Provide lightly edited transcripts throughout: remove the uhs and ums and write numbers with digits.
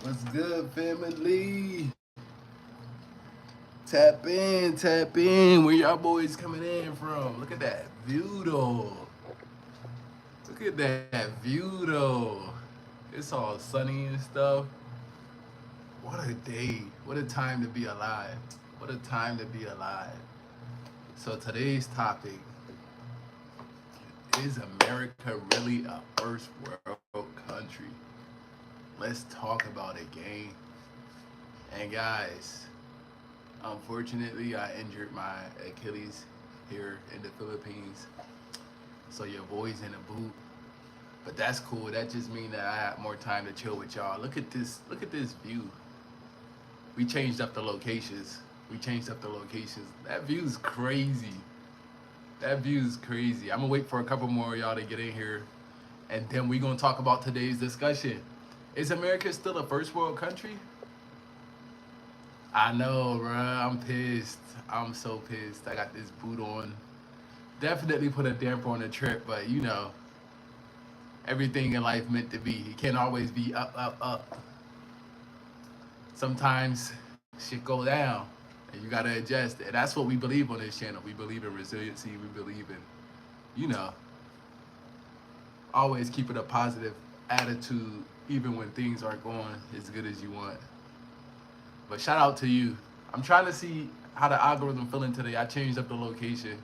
What's good, family? Tap in, tap in. Where y'all boys coming in from? Look at that view, though. Look at that view, though. It's all sunny and stuff. What a day. What a time to be alive. What a time to be alive. So today's topic is America really a first world country? Let's talk about it, gang. And guys, unfortunately, I injured my Achilles here in the Philippines. So your boy's in a boot. But that's cool. That just means that I have more time to chill with y'all. Look at this. Look at this view. We changed up the locations. We changed up the locations. That view's crazy. That view's crazy. I'm gonna wait for a couple more of y'all to get in here, and then we gonna talk about today's discussion. Is America still a first world country? I know, bruh. I'm pissed. I'm so pissed. I got this boot on. Definitely put a damper on the trip, but you know, everything in life meant to be. It can't always be up, up, up. Sometimes shit go down, and you gotta adjust. And that's what we believe on this channel. We believe in resiliency. We believe in, you know, always keeping a positive attitude, even when things aren't going as good as you want. But shout out to you. I'm trying to see how the algorithm feeling today. I changed up the location.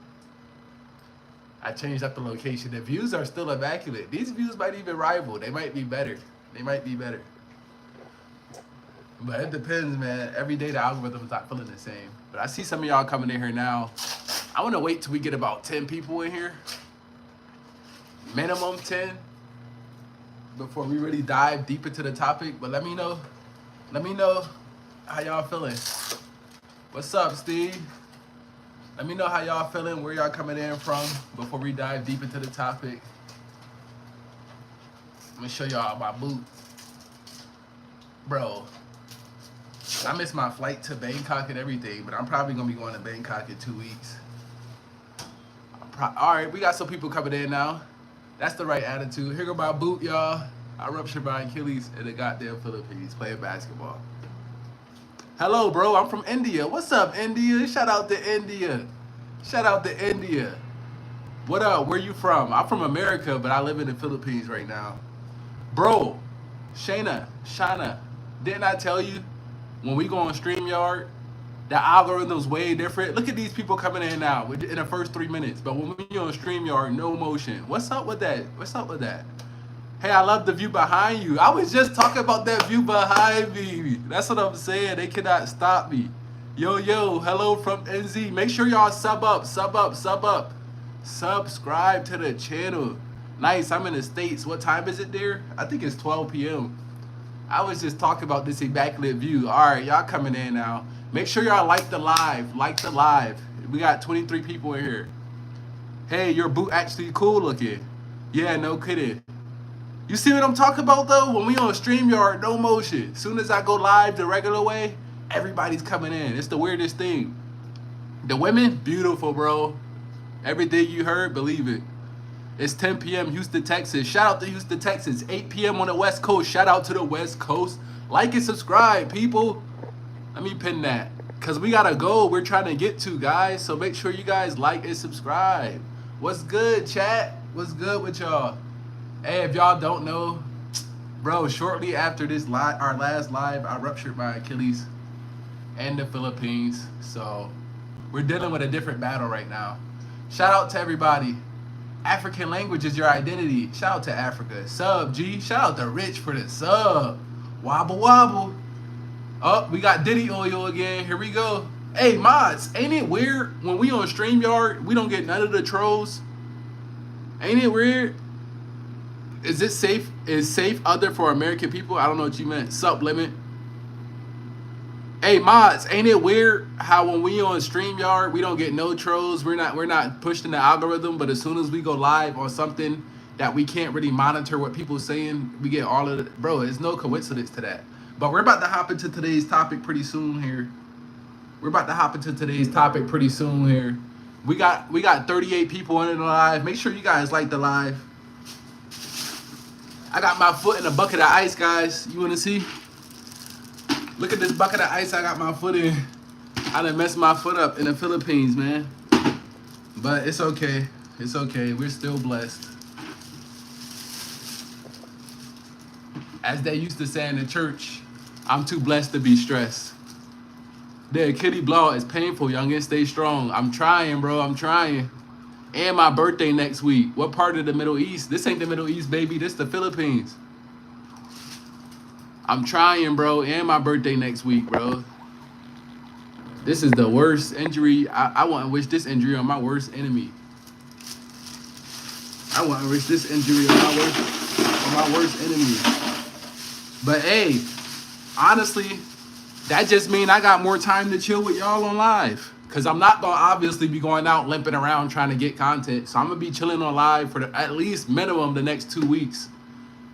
The views are still immaculate. These views might even rival. They might be better. But it depends, man. Every day the algorithm's not feeling the same. But I see some of y'all coming in here now. I want to wait till we get about 10 people in here. Minimum 10. Before we really dive deep into the topic. But let me know how y'all feeling. What's up, Steve? Let me know how y'all feeling, where y'all coming in from before we dive deep into the topic. I'm gonna show y'all my boot. Bro, I missed my flight to Bangkok and everything, but I'm probably gonna be going to Bangkok in 2 weeks. All right, we got some people coming in now. That's the right attitude. Here go my boot, y'all. I ruptured my Achilles in the goddamn Philippines playing basketball. Hello, bro. I'm from India. What's up, India? Shout out to India. Shout out to India. What up? Where you from? I'm from America, but I live in the Philippines right now. Bro, Shana, didn't I tell you when we go on StreamYard, the algorithm's way different? Look at these people coming in now in the first 3 minutes. But when we on StreamYard, no motion. What's up with that? What's up with that? Hey, I love the view behind you. I was just talking about that view behind me. That's what I'm saying. They cannot stop me. Yo, hello from NZ. Make sure y'all sub up. Subscribe to the channel. Nice, I'm in the States. What time is it there? I think it's 12 p.m. I was just talking about this immaculate view. All right, y'all coming in now. Make sure y'all like the live. We got 23 people in here. Hey, your boot actually cool looking. Yeah, no kidding. You see what I'm talking about, though? When we on StreamYard, no motion. As soon as I go live the regular way, everybody's coming in. It's the weirdest thing. The women, beautiful, bro. Everything you heard, believe it. It's 10 p.m. Houston, Texas. Shout out to Houston, Texas. 8 p.m. on the West Coast. Shout out to the West Coast. Like and subscribe, people. Let me pin that. Because we got a goal we're trying to get to, guys. So make sure you guys like and subscribe. What's good, chat? What's good with y'all? Hey, if y'all don't know, bro, shortly after this our last live, I ruptured my Achilles in the Philippines. So we're dealing with a different battle right now. Shout out to everybody. African language is your identity. Shout out to Africa. Sub, G. Shout out to Rich for the sub. Wobble, wobble. Oh, we got Diddy Oil again. Here we go. Hey, mods, ain't it weird when we on StreamYard, we don't get none of the trolls? Ain't it weird? Is this safe? Is safe other for American people? I don't know what you meant. Sup, Limit. Hey, mods, ain't it weird how when we on StreamYard, we don't get no trolls? We're not pushing the algorithm, but as soon as we go live on something that we can't really monitor what people saying, we get all of it. Bro, there's no coincidence to that. But we're about to hop into today's topic pretty soon here. We got 38 people in the live. Make sure you guys like the live. I got my foot in a bucket of ice, guys. You want to see? Look at this bucket of ice I got my foot in. I done messed my foot up in the Philippines, man. But it's okay. It's okay. We're still blessed. As they used to say in the church, I'm too blessed to be stressed. The kitty blow is painful, youngin. Stay strong. I'm trying, bro. I'm trying. And my birthday next week. What part of the Middle East? This ain't the Middle East, baby. This the Philippines. I'm trying, bro. And my birthday next week, bro. This is the worst injury. I wouldn't wish this injury on my worst enemy. I wouldn't wish this injury on my worst enemy. But hey, honestly, that just means I got more time to chill with y'all on live. Because I'm not going to obviously be going out limping around trying to get content. So I'm going to be chilling on live for at least minimum the next 2 weeks.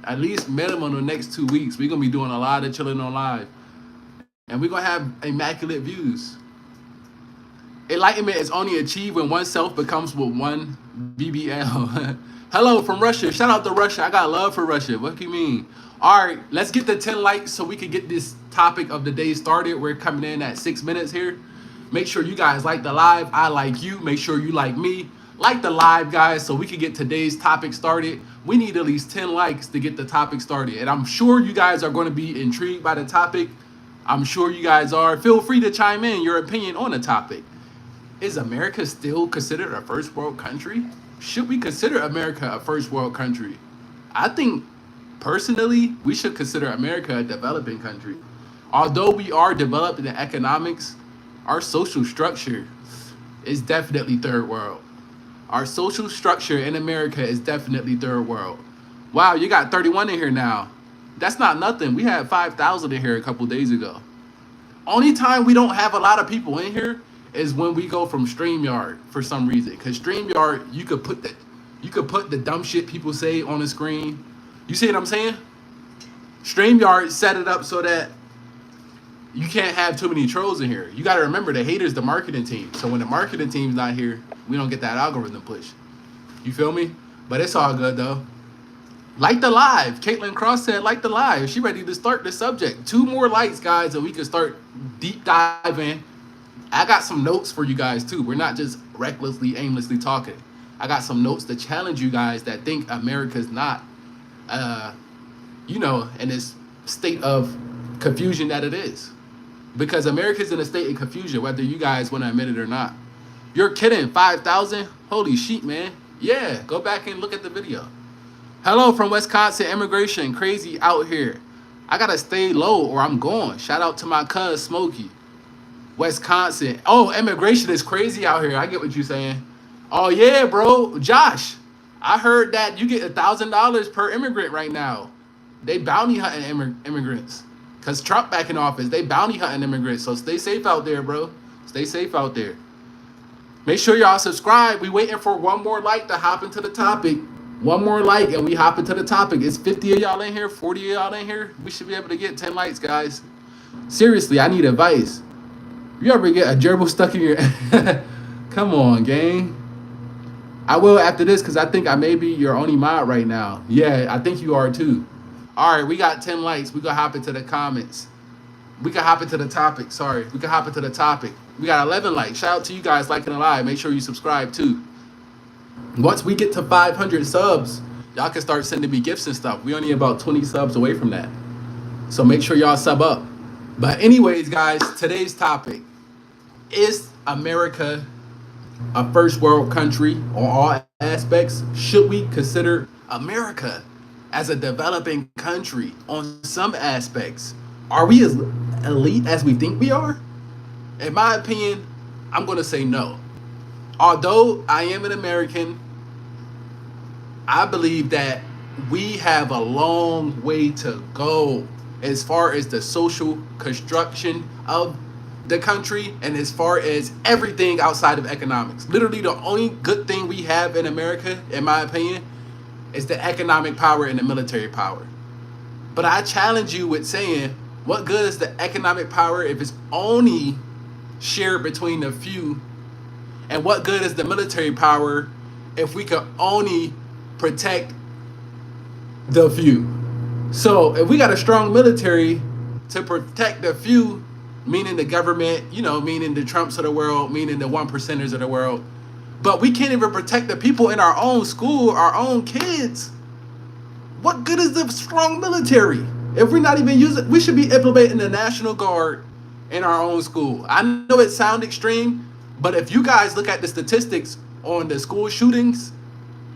At least minimum the next 2 weeks. We're going to be doing a lot of chilling on live. And we're going to have immaculate views. Enlightenment is only achieved when oneself becomes with one BBL. Hello from Russia. Shout out to Russia. I got love for Russia. What do you mean? All right, let's get the 10 likes so we can get this topic of the day started. We're coming in at 6 minutes here. Make sure you guys like the live. I like you. Make sure you like me. Like the live, guys, so we can get today's topic started. We need at least 10 likes to get the topic started. And I'm sure you guys are going to be intrigued by the topic. I'm sure you guys are. Feel free to chime in your opinion on the topic. Is America still considered a first world country? Should we consider America a first world country? I think personally, we should consider America a developing country. Although we are developed in economics, our social structure is definitely third world. Our social structure in America is definitely third world. Wow, you got 31 in here now. That's not nothing. We had 5,000 in here a couple days ago. Only time we don't have a lot of people in here is when we go from StreamYard for some reason. Because StreamYard, you could put the dumb shit people say on the screen. You see what I'm saying? StreamYard set it up so that you can't have too many trolls in here. You got to remember, the haters, the marketing team. So when the marketing team's not here, we don't get that algorithm push. You feel me? But it's all good, though. Like the live. Caitlin Cross said, like the live. She ready to start the subject. 2 more likes, guys, and we can start deep diving. I got some notes for you guys, too. We're not just recklessly, aimlessly talking. I got some notes to challenge you guys that think America's not, in this state of confusion that it is. Because America's in a state of confusion, whether you guys want to admit it or not. You're kidding. 5,000? Holy shit, man. Yeah, go back and look at the video. Hello from Wisconsin. Immigration crazy out here. I got to stay low or I'm going. Shout out to my cuz, Smokey. Wisconsin. Oh, immigration is crazy out here. I get what you're saying. Oh, yeah, bro. Josh, I heard that you get $1,000 per immigrant right now. They bounty hunting immigrants. Because Trump back in office, they bounty hunting immigrants. So stay safe out there, bro. Stay safe out there. Make sure y'all subscribe. We waiting for one more like to hop into the topic. One more like and we hop into the topic. It's 50 of y'all in here, 40 of y'all in here. We should be able to get 10 likes, guys. Seriously, I need advice. You ever get a gerbil stuck in your... Come on, gang. I will after this because I think I may be your only mod right now. Yeah, I think you are too. All right, we got 10 likes. We gonna hop into the comments. We can hop into the topic. Sorry, we can hop into the topic. We got 11 likes. Shout out to you guys liking the live. Make sure you subscribe too. Once we get to 500 subs, y'all can start sending me gifts and stuff. We only about 20 subs away from that. So make sure y'all sub up. But anyways, guys, today's topic. Is America a first world country on all aspects? Should we consider America as a developing country on some aspects? Are we as elite as we think we are? In my opinion, I'm going to say no. Although I am an American, I believe that we have a long way to go as far as the social construction of the country and as far as everything outside of economics. Literally the only good thing we have in America, in my opinion, is the economic power and the military power. But I challenge you with saying, what good is the economic power if it's only shared between the few? And what good is the military power if we can only protect the few? So if we got a strong military, to protect the few, meaning the government, meaning the Trumps of the world, meaning the one percenters of the world. But we can't even protect the people in our own school, our own kids. What good is the strong military if we're not even using? We should be implementing the National Guard in our own school. I know it sounds extreme, but if you guys look at the statistics on the school shootings,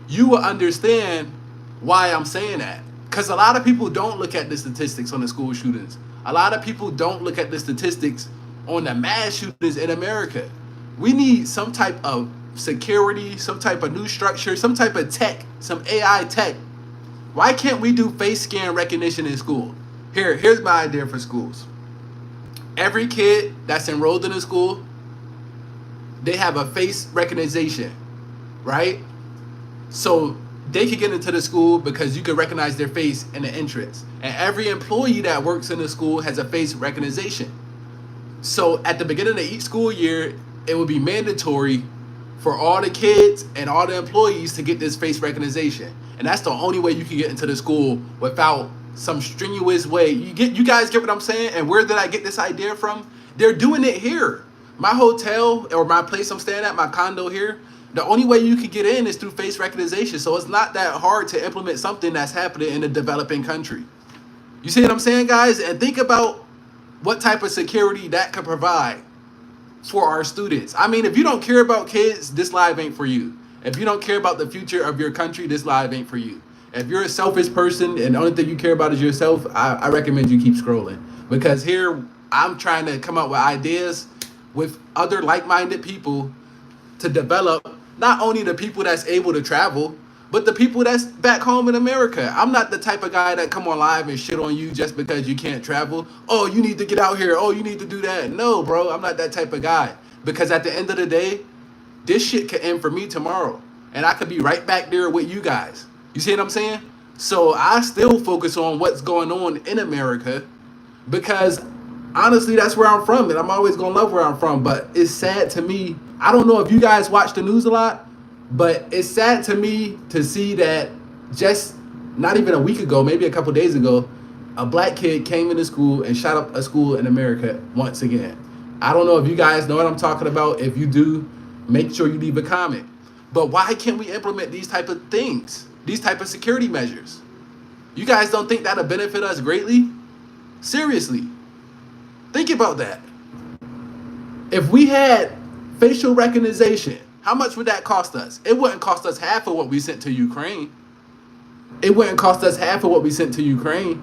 you will understand why I'm saying that. Because a lot of people don't look at the statistics on the school shootings. A lot of people don't look at the statistics on the mass shootings in America. We need some type of security, some type of new structure, some type of tech, some AI tech. Why can't we do face scan recognition in school? Here's my idea for schools. Every kid that's enrolled in a school, they have a face recognition, right? So they can get into the school because you can recognize their face in the entrance. And every employee that works in the school has a face recognition. So at the beginning of each school year, it will be mandatory for all the kids and all the employees to get this face recognition. And that's the only way you can get into the school without some strenuous way. You guys get what I'm saying? And where did I get this idea from? They're doing it here. My hotel or my place I'm staying at, my condo here, the only way you can get in is through face recognition. So it's not that hard to implement something that's happening in a developing country. You see what I'm saying, guys? And think about what type of security that could provide for our students. I mean, if you don't care about kids, this live ain't for you. If you don't care about the future of your country, this live ain't for you. If you're a selfish person and the only thing you care about is yourself, I recommend you keep scrolling. Because here, I'm trying to come up with ideas with other like-minded people to develop not only the people that's able to travel, but the people that's back home in America. I'm not the type of guy that come on live and shit on you just because you can't travel. Oh, you need to get out here. Oh, you need to do that. No, bro, I'm not that type of guy. Because at the end of the day, this shit could end for me tomorrow. And I could be right back there with you guys. You see what I'm saying? So I still focus on what's going on in America because honestly, that's where I'm from. And I'm always going to love where I'm from. But it's sad to me. I don't know if you guys watch the news a lot, but it's sad to me to see that just not even a week ago, maybe a couple days ago, a black kid came into school and shot up a school in America once again. I don't know if you guys know what I'm talking about. If you do, make sure you leave a comment. But why can't we implement these type of things, these type of security measures? You guys don't think that'll benefit us greatly? Seriously, think about that. If we had facial recognition, how much would that cost us? It wouldn't cost us half of what we sent to Ukraine. It wouldn't cost us half of what we sent to Ukraine.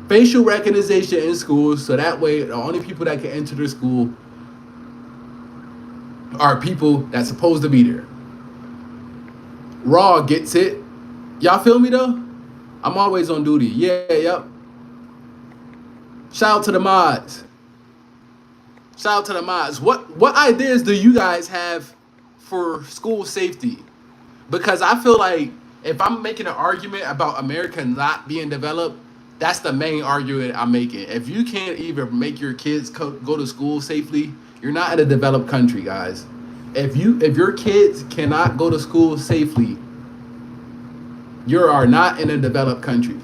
Facial recognition in schools, so that way the only people that can enter the school are people that's supposed to be there. Raw gets it. Y'all feel me though? I'm always on duty. Yeah, yep. Shout out to the mods. Shout out to the mods. What ideas do you guys have for school safety? Because I feel like if I'm making an argument about America not being developed, that's the main argument I'm making. If you can't even make your kids go to school safely, you're not in a developed country, guys. If your kids cannot go to school safely, you are not in a developed country.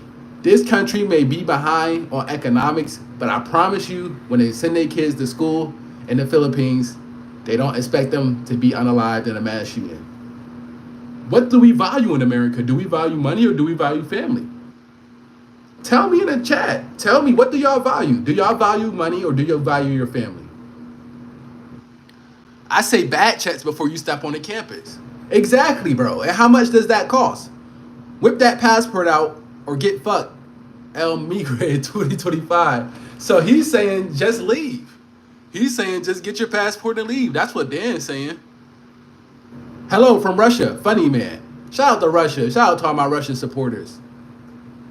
This country may be behind on economics, but I promise you, when they send their kids to school in the Philippines, they don't expect them to be unalived in a mass shooting. What do we value in America? Do we value money or do we value family? Tell me in the chat. Tell me, what do y'all value? Do y'all value money or do you value your family? I say bad checks before you step on the campus. Exactly, bro. And how much does that cost? Whip that passport out or get fucked. El Migre 2025. So he's saying just leave. He's saying just get your passport and leave. That's what Dan's saying. Hello from Russia. Funny man. Shout out to Russia. Shout out to all my Russian supporters.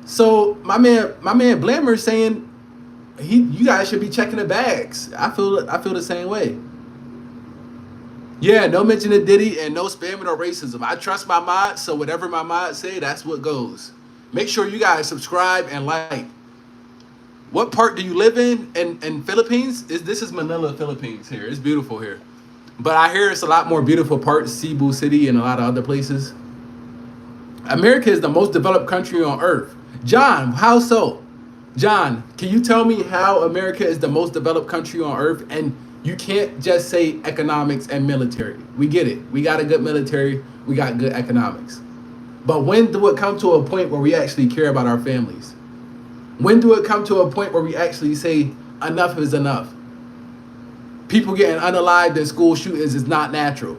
So my man Blammer saying you guys should be checking the bags. I feel the same way. Yeah, no mention of Diddy and no spamming or racism. I trust my mods, so whatever my mods say, that's what goes. Make sure you guys subscribe and like. What part do you live in Philippines? This is Manila, Philippines here. It's beautiful here. But I hear it's a lot more beautiful parts, Cebu City and a lot of other places. America is the most developed country on earth. John, how so? John, can you tell me how America is the most developed country on earth? And you can't just say economics and military. We get it. We got a good military. We got good economics. But when do it come to a point where we actually care about our families? When do it come to a point where we actually say enough is enough? People getting unalived in school shootings is not natural.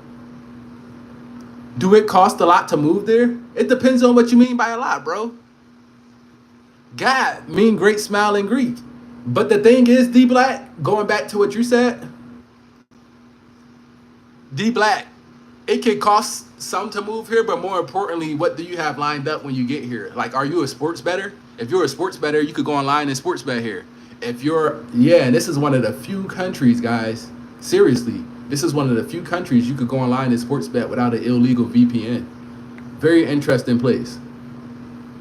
Do it cost a lot to move there? It depends on what you mean by a lot, bro. God mean great smile in Greek. But the thing is, D Black, going back to what you said, D Black, it can cost some to move here, but more importantly, what do you have lined up when you get here? Like, are you a sports bettor? If you're a sports bettor, you could go online and sports bet here. If you're, yeah, and this is one of the few countries, guys, seriously, this is one of the few countries you could go online and sports bet without an illegal VPN. Very interesting place.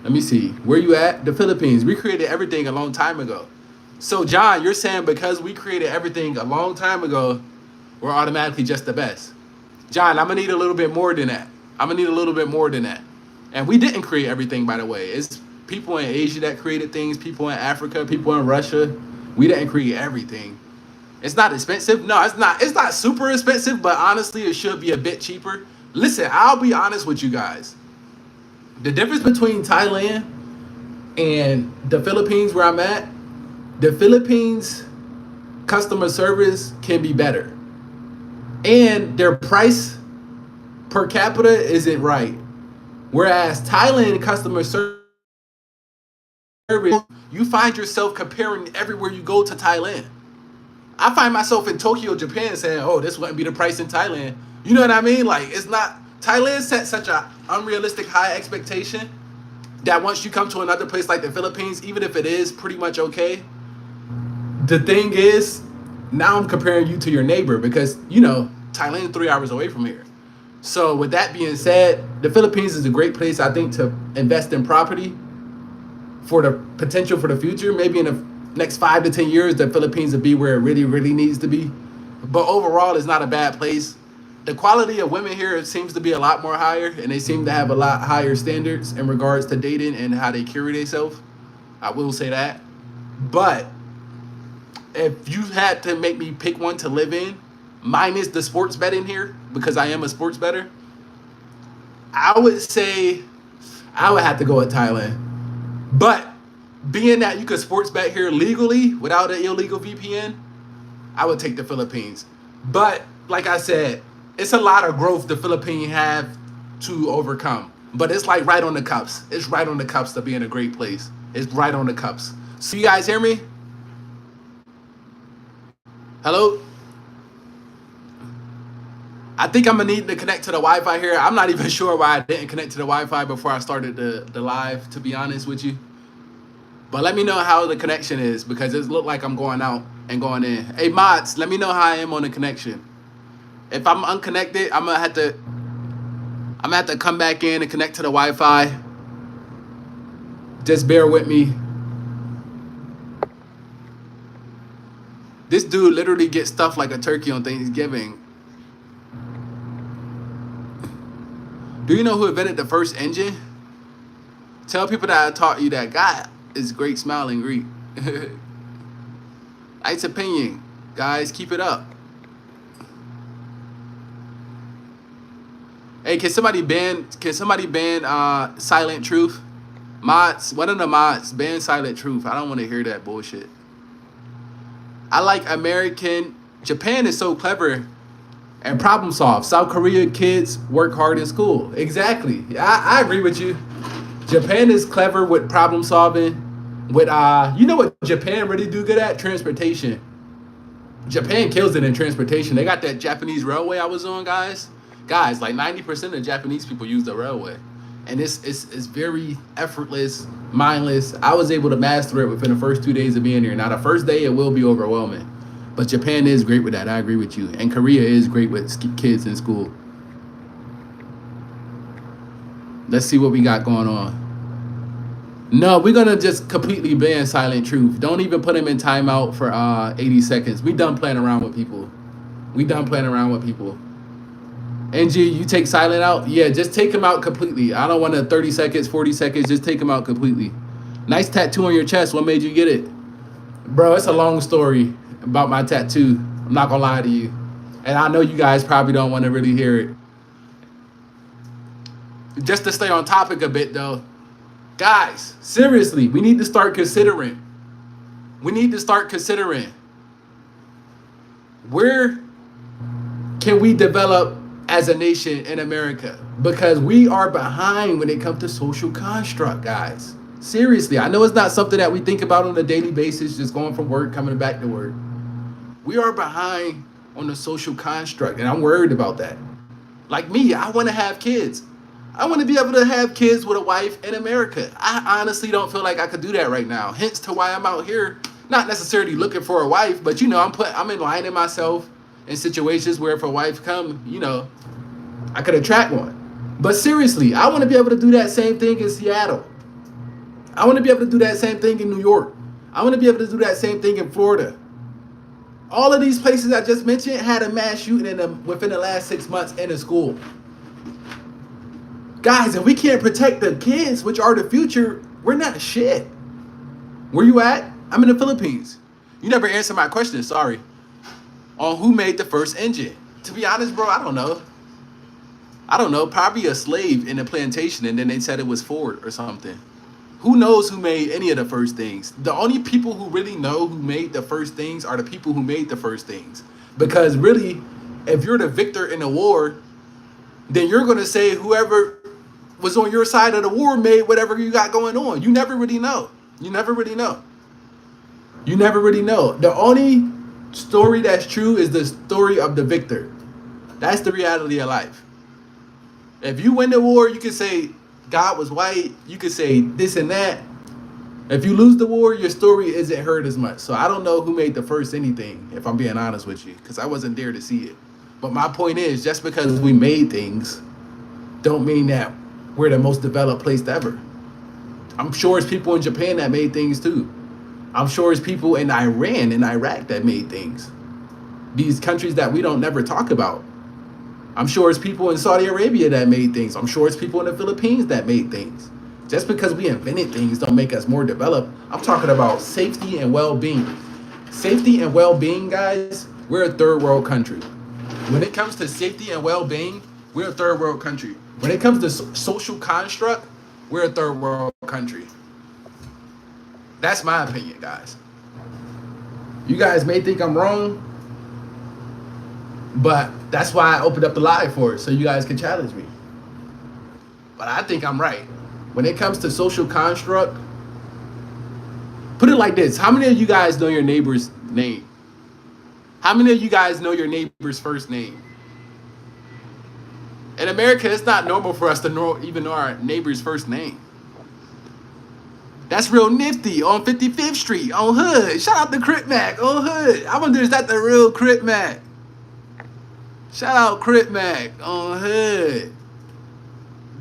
Let me see. Where you at? The Philippines. We created everything a long time ago. So, John, you're saying because we created everything a long time ago, we're automatically just the best. John, I'm going to need a little bit more than that. I'm going to need a little bit more than that. And we didn't create everything, by the way. It's people in Asia that created things, people in Africa, people in Russia. We didn't create everything. It's not expensive. No, it's not. It's not super expensive, but honestly, it should be a bit cheaper. Listen, I'll be honest with you guys. The difference between Thailand and the Philippines, where I'm at, the Philippines customer service can be better. And their price per capita isn't right. Whereas Thailand customer service, you find yourself comparing everywhere you go to Thailand. I find myself in Tokyo, Japan saying, oh, this wouldn't be the price in Thailand. You know what I mean? Like, it's not, Thailand set such an unrealistic high expectation that once you come to another place like the Philippines, even if it is pretty much okay, the thing is, now I'm comparing you to your neighbor because, you know, Thailand is 3 hours away from here. So with that being said, the Philippines is a great place, I think, to invest in property for the potential for the future. Maybe in the next 5 to 10 years, the Philippines will be where it really, really needs to be. But overall, it's not a bad place. The quality of women here seems to be a lot more higher, and they seem to have a lot higher standards in regards to dating and how they carry themselves. I will say that. But if you had to make me pick one to live in, minus the sports betting here, because I am a sports bettor, I would say I would have to go with Thailand. But being that you could sports bet here legally without an illegal VPN, I would take the Philippines. But like I said, it's a lot of growth the Philippines have to overcome. But it's like right on the cups. It's right on the cups to be in a great place. It's right on the cups. So you guys hear me? Hello? I think I'm going to need to connect to the Wi-Fi here. I'm not even sure why I didn't connect to the Wi-Fi before I started the live, to be honest with you. But let me know how the connection is because it looked like I'm going out and going in. Hey, mods, let me know how I am on the connection. If I'm unconnected, I'm gonna have to come back in and connect to the Wi-Fi. Just bear with me. This dude literally gets stuffed like a turkey on Thanksgiving. Do you know who invented the first engine? Tell people that I taught you that God is great smiling Greek. Nice opinion. Guys, keep it up. Hey, can somebody ban Silent Truth? Mods, one of the mods, ban Silent Truth. I don't want to hear that bullshit. I like American. Japan is so clever and problem solve. South Korea kids work hard in school. Exactly. I agree with you. Japan is clever with problem solving. With you know what Japan really do good at? Transportation. Japan kills it in transportation. They got that Japanese railway I was on, guys. Guys, like 90% of Japanese people use the railway. And it's very effortless, mindless. I was able to master it within the first 2 days of being here. Now, the first day, it will be overwhelming. But Japan is great with that. I agree with you. And Korea is great with kids in school. Let's see what we got going on. No, we're going to just completely ban Silent Truth. Don't even put him in timeout for 80 seconds. We done playing around with people. NG, you take Silent out? Yeah, just take him out completely. I don't want to 30 seconds, 40 seconds. Just take him out completely. Nice tattoo on your chest. What made you get it? Bro, it's a long story about my tattoo. I'm not gonna lie to you. And I know you guys probably don't want to really hear it. Just to stay on topic a bit though, guys, seriously, we need to start considering. We need to start considering where can we develop as a nation in America? Because we are behind when it comes to social construct, guys. Seriously, I know it's not something that we think about on a daily basis, just going from work, coming back to work. We are behind on the social construct, and I'm worried about that. Like me, I want to have kids. I want to be able to have kids with a wife in America. I honestly don't feel like I could do that right now. Hence to why I'm out here, not necessarily looking for a wife, but I'm enlightening myself in situations where if a wife come, I could attract one. But seriously, I want to be able to do that same thing in Seattle. I want to be able to do that same thing in New York. I want to be able to do that same thing in Florida. All of these places I just mentioned had a mass shooting in them within the last 6 months in a school. Guys, if we can't protect the kids, which are the future, we're not shit. Where you at? I'm in the Philippines. You never answered my question, sorry. On who made the first engine. To be honest, bro, I don't know. Probably a slave in a plantation, and then they said it was Ford or something. Who knows who made any of the first things? The only people who really know who made the first things are the people who made the first things. Because really, if you're the victor in a war, then you're going to say whoever was on your side of the war made whatever you got going on. You never really know. You never really know. The only story that's true is the story of the victor. That's the reality of life. If you win the war, you can say God was white. You could say this and that. If you lose the war, your story isn't heard as much. So I don't know who made the first anything, if I'm being honest with you, because I wasn't there to see it. But my point is, just because we made things, don't mean that we're the most developed place ever. I'm sure it's people in Japan that made things too. I'm sure it's people in Iran and Iraq that made things. These countries that we don't never talk about. I'm sure it's people in Saudi Arabia that made things. I'm sure it's people in the Philippines that made things. Just because we invented things don't make us more developed. I'm talking about safety and well-being. Safety and well-being, guys, we're a third world country. When it comes to safety and well-being, we're a third world country. When it comes to social construct, we're a third world country. That's my opinion, guys. You guys may think I'm wrong, but that's why I opened up the live for it, so you guys can challenge me. But I think I'm right. When it comes to social construct, put it like this. How many of you guys know your neighbor's name? How many of you guys know your neighbor's first name? In America, it's not normal for us to even know our neighbor's first name. That's real nifty on 55th Street, on Hood. Shout out to Crip Mac on Hood. I wonder, is that the real Crip Mac? Shout out Crip Mac on Hood.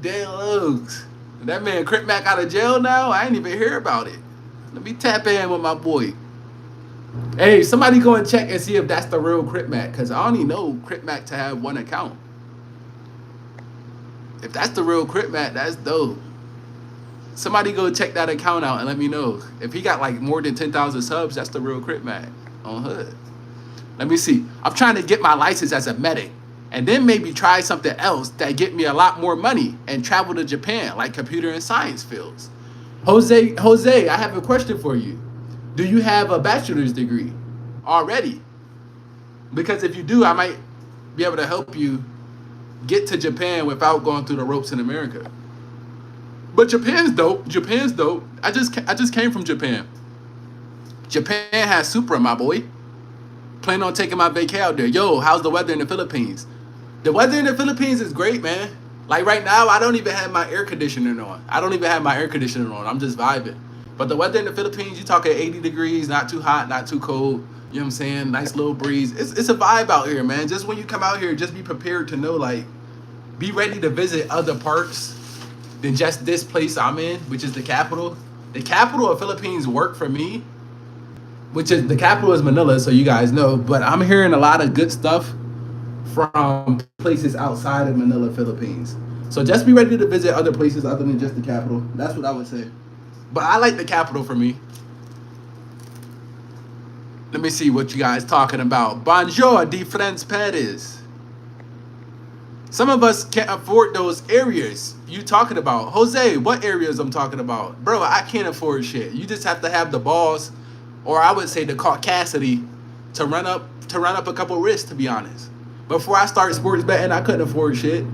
Dale Oaks. That man Crip Mac out of jail now? I ain't even hear about it. Let me tap in with my boy. Hey, somebody go and check and see if that's the real Crip Mac, because I only know Crip Mac to have one account. If that's the real Crip Mac, that's dope. Somebody go check that account out and let me know. If he got like more than 10,000 subs, that's the real Crip Mac on Hood. Let me see. I'm trying to get my license as a medic and then maybe try something else that get me a lot more money and travel to Japan, like computer and science fields. Jose, I have a question for you. Do you have a bachelor's degree already? Because if you do, I might be able to help you get to Japan without going through the ropes in America. But Japan's dope. Japan's dope. I just came from Japan. Japan has Supra, my boy. Plan on taking my vacay out there. Yo, how's the weather in the Philippines? The weather in the Philippines is great, man. Like right now, I don't even have my air conditioner on. I'm just vibing. But the weather in the Philippines, you talking 80 degrees, not too hot, not too cold. You know what I'm saying? Nice little breeze. It's a vibe out here, man. Just when you come out here, just be prepared to know, like, be ready to visit other parts than just this place I'm in, which is the capital. The capital of Philippines worked for me, which is the capital is Manila, so you guys know. But I'm hearing a lot of good stuff from places outside of Manila, Philippines. So just be ready to visit other places other than just the capital. That's what I would say. But I like the capital for me. Let me see what you guys talking about. Bonjour, difference Perez. Some of us can't afford those areas you talking about. Jose, what areas I'm talking about? Bro, I can't afford shit. You just have to have the balls, or I would say the caucasity, to run up a couple risks, to be honest. Before I start sports betting, I couldn't afford shit.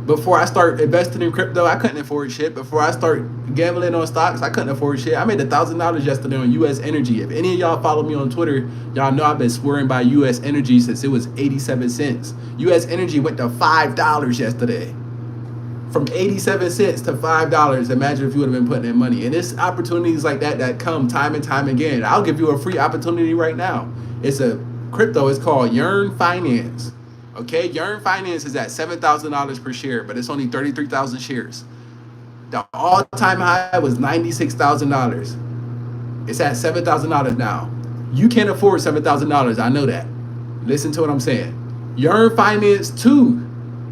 Before I start investing in crypto, I couldn't afford shit. Before I start gambling on stocks, I couldn't afford shit. I made $1,000 yesterday on U.S. Energy. If any of y'all follow me on Twitter, y'all know I've been swearing by U.S. Energy since it was 87 cents. U.S. Energy went to $5 yesterday. From 87 cents to $5. Imagine if you would have been putting in money. And it's opportunities like that come time and time again. I'll give you a free opportunity right now. It's a crypto. It's called Yearn Finance. Okay, Yearn Finance is at $7,000 per share, but it's only 33,000 shares. The all-time high was $96,000. It's at $7,000 now. You can't afford $7,000. I know that. Listen to what I'm saying. Yearn Finance 2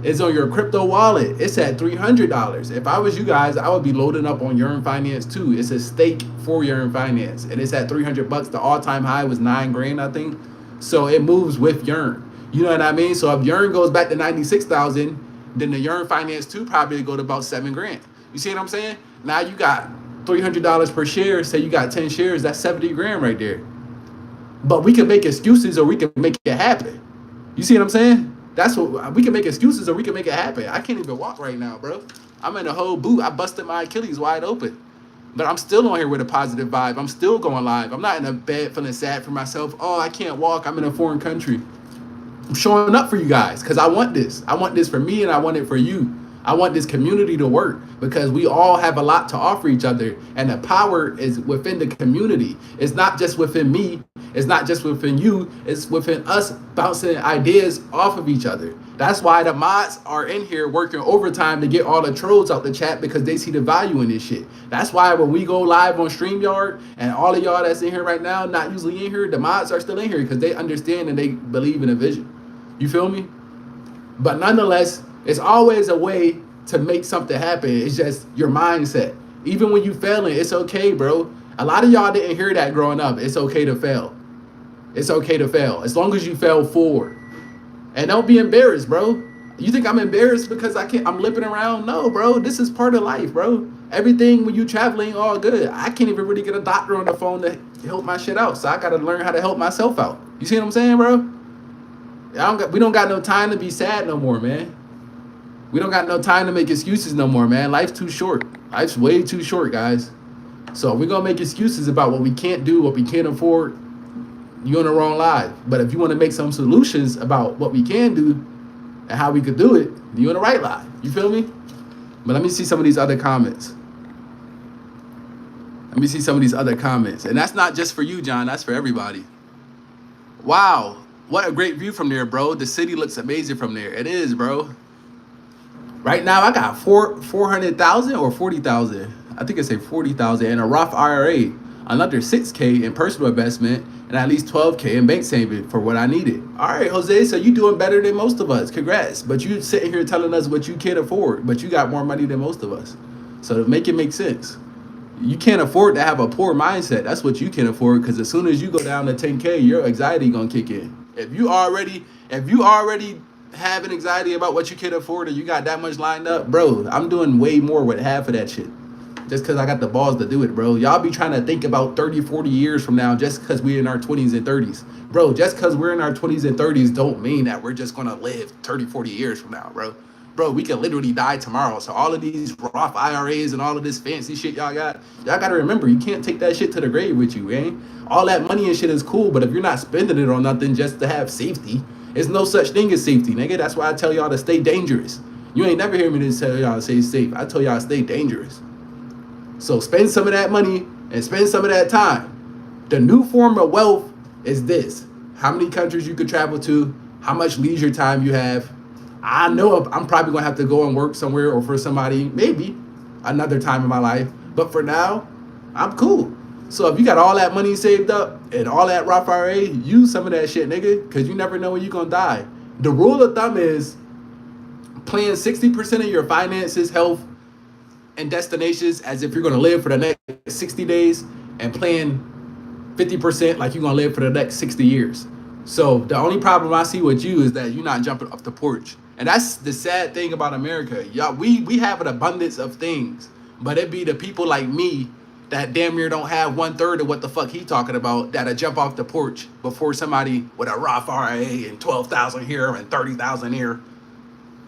is on your crypto wallet. It's at $300. If I was you guys, I would be loading up on Yearn Finance 2. It's a stake for Yearn Finance, and it's at $300. The all-time high was $9,000, I think. So it moves with Yearn. You know what I mean? So if Yearn goes back to 96,000, then the Yearn Finance 2 probably go to about $7,000. You see what I'm saying? Now you got $300 per share. Say you got 10 shares, that's $70,000 right there. But we can make excuses or we can make it happen. You see what I'm saying? That's what we can make excuses or we can make it happen. I can't even walk right now, bro. I'm in a whole boot. I busted my Achilles wide open. But I'm still on here with a positive vibe. I'm still going live. I'm not in a bed feeling sad for myself. Oh, I can't walk. I'm in a foreign country. I'm showing up for you guys because I want this. I want this for me and I want it for you. I want this community to work because we all have a lot to offer each other, and the power is within the community. It's not just within me. It's not just within you. It's within us bouncing ideas off of each other. That's why the mods are in here working overtime to get all the trolls out the chat because they see the value in this shit. That's why when we go live on StreamYard and all of y'all that's in here right now, not usually in here, the mods are still in here because they understand and they believe in a vision. You feel me? But nonetheless, it's always a way to make something happen. It's just your mindset. Even when you failing, it's okay, bro. A lot of y'all didn't hear that growing up. It's okay to fail. It's okay to fail. As long as you fail forward. And don't be embarrassed, bro. You think I'm embarrassed because I'm limping around? No, bro. This is part of life, bro. Everything when you traveling, all good. I can't even really get a doctor on the phone to help my shit out. So I got to learn how to help myself out. You see what I'm saying, bro? We don't got no time to be sad no more, man. We don't got no time to make excuses no more, man. Life's too short. Life's way too short, guys. So we're going to make excuses about what we can't do, what we can't afford. You're on the wrong live. But if you want to make some solutions about what we can do and how we could do it, you're on the right live. You feel me? But let me see some of these other comments. Let me see some of these other comments. And that's not just for you, John. That's for everybody. Wow. What a great view from there, bro. The city looks amazing from there. It is, bro. Right now, I got 400,000 or 40,000. I think I say 40,000 in a Roth IRA, another 6K in personal investment, and at least 12K in bank saving for what I needed. All right, Jose, so you doing better than most of us. Congrats. But you sitting here telling us what you can't afford, but you got more money than most of us. So to make it make sense. You can't afford to have a poor mindset. That's what you can afford, because as soon as you go down to 10K, your anxiety gonna kick in. If you already have an anxiety about what you can afford and you got that much lined up, bro, I'm doing way more with half of that shit. Just because I got the balls to do it, bro. Y'all be trying to think about 30, 40 years from now just because we're in our 20s and 30s. Bro, just because we're in our 20s and 30s don't mean that we're just going to live 30, 40 years from now, bro. Bro, we can literally die tomorrow. So all of these Roth IRAs and all of this fancy shit y'all got to remember, you can't take that shit to the grave with you, man. All that money and shit is cool, but if you're not spending it on nothing just to have safety, there's no such thing as safety, nigga. That's why I tell y'all to stay dangerous. You ain't never hear me tell y'all to stay safe. I tell y'all to stay dangerous. So spend some of that money and spend some of that time. The new form of wealth is this. How many countries you could travel to, how much leisure time you have. I know I'm probably going to have to go and work somewhere or for somebody, maybe another time in my life. But for now, I'm cool. So if you got all that money saved up and all that Roth IRA, use some of that shit, nigga, because you never know when you're going to die. The rule of thumb is plan 60% of your finances, health, in destinations as if you're going to live for the next 60 days and plan 50% like you're going to live for the next 60 years. So the only problem I see with you is that you're not jumping off the porch. And that's the sad thing about America. Y'all, we have an abundance of things, but it be the people like me that damn near don't have 1/3 of what the fuck he talking about that'll jump off the porch before somebody with a Roth IRA and 12,000 here and 30,000 here.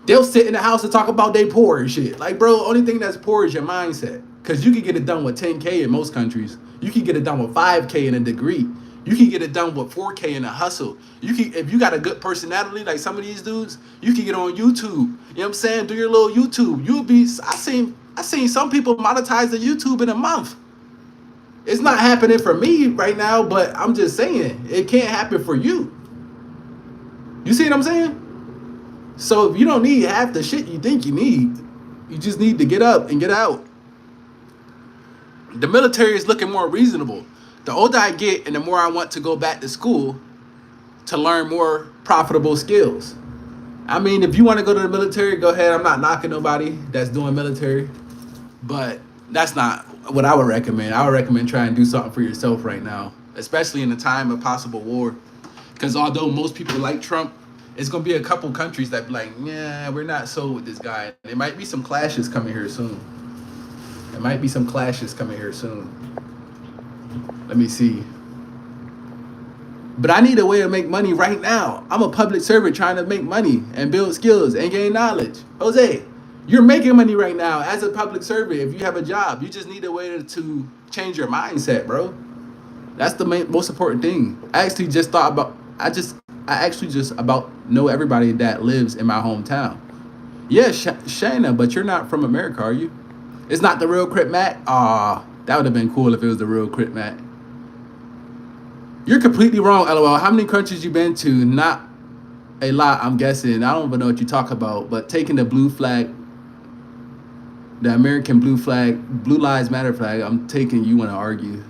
They'll sit in the house and talk about they poor and shit. Like, bro, only thing that's poor is your mindset. Because you can get it done with 10K in most countries. You can get it done with 5K in a degree. You can get it done with 4K in a hustle. You can, if you got a good personality like some of these dudes, you can get on YouTube. You know what I'm saying? Do your little YouTube. You'll be. I seen some people monetize the YouTube in a month. It's not happening for me right now, but I'm just saying it can't happen for you. You see what I'm saying? So you don't need half the shit you think you need. You just need to get up and get out. The military is looking more reasonable. The older I get and the more I want to go back to school to learn more profitable skills. I mean, if you want to go to the military, go ahead. I'm not knocking nobody that's doing military, but that's not what I would recommend. I would recommend trying to do something for yourself right now, especially in the time of possible war. Because although most people like Trump, it's going to be a couple countries that be like, yeah, we're not sold with this guy. There might be some clashes coming here soon. Let me see. But I need a way to make money right now. I'm a public servant trying to make money and build skills and gain knowledge. Jose, you're making money right now as a public servant if you have a job. You just need a way to change your mindset, bro. That's the most important thing. I actually just about know everybody that lives in my hometown. Yeah, Shayna, but you're not from America, are you? It's not the real Crip Mac? Aw, that would have been cool if it was the real Crip Mac. You're completely wrong, LOL. How many countries you been to? Not a lot, I'm guessing. I don't even know what you talk about, but taking the blue flag, the American blue flag, Blue Lives Matter flag, I'm taking you want to argue.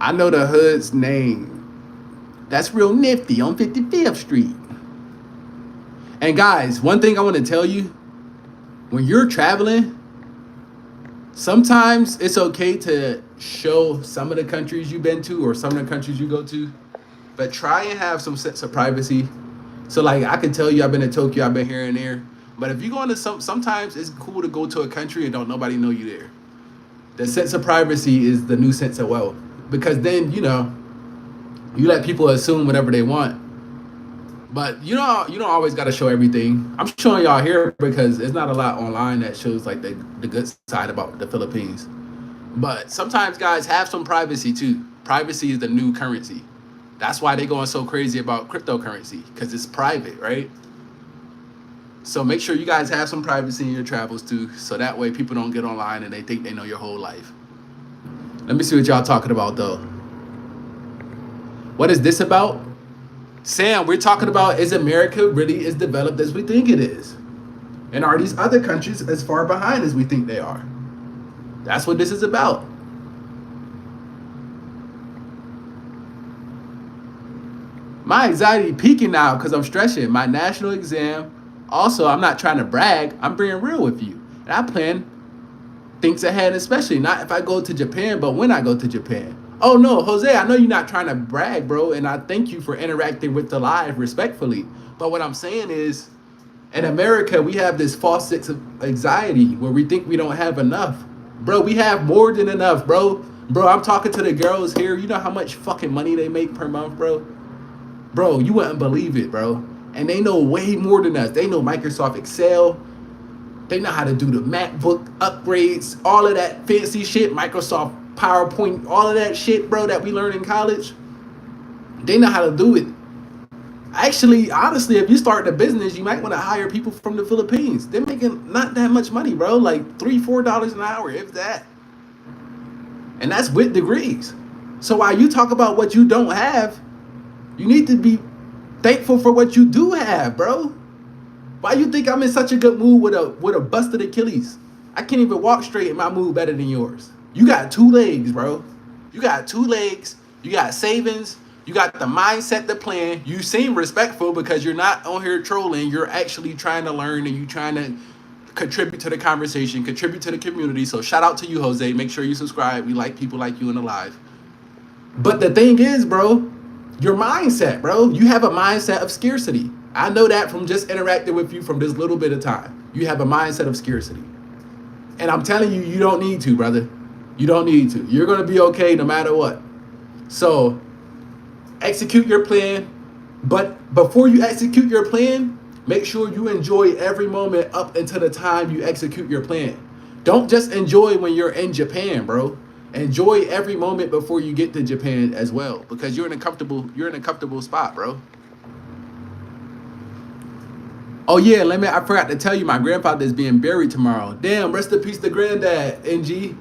I know the hood's name. That's real nifty on 55th Street. And guys, one thing I want to tell you, when you're traveling, sometimes it's okay to show some of the countries you've been to or some of the countries you go to, but try and have some sense of privacy. So like I can tell you I've been to Tokyo, I've been here and there, but if you go into sometimes it's cool to go to a country and don't nobody know you there. The sense of privacy is the new sense of wealth, because then, you know, you let people assume whatever they want. But you don't always got to show everything. I'm showing y'all here because there's not a lot online that shows like the good side about the Philippines. But sometimes guys have some privacy too. Privacy is the new currency. That's why they're going so crazy about cryptocurrency, because it's private, right? So make sure you guys have some privacy in your travels too, so that way people don't get online and they think they know your whole life. Let me see what y'all talking about though. What is this about? Sam, we're talking about, is America really as developed as we think it is? And are these other countries as far behind as we think they are? That's what this is about. My anxiety peaking now because I'm stressing. My national exam. Also, I'm not trying to brag. I'm being real with you. And I plan things ahead, especially not if I go to Japan, but when I go to Japan. Oh no, Jose, I know you're not trying to brag, bro, and I thank you for interacting with the live respectfully. But what I'm saying is, in America, we have this false sense of anxiety where we think we don't have enough. Bro, we have more than enough, bro. Bro, I'm talking to the girls here. You know how much fucking money they make per month, bro? Bro, you wouldn't believe it, bro. And they know way more than us. They know Microsoft Excel. They know how to do the MacBook upgrades, all of that fancy shit, Microsoft PowerPoint, all of that shit, bro, that we learn in college. They know how to do it. Actually, honestly, if you start a business, you might want to hire people from the Philippines. They're making not that much money, bro, like $3-4 an hour, if that. And that's with degrees. So while you talk about what you don't have, you need to be thankful for what you do have, bro. Why you think I'm in such a good mood with a busted Achilles? I can't even walk straight and my mood better than yours. You got 2 legs, bro. You got 2 legs. You got savings. You got the mindset to plan. You seem respectful because you're not on here trolling. You're actually trying to learn and you're trying to contribute to the conversation, contribute to the community. So shout out to you, Jose. Make sure you subscribe. We like people like you in the live. But the thing is, bro, your mindset, bro, you have a mindset of scarcity. I know that from just interacting with you from this little bit of time. You have a mindset of scarcity. And I'm telling you, you don't need to, brother. You don't need to. You're going to be okay no matter what. So execute your plan. But before you execute your plan, make sure you enjoy every moment up until the time you execute your plan. Don't just enjoy when you're in Japan, bro. Enjoy every moment before you get to Japan as well, because you're in a comfortable spot, bro. Oh yeah, I forgot to tell you, my grandfather is being buried tomorrow. Damn, rest in peace to granddad, NG.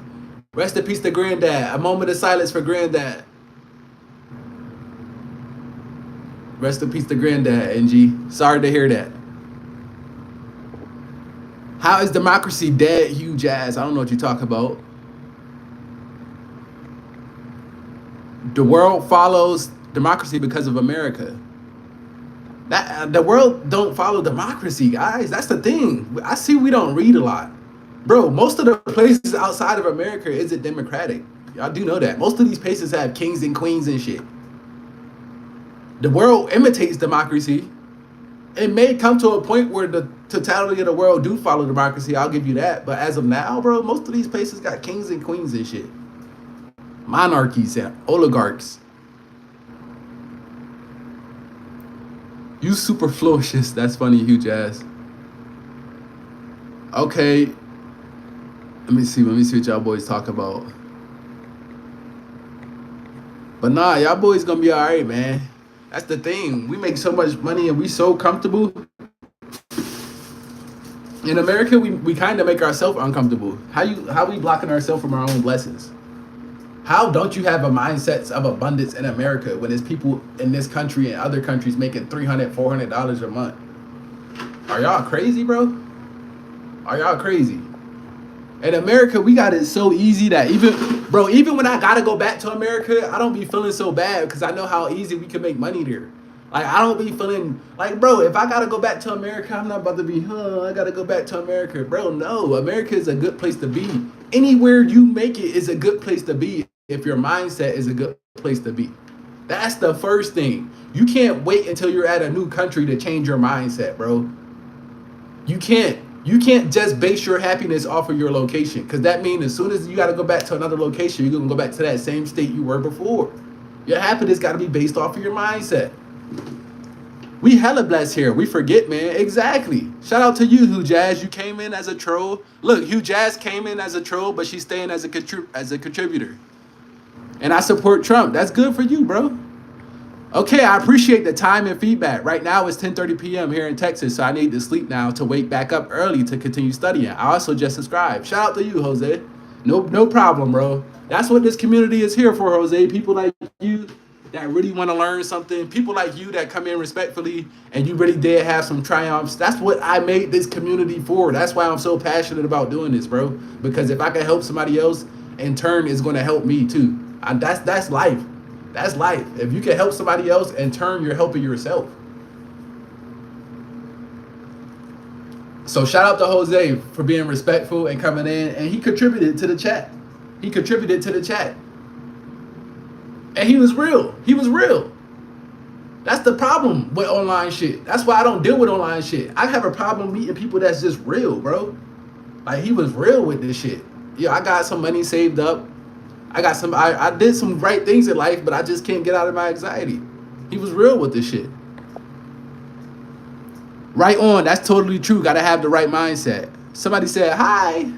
Rest in peace to granddad. A moment of silence for granddad. Rest in peace to granddad, NG. Sorry to hear that. How is democracy dead, Hugh Jazz? I don't know what you're talking about. The world follows democracy because of America. That the world don't follow democracy, guys. That's the thing. I see we don't read a lot. Bro, most of the places outside of America isn't democratic. Y'all do know that. Most of these places have kings and queens and shit. The world imitates democracy. It may come to a point where the totality of the world do follow democracy. I'll give you that. But as of now, bro, most of these places got kings and queens and shit. Monarchies and oligarchs. You superfluous. That's funny, Hugh Jazz. Okay. Let me see what y'all boys talk about. But nah, y'all boys gonna be alright, man. That's the thing. We make so much money and we so comfortable. In America, we kind of make ourselves uncomfortable. How we blocking ourselves from our own blessings? How don't you have a mindset of abundance in America when there's people in this country and other countries making $300, $400 a month? Are y'all crazy, bro? Are y'all crazy? In America, we got it so easy that even when I gotta go back to America, I don't be feeling so bad because I know how easy we can make money there. Like, I don't be feeling like, bro, if I gotta go back to America, I'm not about to be, I gotta go back to America. Bro, no, America is a good place to be. Anywhere you make it is a good place to be if your mindset is a good place to be. That's the first thing. You can't wait until you're at a new country to change your mindset, bro. You can't just base your happiness off of your location, because that means as soon as you got to go back to another location, you're going to go back to that same state you were before. Your happiness got to be based off of your mindset. We hella blessed here. We forget, man. Exactly. Shout out to you, Hugh Jazz. You came in as a troll. Look, Hugh Jazz came in as a troll, but she's staying as a contributor. And I support Trump. That's good for you, bro. Okay, I appreciate the time and feedback. Right now it's 10:30 p.m. here in Texas, so I need to sleep now to wake back up early to continue studying. I also just subscribed. Shout out to you, Jose. No problem, bro. That's what this community is here for, Jose. People like you that really want to learn something. People like you that come in respectfully and you really did have some triumphs. That's what I made this community for. That's why I'm so passionate about doing this, bro. Because if I can help somebody else, in turn, it's going to help me too. That's life. That's life. If you can help somebody else, in turn, you're helping yourself. So shout out to Jose for being respectful and coming in, and he contributed to the chat. And he was real. That's the problem with online shit. That's why I don't deal with online shit. I have a problem meeting people that's just real, bro. Like, he was real with this shit. Yeah, I got some money saved up. I did some great things in life, but I just can't get out of my anxiety. He was real with this shit. Right on. That's totally true. Got to have the right mindset. Somebody said hi.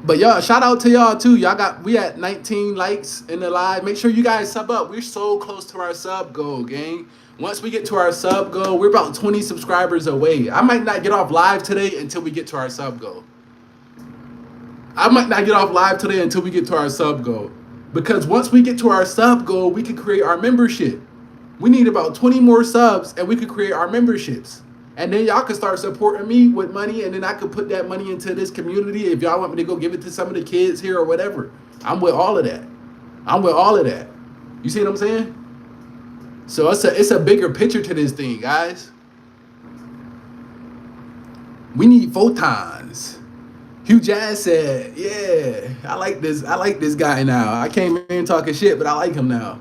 But y'all, shout out to y'all too. We at 19 likes in the live. Make sure you guys sub up. We're so close to our sub goal, gang. Once we get to our sub goal, we're about 20 subscribers away. I might not get off live today until we get to our sub goal. Because once we get to our sub goal, we can create our membership. We need about 20 more subs and we can create our memberships. And then y'all can start supporting me with money, and then I can put that money into this community. If y'all want me to go give it to some of the kids here or whatever, I'm with all of that. You see what I'm saying? So it's a bigger picture to this thing, guys. We need photons. Hugh Jazz said, "Yeah, I like this. I like this guy now. I came in talking shit, but I like him now."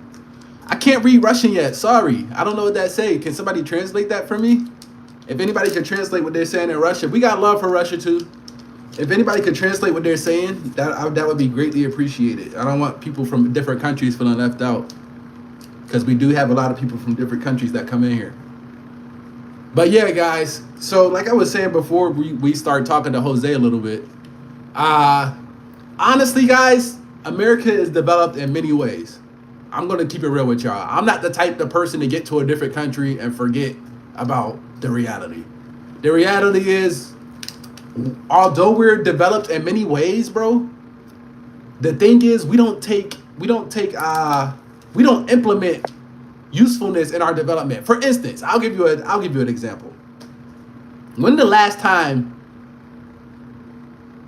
I can't read Russian yet. Sorry, I don't know what that say. Can somebody translate that for me? If anybody can translate what they're saying in Russia, we got love for Russia too. If anybody could translate what they're saying, that would be greatly appreciated. I don't want people from different countries feeling left out, because we do have a lot of people from different countries that come in here. But yeah, guys. So like I was saying before, we start talking to Jose a little bit. Honestly, guys, America is developed in many ways. I'm gonna keep it real with y'all. I'm not the type of person to get to a different country and forget about the reality. The reality is, although we're developed in many ways, bro, the thing is we don't implement usefulness in our development. For instance, I'll give you an example. When the last time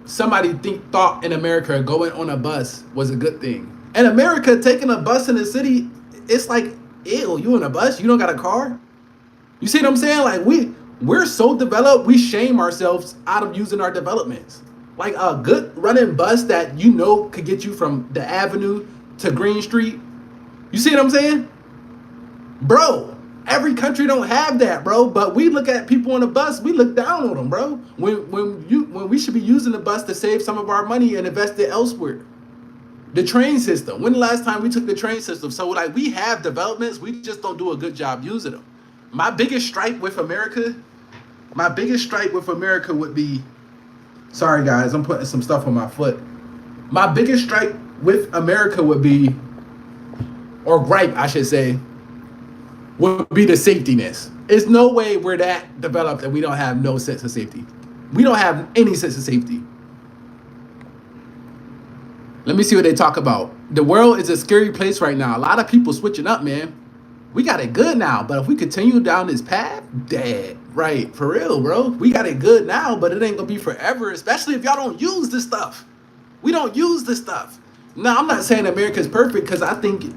somebody thought in America going on a bus was a good thing? In America, taking a bus in the city, it's like, ew, you in a bus? You don't got a car? You see what I'm saying? Like we're so developed, we shame ourselves out of using our developments. Like a good running bus that you know could get you from the Avenue to Green Street. You see what I'm saying? Bro, every country don't have that, bro. But we look at people on the bus, we look down on them, bro. When we should be using the bus to save some of our money and invest it elsewhere. The train system. When the last time we took the train system? So like we have developments, we just don't do a good job using them. My biggest stripe with America would be, sorry guys, I'm putting some stuff on my foot. My biggest stripe with America would be, or gripe I should say, would be the safetiness. There's no way we're that developed and we don't have no sense of safety. We don't have any sense of safety. Let me see what they talk about. The world is a scary place right now. A lot of people switching up, man. We got it good now, but if we continue down this path, dead. Right, for real, bro. We got it good now, but it ain't gonna be forever, especially if y'all don't use this stuff. We don't use this stuff. Now, I'm not saying America's perfect, because I think,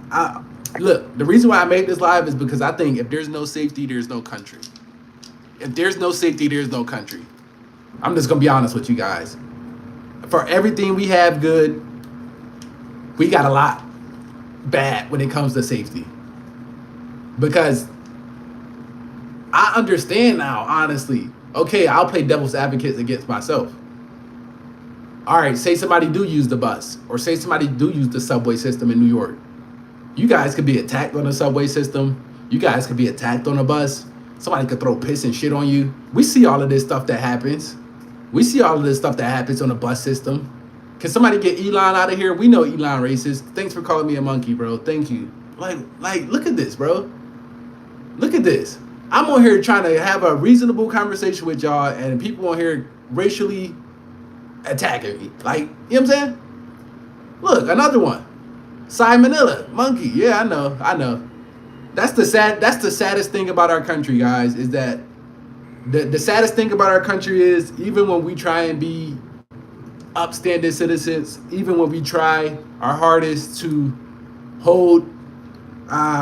look, the reason why I made this live is because I think if there's no safety, there's no country. If there's no safety, there's no country. I'm just gonna be honest with you guys. For everything we have good, we got a lot bad when it comes to safety. Because I understand now, honestly. Okay, I'll play devil's advocate against myself. All right, say somebody do use the bus, or say somebody do use the subway system in New York. You guys could be attacked on the subway system. You guys could be attacked on a bus. Somebody could throw piss and shit on you. We see all of this stuff that happens. We see all of this stuff that happens on the bus system. Can somebody get Elon out of here? We know Elon racist. Thanks for calling me a monkey, bro. Thank you. Like, look at this, bro. Look at this. I'm on here trying to have a reasonable conversation with y'all, and people on here racially attacking me. Like, you know what I'm saying? Look, another one. Salmonella, monkey. Yeah, I know. That's the saddest thing about our country, guys, is that the saddest thing about our country is, even when we try and be upstanding citizens, even when we try our hardest to hold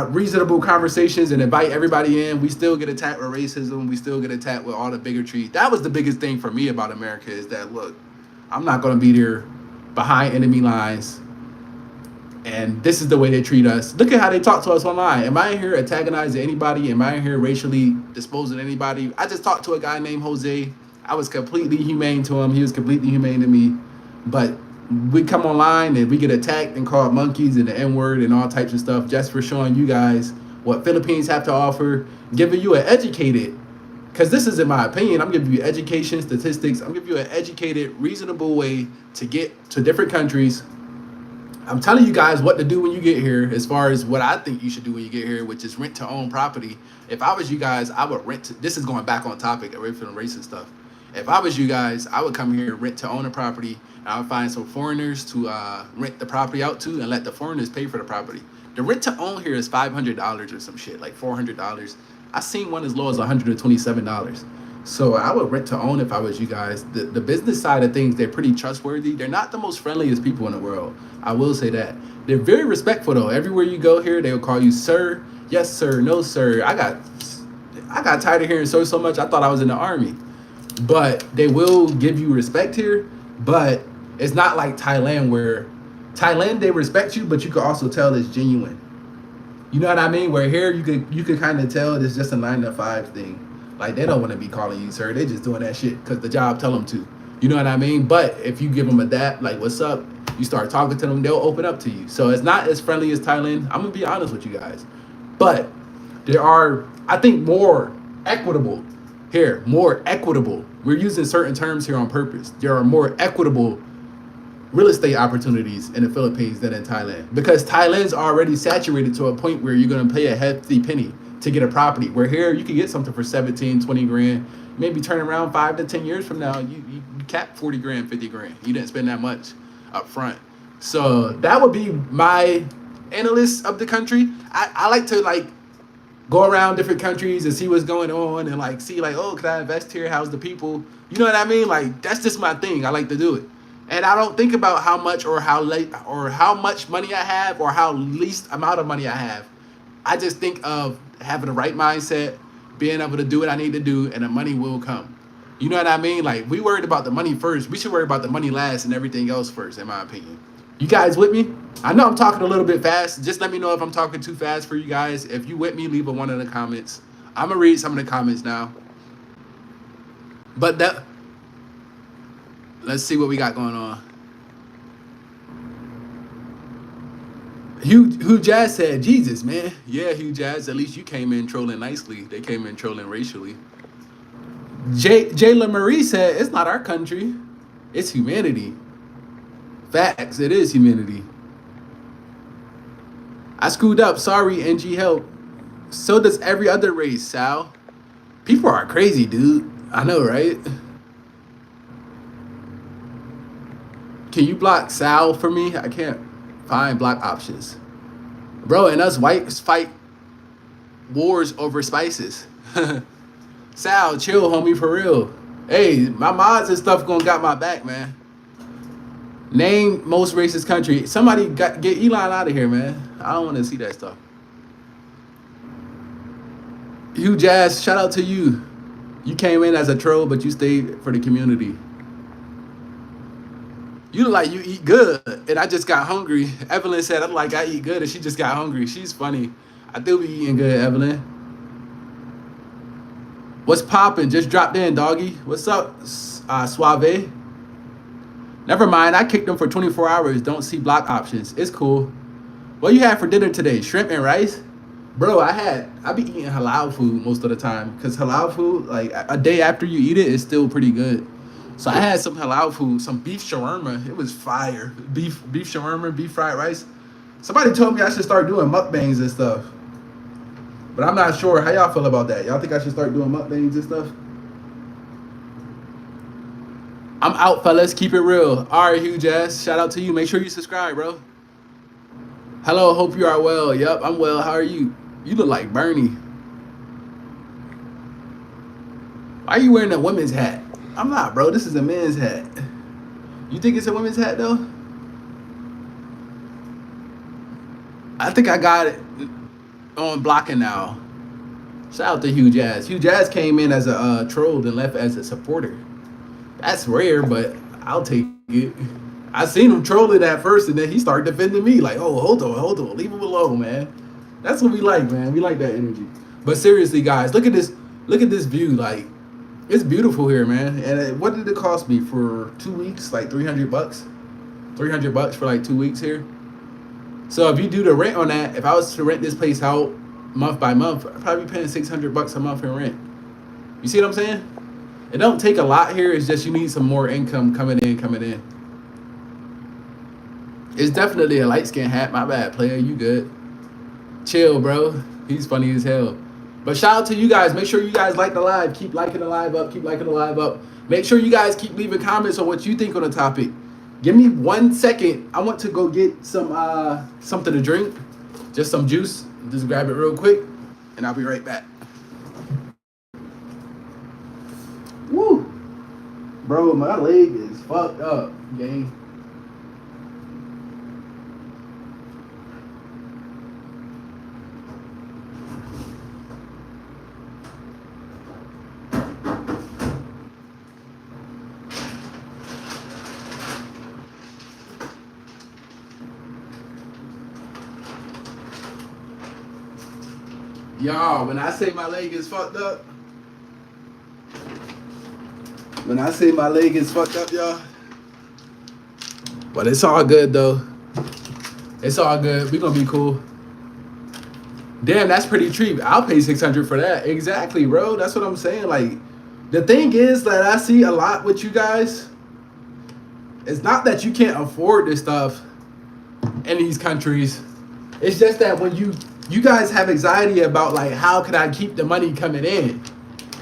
reasonable conversations and invite everybody in, we still get attacked with racism. We still get attacked with all the bigotry. That was the biggest thing for me about America, is that, look, I'm not going to be there behind enemy lines, and this is the way they treat us. Look at how they talk to us online. Am I in here antagonizing anybody? Am I in here racially disposing anybody? I just talked to a guy named Jose. I was completely humane to him. He was completely humane to me. But we come online and we get attacked and called monkeys and the N-word and all types of stuff just for showing you guys what Philippines have to offer, giving you an educated, because this is in my opinion, I'm giving you education, statistics, I'm giving you an educated, reasonable way to get to different countries. I'm telling you guys what to do when you get here, as far as what I think you should do when you get here, which is rent to own property. If I was you guys, I would this is going back on topic away from the racist stuff. If I was you guys, I would come here, rent to own a property, and I would find some foreigners to rent the property out to, and let the foreigners pay for the property. The rent to own here is $500 or some shit, like $400. I seen one as low as $127. So I would rent to own if I was you guys. The business side of things, they're pretty trustworthy. They're not the most friendliest people in the world. I will say that. They're very respectful though. Everywhere you go here, they will call you sir. Yes, sir. No, sir. I got tired of hearing so much. I thought I was in the army. but they will give you respect here. But it's not like Thailand where Thailand they respect you, but you can also tell it's genuine. You know what I mean? Where here you could kind of tell it's just a 9 to 5 thing. Like they don't want to be calling you sir. They just doing that shit because the job tell them to. You know what I mean? But if you give them a dap, like what's up, you start talking to them, they'll open up to you. So it's not as friendly as Thailand. I'm gonna be honest with you guys, but there are I think more equitable here, more equitable. We're using certain terms here on purpose. There are more equitable real estate opportunities in the Philippines than in Thailand because Thailand's already saturated to a point where you're going to pay a hefty penny to get a property. Where here you can get something for 17, 20 grand, maybe turn around 5 to 10 years from now, you cap 40 grand, 50 grand. You didn't spend that much up front. So that would be my analyst of the country. I like to like go around different countries and see what's going on and like see like, oh, can I invest here? How's the people? You know what I mean? Like that's just my thing. I like to do it. And I don't think about how much or how late or how much money I have or how least amount of money I have. I just think of having the right mindset, being able to do what I need to do, and the money will come. You know what I mean? Like we worried about the money first. We should worry about the money last and everything else first, in my opinion. You guys with me? I know I'm talking a little bit fast. Just let me know if I'm talking too fast for you guys. If you with me, leave a one in the comments. I'm gonna read some of the comments now. But that let's see what we got going on. Hugh Jazz said, Jesus, man. Yeah, Hugh Jazz, at least you came in trolling nicely. They came in trolling racially. Jayla Marie said, it's not our country. It's humanity. Facts, it is humanity. I screwed up. Sorry, NG help. So does every other race, Sal. People are crazy, dude. I know, right? Can you block Sal for me? I can't find block options. Bro, and us whites fight wars over spices. Sal, chill, homie, for real. Hey, my mods and stuff gonna got my back, man. Name most racist country. Somebody get Elon out of here, man. I don't want to see that stuff. Hugh Jazz, shout out to you. You came in as a troll, but you stayed for the community. You look like you eat good, and I just got hungry. Evelyn said, I'm like, I eat good, and she just got hungry. She's funny. I do be eating good, Evelyn. What's poppin'? Just dropped in, doggy. What's up, Suave? Never mind, I kicked them for 24 hours. Don't see block options. It's cool. What you had for dinner today? Shrimp and rice? Bro, I be eating halal food most of the time. Because halal food, like a day after you eat it, is still pretty good. So I had some halal food, some beef shawarma. It was fire. Beef shawarma, beef fried rice. Somebody told me I should start doing mukbangs and stuff. But I'm not sure. How y'all feel about that? Y'all think I should start doing mukbangs and stuff? I'm out, fellas. Keep it real. All right, Hugh Jazz. Shout out to you. Make sure you subscribe, bro. Hello. Hope you are well. Yup, I'm well. How are you? You look like Bernie. Why are you wearing a women's hat? I'm not, bro. This is a men's hat. You think it's a women's hat, though? I think I got it on blocking now. Shout out to Hugh Jazz. Hugh Jazz came in as a troll and left as a supporter. That's rare, but I'll take it. I seen him trolling at first, and then he started defending me. Like, oh, hold on. Leave him alone, man. That's what we like, man. We like that energy. But seriously, guys, look at this. Look at this view. Like, it's beautiful here, man. And what did it cost me for 2 weeks? Like $300. $300 for like 2 weeks here. So if you do the rent on that, if I was to rent this place out month by month, I'd probably be paying $600 a month in rent. You see what I'm saying? It don't take a lot here. It's just you need some more income coming in. It's definitely a light skin hat. My bad, player. You good. Chill, bro. He's funny as hell. But shout out to you guys. Make sure you guys like the live. Keep liking the live up. Make sure you guys keep leaving comments on what you think on the topic. Give me 1 second. I want to go get some something to drink. Just some juice. Just grab it real quick. And I'll be right back. Woo! Bro, my leg is fucked up, gang. Y'all, when I say my leg is fucked up, when I say my leg is fucked up, y'all, but it's all good though. It's all good. We gonna be cool. Damn, that's pretty cheap. I'll pay 600 for that. Exactly, bro. That's what I'm saying. Like, the thing is that I see a lot with you guys. It's not that you can't afford this stuff in these countries. It's just that when you guys have anxiety about like how can I keep the money coming in?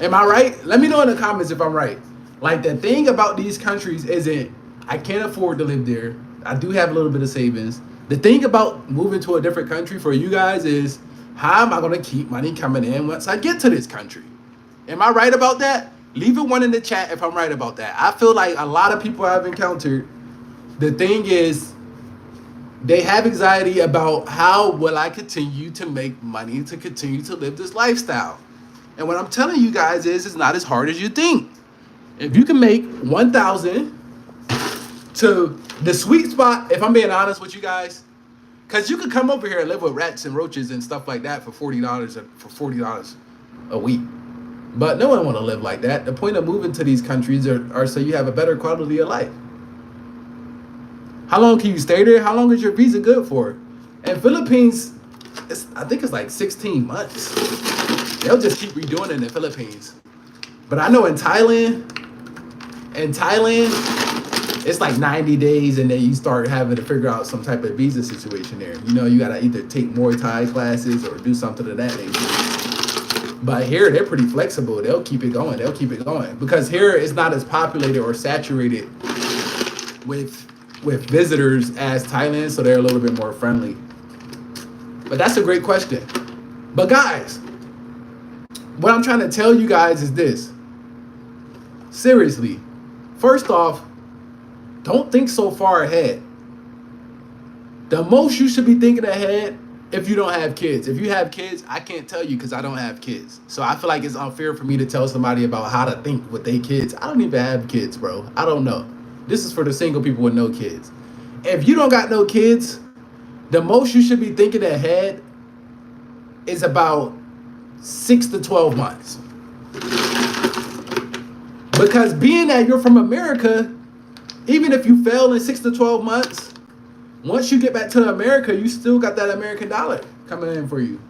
Am I right? Let me know in the comments if I'm right. Like the thing about these countries isn't I can't afford to live there. I do have a little bit of savings. The thing about moving to a different country for you guys is how am I gonna keep money coming in once I get to this country? Am I right about that? Leave a one in the chat if I'm right about that. I feel like a lot of people I've encountered, the thing is they have anxiety about how will I continue to make money to continue to live this lifestyle. And what I'm telling you guys is it's not as hard as you think. If you can make 1,000 to the sweet spot, if I'm being honest with you guys, because you could come over here and live with rats and roaches and stuff like that for $40 a week. But no one want to live like that. The point of moving to these countries are so you have a better quality of life. How long can you stay there? How long is your visa good for? In Philippines, I think it's like 16 months. They'll just keep redoing it in the Philippines. But I know in Thailand, it's like 90 days and then you start having to figure out some type of visa situation there. You know, you got to either take more Thai classes or do something of that nature. But here, they're pretty flexible. They'll keep it going. Because here, it's not as populated or saturated with visitors as Thailand, so they're a little bit more friendly. But that's a great question. But guys, what I'm trying to tell you guys is this. Seriously, first off, don't think so far ahead. The most you should be thinking ahead if you don't have kids. If you have kids, I can't tell you because I don't have kids. So I feel like it's unfair for me to tell somebody about how to think with their kids. I don't even have kids, bro. I don't know. This is for the single people with no kids. If you don't got no kids, the most you should be thinking ahead is about 6 to 12 months. Because being that you're from America, even if you fail in 6 to 12 months, once you get back to America, you still got that American dollar coming in for you.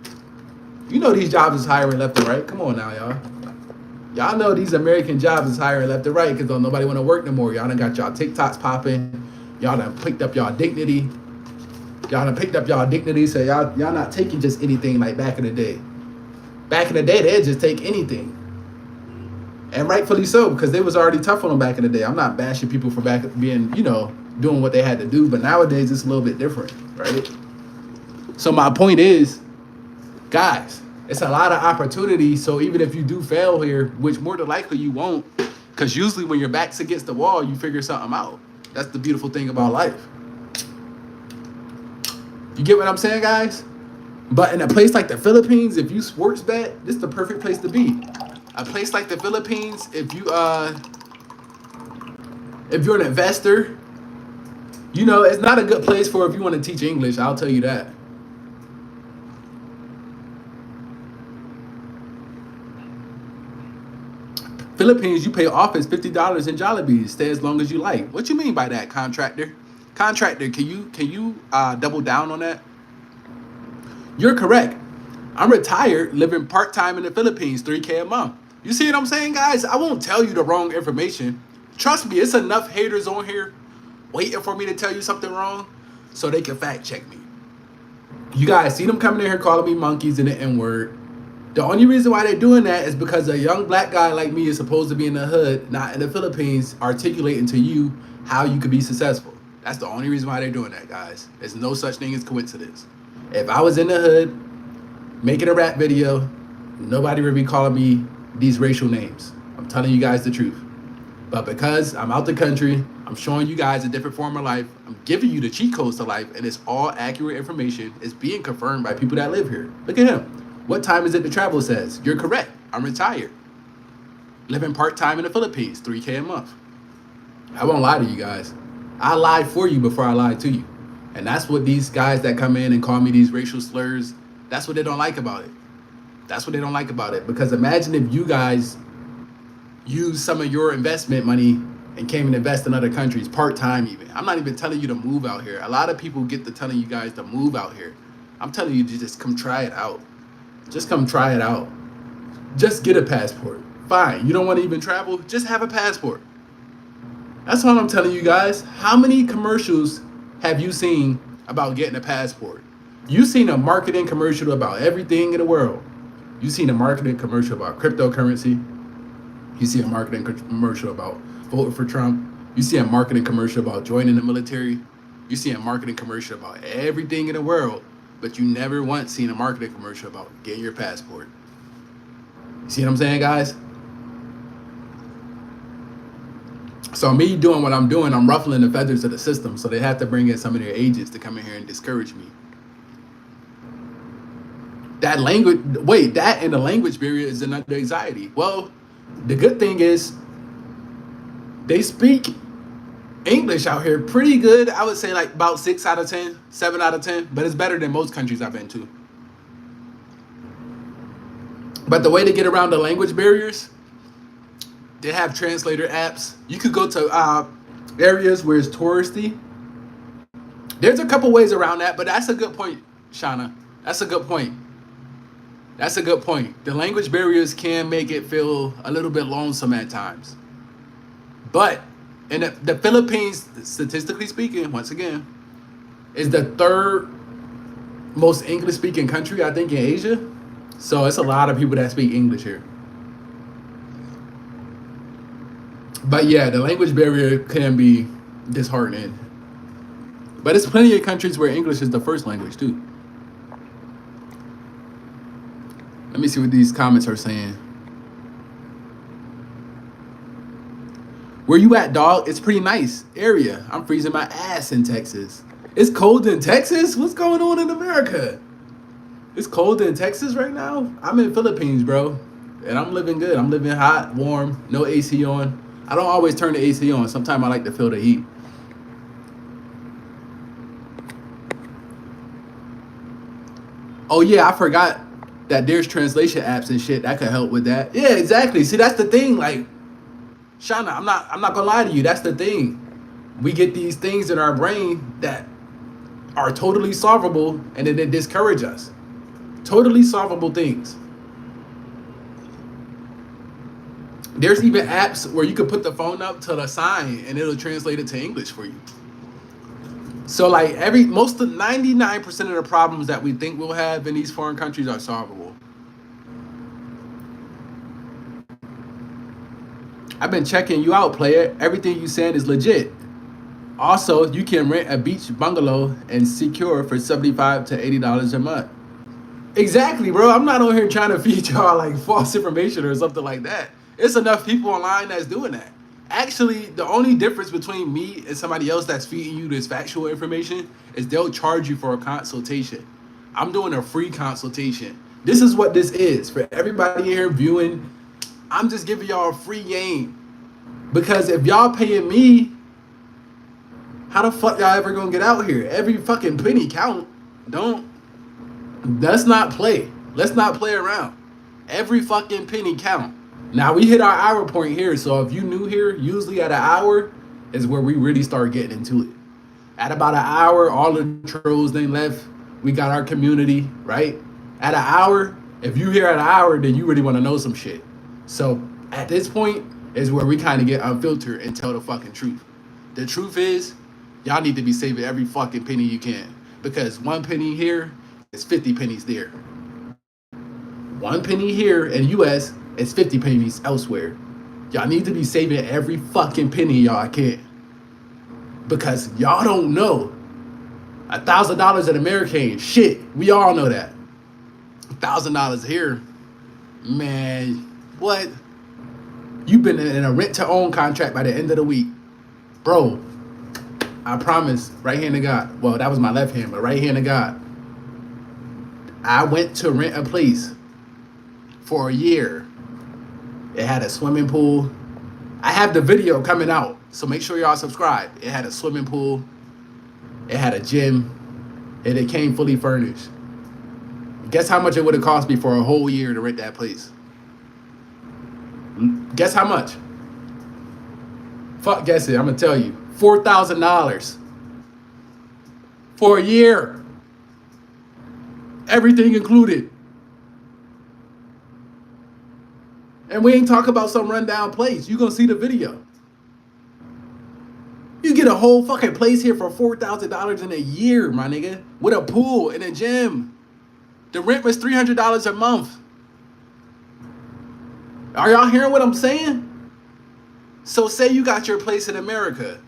You know these jobs is hiring left and right. Come on now, y'all. Y'all know these American jobs is hiring left and right because don't nobody want to work no more. Y'all done got y'all TikToks popping. Y'all done picked up y'all dignity. So y'all not taking just anything like back in the day. Back in the day, they'd just take anything. And rightfully so, because they was already tough on them back in the day. I'm not bashing people for back being, you know, doing what they had to do. But nowadays, it's a little bit different, right? So my point is, guys, it's a lot of opportunity. So even if you do fail here, which more than likely you won't, because usually when your back's against the wall, you figure something out. That's the beautiful thing about life. You get what I'm saying, guys? But in a place like the Philippines, if you sports bet, this is the perfect place to be. A place like the Philippines, if you're an investor, you know, it's not a good place for if you want to teach English. I'll tell you that. Philippines, you pay office $50 in Jollibees. Stay as long as you like. What you mean by that, contractor? Contractor, can you double down on that? You're correct. I'm retired, living part-time in the Philippines, $3K a month. You see what I'm saying, guys? I won't tell you the wrong information. Trust me, it's enough haters on here waiting for me to tell you something wrong so they can fact check me. You guys see them coming in here calling me monkeys and the N-word. The only reason why they're doing that is because a young black guy like me is supposed to be in the hood, not in the Philippines, articulating to you how you could be successful. That's the only reason why they're doing that, guys. There's no such thing as coincidence. If I was in the hood making a rap video, nobody would be calling me these racial names. I'm telling you guys the truth. But because I'm out the country, I'm showing you guys a different form of life. I'm giving you the cheat codes to life, and it's all accurate information. It's being confirmed by people that live here. Look at him. What time is it to travel says? You're correct. I'm retired. Living part-time in the Philippines, $3K a month. I won't lie to you guys. I lied for you before I lied to you. And that's what these guys that come in and call me these racial slurs, that's what they don't like about it. That's what they don't like about it. Because imagine if you guys use some of your investment money and came and invest in other countries part-time even. I'm not even telling you to move out here. A lot of people get to telling you guys to move out here. I'm telling you to just come try it out. Just come try it out. Just get a passport. Fine. You don't want to even travel? Just have a passport. That's what I'm telling you guys. How many commercials have you seen about getting a passport? You've seen a marketing commercial about everything in the world. You've seen a marketing commercial about cryptocurrency. You see a marketing commercial about voting for Trump. You see a marketing commercial about joining the military. You see a marketing commercial about everything in the world, but you never once seen a marketing commercial about getting your passport. You see what I'm saying, guys? So me doing what I'm doing, I'm ruffling the feathers of the system, so they have to bring in some of their agents to come in here and discourage me. That and the language barrier is another anxiety. Well, the good thing is they speak English out here pretty good. I would say like about 6 out of 10, 7 out of 10, but it's better than most countries I've been to. But the way to get around the language barriers, they have translator apps. You could go to areas where it's touristy. There's a couple ways around that, but that's a good point, Shauna. That's a good point. That's a good point. The language barriers can make it feel a little bit lonesome at times. But in the Philippines, statistically speaking, once again, is the third most English-speaking country, I think, in Asia. So it's a lot of people that speak English here. But yeah, the language barrier can be disheartening. But there's plenty of countries where English is the first language too. Let me see what these comments are saying. Where you at, dog? It's pretty nice area. I'm freezing my ass in Texas. It's cold in Texas? What's going on in America? It's cold in Texas right now? I'm in Philippines, bro. And I'm living good. I'm living hot, warm, no AC on. I don't always turn the AC on. Sometimes I like to feel the heat. Oh yeah, I forgot that there's translation apps and shit that could help with that. Yeah, exactly. See, that's the thing. Like, Shauna, I'm not gonna lie to you. That's the thing. We get these things in our brain that are totally solvable, and then they discourage us. Totally solvable things. There's even apps where you could put the phone up to the sign and it'll translate it to English for you. So like 99% of the problems that we think we'll have in these foreign countries are solvable. I've been checking you out, player. Everything you said is legit. Also, you can rent a beach bungalow and secure for $75 to $80 a month. Exactly, bro. I'm not on here trying to feed y'all like false information or something like that. It's enough people online that's doing that. Actually, the only difference between me and somebody else that's feeding you this factual information is they'll charge you for a consultation. I'm doing a free consultation. This is what this is. For everybody here viewing, I'm just giving y'all a free game. Because if y'all paying me, how the fuck y'all ever gonna get out here? Every fucking penny count. Let's not play. Let's not play around. Every fucking penny count. Now we hit our hour point here, so if you new here, usually at an hour is where we really start getting into it. At about an hour, all the trolls they left. We got our community, right? At an hour, if you here at an hour, then you really want to know some shit. So at this point is where we kind of get unfiltered and tell the fucking truth. The truth is, y'all need to be saving every fucking penny you can, because one penny here is 50 pennies there. One penny here in US is 50 pennies elsewhere. Y'all need to be saving every fucking penny y'all can, because y'all don't know. $1,000 in America ain't shit. We all know that. $1,000 here, man, what? You've been in a rent-to-own contract by the end of the week. Bro, I promise, right hand to God. Well, that was my left hand, but right hand to God. I went to rent a place for a year. It had a swimming pool. I have the video coming out, so make sure y'all subscribe. It had a swimming pool. It had a gym. And it came fully furnished. Guess how much it would have cost me for a whole year to rent that place? Guess how much? Fuck guess it. I'm gonna tell you. $4,000 for a year. Everything included. And we ain't talking about some rundown place. You gonna see the video. You get a whole fucking place here for $4,000 in a year, my nigga. With a pool and a gym. The rent was $300 a month. Are y'all hearing what I'm saying? So say you got your place in America,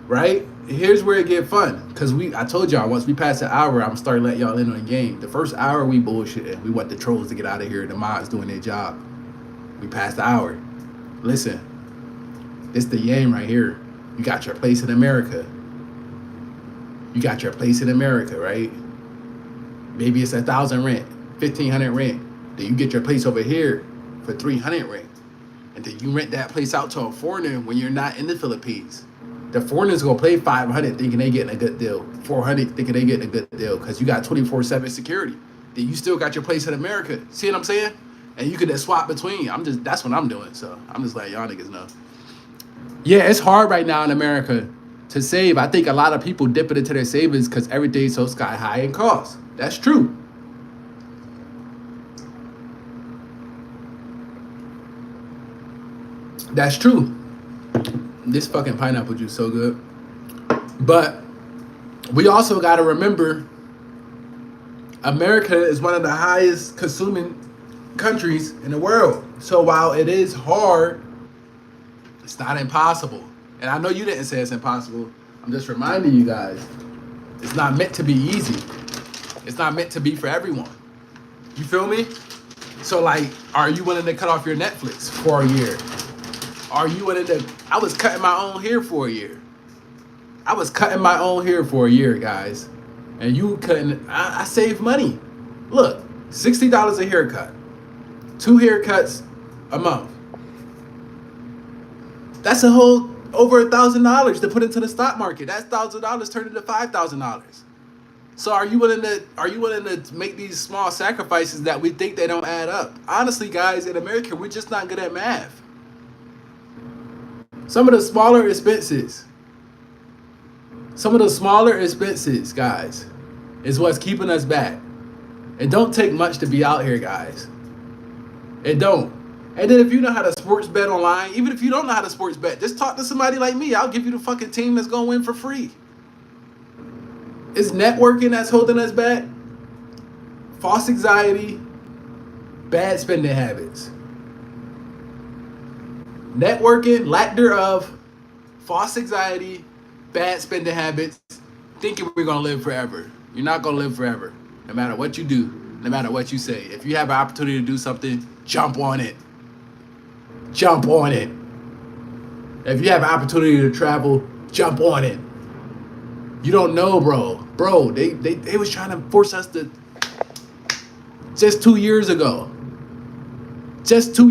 right? Here's where it get fun. Because I told y'all, once we pass the hour, I'm starting to let y'all in on the game. The first hour we bullshitting. We want the trolls to get out of here and the mods doing their job. We passed the hour. Listen, it's the game right here. You got your place in America. You got your place in America, right? Maybe it's 1,000 rent, 1,500 rent. Then you get your place over here for 300 rent. And then you rent that place out to a foreigner when you're not in the Philippines. The foreigners gonna pay 500 thinking they getting a good deal, 400 thinking they getting a good deal because you got 24/7 security. Then you still got your place in America. See what I'm saying? And you can just swap between. That's what I'm doing. So I'm just letting y'all niggas know. Yeah, it's hard right now in America to save. I think a lot of people dip it into their savings because everything's so sky high in cost. That's true. That's true. This fucking pineapple juice so good. But we also got to remember America is one of the highest consuming countries in the world. So while it is hard, it's not impossible. And I know you didn't say it's impossible. I'm just reminding you guys, it's not meant to be easy. It's not meant to be for everyone. You feel me? So like, are you willing to cut off your Netflix for a year? Are you willing to? I was cutting my own hair for a year. I was cutting my own hair for a year, guys. And you couldn't, I saved money. Look, $60 a haircut. 2 haircuts a month. That's a whole over $1,000 to put into the stock market. That's $1,000 turned into $5,000. So are you willing to make these small sacrifices that we think they don't add up? Honestly, guys, in America, we're just not good at math. Some of the smaller expenses, guys, is what's keeping us back. It don't take much to be out here, guys. It don't. And then if you know how to sports bet online, even if you don't know how to sports bet, just talk to somebody like me. I'll give you the fucking team that's going to win for free. It's networking that's holding us back. False anxiety, bad spending habits. Networking, lack thereof, false anxiety, bad spending habits, thinking we're going to live forever. You're not going to live forever, no matter what you do, no matter what you say. If you have an opportunity to do something, jump on it. Jump on it. If you have an opportunity to travel, jump on it. You don't know, bro. Bro, they was trying to force us to, just 2 years ago. Just 4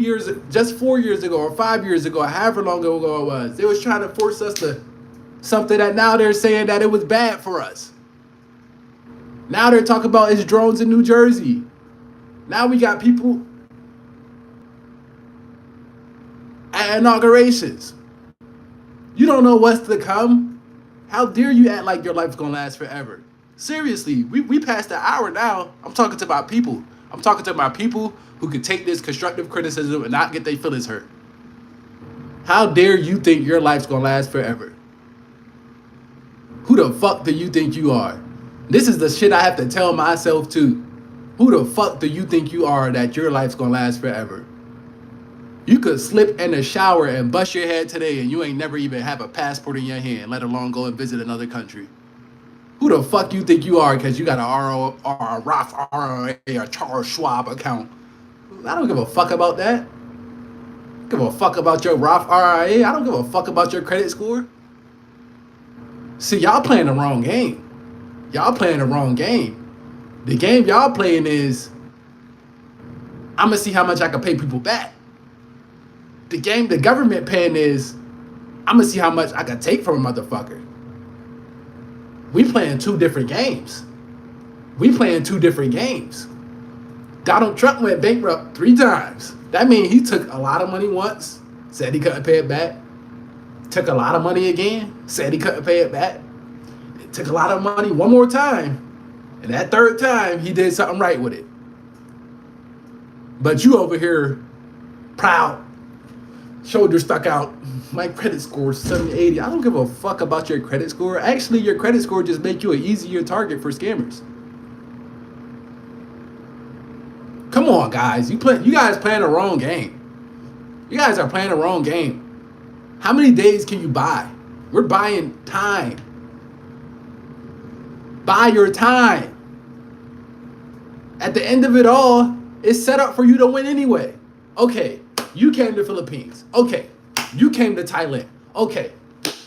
years ago or 5 years ago, however long ago it was, they was trying to force us to something that now they're saying that it was bad for us. Now they're talking about it's drones in New Jersey. Now we got people at inaugurations. You don't know what's to come. How dare you act like your life's gonna last forever? Seriously, we passed the hour now. I'm talking to my people. I'm talking to my people who could take this constructive criticism and not get their feelings hurt. How dare you think your life's gonna last forever? Who the fuck do you think you are? This is the shit I have to tell myself too. Who the fuck do you think you are that your life's gonna last forever? You could slip in the shower and bust your head today and you ain't never even have a passport in your hand, let alone go and visit another country. Who the fuck you think you are because you got a Roth IRA or Charles Schwab account? I don't give a fuck about that. I don't give a fuck about your Roth IRA. I don't give a fuck about your credit score. See, y'all playing the wrong game. Y'all playing the wrong game. The game y'all playing is, I'm going to see how much I can pay people back. The game the government paying is, I'm going to see how much I can take from a motherfucker. We playing two different games. We playing two different games. Donald Trump went bankrupt 3 times. That means he took a lot of money once, said he couldn't pay it back. Took a lot of money again, said he couldn't pay it back. Took a lot of money one more time, and that 3rd time, he did something right with it. But you over here, proud, shoulders stuck out. My credit score is 780. I don't give a fuck about your credit score. Actually, your credit score just make you an easier target for scammers. Come on, guys. You guys playing the wrong game. You guys are playing the wrong game. How many days can you buy? We're buying time. Buy your time. At the end of it all, it's set up for you to win anyway. Okay, you came to Philippines. Okay, you came to Thailand. Okay,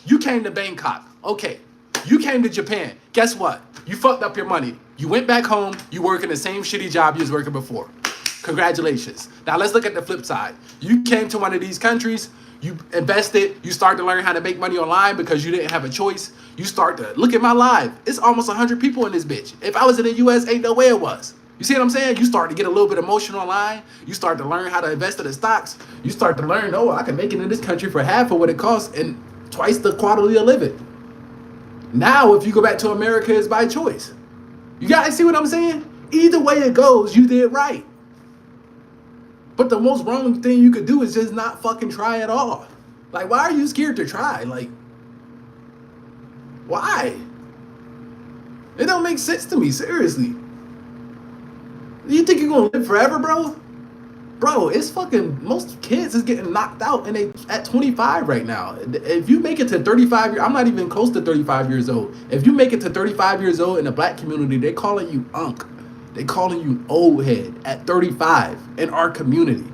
you came to Bangkok. Okay, you came to Japan. Guess what? You fucked up your money. You went back home. You working the same shitty job you was working before. Congratulations. Now let's look at the flip side. You came to one of these countries. You invested, you start to learn how to make money online because you didn't have a choice. You start to look at my live. It's almost 100 people in this bitch. If I was in the US, ain't no way it was. You see what I'm saying? You start to get a little bit emotional online. You start to learn how to invest in the stocks. You start to learn, oh, I can make it in this country for half of what it costs and twice the quality of living. Now, if you go back to America, it's by choice. You guys see what I'm saying? Either way it goes, you did right. But the most wrong thing you could do is just not fucking try at all. Like, why are you scared to try? Like, why? It don't make sense to me, seriously. You think you're gonna live forever, bro? Bro, it's fucking, most kids is getting knocked out and they at 25 right now. If you make it to 35 years, I'm not even close to 35 years old. If you make it to 35 years old in the black community, they calling you unk. They calling you old head at 35 in our community.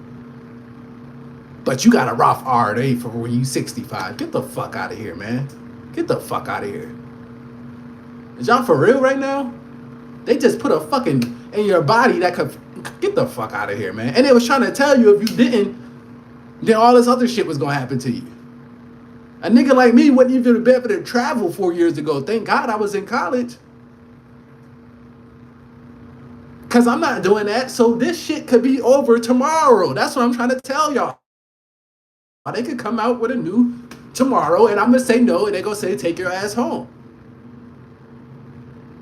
But you got a Roth IRA for when you 65. Get the fuck out of here, man. Get the fuck out of here. Is y'all for real right now? They just put a fucking in your body that could get the fuck out of here, man. And they was trying to tell you if you didn't, then all this other shit was gonna happen to you. A nigga like me wouldn't even be able to travel 4 years ago. Thank God I was in college. Because I'm not doing that, so this shit could be over tomorrow. That's what I'm trying to tell y'all. They could come out with a new tomorrow, and I'm going to say no, and they're going to say, take your ass home.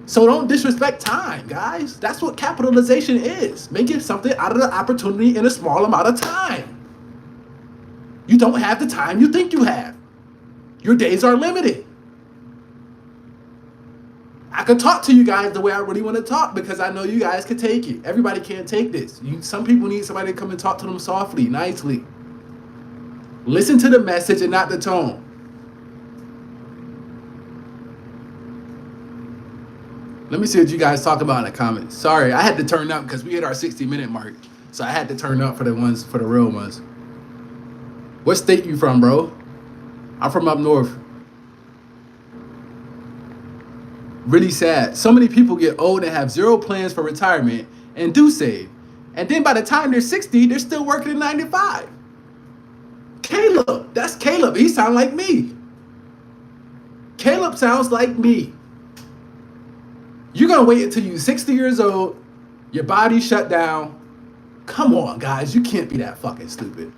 So don't disrespect time, guys. That's what capitalization is. Making something out of the opportunity in a small amount of time. You don't have the time you think you have. Your days are limited. I could talk to you guys the way I really want to talk because I know you guys can take it. Everybody can't take this. Some people need somebody to come and talk to them softly, nicely. Listen to the message and not the tone. Let me see what you guys talk about in the comments. Sorry, I had to turn up because we hit our 60-minute mark. So I had to turn up for the real ones. What state you from, bro? I'm from up north. Really sad. So many people get old and have zero plans for retirement and do save. And then by the time they're 60, they're still working at 95. Caleb, that's Caleb. He sounds like me. Caleb sounds like me. You're going to wait until you're 60 years old, your body shut down. Come on, guys. You can't be that fucking stupid.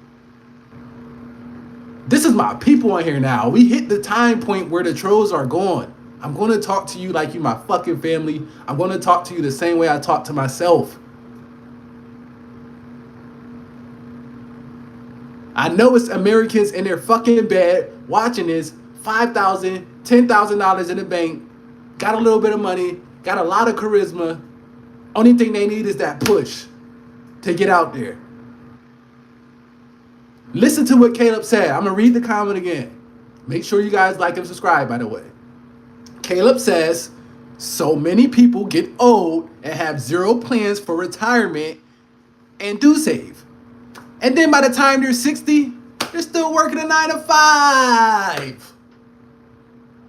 This is my people on here now. We hit the time point where the trolls are gone. I'm going to talk to you like you my fucking family. I'm going to talk to you the same way I talk to myself. I know it's Americans in their fucking bed watching this, $5,000, $10,000 in the bank, got a little bit of money, got a lot of charisma. Only thing they need is that push to get out there. Listen to what Caleb said. I'm going to read the comment again. Make sure you guys like and subscribe, by the way. Caleb says, so many people get old and have zero plans for retirement and do save. And then by the time they're 60, they're still working a 9 to 5.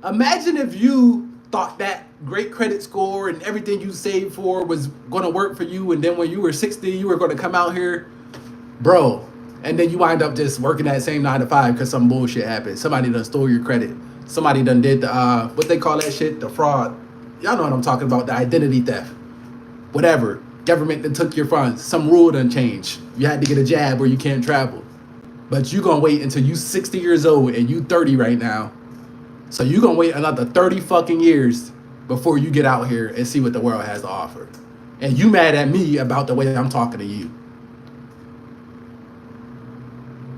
Imagine if you thought that great credit score and everything you saved for was going to work for you. And then when you were 60, you were going to come out here, bro. And then you wind up just working that same 9 to 5 because some bullshit happened. Somebody done stole your credit. Somebody done did the, what they call that shit? The fraud. Y'all know what I'm talking about. The identity theft. Whatever. Government that took your funds. Some rule done changed. You had to get a jab or you can't travel. But you gonna wait until you 60 years old and you 30 right now. So you gonna wait another 30 fucking years before you get out here and see what the world has to offer. And you mad at me about the way I'm talking to you.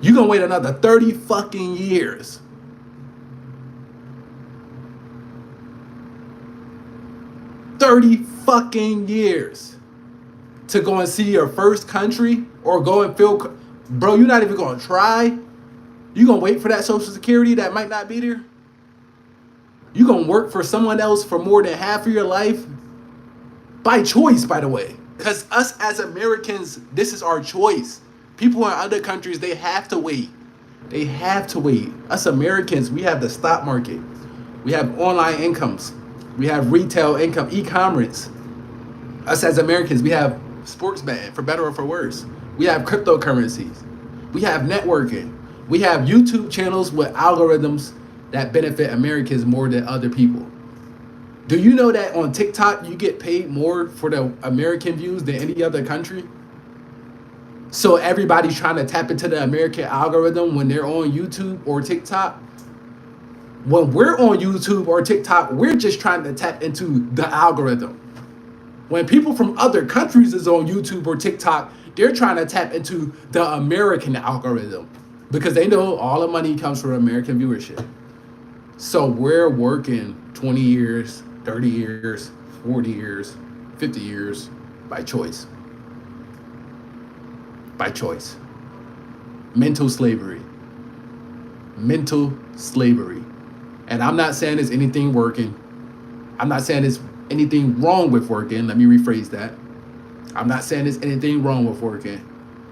You gonna wait another 30 fucking years. Fucking years to go and see your first country or go and feel, bro, you're not even gonna try. You gonna wait for that social security that might not be there. You gonna work for someone else for more than half of your life by choice, by the way, because us as Americans, this is our choice. People in other countries, they have to wait. They have to wait. Us Americans, we have the stock market, we have online incomes, we have retail income, e-commerce. Us as Americans, we have sports betting, for better or for worse. We have cryptocurrencies. We have networking. We have YouTube channels with algorithms that benefit Americans more than other people. Do you know that on TikTok, you get paid more for the American views than any other country? So everybody's trying to tap into the American algorithm when they're on YouTube or TikTok. When we're on YouTube or TikTok, we're just trying to tap into the algorithm. When people from other countries is on YouTube or TikTok, they're trying to tap into the American algorithm because they know all the money comes from American viewership. So we're working 20 years, 30 years, 40 years, 50 years by choice. By choice. Mental slavery. Mental slavery. And I'm not saying there's anything working. I'm not saying there's anything wrong with working. Let me rephrase that. I'm not saying there's anything wrong with working.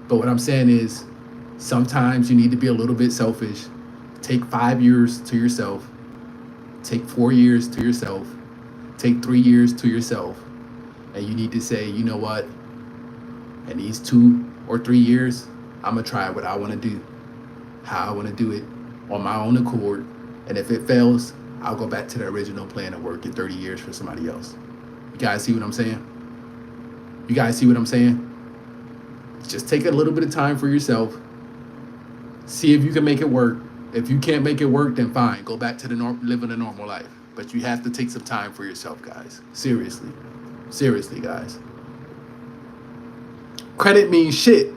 But what I'm saying is sometimes you need to be a little bit selfish. Take 5 years to yourself. Take 4 years to yourself. Take 3 years to yourself. And you need to say, you know what? In these 2 or 3 years, I'm going to try what I want to do. How I want to do it on my own accord. And if it fails, I'll go back to the original plan and work in 30 years for somebody else. You guys see what I'm saying? You guys see what I'm saying? Just take a little bit of time for yourself. See if you can make it work. If you can't make it work, then fine. Go back to living a normal life. But you have to take some time for yourself, guys. Seriously. Seriously, guys. Credit means shit.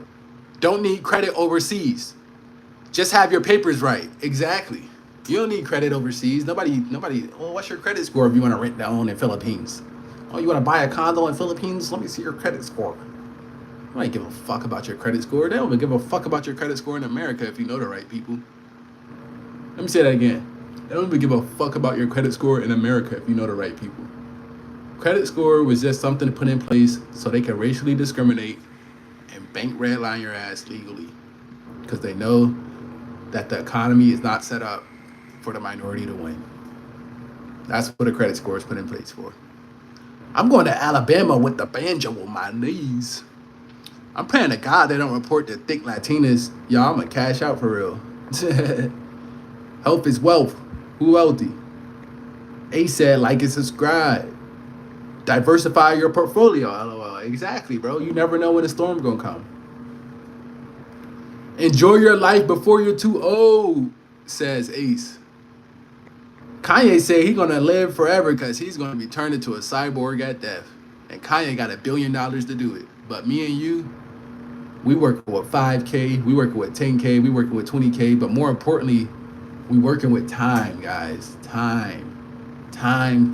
Don't need credit overseas. Just have your papers right. Exactly. You don't need credit overseas. Nobody, oh, what's your credit score if you want to rent down in Philippines? Oh, you want to buy a condo in Philippines? Let me see your credit score. I don't give a fuck about your credit score. They don't even give a fuck about your credit score in America if you know the right people. Let me say that again. They don't even give a fuck about your credit score in America if you know the right people. Credit score was just something put in place so they can racially discriminate and bank redline your ass legally. Because they know that the economy is not set up for the minority to win. That's what a credit score is put in place for. I'm going to Alabama with the banjo on my knees. I'm praying to God they don't report the thick Latinas. Y'all, I'm going to cash out for real. Health is wealth. Who wealthy? A said, like and subscribe. Diversify your portfolio. LOL. Exactly, bro. You never know when the storm's going to come. Enjoy your life before you're too old, says Ace. Kanye said he's going to live forever because he's going to be turned into a cyborg at death. And Kanye got $1 billion to do it. But me and you, we working with 5K, we working with 10K, we working with 20K. But more importantly, we working with time, guys. Time. Time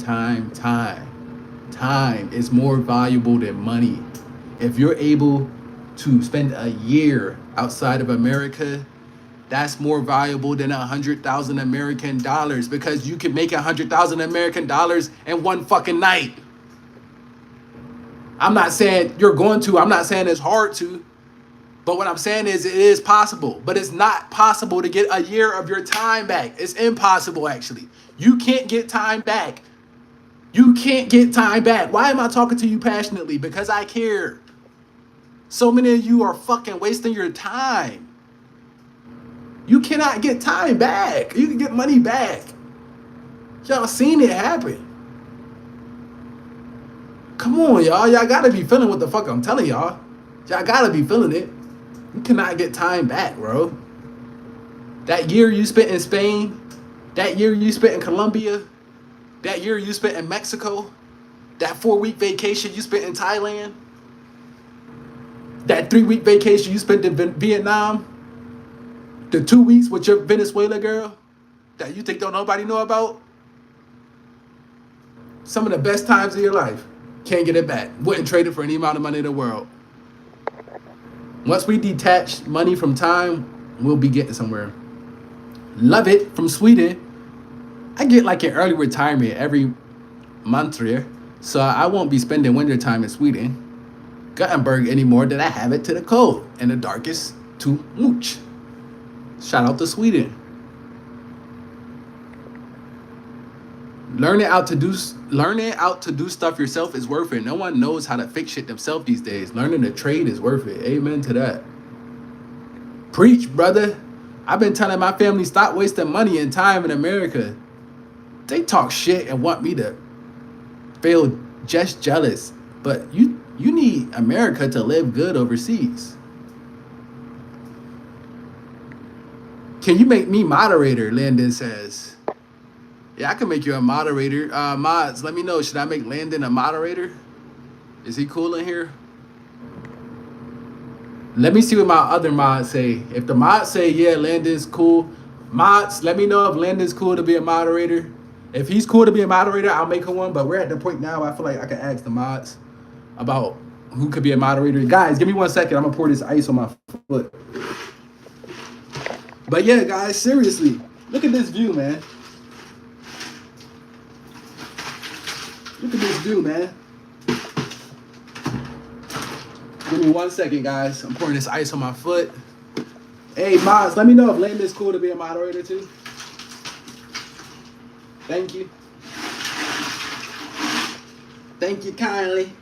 is more valuable than money. If you're able to spend a year outside of America, that's more valuable than 100,000 American dollars because you can make 100,000 American dollars in one fucking night. I'm not saying you're going to, I'm not saying it's hard to, but what I'm saying is it is possible, but it's not possible to get a year of your time back. It's impossible, actually. You can't get time back. You can't get time back. Why am I talking to you passionately? Because I care. So many of you are fucking wasting your time. You cannot get time back. You can get money back. Y'all seen it happen. Come on, y'all. Y'all gotta be feeling what the fuck I'm telling y'all. Y'all gotta be feeling it. You cannot get time back, bro. That year you spent in Spain, that year you spent in Colombia, that year you spent in Mexico, that 4-week vacation you spent in Thailand, that 3-week vacation you spent in Vietnam, the 2 weeks with your Venezuela girl that you think don't nobody know about. Some of the best times of your life. Can't get it back. Wouldn't trade it for any amount of money in the world. Once we detach money from time, we'll be getting somewhere. Love it from Sweden. I get like an early retirement every month here, so I won't be spending winter time in Sweden, Gothenburg anymore. That I have it to the cold and the darkest too much. Shout out to Sweden. Learning out to do stuff yourself is worth it. No one knows how to fix shit themselves these days. Learning a trade is worth it. Amen to that. Preach, brother. I've been telling my family stop wasting money and time in America. They talk shit and want me to feel just jealous. But you need America to live good overseas. Can you make me moderator? Landon says. Yeah, I can make you a moderator. Mods, let me know. Should I make Landon a moderator? Is he cool in here? Let me see what my other mods say. If the mods say, yeah, Landon's cool. Mods, let me know if Landon's cool to be a moderator. If he's cool to be a moderator, I'll make him one. But we're at the point now I feel like I can ask the mods about who could be a moderator. Guys, give me 1 second. I'm going to pour this ice on my foot. But yeah, guys, seriously. Look at this view, man. Look at this view, man. Give me 1 second, guys. I'm pouring this ice on my foot. Hey, mods, let me know if Landon's cool to be a moderator, too. Thank you. Thank you kindly.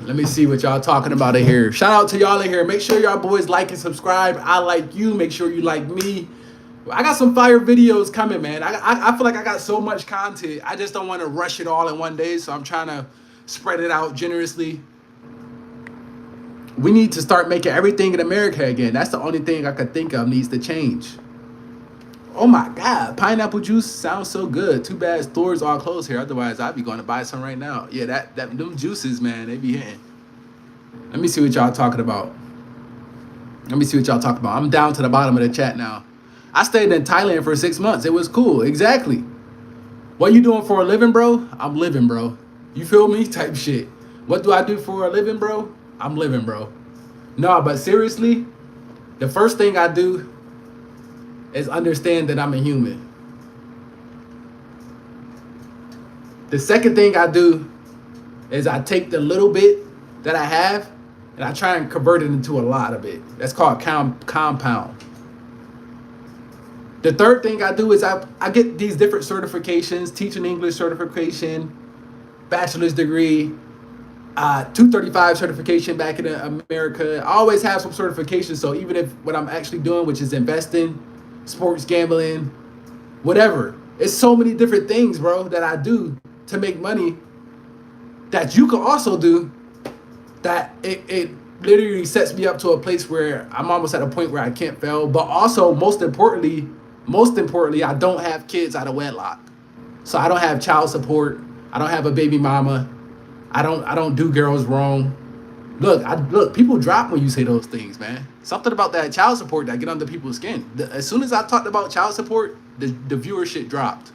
Let me see what y'all talking about in here. Shout out to y'all in here. Make sure y'all boys like and subscribe. I like you. Make sure you like me. I got some fire videos coming, man. I feel like I got so much content. I just don't want to rush it all in one day. So I'm trying to spread it out generously. We need to start making everything in America again. That's the only thing I could think of needs to change. Oh my God, pineapple juice sounds so good. Too bad stores all closed here. Otherwise, I'd be going to buy some right now. Yeah, them juices, man, they be hitting. Let me see what y'all talking about. I'm down to the bottom of the chat now. I stayed in Thailand for 6 months. It was cool. Exactly. What you doing for a living, bro? I'm living, bro. You feel me? Type shit. What do I do for a living, bro? I'm living, bro. No, but seriously, the first thing I do is understand that I'm a human. The second thing I do is I take the little bit that I have and I try and convert it into a lot of it. That's called compound. The third thing I do is I get these different certifications, teaching English certification, bachelor's degree, 235 certification back in America. I always have some certification, so even if what I'm actually doing, which is investing, sports gambling, whatever. It's so many different things, bro, that I do to make money that you can also do, that it literally sets me up to a place where I'm almost at a point where I can't fail. But also, most importantly, I don't have kids out of wedlock. So I don't have child support. I don't have a baby mama. I don't do girls wrong. Look, people drop when you say those things, man. Something about that child support that get under people's skin. As soon as I talked about child support, the viewership dropped.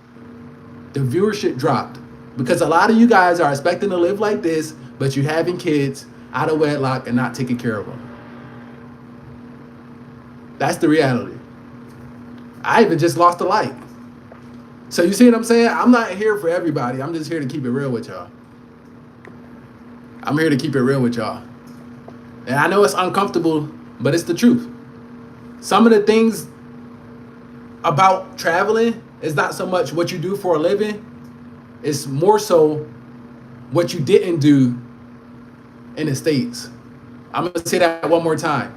The viewership dropped. Because a lot of you guys are expecting to live like this, but you're having kids out of wedlock and not taking care of them. That's the reality. I even just lost a light. So you see what I'm saying? I'm not here for everybody. I'm just here to keep it real with y'all. I'm here to keep it real with y'all. And I know it's uncomfortable, but it's the truth. Some of the things about traveling is not so much what you do for a living. It's more so what you didn't do in the States. I'm going to say that one more time.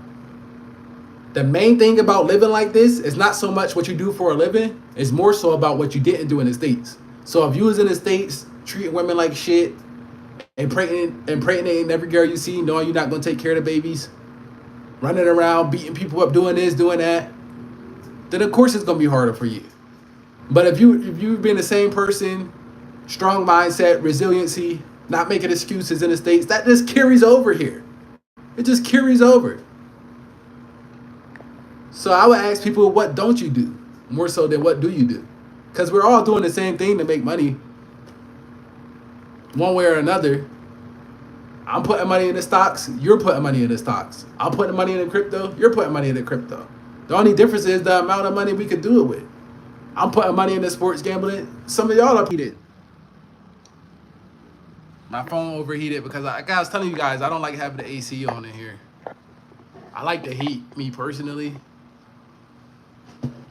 The main thing about living like this is not so much what you do for a living, it's more so about what you didn't do in the States. So if you was in the States treating women like shit, impregnating every girl you see, knowing you're not gonna take care of the babies, running around, beating people up, doing this, doing that, then of course it's gonna be harder for you. But if you've been the same person, strong mindset, resiliency, not making excuses in the States, that just carries over here. It just carries over. So I would ask people, what don't you do? More so than what do you do? Because we're all doing the same thing to make money, one way or another. I'm putting money in the stocks, you're putting money in the stocks. I'm putting money in the crypto, you're putting money in the crypto. The only difference is the amount of money we could do it with. I'm putting money in the sports gambling. Some of y'all are heated. My phone overheated because I was telling you guys, I don't like having the AC on in here. I like the heat, me personally.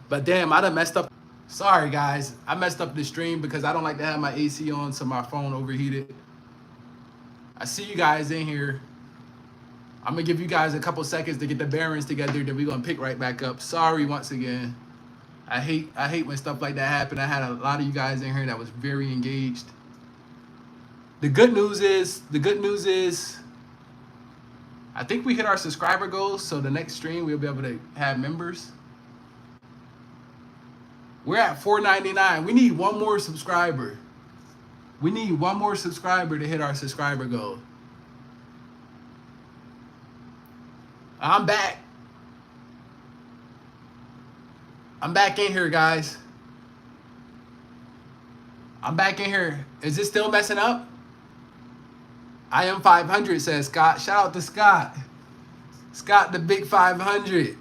But damn, I done messed up. Sorry guys, I messed up the stream because I don't like to have my AC on, so my phone overheated. I see you guys in here. I'm gonna give you guys a couple seconds to get the bearings together, then we're gonna pick right back up. Sorry once again. I hate when stuff like that happen. I had a lot of you guys in here that was very engaged. The good news is, I think we hit our subscriber goals, so the next stream we'll be able to have members. We're at 499. We need one more subscriber. We need one more subscriber to hit our subscriber goal. I'm back. I'm back in here, guys. I'm back in here. Is it still messing up? I am 500, says Scott. Shout out to Scott. Scott, the big 500.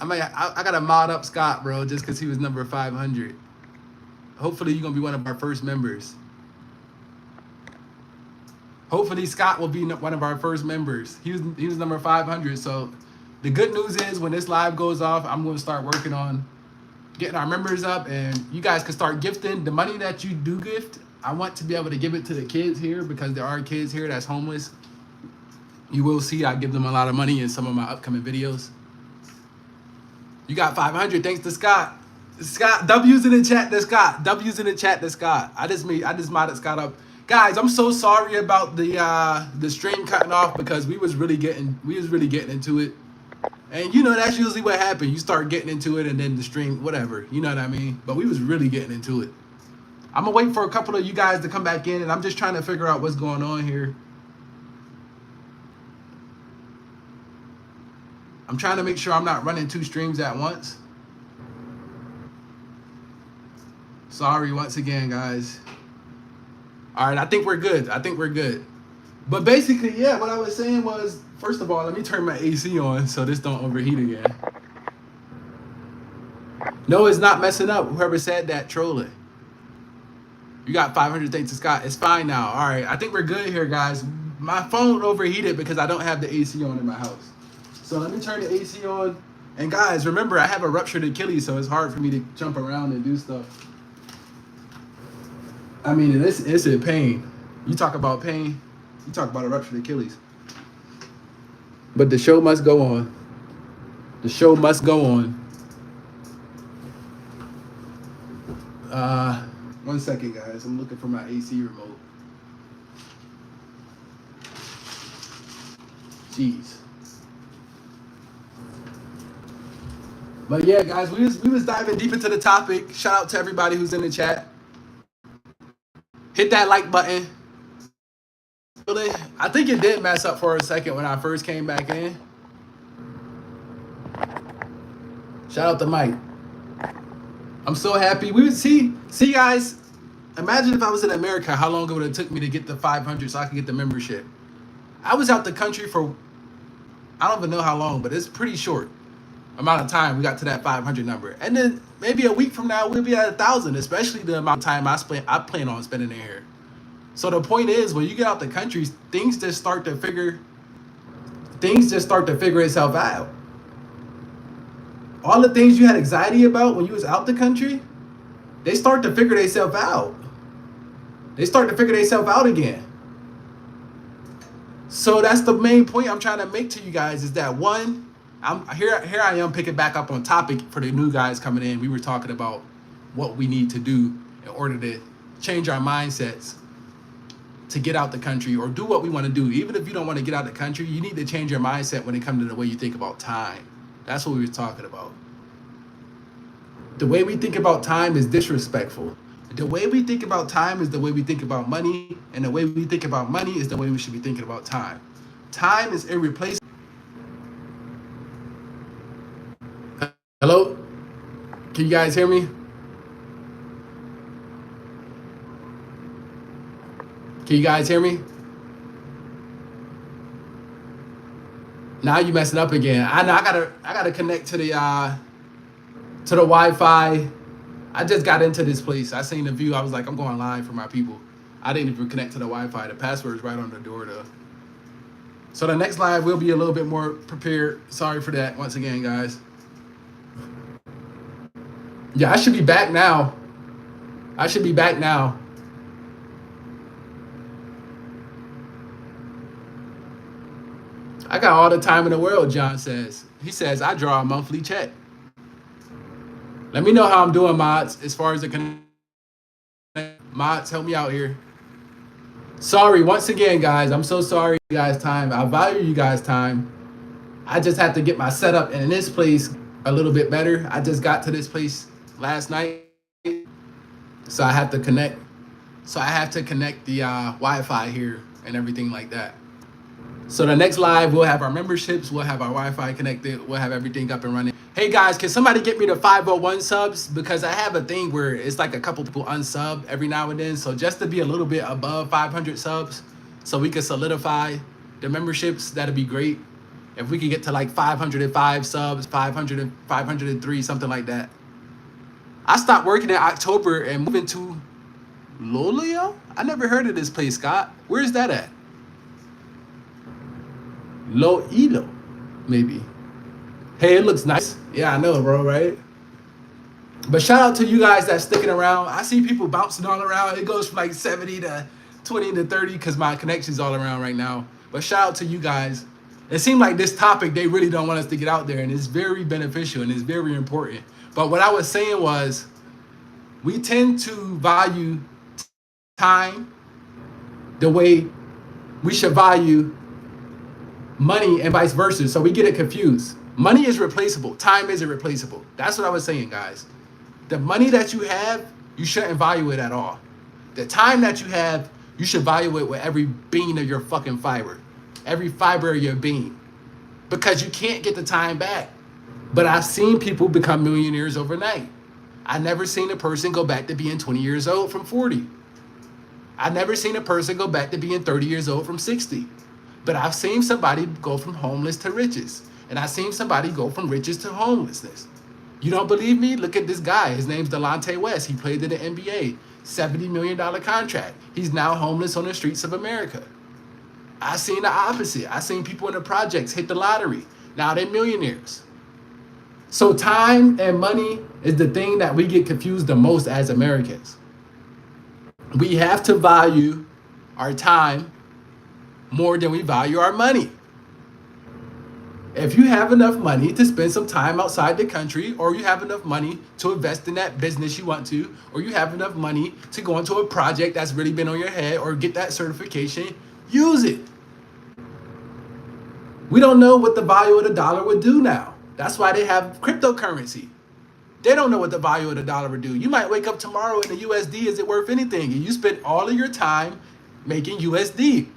I gotta mod up Scott, bro, just because he was number 500. Hopefully you're gonna be one of our first members. Hopefully Scott will be one of our first members. He was number 500. So the good news is when this live goes off, I'm gonna start working on getting our members up, and you guys can start gifting the money that you do gift. I want to be able to give it to the kids here because there are kids here that's homeless. You will see I give them a lot of money in some of my upcoming videos. You got 500 thanks to Scott. Scott, W's in the chat to Scott. W's in the chat to Scott. I just modded Scott up. Guys, I'm so sorry about the stream cutting off because we was really getting into it. And you know that's usually what happens. You start getting into it and then the stream, whatever. You know what I mean? But we was really getting into it. I'm gonna wait for a couple of you guys to come back in, and I'm just trying to figure out what's going on here. I'm trying to make sure I'm not running two streams at once. Sorry once again, guys. All right, I think we're good. But basically, yeah, what I was saying was, first of all, let me turn my AC on so this don't overheat again. No, it's not messing up. Whoever said that, trolling. You got 500 thanks to Scott. It's fine now. All right, I think we're good here, guys. My phone overheated because I don't have the AC on in my house. So let me turn the AC on. And guys, remember, I have a ruptured Achilles, so it's hard for me to jump around and do stuff. I mean, it's a pain. You talk about pain, you talk about a ruptured Achilles. But the show must go on. The show must go on. 1 second, guys. I'm looking for my AC remote. Jeez. But yeah, guys, we was diving deep into the topic. Shout out to everybody who's in the chat. Hit that like button. I think it did mess up for a second when I first came back in. Shout out to Mike. I'm so happy. We would see guys. Imagine if I was in America, how long it would have took me to get the 500 so I could get the membership. I was out the country for, I don't even know how long, but it's pretty short amount of time we got to that 500 number. And then maybe a week from now, we'll be at 1,000, especially the amount of time I plan on spending in here. So the point is, when you get out the country, things just start to figure itself out. All the things you had anxiety about when you was out the country, they start to figure themselves out. They start to figure themselves out again. So that's the main point I'm trying to make to you guys is that, one, I'm here. Here I am picking back up on topic for the new guys coming in. We were talking about what we need to do in order to change our mindsets to get out the country or do what we want to do. Even if you don't want to get out the country, you need to change your mindset when it comes to the way you think about time. That's what we were talking about. The way we think about time is disrespectful. The way we think about time is the way we think about money, and the way we think about money is the way we should be thinking about time. Time is irreplaceable. Hello? Can you guys hear me? Can you guys hear me? Now you messing up again. I know I gotta connect to the Wi-Fi. I just got into this place. I seen the view. I was like, I'm going live for my people. I didn't even connect to the Wi-Fi. The password is right on the door though. So the next live will be a little bit more prepared. Sorry for that once again, guys. Yeah, I should be back now. I should be back now. I got all the time in the world, John says. He says, I draw a monthly check. Let me know how I'm doing, mods, as far as the connect. Mods, help me out here. Sorry, once again, guys. I'm so sorry, you guys' time. I value you guys' time. I just have to get my setup in this place a little bit better. I just got to this place last night, so I have to connect. So I have to connect the Wi-Fi here and everything like that. So the next live, we'll have our memberships, we'll have our Wi-Fi connected, we'll have everything up and running. Hey guys, can somebody get me to 501 subs? Because I have a thing where it's like a couple people unsub every now and then. So just to be a little bit above 500 subs, so we can solidify the memberships, that'd be great. If we could get to like 505 subs, 503, something like that. I stopped working in October and moving to Lolio? I never heard of this place, Scott. Where's that at? Loilo, maybe. Hey, it looks nice. Yeah, I know, bro, right? But shout out to you guys that's sticking around. I see people bouncing all around. It goes from like 70 to 20 to 30 because my connection's all around right now. But shout out to you guys. It seemed like this topic, they really don't want us to get out there, and it's very beneficial and it's very important. But what I was saying was, we tend to value time the way we should value money and vice versa. So we get it confused. Money is replaceable. Time isn't replaceable. That's what I was saying, guys. The money that you have, you shouldn't value it at all. The time that you have, you should value it with every bean of your fucking fiber. Every fiber of your being. Because you can't get the time back. But I've seen people become millionaires overnight. I never seen a person go back to being 20 years old from 40. I never seen a person go back to being 30 years old from 60. But I've seen somebody go from homeless to riches. And I've seen somebody go from riches to homelessness. You don't believe me? Look at this guy. His name's Delonte West. He played in the NBA. $70 million contract. He's now homeless on the streets of America. I've seen the opposite. I've seen people in the projects hit the lottery. Now they're millionaires. So time and money is the thing that we get confused the most as Americans. We have to value our time more than we value our money. If you have enough money to spend some time outside the country, or you have enough money to invest in that business you want to, or you have enough money to go into a project that's really been on your head or get that certification, use it. We don't know what the value of the dollar would do now. That's why they have cryptocurrency. They don't know what the value of the dollar would do. You might wake up tomorrow and the USD isn't worth anything, and you spent all of your time making USD.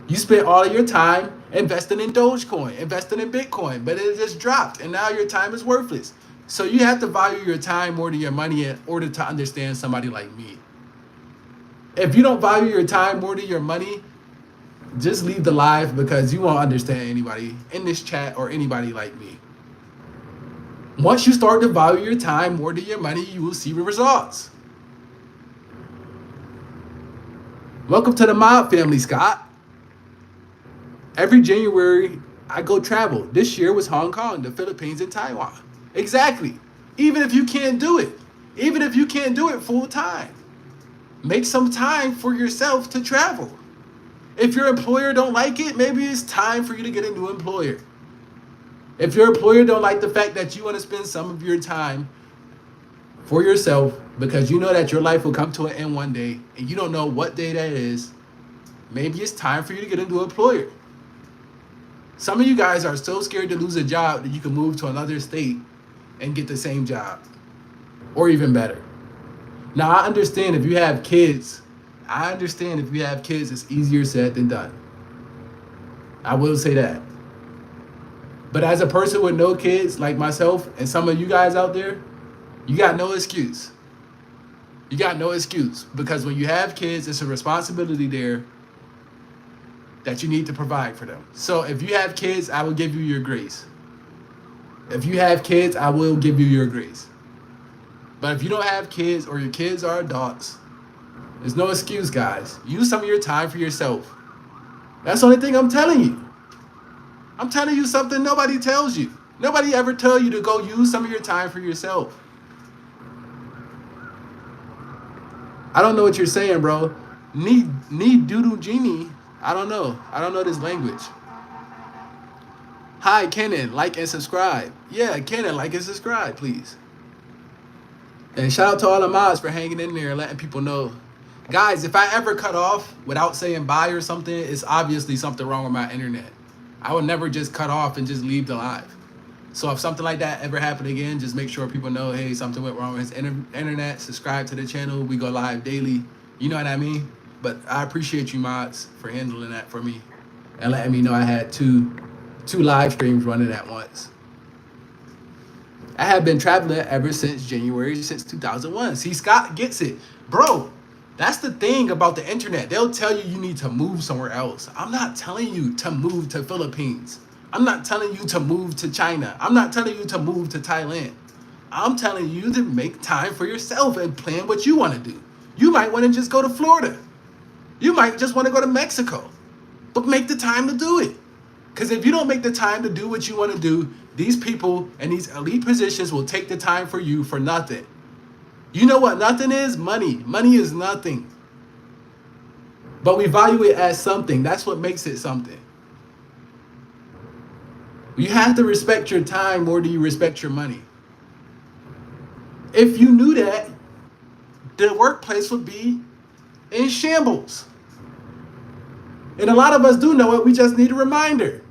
You spent all of your time investing in Dogecoin, investing in Bitcoin, but it just dropped, and now your time is worthless. So you have to value your time more than your money in order to understand somebody like me. If you don't value your time more than your money, just leave the live, because you won't understand anybody in this chat or anybody like me. Once you start to value your time more than your money, you will see the results. Welcome to the mob family, Scott. Every January, I go travel. This year was Hong Kong, the Philippines, and Taiwan. Exactly. Even if you can't do it. Even if you can't do it full time. Make some time for yourself to travel. If your employer don't like it, maybe it's time for you to get a new employer. If your employer don't like the fact that you want to spend some of your time for yourself because you know that your life will come to an end one day and you don't know what day that is, maybe it's time for you to get a new employer. Some of you guys are so scared to lose a job that you can move to another state and get the same job or even better. Now, I understand if you have kids, it's easier said than done. I will say that. But as a person with no kids, like myself and some of you guys out there, you got no excuse. You got no excuse because when you have kids, it's a responsibility there that you need to provide for them. So if you have kids, I will give you your grace. If you have kids, I will give you your grace. But if you don't have kids or your kids are adults, there's no excuse, guys. Use some of your time for yourself. That's the only thing I'm telling you. I'm telling you something nobody tells you. Nobody ever tell you to go use some of your time for yourself. I don't know what you're saying, bro. Need doodle genie. I don't know. I don't know this language. Hi, Kenan. Like and subscribe. Yeah, Kenan, like and subscribe, please. And shout out to all the mods for hanging in there and letting people know. Guys, if I ever cut off without saying bye or something, it's obviously something wrong with my internet. I would never just cut off and just leave the live. So if something like that ever happened again, just make sure people know, hey, something went wrong with his internet. Subscribe to the channel. We go live daily. You know what I mean? But I appreciate you mods for handling that for me and letting me know I had two live streams running at once. I have been traveling ever since January, since 2001. See, Scott gets it. Bro, that's the thing about the internet. They'll tell you need to move somewhere else. I'm not telling you to move to Philippines. I'm not telling you to move to China. I'm not telling you to move to Thailand. I'm telling you to make time for yourself and plan what you want to do. You might want to just go to Florida. You might just want to go to Mexico. But make the time to do it. Because if you don't make the time to do what you want to do, these people in these elite positions will take the time for you for nothing. You know what nothing is? Money. Money is nothing. But we value it as something. That's what makes it something. You have to respect your time more than you respect your money. If you knew that, the workplace would be in shambles. And a lot of us do know it. We just need a reminder.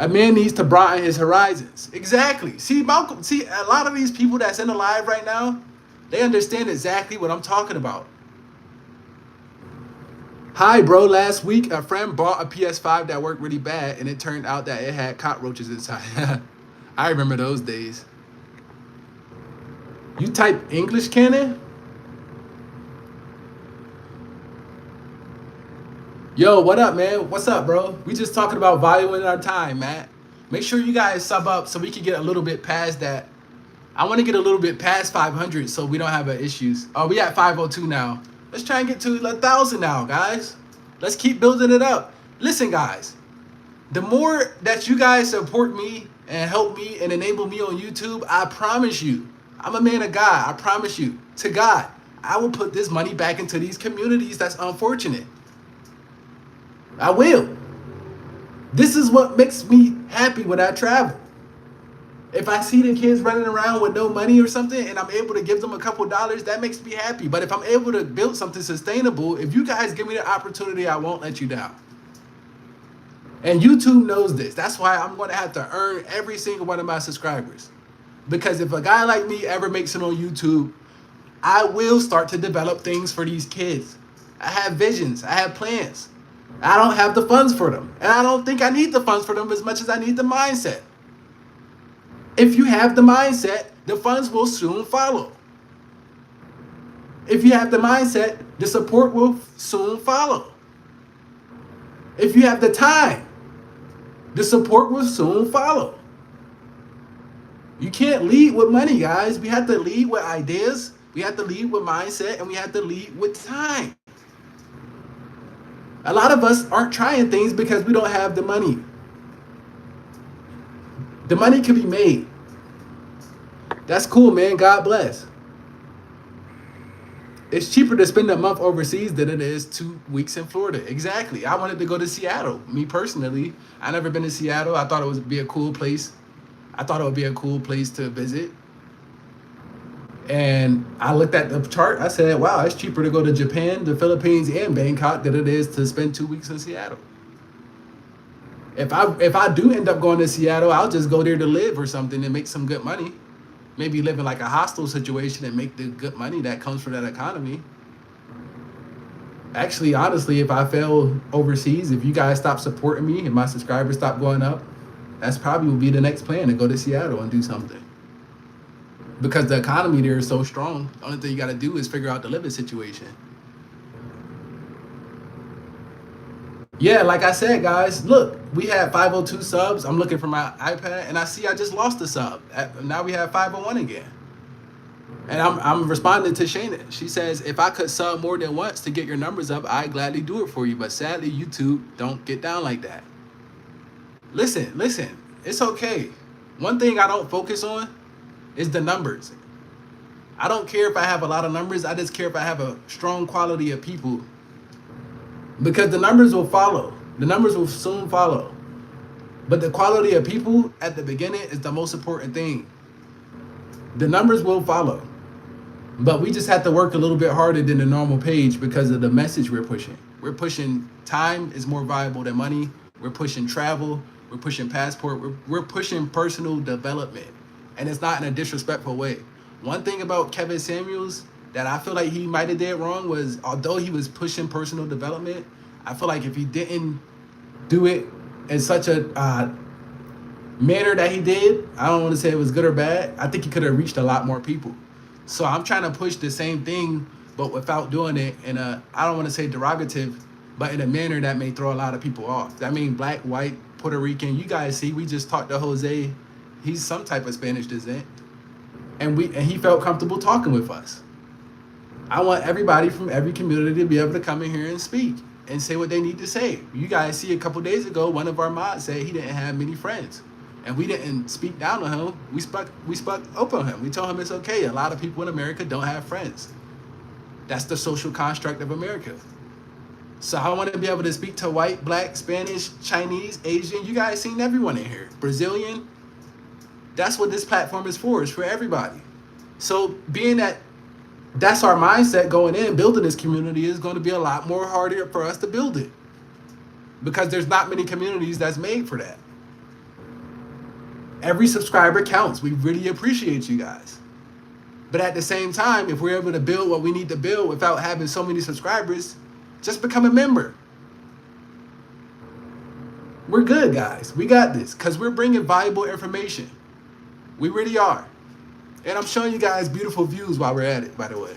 A man needs to broaden his horizons. Exactly. See, Malcolm, a lot of these people that's in the live right now, they understand exactly what I'm talking about. Hi, bro. Last week, a friend bought a PS5 that worked really bad, and it turned out that it had cockroaches inside. I remember those days. You type English, Kenan? Yo, what up, man? What's up, bro? We just talking about valuing our time, man. Make sure you guys sub up so we can get a little bit past that. I want to get a little bit past 500 so we don't have issues. Oh, we at 502 now. Let's try and get to 1,000 now, guys. Let's keep building it up. Listen, guys. The more that you guys support me and help me and enable me on YouTube, I promise you, I'm a man of God. I promise you, to God, I will put this money back into these communities that's unfortunate. I will. This is what makes me happy when I travel. If I see the kids running around with no money or something and I'm able to give them a couple dollars, that makes me happy. But if I'm able to build something sustainable, if you guys give me the opportunity, I won't let you down. And YouTube knows this. That's why I'm going to have to earn every single one of my subscribers. Because if a guy like me ever makes it on YouTube, I will start to develop things for these kids. I have visions. I have plans. I don't have the funds for them. And I don't think I need the funds for them as much as I need the mindset. If you have the mindset, the funds will soon follow. If you have the mindset, the support will soon follow. If you have the time, the support will soon follow. You can't lead with money, guys. We have to lead with ideas. We have to lead with mindset, and we have to lead with time. A lot of us aren't trying things because we don't have the money. The money can be made. That's cool, man. God bless. It's cheaper to spend a month overseas than it is 2 weeks in Florida. Exactly. I wanted to go to Seattle. Me personally, I never been to Seattle. I thought it would be a cool place. I thought it would be a cool place to visit. And I looked at the chart. I said, wow, it's cheaper to go to Japan, the Philippines, and Bangkok than it is to spend 2 weeks in Seattle. If I do end up going to Seattle, I'll just go there to live or something and make some good money. Maybe live in like a hostel situation and make the good money that comes from that economy. Actually, honestly, if I fail overseas, if you guys stop supporting me and my subscribers stop going up, that's probably will be the next plan, to go to Seattle and do something. Because the economy there is so strong. The only thing you got to do is figure out the living situation. Yeah, like I said, guys, look, we had 502 subs. I'm looking for my iPad, and I see I just lost a sub. Now we have 501 again. And I'm responding to Shayna. She says, if I could sub more than once to get your numbers up, I'd gladly do it for you. But sadly, YouTube don't get down like that. Listen, it's okay. One thing I don't focus on is the numbers. I don't care if I have a lot of numbers. I just care if I have a strong quality of people. Because the numbers will follow. The numbers will soon follow. But the quality of people at the beginning is the most important thing. The numbers will follow. But we just have to work a little bit harder than the normal page because of the message we're pushing. We're pushing time is more valuable than money. We're pushing travel. We're pushing passport. We're pushing personal development. And it's not in a disrespectful way. One thing about Kevin Samuels that I feel like he might have did wrong was, although he was pushing personal development, I feel like if he didn't do it in such a manner that he did, I don't want to say it was good or bad, I think he could have reached a lot more people. So I'm trying to push the same thing, but without doing it in a, I don't want to say derogative, but in a manner that may throw a lot of people off. I mean, black, white, Puerto Rican, you guys see, we just talked to Jose. He's some type of Spanish descent. And he felt comfortable talking with us. I want everybody from every community to be able to come in here and speak and say what they need to say. You guys see a couple days ago, one of our mods said he didn't have many friends. And we didn't speak down on him. We spoke up on him. We told him it's okay. A lot of people in America don't have friends. That's the social construct of America. So I want to be able to speak to white, black, Spanish, Chinese, Asian. You guys seen everyone in here. Brazilian. That's what this platform is for. It's for everybody. So being that that's our mindset going in, building this community is going to be a lot more harder for us to build it. Because there's not many communities that's made for that. Every subscriber counts. We really appreciate you guys. But at the same time, if we're able to build what we need to build without having so many subscribers, just become a member. We're good, guys. We got this because we're bringing valuable information. We really are. And I'm showing you guys beautiful views while we're at it, by the way.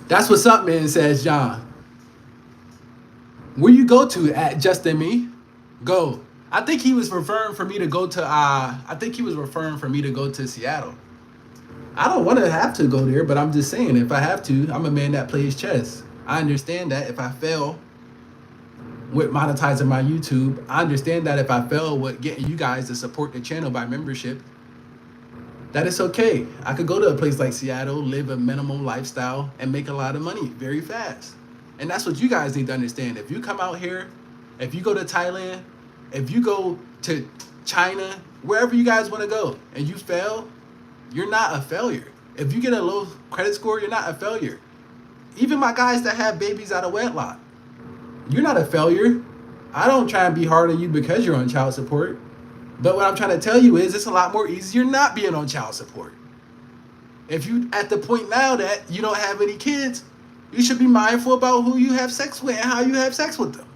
That's what's up, man, says John. Where you go to at Justin Me? Go. I think he was referring for me to go to Seattle. I don't want to have to go there, but I'm just saying, if I have to, I'm a man that plays chess. I understand that if I fail with monetizing my YouTube, I understand that if I fail with getting you guys to support the channel by membership, that it's okay. I could go to a place like Seattle, live a minimum lifestyle, and make a lot of money very fast. And that's what you guys need to understand. If you come out here, if you go to Thailand, if you go to China, wherever you guys want to go, and you fail, you're not a failure. If you get a low credit score, you're not a failure. Even my guys that have babies out of wedlock, you're not a failure. I don't try and be hard on you because you're on child support. But what I'm trying to tell you is it's a lot more easier not being on child support. If you at the point now that you don't have any kids, you should be mindful about who you have sex with and how you have sex with them.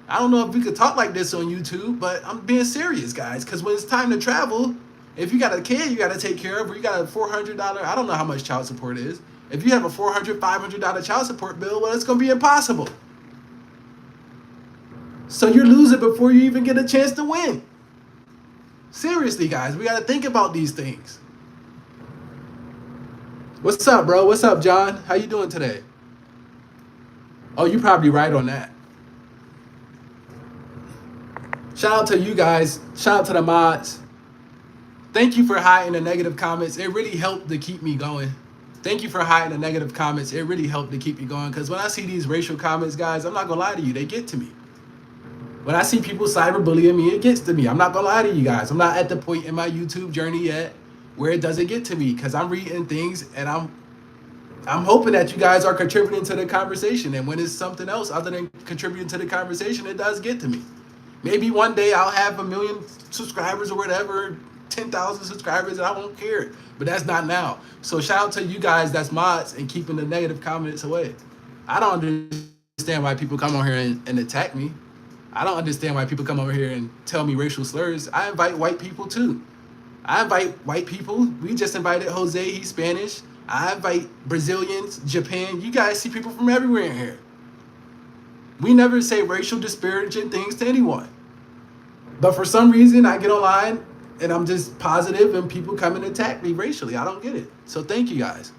I don't know if we could talk like this on YouTube, but I'm being serious, guys, because when it's time to travel, if you got a kid you got to take care of, or you got a $400, I don't know how much child support is. If you have a $400, $500 child support bill, well, it's going to be impossible. So you're losing before you even get a chance to win. Seriously, guys, we got to think about these things. What's up, bro? What's up, John? How you doing today? Oh, you're probably right on that. Shout out to you guys. Shout out to the mods. Thank you for hiding the negative comments. It really helped to keep me going. Thank you for hiding the negative comments. It really helped to keep you going. Because when I see these racial comments, guys, I'm not going to lie to you. They get to me. When I see people cyberbullying me, it gets to me. I'm not going to lie to you guys. I'm not at the point in my YouTube journey yet where it doesn't get to me. Because I'm reading things and I'm hoping that you guys are contributing to the conversation. And when it's something else other than contributing to the conversation, it does get to me. Maybe one day I'll have 1 million subscribers or whatever, 10,000 subscribers, and I won't care. But that's not now. So shout out to you guys that's mods and keeping the negative comments away. I don't understand why people come on here and attack me. I don't understand why people come over here and tell me racial slurs. I invite white people too. I invite white people. We just invited Jose, he's Spanish. I invite Brazilians, Japan. You guys see people from everywhere in here. We never say racial disparaging things to anyone. But for some reason, I get online and I'm just positive and people come and attack me racially. I don't get it. So thank you guys.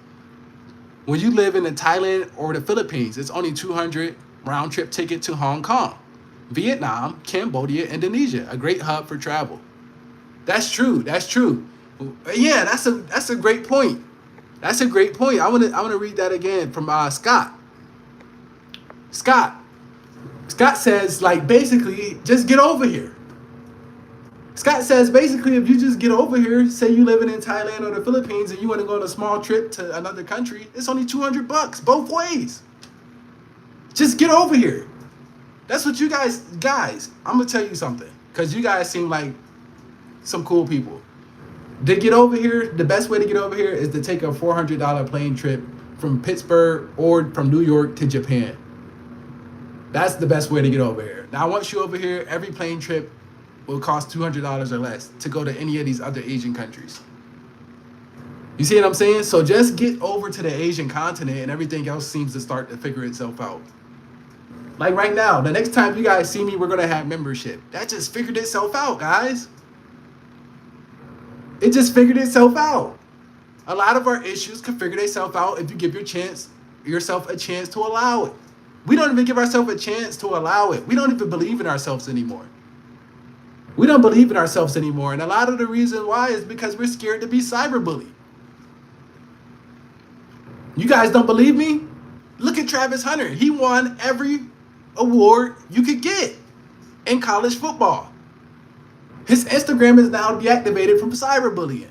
When you live in Thailand or the Philippines, it's only 200 round trip ticket to Hong Kong, Vietnam, Cambodia, Indonesia, a great hub for travel. That's true. That's true. Yeah, that's a great point. That's a great point. I want to read that again from Scott. Scott says, like, basically, just get over here. Scott says, basically, if you just get over here, say you living in Thailand or the Philippines and you want to go on a small trip to another country, it's only $200 both ways. Just get over here. That's what you guys, I'm going to tell you something, because you guys seem like some cool people. To get over here, the best way to get over here is to take a $400 plane trip from Pittsburgh or from New York to Japan. That's the best way to get over here. Now, once you're over here, every plane trip will cost $200 or less to go to any of these other Asian countries. You see what I'm saying? So just get over to the Asian continent and everything else seems to start to figure itself out. Like right now, the next time you guys see me, we're going to have membership. That just figured itself out, guys. It just figured itself out. A lot of our issues can figure themselves out if you give yourself a chance to allow it. We don't even give ourselves a chance to allow it. We don't even believe in ourselves anymore. We don't believe in ourselves anymore. And a lot of the reason why is because we're scared to be cyberbullied. You guys don't believe me? Look at Travis Hunter. He won every award you could get in college football. His Instagram is now deactivated from cyberbullying.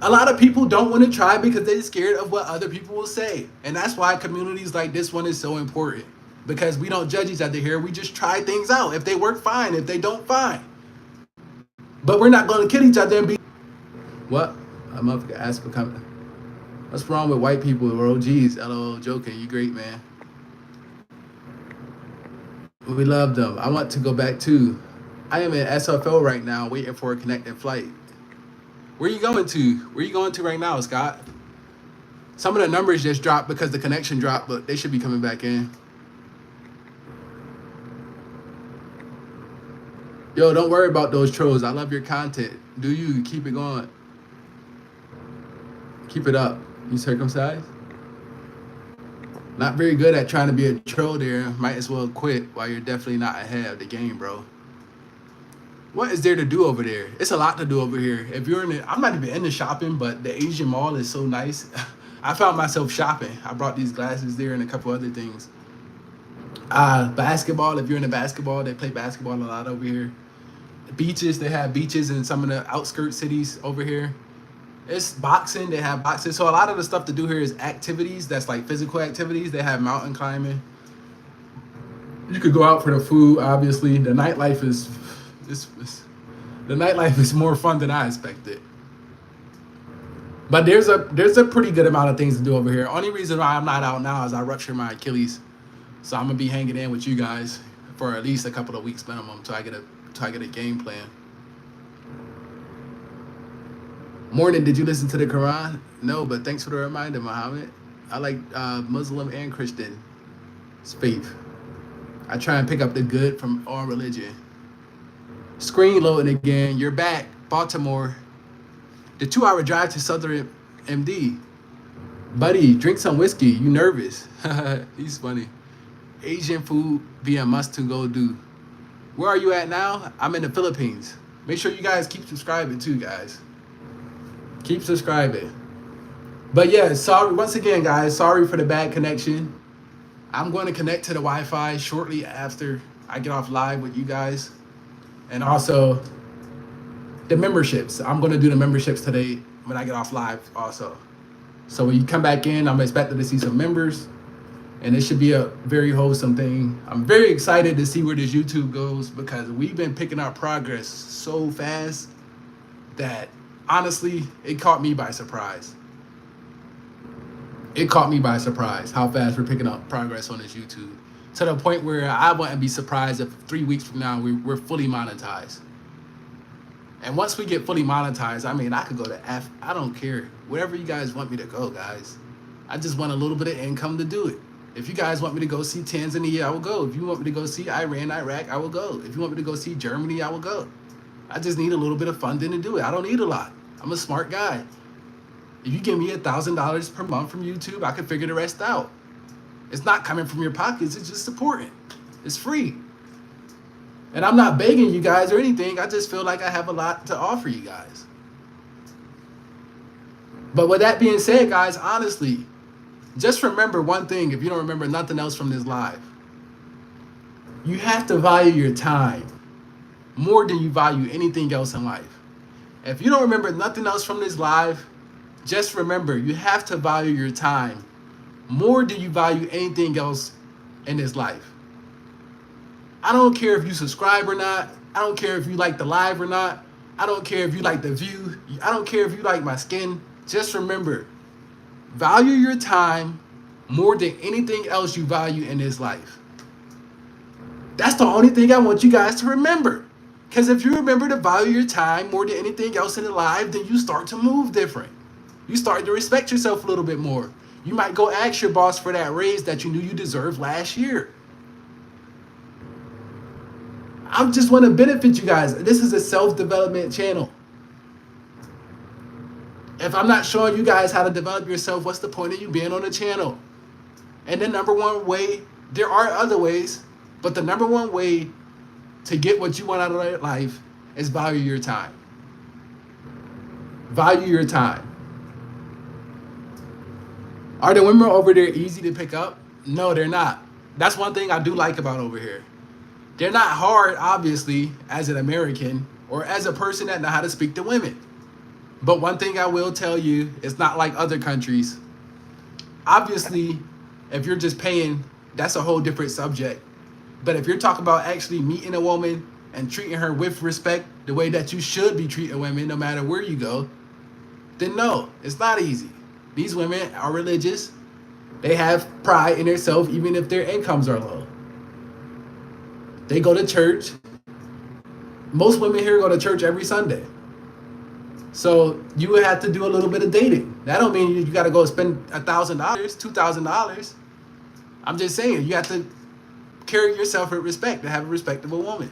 A lot of people don't want to try because they're scared of what other people will say. And that's why communities like this one is so important. Because we don't judge each other here. We just try things out. If they work, fine. If they don't, fine. But we're not going to kill each other and be... What? I'm up to ask for coming. What's wrong with white people? Bro, geez, LOL, joking. You great, man. We love them. I want to go back too. I am in SFO right now, waiting for a connecting flight. Where are you going to? Where are you going to right now, Scott? Some of the numbers just dropped because the connection dropped, but they should be coming back in. Yo, don't worry about those trolls. I love your content. Do you? Keep it going. Keep it up. You circumcised? Not very good at trying to be a troll there. Might as well quit while you're definitely not ahead of the game, bro. What is there to do over there? It's a lot to do over here. If you're in it, I'm not even into shopping, but the Asian mall is so nice. I found myself shopping. I brought these glasses there and a couple other things. Basketball, if you're into basketball, they play basketball a lot over here. Beaches, they have beaches in some of the outskirts cities over here. It's boxing, they have boxing. So a lot of the stuff to do here is activities, that's like physical activities. They have mountain climbing. You could go out for the food, obviously. The nightlife is more fun than I expected. But there's a pretty good amount of things to do over here. Only reason why I'm not out now is I ruptured my Achilles. So I'm gonna be hanging in with you guys for at least a couple of weeks minimum until I get a game plan. Morning, did you listen to the Quran? No, but thanks for the reminder, Muhammad. I like Muslim and Christian faith. I try and pick up the good from all religion. Screen loading again. You're back, Baltimore. The 2-hour drive to Southern MD. Buddy, drink some whiskey. You nervous? He's funny. Asian food be a must to go do. Where are you at now? I'm in the Philippines. Make sure you guys keep subscribing too, guys. Keep subscribing. But yeah, sorry once again, guys. Sorry for the bad connection. I'm going to connect to the Wi-Fi shortly after I get off live with you guys, and also the memberships. I'm going to do the memberships today when I get off live also. So when you come back in, I'm expecting to see some members, and it should be a very wholesome thing. I'm very excited to see where this YouTube goes because we've been picking up progress so fast that honestly, it caught me by surprise. It caught me by surprise how fast we're picking up progress on this YouTube, to the point where I wouldn't be surprised if 3 weeks from now we're fully monetized. And once we get fully monetized, I mean, I could go to I don't care. Wherever you guys want me to go, guys. I just want a little bit of income to do it. If you guys want me to go see Tanzania, I will go. If you want me to go see Iran, Iraq, I will go. If you want me to go see Germany, I will go. I just need a little bit of funding to do it. I don't need a lot. I'm a smart guy. If you give me $1,000 per month from YouTube, I can figure the rest out. It's not coming from your pockets. It's just supporting. It's free. And I'm not begging you guys or anything. I just feel like I have a lot to offer you guys. But with that being said, guys, honestly, just remember one thing. If you don't remember nothing else from this live, you have to value your time more than you value anything else in life. If you don't remember nothing else from this live, just remember you have to value your time more than you value anything else in this life. I don't care if you subscribe or not. I don't care if you like the live or not. I don't care if you like the view. I don't care if you like my skin. Just remember, value your time more than anything else you value in this life. That's the only thing I want you guys to remember. Because if you remember to value your time more than anything else in the life, then you start to move different. You start to respect yourself a little bit more. You might go ask your boss for that raise that you knew you deserved last year. I just want to benefit you guys. This is a self-development channel. If I'm not showing you guys how to develop yourself, what's the point of you being on the channel? And the number one way, there are other ways, but the number one way to get what you want out of life is value your time. Value your time. Are the women over there easy to pick up? No, they're not. That's one thing I do like about over here. They're not hard, obviously, as an American or as a person that know how to speak to women. But one thing I will tell you, it's not like other countries. Obviously, if you're just paying, that's a whole different subject. But if you're talking about actually meeting a woman and treating her with respect, the way that you should be treating women no matter where you go, then no, it's not easy. These women are religious. They have pride in themselves even if their incomes are low. They go to church. Most women here go to church every Sunday. So you would have to do a little bit of dating. That don't mean you got to go spend $1,000, $2,000. I'm just saying you have to carry yourself with respect to have a respectable woman.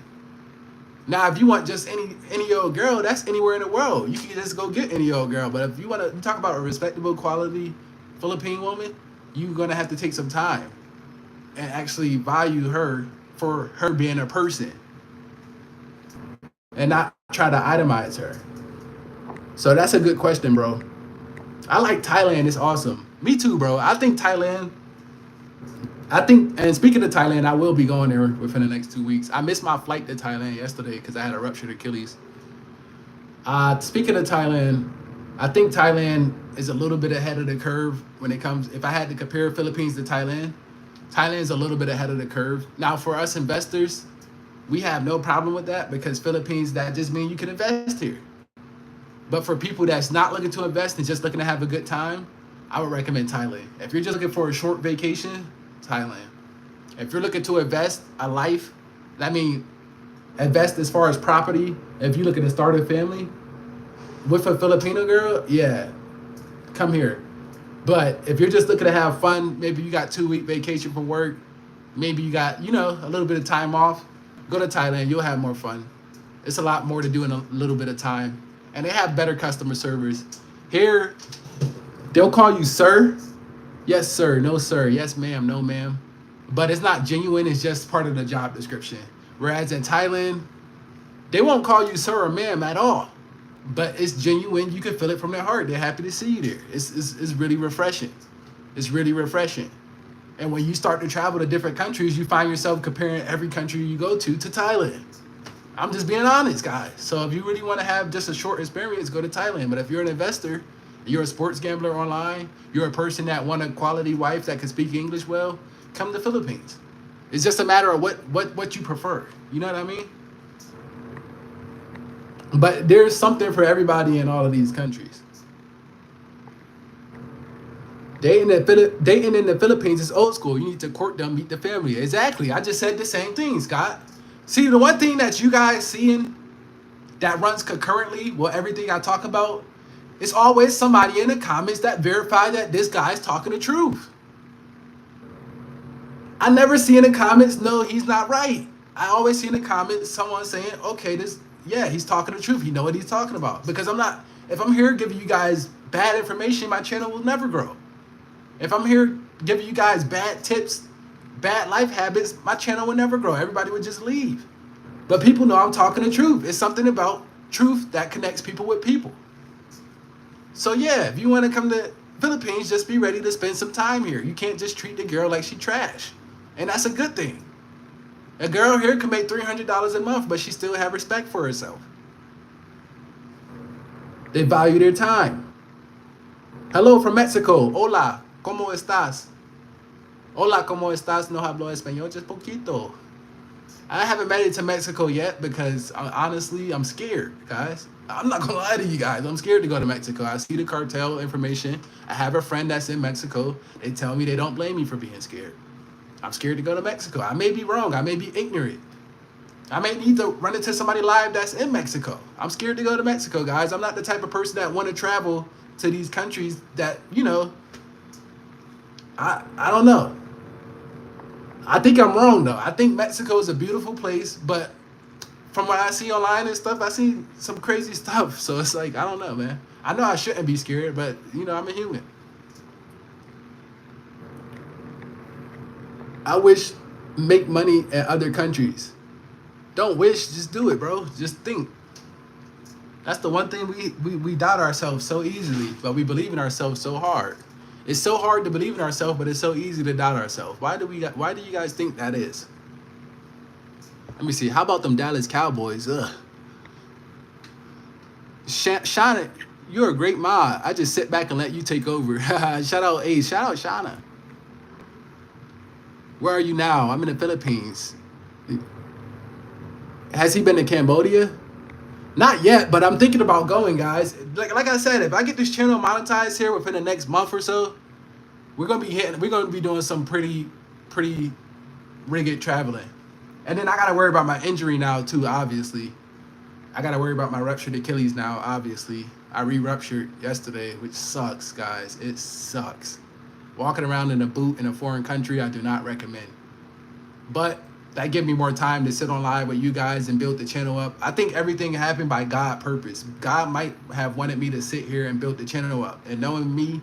Now, if you want just any old girl, that's anywhere in the world. You can just go get any old girl. But if you want to talk about a respectable quality Philippine woman, you're going to have to take some time and actually value her for her being a person and not try to itemize her. So that's a good question, bro. I like Thailand. It's awesome. Me too, bro. I think, and speaking of Thailand, I will be going there within the next 2 weeks. I missed my flight to Thailand yesterday because I had a ruptured Achilles. Speaking of Thailand, I think Thailand is a little bit ahead of the curve when it comes, if I had to compare Philippines to Thailand, Thailand is a little bit ahead of the curve. Now, for us investors, we have no problem with that because Philippines, that just means you can invest here. But for people that's not looking to invest and just looking to have a good time, I would recommend Thailand. If you're just looking for a short vacation, Thailand. If you're looking to invest a life, I mean, invest as far as property, if you're looking to start a family with a Filipino girl, yeah, come here. But if you're just looking to have fun, maybe you got 2-week vacation from work, maybe you got, a little bit of time off, go to Thailand, you'll have more fun. It's a lot more to do in a little bit of time. And they have better customer service. Here, they'll call you sir. Yes, sir. No, sir. Yes, ma'am. No, ma'am. But it's not genuine. It's just part of the job description. Whereas in Thailand, they won't call you sir or ma'am at all. but it's genuine. You can feel it from their heart. They're happy to see you there. It's really refreshing. It's really refreshing. And when you start to travel to different countries, you find yourself comparing every country you go to Thailand. I'm just being honest, guys. So if you really want to have just a short experience, go to Thailand. But if you're an investor, you're a sports gambler online, you're a person that want a quality wife that can speak English well, come to the Philippines. It's just a matter of what you prefer. You know what I mean? But there's something for everybody in all of these countries. Dating in the Philippines is old school. You need to court them, meet the family. Exactly. I just said the same thing, Scott. See, the one thing that you guys seeing that runs concurrently with everything I talk about, it's always somebody in the comments that verify that this guy's talking the truth. I never see in the comments, no, he's not right. I always see in the comments someone saying, okay, he's talking the truth. He know what he's talking about. Because if I'm here giving you guys bad information, my channel will never grow. If I'm here giving you guys bad tips, bad life habits, my channel will never grow. Everybody would just leave. But people know I'm talking the truth. It's something about truth that connects people with people. So yeah, if you want to come to Philippines, just be ready to spend some time here. You can't just treat the girl like she trash. And that's a good thing. A girl here can make $300 a month, but she still have respect for herself. They value their time. Hello from Mexico. Hola, ¿cómo estás? Hola, ¿cómo estás? No hablo español, just poquito. I haven't made it to Mexico yet because honestly, I'm scared, guys. I'm not gonna lie to you guys. I'm scared to go to Mexico. I see the cartel information. I have a friend that's in Mexico. They tell me they don't blame me for being scared. I'm scared to go to Mexico. I may be wrong. I may be ignorant. I may need to run into somebody live that's in Mexico. I'm scared to go to Mexico, guys. I'm not the type of person that want to travel to these countries that, I don't know. I think I'm wrong, though. I think Mexico is a beautiful place, but from what I see online and stuff, I see some crazy stuff. So it's like, I don't know, man. I know I shouldn't be scared, but, I'm a human. I wish make money in other countries. Don't wish, just do it, bro. Just think. That's the one thing we doubt ourselves so easily, but we believe in ourselves so hard. It's so hard to believe in ourselves, but it's so easy to doubt ourselves. Why do you guys think that is? Let me see. How about them Dallas Cowboys? Ugh. Shauna, you're a great mod. I just sit back and let you take over. Shout out Ace. Shout out Shauna. Where are you now? I'm in the Philippines. Has he been to Cambodia? Not yet, but I'm thinking about going, guys. Like I said, if I get this channel monetized here within the next month or so, we're gonna be doing some pretty rigged traveling. And then I gotta worry about my injury now too, obviously. I gotta worry about my ruptured Achilles now, obviously. I re-ruptured yesterday, which sucks, guys. It sucks. Walking around in a boot in a foreign country, I do not recommend. But that give me more time to sit on live with you guys and build the channel up. I think everything happened by God purpose. God might have wanted me to sit here and build the channel up. And knowing me,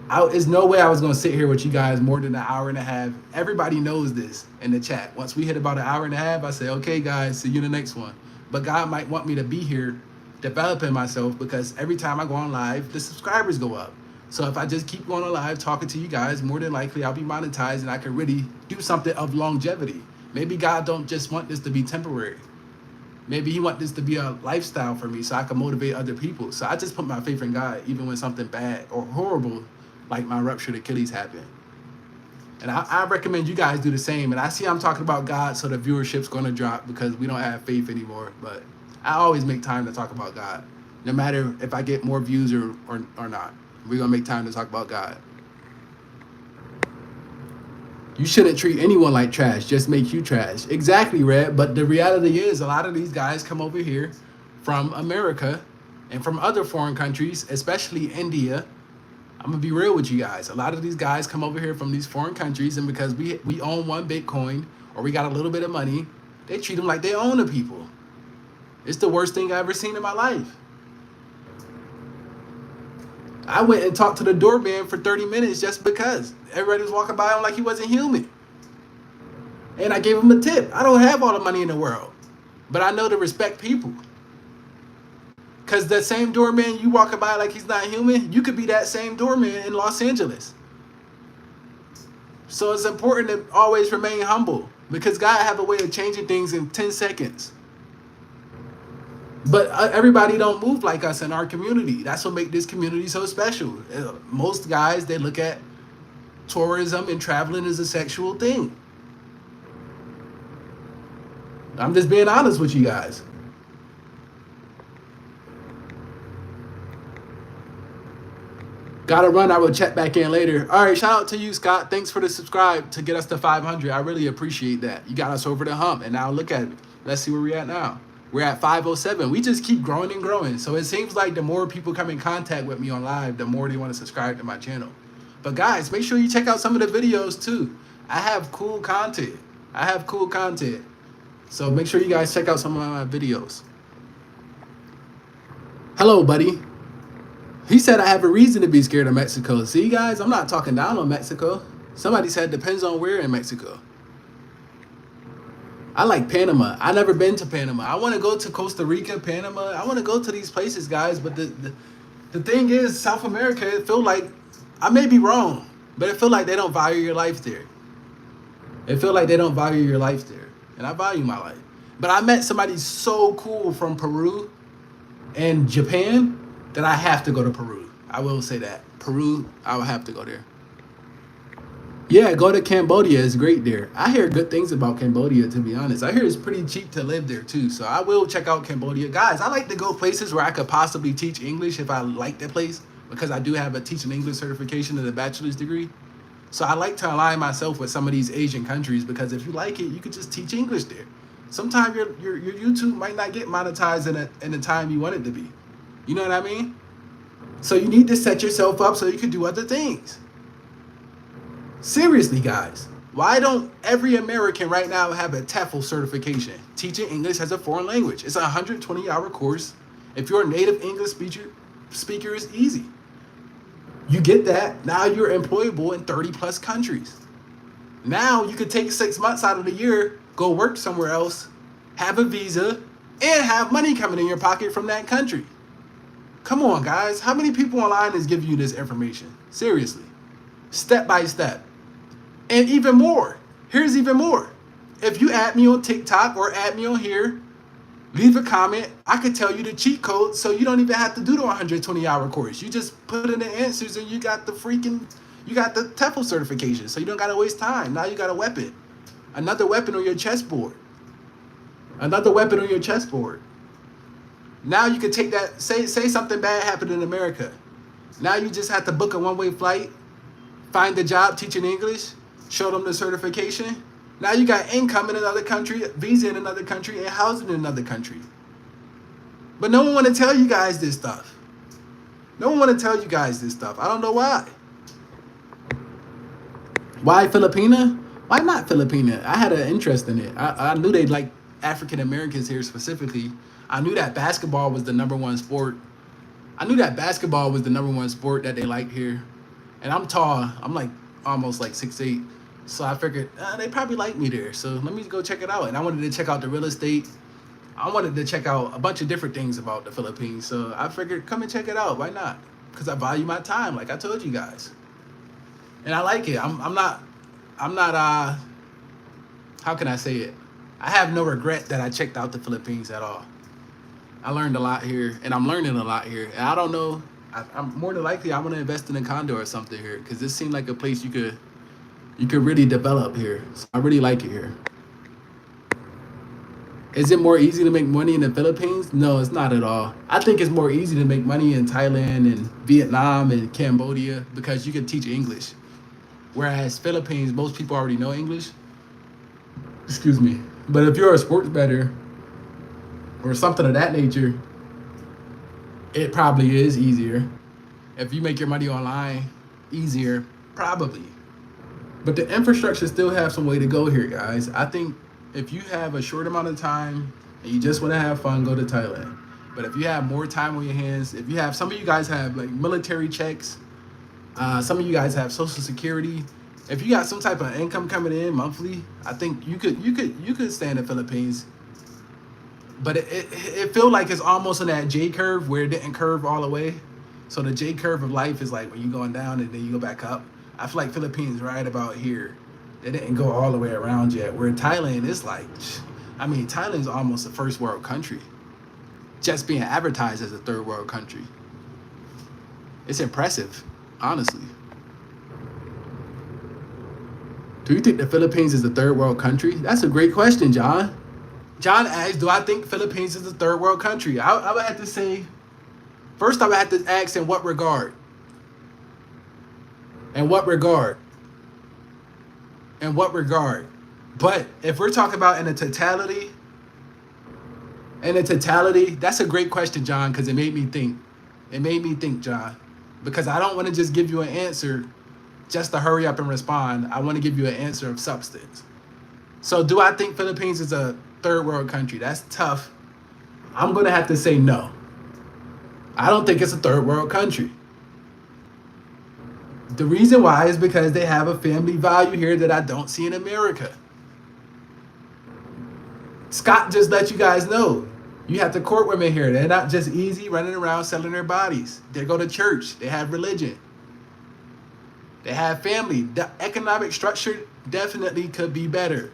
there's no way I was going to sit here with you guys more than an hour and a half. Everybody knows this in the chat. Once we hit about an hour and a half, I say, okay, guys, see you in the next one. But God might want me to be here developing myself because every time I go on live, the subscribers go up. So if I just keep going on live talking to you guys, more than likely I'll be monetized and I can really do something of longevity. Maybe God don't just want this to be temporary. Maybe he want this to be a lifestyle for me so I can motivate other people. So I just put my faith in God even when something bad or horrible like my ruptured Achilles happened. And I recommend you guys do the same. And I see I'm talking about God, so the viewership's going to drop because we don't have faith anymore. But I always make time to talk about God, no matter if I get more views or not. We're going to make time to talk about God. You shouldn't treat anyone like trash. Just make you trash. Exactly, Red. But the reality is a lot of these guys come over here from America and from other foreign countries, especially India. I'm going to be real with you guys. A lot of these guys come over here from these foreign countries, and because we own one Bitcoin or we got a little bit of money, they treat them like they own the people. It's the worst thing I've ever seen in my life. I went and talked to the doorman for 30 minutes just because everybody was walking by him like he wasn't human. And I gave him a tip. I don't have all the money in the world, but I know to respect people. Because the same doorman you walking by like he's not human, you could be that same doorman in Los Angeles. So it's important to always remain humble because God have a way of changing things in 10 seconds. But everybody don't move like us in our community. That's what makes this community so special. Most guys, they look at tourism and traveling as a sexual thing. I'm just being honest with you guys. Gotta run. I will check back in later. All right, shout out to you, Scott. Thanks for the subscribe to get us to 500. I really appreciate that. You got us over the hump. And now look at it. Let's see where we're at now. We're at 507. We just keep growing and growing. So it seems like the more people come in contact with me on live, the more they want to subscribe to my channel. But guys, make sure you check out some of the videos too. I have cool content. So make sure you guys check out some of my videos. Hello, buddy. He said I have a reason to be scared of Mexico. See, guys, I'm not talking down on Mexico. Somebody said depends on where in Mexico. I like Panama. I never been to Panama. I want to go to Costa Rica, Panama. I want to go to these places, guys. But the thing is, South America, it feel like, I may be wrong, but it feel like they don't value your life there. And I value my life. But I met somebody so cool from Peru and Japan that I have to go to Peru. I will say that. Peru, I will have to go there. Yeah, go to Cambodia. It's great there. I hear good things about Cambodia, to be honest. I hear it's pretty cheap to live there, too. So I will check out Cambodia. Guys, I like to go places where I could possibly teach English if I like that place, because I do have a teaching English certification and a bachelor's degree. So I like to align myself with some of these Asian countries, because if you like it, you could just teach English there. Sometimes your YouTube might not get monetized in the time you want it to be. You know what I mean? So you need to set yourself up so you can do other things. Seriously, guys, why don't every American right now have a TEFL certification? Teaching English as a foreign language. It's a 120-hour course. If you're a native English speaker, it's easy. You get that. Now you're employable in 30+ countries. Now you could take 6 months out of the year, go work somewhere else, have a visa, and have money coming in your pocket from that country. Come on, guys. How many people online is giving you this information? Seriously. Step by step. And even more. Here's even more. If you add me on TikTok or add me on here, leave a comment. I could tell you the cheat code so you don't even have to do the 120-hour course. You just put in the answers and you got the TEFL certification. So you don't got to waste time. Now you got a weapon. Another weapon on your chessboard. Now you could take that, say something bad happened in America. Now you just have to book a one-way flight, find a job teaching English, show them the certification. Now you got income in another country, visa in another country, and housing in another country. But no one want to tell you guys this stuff. I don't know why. Why Filipina? Why not Filipina? I had an interest in it. I knew they'd like African Americans here specifically. I knew that basketball was the number one sport. that they liked here. And I'm tall. I'm like almost like 6'8". So I figured they probably like me there. So let me go check it out. And I wanted to check out the real estate. I wanted to check out a bunch of different things about the Philippines. So I figured come and check it out. Why not? Because I value my time, like I told you guys. And I like it. I'm not how can I say it? I have no regret that I checked out the Philippines at all. I learned a lot here, and I'm learning a lot here. And I don't know, I'm more than likely I want to invest in a condo or something here, because this seemed like a place you could really develop here. So I really like it here. Is it more easy to make money in the Philippines? No, it's not at all. I think it's more easy to make money in Thailand and Vietnam and Cambodia because you can teach English. Whereas Philippines, most people already know English. Excuse me. But if you're a sports bettor or something of that nature, it probably is easier. If you make your money online, easier, probably. But the infrastructure still have some way to go here, guys. I think if you have a short amount of time and you just want to have fun, go to Thailand. But if you have more time on your hands, if you have, some of you guys have like military checks, some of you guys have Social Security. If you got some type of income coming in monthly, I think you could stay in the Philippines. But it feel like it's almost in that J curve where it didn't curve all the way. So the J curve of life is like when you're going down and then you go back up. I feel like Philippines right about here. They didn't go all the way around yet. Where Thailand is like, I mean, Thailand's almost a first world country, just being advertised as a third world country. It's impressive, honestly. Do you think the Philippines is a third world country? That's a great question, John. John asked, do I think Philippines is a third world country? I would have to say, first I would have to ask in what regard? In what regard? In what regard? But if we're talking about in the totality, that's a great question, John, because it made me think. It made me think, John, because I don't want to just give you an answer just to hurry up and respond. I want to give you an answer of substance. So do I think Philippines is a third world country? That's tough. I'm going to have to say no. I don't think it's a third world country. The reason why is because they have a family value here that I don't see in America. Scott just let you guys know. You have to court women here. They're not just easy running around selling their bodies. They go to church. They have religion. They have family. The economic structure definitely could be better.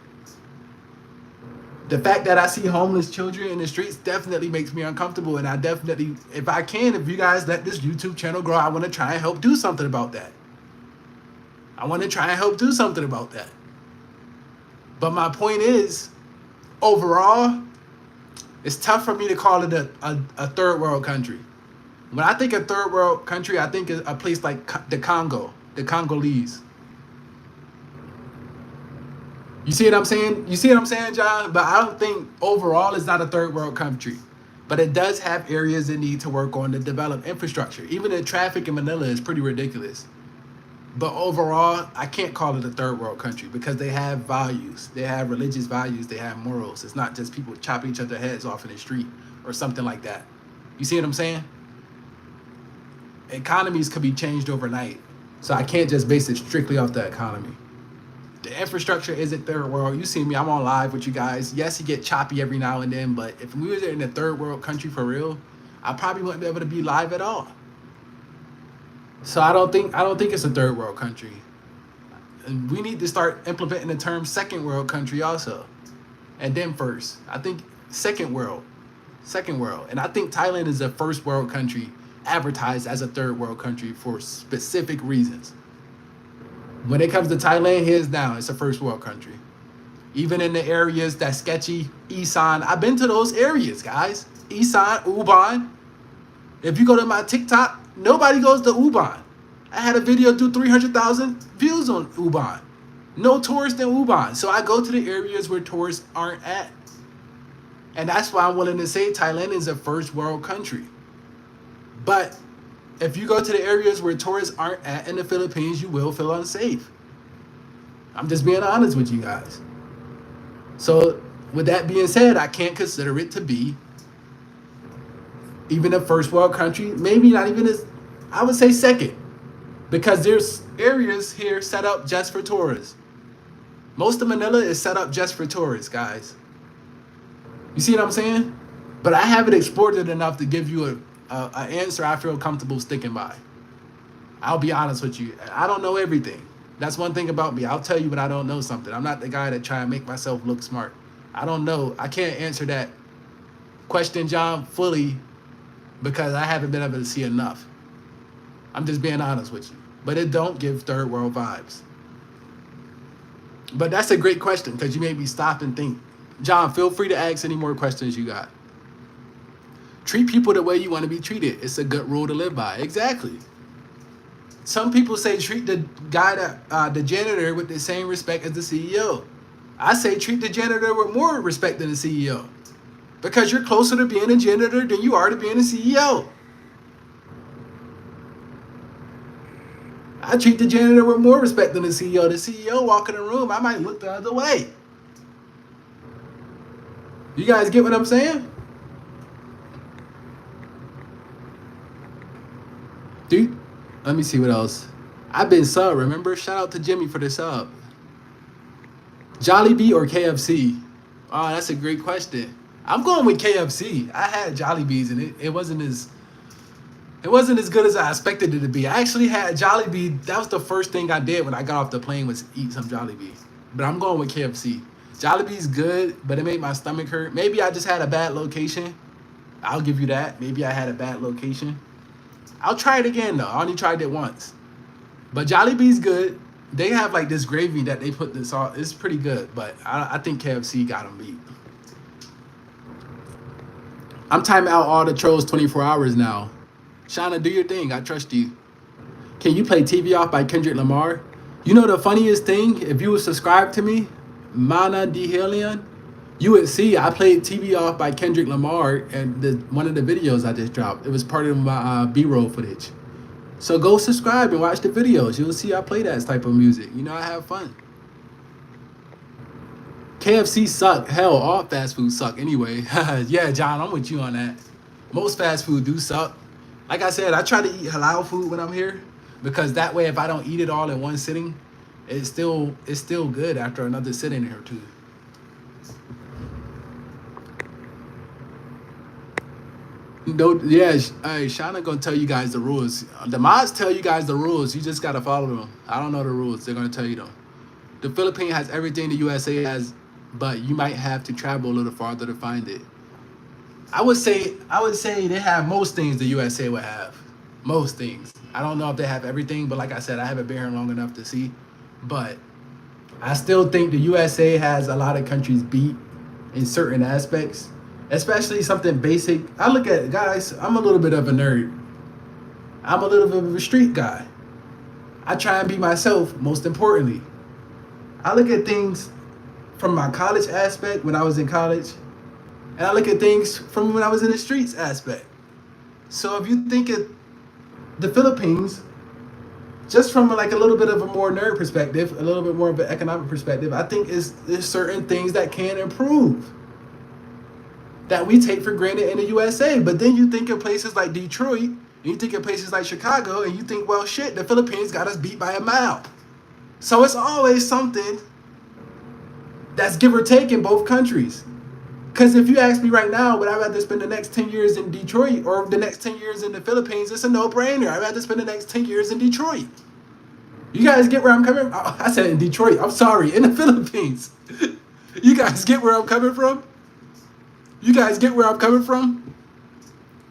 The fact that I see homeless children in the streets definitely makes me uncomfortable. And I definitely, if I can, if you guys let this YouTube channel grow, I want to try and help do something about that. I want to try and help do something about that. But my point is, overall, it's tough for me to call it a third world country. When I think of third world country, I think of a place like the Congo, the Congolese. You see what I'm saying? You see what I'm saying, John? But I don't think overall it's not a third world country. But it does have areas that need to work on to develop infrastructure. Even the traffic in Manila is pretty ridiculous. But overall, I can't call it a third world country because they have values. They have religious values. They have morals. It's not just people chopping each other's heads off in the street or something like that. You see what I'm saying? Economies could be changed overnight. So I can't just base it strictly off the economy. The infrastructure isn't third world. You see me, I'm on live with you guys. Yes, you get choppy every now and then, but if we were in a third world country for real, I probably wouldn't be able to be live at all. So I don't think it's a third world country. And we need to start implementing the term second world country also. And then first. I think second world. And I think Thailand is a first world country advertised as a third world country for specific reasons. When it comes to Thailand, hands down, it's a first world country. Even in the areas that's sketchy, Isan, I've been to those areas, guys. Isan, Ubon. If you go to my TikTok, nobody goes to Ubon. I had a video do 300,000 views on Ubon. No tourists in Ubon. So I go to the areas where tourists aren't at. And that's why I'm willing to say Thailand is a first world country. But if you go to the areas where tourists aren't at in the Philippines, you will feel unsafe. I'm just being honest with you guys. So with that being said, I can't consider it to be even a first world country. Maybe not even as, I would say second. Because there's areas here set up just for tourists. Most of Manila is set up just for tourists, guys. You see what I'm saying? But I haven't explored it enough to give you an answer I feel comfortable sticking by. I'll be honest with you. I don't know everything. That's one thing about me. I'll tell you when I don't know something. I'm not the guy that try and make myself look smart. I don't know. I can't answer that question, John, fully because I haven't been able to see enough. I'm just being honest with you. But it don't give third world vibes. But that's a great question because you made me stop and think. John, feel free to ask any more questions you got. Treat people the way you want to be treated. It's a good rule to live by. Exactly. Some people say treat the guy that the janitor with the same respect as the CEO. I say treat the janitor with more respect than the CEO. Because you're closer to being a janitor than you are to being a CEO. I treat the janitor with more respect than the CEO. The CEO walk in the room, I might look the other way. You guys get what I'm saying? Dude, let me see what else. I've been sub, remember? Shout out to Jimmy for the sub. Jollibee or KFC? Oh, that's a great question. I'm going with KFC. I had Jollibees and it wasn't as good as I expected it to be. I actually had Jollibee. That was the first thing I did when I got off the plane was eat some Jollibee. But I'm going with KFC. Jollibee's good, but it made my stomach hurt. Maybe I just had a bad location. I'll give you that. Maybe I had a bad location. I'll try it again though. I only tried it once. But Jollibee's good. They have like this gravy that they put this on. It's pretty good, but I think KFC got them beat. I'm timing out all the trolls 24 hours now. Shauna, do your thing. I trust you. Can you play TV Off by Kendrick Lamar? You know the funniest thing? If you would subscribe to me, Mana D Helion, you would see I played TV Off by Kendrick Lamar and one of the videos I just dropped. It was part of my B-roll footage. So go subscribe and watch the videos. You'll see I play that type of music. You know, I have fun. KFC suck. Hell, all fast food suck anyway. Yeah, John, I'm with you on that. Most fast food do suck. Like I said, I try to eat halal food when I'm here because that way if I don't eat it all in one sitting, it's still good after another sitting or two. No, yeah, Shauna gonna tell you guys the rules. The mods tell you guys the rules. You just gotta follow them. I don't know the rules. They're gonna tell you them. The Philippines has everything the USA has, but you might have to travel a little farther to find it. I would say they have most things the USA would have. Most things. I don't know if they have everything, but like I said, I haven't been here long enough to see. But I still think the USA has a lot of countries beat in certain aspects, especially something basic. I look at, guys, I'm a little bit of a nerd. I'm a little bit of a street guy. I try and be myself, most importantly. I look at things from my college aspect when I was in college, and I look at things from when I was in the streets aspect. So if you think of the Philippines, just from like a little bit of a more nerd perspective, a little bit more of an economic perspective, I think there's certain things that can improve that we take for granted in the USA. But then you think of places like Detroit, and you think of places like Chicago, and you think, well, shit, the Philippines got us beat by a mile. So it's always something that's give or take in both countries. Because if you ask me right now, would I rather spend the next 10 years in Detroit or the next 10 years in the Philippines? It's a no-brainer. I'd rather spend the next 10 years in Detroit. You guys get where I'm coming from? I said in Detroit. I'm sorry, in the Philippines. You guys get where I'm coming from? You guys get where I'm coming from?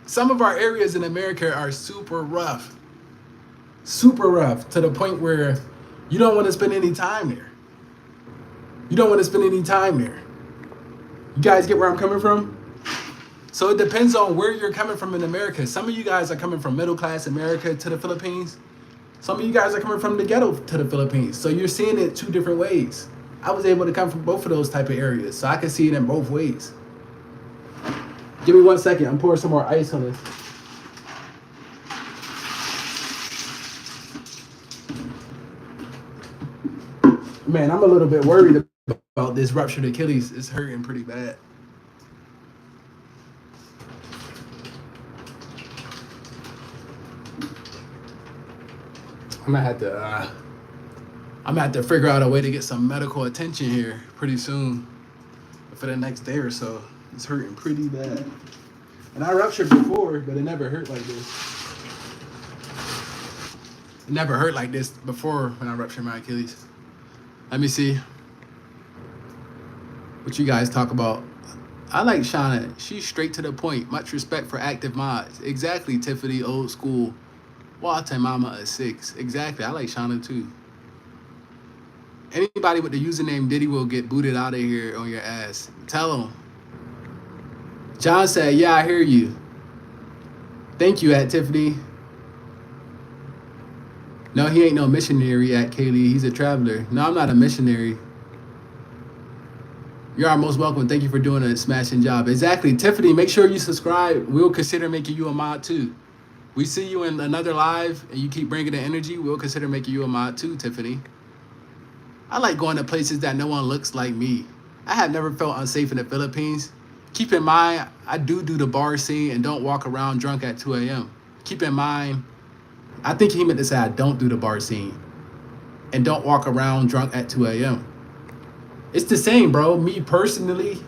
Some of our areas in America are super rough. Super rough to the point where you don't want to spend any time there. You don't want to spend any time there. You guys get where I'm coming from? So it depends on where you're coming from in America. Some of you guys are coming from middle class America to the Philippines. Some of you guys are coming from the ghetto to the Philippines. So you're seeing it two different ways. I was able to come from both of those type of areas. So I can see it in both ways. Give me 1 second. I'm pouring some more ice on this. Man, I'm a little bit worried about this ruptured Achilles. It's hurting pretty bad. I'm gonna have to figure out a way to get some medical attention here pretty soon for the next day or so. It's hurting pretty bad. And I ruptured before, but it never hurt like this. It never hurt like this before when I ruptured my Achilles. Let me see what you guys talk about. I like Shauna. She's straight to the point. Much respect for active mods. Exactly, Tiffany, old school. Walter Mama a 6. Exactly. I like Shauna too. Anybody with the username Diddy will get booted out of here on your ass. Tell them. John said, yeah, I hear you. Thank you, at Tiffany. No, he ain't no missionary at Kaylee. He's a traveler. No, I'm not a missionary. You are most welcome. Thank you for doing a smashing job. Exactly. Tiffany, make sure you subscribe. We'll consider making you a mod too. We see you in another live and you keep bringing the energy. We'll consider making you a mod too, Tiffany. I like going to places that no one looks like me. I have never felt unsafe in the Philippines. Keep in mind, I do the bar scene and don't walk around drunk at 2 a.m. Keep in mind, I think he meant to say I don't do the bar scene and don't walk around drunk at 2 a.m. It's the same, bro. Me personally,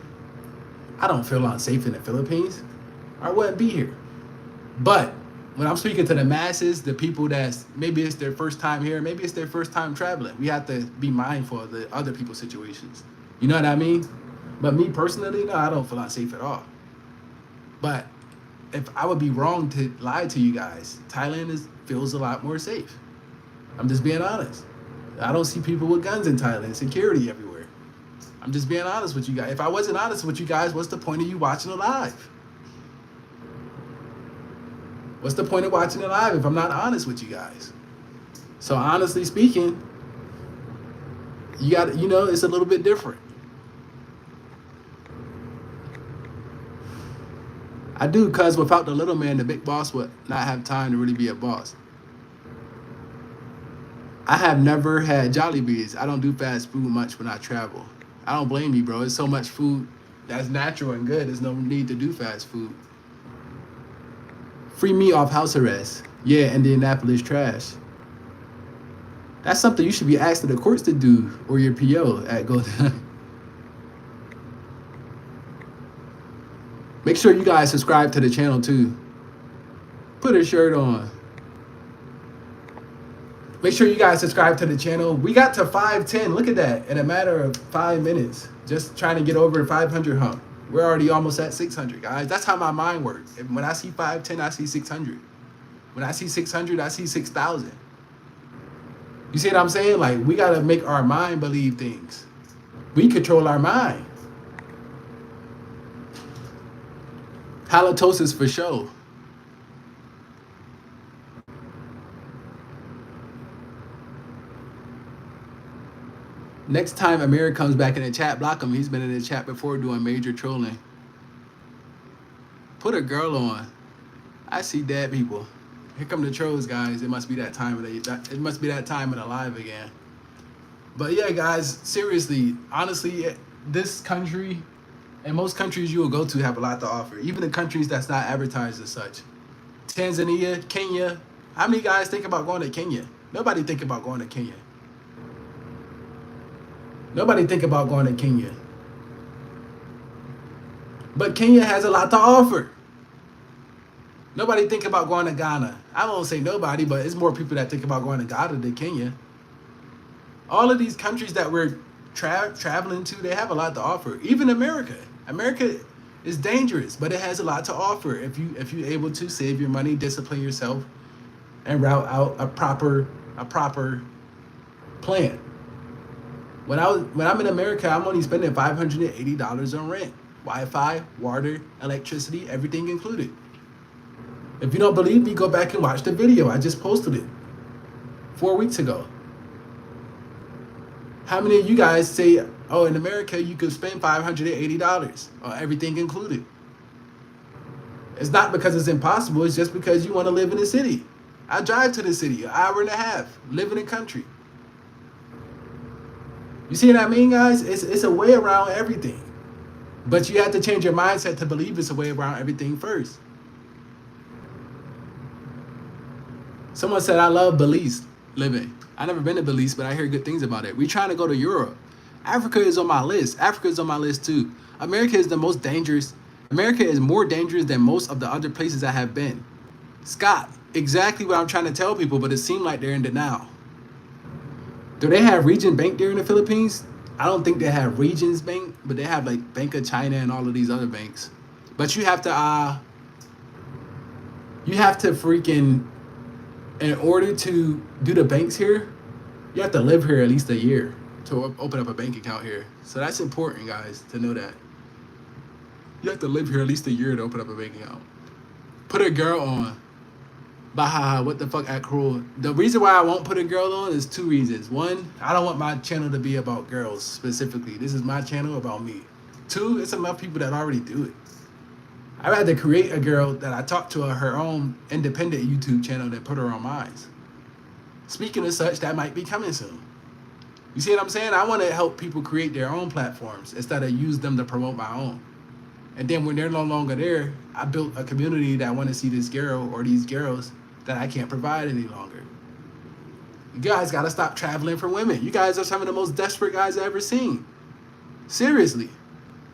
I don't feel unsafe in the Philippines. I wouldn't be here. But when I'm speaking to the masses, the people that's maybe it's their first time here, maybe it's their first time traveling, we have to be mindful of the other people's situations. You know what I mean? But me personally, no, I don't feel unsafe at all. But if I would be wrong to lie to you guys, Thailand feels a lot more safe. I'm just being honest. I don't see people with guns in Thailand, security everywhere. I'm just being honest with you guys. If I wasn't honest with you guys, what's the point of you watching it live? What's the point of watching it live if I'm not honest with you guys? So honestly speaking, you got, it's a little bit different. I do, cause without the little man, the big boss would not have time to really be a boss. I have never had Jollibees. I don't do fast food much when I travel. I don't blame you, bro. It's so much food that's natural and good. There's no need to do fast food. Free me off house arrest. Yeah, Indianapolis trash. That's something you should be asking the courts to do, or your PO at Golden. Make sure you guys subscribe to the channel too. Put a shirt on. Make sure you guys subscribe to the channel. We got to 510. Look at that. In a matter of 5 minutes. Just trying to get over the 500 hump. We're already almost at 600, guys. That's how my mind works. When I see 510, I see 600. When I see 600, I see 6,000. You see what I'm saying? Like, we got to make our mind believe things. We control our mind. Halitosis for sure. Next time Amir comes back in the chat, block him. He's been in the chat before doing major trolling. Put a girl on. I see dead people. Here come the trolls, guys. It must be that time of it must be that time of the live again. But yeah, guys, seriously, honestly, this country and most countries you will go to have a lot to offer. Even the countries that's not advertised as such. Tanzania, Kenya. How many guys think about going to Kenya? Nobody think about going to Kenya. Nobody think about going to Kenya. But Kenya has a lot to offer. Nobody think about going to Ghana. I won't say nobody, but it's more people that think about going to Ghana than Kenya. All of these countries that we're traveling to, they have a lot to offer. Even America. America is dangerous, but it has a lot to offer if you're able to save your money, discipline yourself, and route out a proper plan. When I'm in America, I'm only spending $580 on rent, Wi-Fi, water, electricity, everything included. If you don't believe me, go back and watch the video. I just posted it 4 weeks ago. How many of you guys say, oh, in America, you could spend $580 on everything included? It's not because it's impossible. It's just because you want to live in the city. I drive to the city, an hour and a half, live in the country. You see what I mean, guys? It's a way around everything. But you have to change your mindset to believe it's a way around everything first. Someone said, I love Belize living. I've never been to Belize, but I hear good things about it. We're trying to go to Europe. Africa is on my list. Africa is on my list too. America is the most dangerous. America is more dangerous than most of the other places I have been. Scott, exactly what I'm trying to tell people, but it seemed like they're in denial. Do they have Region Bank there in the Philippines? I don't think they have Regions Bank, but they have like Bank of China and all of these other banks. But you have to freaking, in order to do the banks here, you have to live here at least a year to open up a bank account here. So that's important, guys, to know that. You have to live here at least a year to open up a bank account. Put a girl on. Baha, what the fuck, act cruel. The reason why I won't put a girl on is 2 reasons. 1, I don't want my channel to be about girls specifically. This is my channel about me. 2, it's enough people that already do it. I'd rather create a girl that I talk to her own independent YouTube channel than put her on mine. Speaking of such, that might be coming soon. You see what I'm saying? I want to help people create their own platforms instead of use them to promote my own. And then when they're no longer there, I built a community that want to see this girl or these girls that I can't provide any longer. You guys got to stop traveling for women. You guys are some of the most desperate guys I've ever seen. Seriously.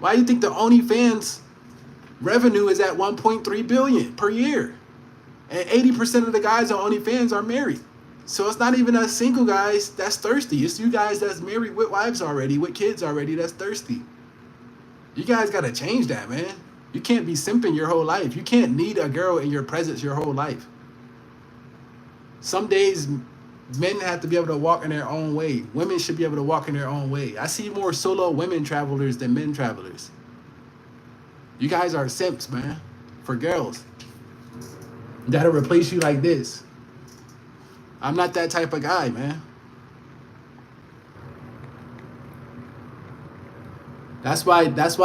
Why do you think the OnlyFans revenue is at 1.3 billion per year? And 80% of the guys on OnlyFans are married. So it's not even us single guys that's thirsty. It's you guys that's married with wives already, with kids already, that's thirsty. You guys got to change that, man. You can't be simping your whole life. You can't need a girl in your presence your whole life. Some days, men have to be able to walk in their own way. Women should be able to walk in their own way. I see more solo women travelers than men travelers. You guys are simps, man, for girls that'll replace you like this. I'm not that type of guy, man. That's why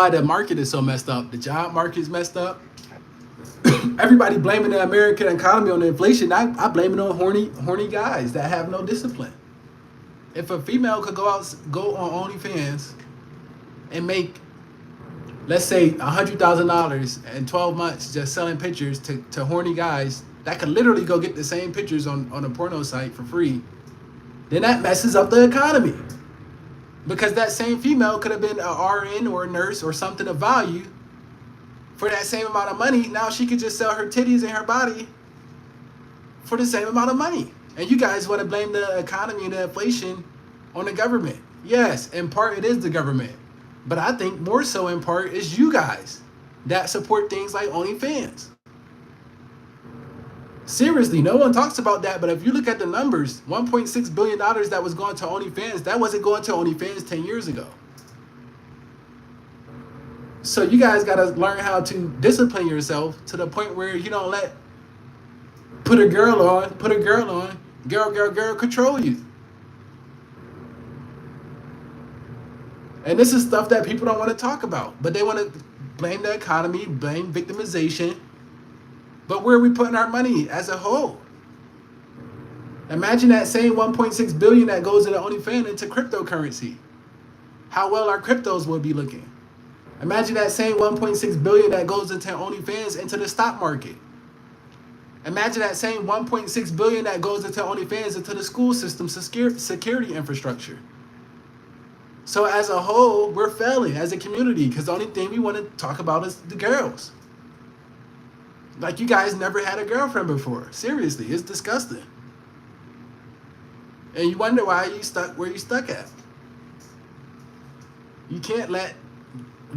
the market is so messed up. The job market is messed up. Everybody blaming the American economy on the inflation. I blame it on horny guys that have no discipline. If a female could go on OnlyFans and make, let's say, $100,000 in 12 months just selling pictures to horny guys that could literally go get the same pictures on a porno site for free, then that messes up the economy. Because that same female could have been a RN or a nurse or something of value for that same amount of money. Now she could just sell her titties and her body for the same amount of money. And you guys want to blame the economy and the inflation on the government. Yes, in part it is the government. But I think more so in part is you guys that support things like OnlyFans. Seriously, no one talks about that, but if you look at the numbers, $1.6 billion that was going to OnlyFans, that wasn't going to OnlyFans 10 years ago. So you guys got to learn how to discipline yourself to the point where you don't let put a girl on, girl control you. And this is stuff that people don't want to talk about, but they want to blame the economy, blame victimization. But where are we putting our money as a whole? Imagine that same 1.6 billion that goes into OnlyFans into cryptocurrency. How well our cryptos will be looking. Imagine that same 1.6 billion that goes into OnlyFans into the stock market. Imagine that same 1.6 billion that goes into OnlyFans into the school system security infrastructure. So as a whole, we're failing as a community because the only thing we want to talk about is the girls. Like you guys never had a girlfriend before. Seriously, it's disgusting. And you wonder why you stuck where you stuck at. You can't let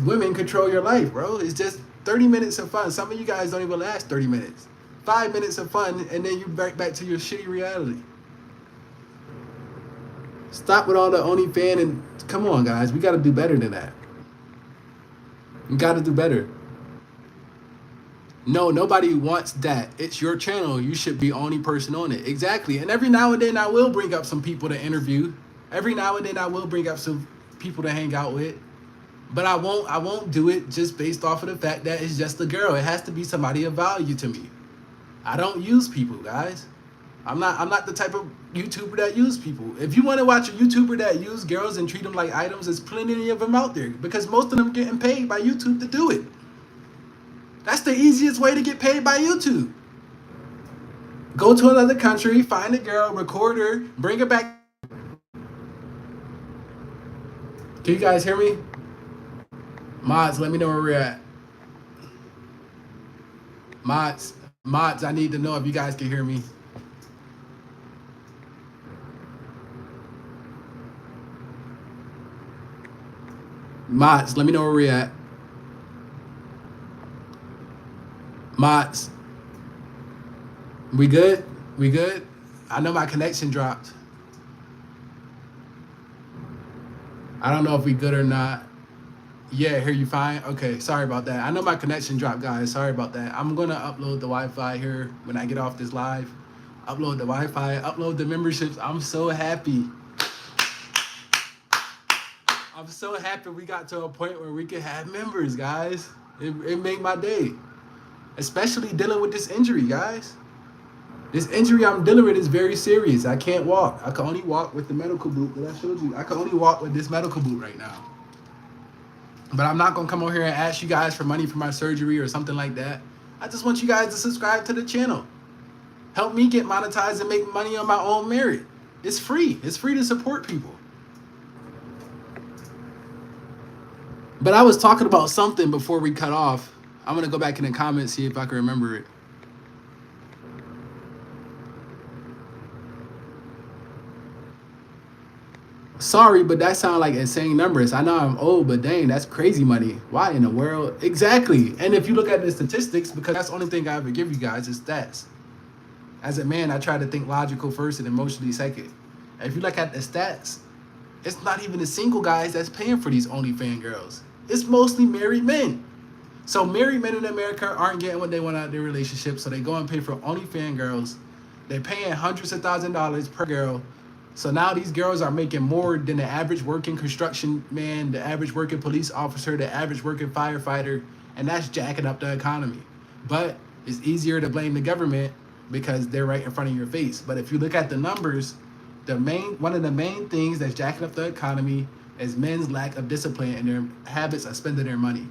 women control your life, bro. It's just 30 minutes of fun. Some of you guys don't even last 30 minutes. 5 minutes of fun, and then you back to your shitty reality. Stop with all the OnlyFans and come on, guys. We got to do better than that. We got to do better. No, nobody wants that. It's your channel. You should be the only person on it. Exactly. And every now and then I will bring up some people to interview. Every now and then I will bring up some people to hang out with. But I won't do it just based off of the fact that it's just a girl. It has to be somebody of value to me. I don't use people, guys. I'm not the type of YouTuber that use people. If you want to watch a YouTuber that use girls and treat them like items, there's plenty of them out there because most of them getting paid by YouTube to do it. That's the easiest way to get paid by YouTube. Go to another country, find a girl, record her, bring her back. Can you guys hear me? Mods, let me know where we're at. Mods, I need to know if you guys can hear me. Mods, let me know where we're at. Mods, we good? We good? I know my connection dropped. I don't know if we good or not. Yeah, hear you fine? Okay, sorry about that. I know my connection dropped, guys. Sorry about that. I'm going to upload the Wi-Fi here when I get off this live. Upload the Wi-Fi, upload the memberships. I'm so happy. I'm so happy we got to a point where we can have members, guys. It made my day. Especially dealing with this injury, guys. This injury I'm dealing with is very serious. I can't walk. I can only walk with the medical boot that I showed you. I can only walk with this medical boot right now. But I'm not going to come over here and ask you guys for money for my surgery or something like that. I just want you guys to subscribe to the channel. Help me get monetized and make money on my own merit. It's free. It's free to support people. But I was talking about something before we cut off. I'm gonna go back in the comments, see if I can remember it. Sorry, but that sounds like insane numbers. I know I'm old, but dang, that's crazy money. Why in the world? Exactly. And if you look at the statistics, because that's the only thing I ever give you guys is stats. As a man, I try to think logical first and emotionally second. If you look at the stats, it's not even the single guys that's paying for these OnlyFans girls. It's mostly married men. So married men in America aren't getting what they want out of their relationship, so they go and pay for OnlyFans girls. They're paying hundreds of $1,000s per girl. So now these girls are making more than the average working construction man, the average working police officer, the average working firefighter, and that's jacking up the economy. But it's easier to blame the government because they're right in front of your face. But if you look at the numbers, one of the main things that's jacking up the economy is men's lack of discipline and their habits of spending their money.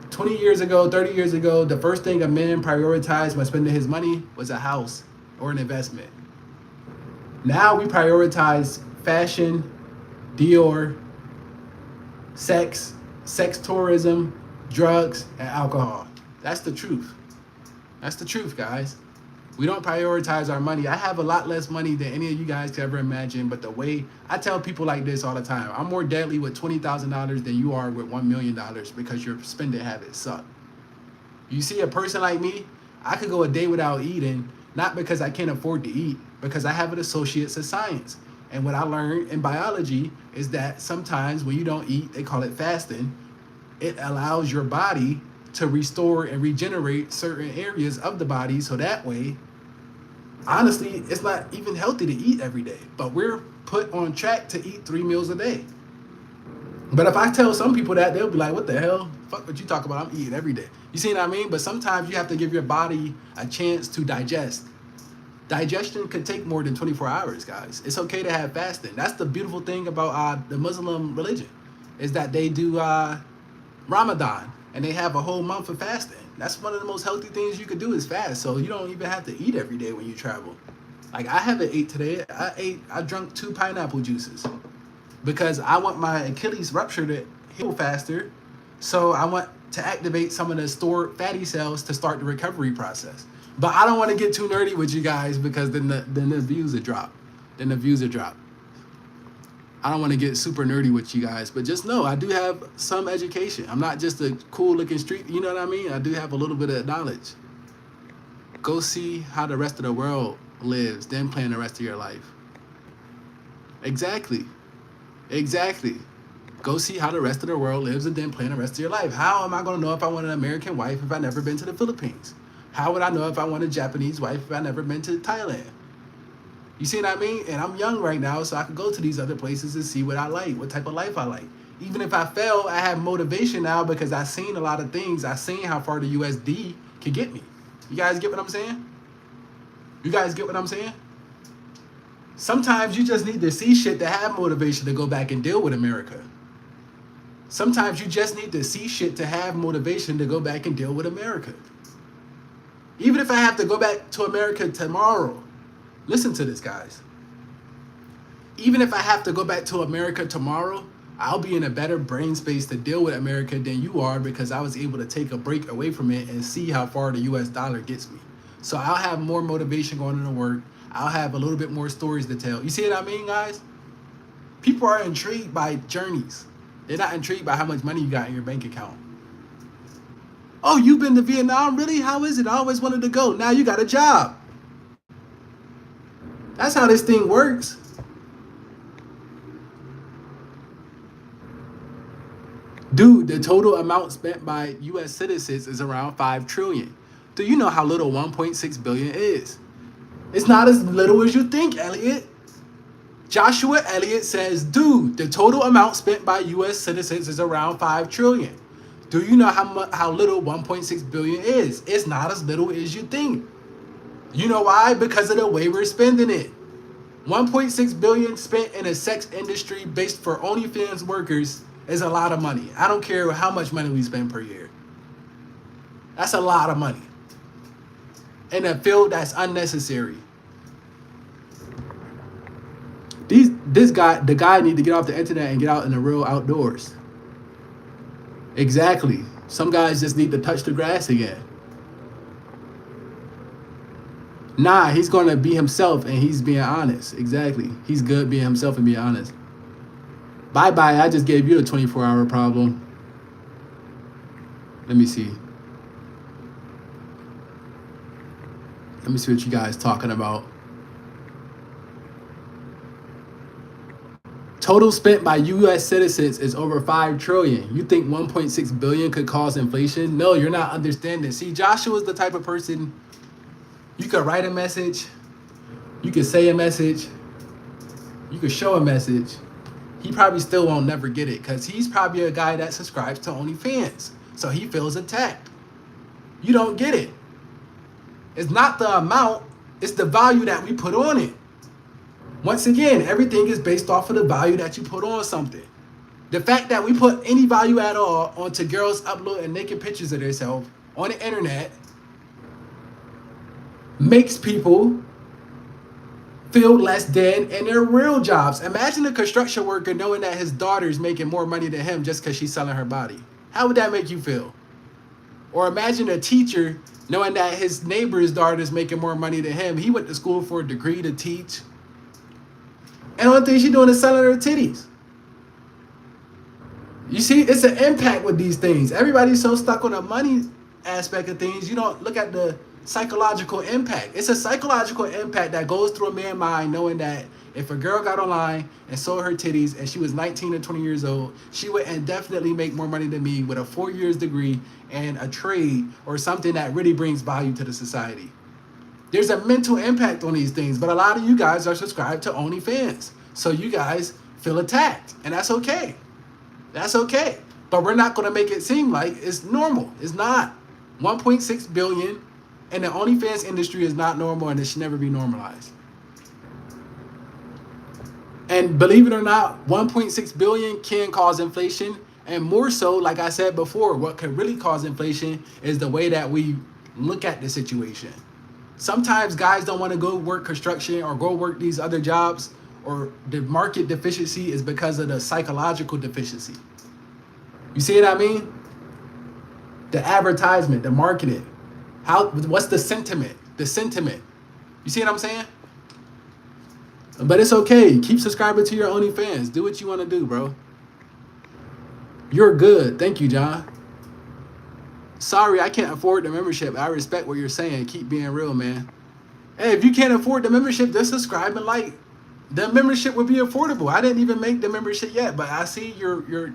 20 years ago, 30 years ago, the first thing a man prioritized when spending his money was a house or an investment. Now we prioritize fashion, Dior, sex tourism, drugs, and alcohol. That's the truth. That's the truth, guys. We don't prioritize our money. I have a lot less money than any of you guys could ever imagine, but the way I tell people like this all the time, I'm more deadly with $20,000 than you are with $1 million because your spending habits suck. You see a person like me, I could go a day without eating, not because I can't afford to eat, because I have an associate's of science. And what I learned in biology is that sometimes when you don't eat, they call it fasting, it allows your body to restore and regenerate certain areas of the body. So that way, honestly, it's not even healthy to eat every day, but we're put on track to eat 3 meals a day. But if I tell some people that, they'll be like, what the hell? Fuck what you talk about, I'm eating every day. You see what I mean? But sometimes you have to give your body a chance to digest. Digestion could take more than 24 hours, guys. It's okay to have fasting. That's the beautiful thing about the Muslim religion, is that they do Ramadan, and they have a whole month of fasting. That's one of the most healthy things you could do is fast. So you don't even have to eat every day when you travel. Like I haven't ate today. I drank 2 pineapple juices because I want my Achilles rupture to heal faster. So I want to activate some of the stored fatty cells to start the recovery process. But I don't want to get too nerdy with you guys because then the views are drop. Then the views are drop. I don't want to get super nerdy with you guys, but just know I do have some education. I'm not just a cool looking street, you know what I mean? I do have a little bit of knowledge. Go see how the rest of the world lives, then plan the rest of your life. Exactly. Go see how the rest of the world lives and then plan the rest of your life. How am I going to know if I want an American wife if I've never been to the Philippines? How would I know if I want a Japanese wife if I've never been to Thailand? You see what I mean? And I'm young right now, so I can go to these other places and see what I like, what type of life I like. Even if I fail, I have motivation now because I've seen a lot of things. I've seen how far the USD can get me. You guys get what I'm saying? You guys get what I'm saying? Sometimes you just need to see shit to have motivation to go back and deal with America. Sometimes you just need to see shit to have motivation to go back and deal with America. Even if I have to go back to America tomorrow, listen to this, guys. Even if I have to go back to America tomorrow, I'll be in a better brain space to deal with America than you are because I was able to take a break away from it and see how far the US dollar gets me. So I'll have more motivation going into work. I'll have a little bit more stories to tell. You see what I mean, guys? People are intrigued by journeys. They're not intrigued by how much money you got in your bank account. Oh, you've been to Vietnam? Really? How is it? I always wanted to go. Now you got a job. That's how this thing works. Dude, the total amount spent by U.S. citizens is around 5 trillion. Do you know how little 1.6 billion is? It's not as little as you think, Elliot. Joshua Elliott says, dude, the total amount spent by U.S. citizens is around 5 trillion. Do you know how little 1.6 billion is? It's not as little as you think. You know why? Because of the way we're spending it. 1.6 billion spent in a sex industry based for OnlyFans workers is a lot of money. I don't care how much money we spend per year. That's a lot of money in a field that's unnecessary. The guy need to get off the internet and get out in the real outdoors. Exactly. Some guys just need to touch the grass again. Nah, he's gonna be himself and he's being honest. Exactly. He's good being himself and being honest. Bye bye. I just gave you a 24-hour problem. Let me see. Let me see what you guys talking about. Total spent by U.S. citizens is over 5 trillion. You think 1.6 billion could cause inflation? No, you're not understanding. See, Joshua's the type of person you could write a message, you could say a message, you could show a message. He probably still won't never get it because he's probably a guy that subscribes to OnlyFans. So he feels attacked. You don't get it. It's not the amount, it's the value that we put on it. Once again, everything is based off of the value that you put on something. The fact that we put any value at all onto girls uploading naked pictures of themselves on the internet makes people feel less than in their real jobs. Imagine a construction worker knowing that his daughter's making more money than him just because she's selling her body. How would that make you feel? Or imagine a teacher knowing that his neighbor's daughter is making more money than him. He went to school for a degree to teach. And the only thing she's doing is selling her titties. You see, it's an impact with these things. Everybody's so stuck on the money aspect of things, you don't look at the psychological impact. It's a psychological impact that goes through a man's mind knowing that if a girl got online and sold her titties and she was 19 or 20 years old, she would indefinitely make more money than me with a 4 years degree and a trade or something that really brings value to the society. There's a mental impact on these things, but a lot of you guys are subscribed to OnlyFans. So you guys feel attacked, and that's okay. That's okay. But we're not going to make it seem like it's normal. It's not. 1.6 billion in the OnlyFans industry is not normal, and it should never be normalized. And believe it or not, 1.6 billion can cause inflation. And more so, like I said before, what could really cause inflation is the way that we look at the situation. Sometimes guys don't want to go work construction or go work these other jobs, or the market deficiency is because of the psychological deficiency. You see what I mean? The advertisement, the marketing. What's the sentiment? The sentiment. You see what I'm saying? But it's okay. Keep subscribing to your OnlyFans. Do what you want to do, bro. You're good. Thank you, John. Sorry, I can't afford the membership. I respect what you're saying. Keep being real, man. Hey, if you can't afford the membership, just subscribe and like. The membership would be affordable. I didn't even make the membership yet, but I see your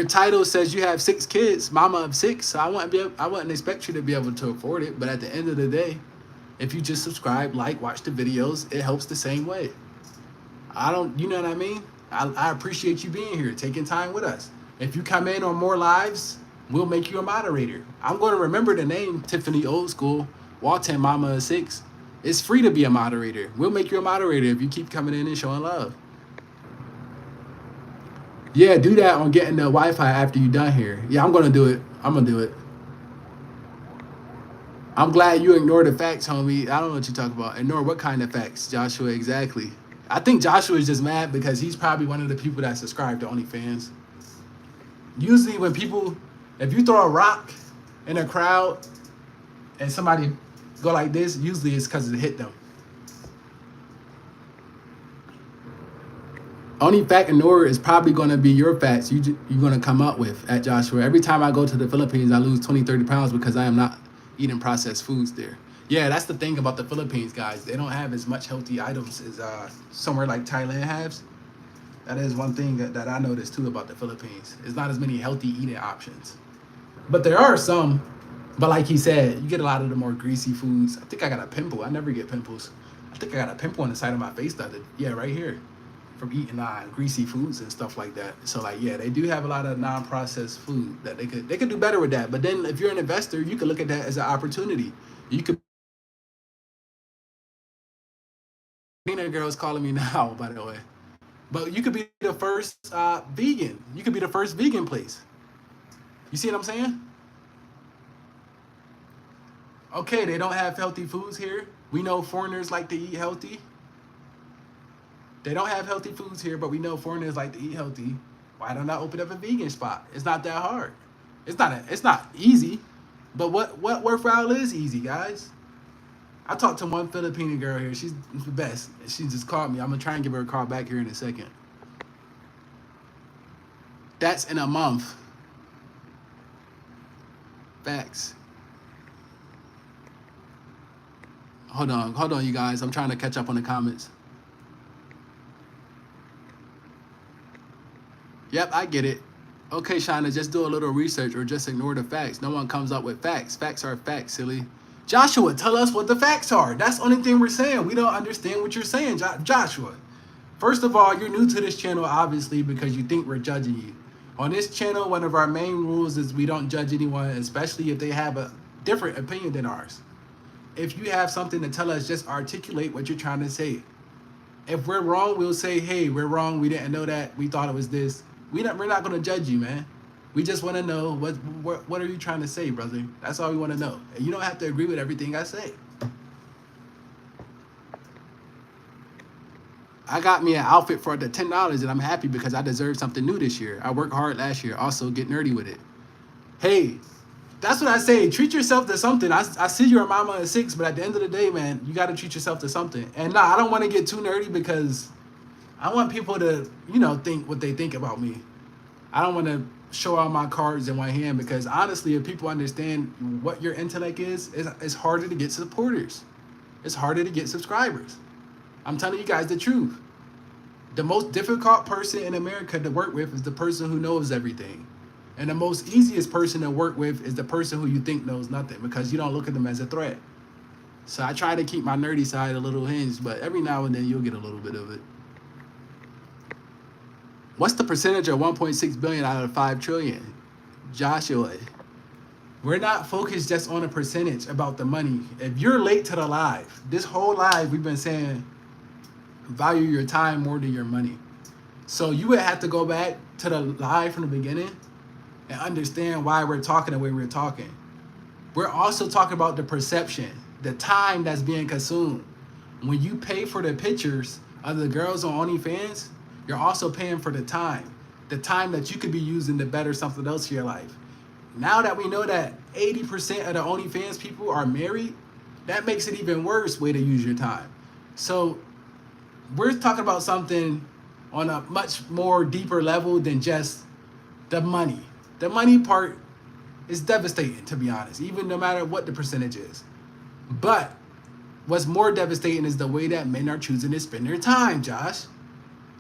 title says you have 6 kids, mama of 6. So I wouldn't expect you to be able to afford it. But at the end of the day, if you just subscribe, like, watch the videos, it helps the same way. You know what I mean? I appreciate you being here, taking time with us. If you come in on more lives, we'll make you a moderator. I'm going to remember the name Tiffany Old School, Walton Mama of 6. It's free to be a moderator. We'll make you a moderator if you keep coming in and showing love. Yeah, do that on getting the Wi-Fi after you're done here. Yeah, I'm going to do it. I'm going to do it. I'm glad you ignored the facts, homie. I don't know what you're talking about. Ignore what kind of facts, Joshua, exactly. I think Joshua is just mad because he's probably one of the people that subscribe to OnlyFans. Usually when people, if you throw a rock in a crowd and somebody go like this, usually it's because it hit them. Only fact ignore is probably going to be your facts you're going to come up with at Joshua. Every time I go to the Philippines, I lose 20, 30 pounds because I am not eating processed foods there. Yeah, that's the thing about the Philippines, guys. They don't have as much healthy items as somewhere like Thailand has. That is one thing that I noticed too about the Philippines. There's not as many healthy eating options. But there are some. But like he said, you get a lot of the more greasy foods. I think I got a pimple. I never get pimples. I think I got a pimple on the side of my face right here, from eating greasy foods and stuff like that. So like, yeah, they do have a lot of non-processed food that they could do better with that. But then if you're an investor, you could look at that as an opportunity. You could. Girl's calling me now, by the way. But you could be the first vegan. You could be the first vegan place. You see what I'm saying? Okay, they don't have healthy foods here. We know foreigners like to eat healthy. They don't have healthy foods here, but we know foreigners like to eat healthy. Why don't I open up a vegan spot? It's not that hard. It's not easy. But what worthwhile is easy, guys? I talked to one Filipino girl here. She's the best. She just called me. I'm gonna try and give her a call back here in a second. That's in a month. Facts. Hold on, you guys. I'm trying to catch up on the comments. Yep, I get it. Okay, Shauna, just do a little research or just ignore the facts. No one comes up with facts. Facts are facts, silly. Joshua, tell us what the facts are. That's the only thing we're saying. We don't understand what you're saying, Joshua. First of all, you're new to this channel, obviously, because you think we're judging you. On this channel, one of our main rules is we don't judge anyone, especially if they have a different opinion than ours. If you have something to tell us, just articulate what you're trying to say. If we're wrong, we'll say, hey, we're wrong. We didn't know that. We thought it was this. We're not going to judge you, man. We just want to know what are you trying to say, brother? That's all we want to know. And you don't have to agree with everything I say. I got me an outfit for the $10 and I'm happy because I deserve something new this year. I worked hard last year. Also, get nerdy with it. Hey, that's what I say. Treat yourself to something. I see you're a mama of 6, but at the end of the day, man, you got to treat yourself to something. And I don't want to get too nerdy because I want people to, think what they think about me. I don't want to show all my cards in one hand because honestly, if people understand what your intellect is, it's harder to get supporters. It's harder to get subscribers. I'm telling you guys the truth. The most difficult person in America to work with is the person who knows everything. And the most easiest person to work with is the person who you think knows nothing because you don't look at them as a threat. So I try to keep my nerdy side a little hinged, but every now and then you'll get a little bit of it. What's the percentage of 1.6 billion out of 5 trillion? Joshua, we're not focused just on a percentage about the money. If you're late to the live, this whole live we've been saying value your time more than your money. So you would have to go back to the live from the beginning and understand why we're talking the way we're talking. We're also talking about the perception, the time that's being consumed. When you pay for the pictures of the girls on OnlyFans, you're also paying for the time that you could be using to better something else in your life. Now that we know that 80% of the OnlyFans people are married, that makes it even worse way to use your time. So we're talking about something on a much more deeper level than just the money. The money part is devastating, to be honest, even no matter what the percentage is. But what's more devastating is the way that men are choosing to spend their time, Josh.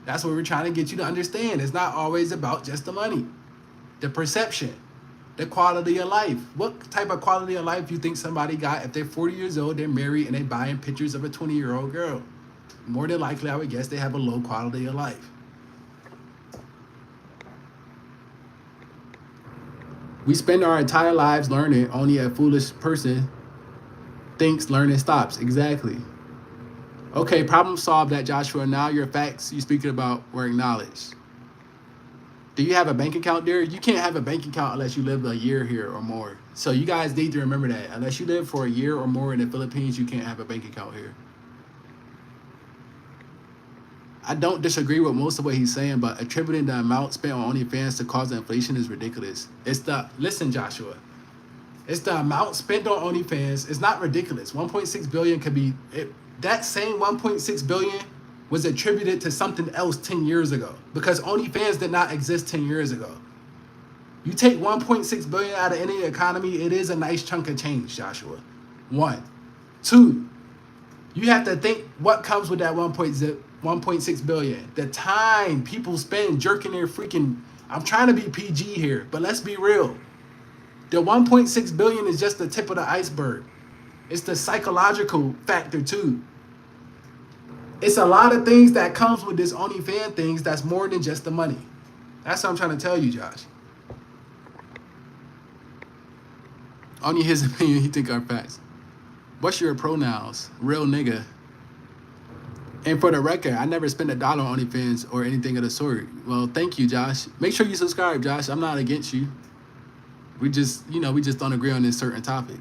That's what we're trying to get you to understand. It's not always about just the money. The perception, the quality of life. What type of quality of life do you think somebody got if they're 40 years old, they're married, and they're buying pictures of a 20-year-old girl? More than likely, I would guess they have a low quality of life. We spend our entire lives learning. Only a foolish person thinks learning stops. Exactly. Okay, problem solved that, Joshua. Now your facts you speaking about were acknowledged. Do you have a bank account there? You can't have a bank account unless you live a year here or more. So you guys need to remember that. Unless you live for a year or more in the Philippines, you can't have a bank account here. I don't disagree with most of what he's saying, but attributing the amount spent on OnlyFans to cause inflation is ridiculous. Listen, Joshua, it's the amount spent on OnlyFans. It's not ridiculous. 1.6 billion could be, that same 1.6 billion was attributed to something else 10 years ago because OnlyFans did not exist 10 years ago. You take 1.6 billion out of any economy, it is a nice chunk of change, Joshua. 1. 2, you have to think what comes with that 1.6 billion. The time people spend jerking their freaking, I'm trying to be PG here, but let's be real. The 1.6 billion is just the tip of the iceberg. It's the psychological factor too. It's a lot of things that comes with this OnlyFans things that's more than just the money. That's what I'm trying to tell you, Josh. Only his opinion, he think our facts. What's your pronouns? Real nigga. And for the record, I never spent $1 on OnlyFans or anything of the sort. Well, thank you, Josh. Make sure you subscribe, Josh. I'm not against you. We just don't agree on this certain topic.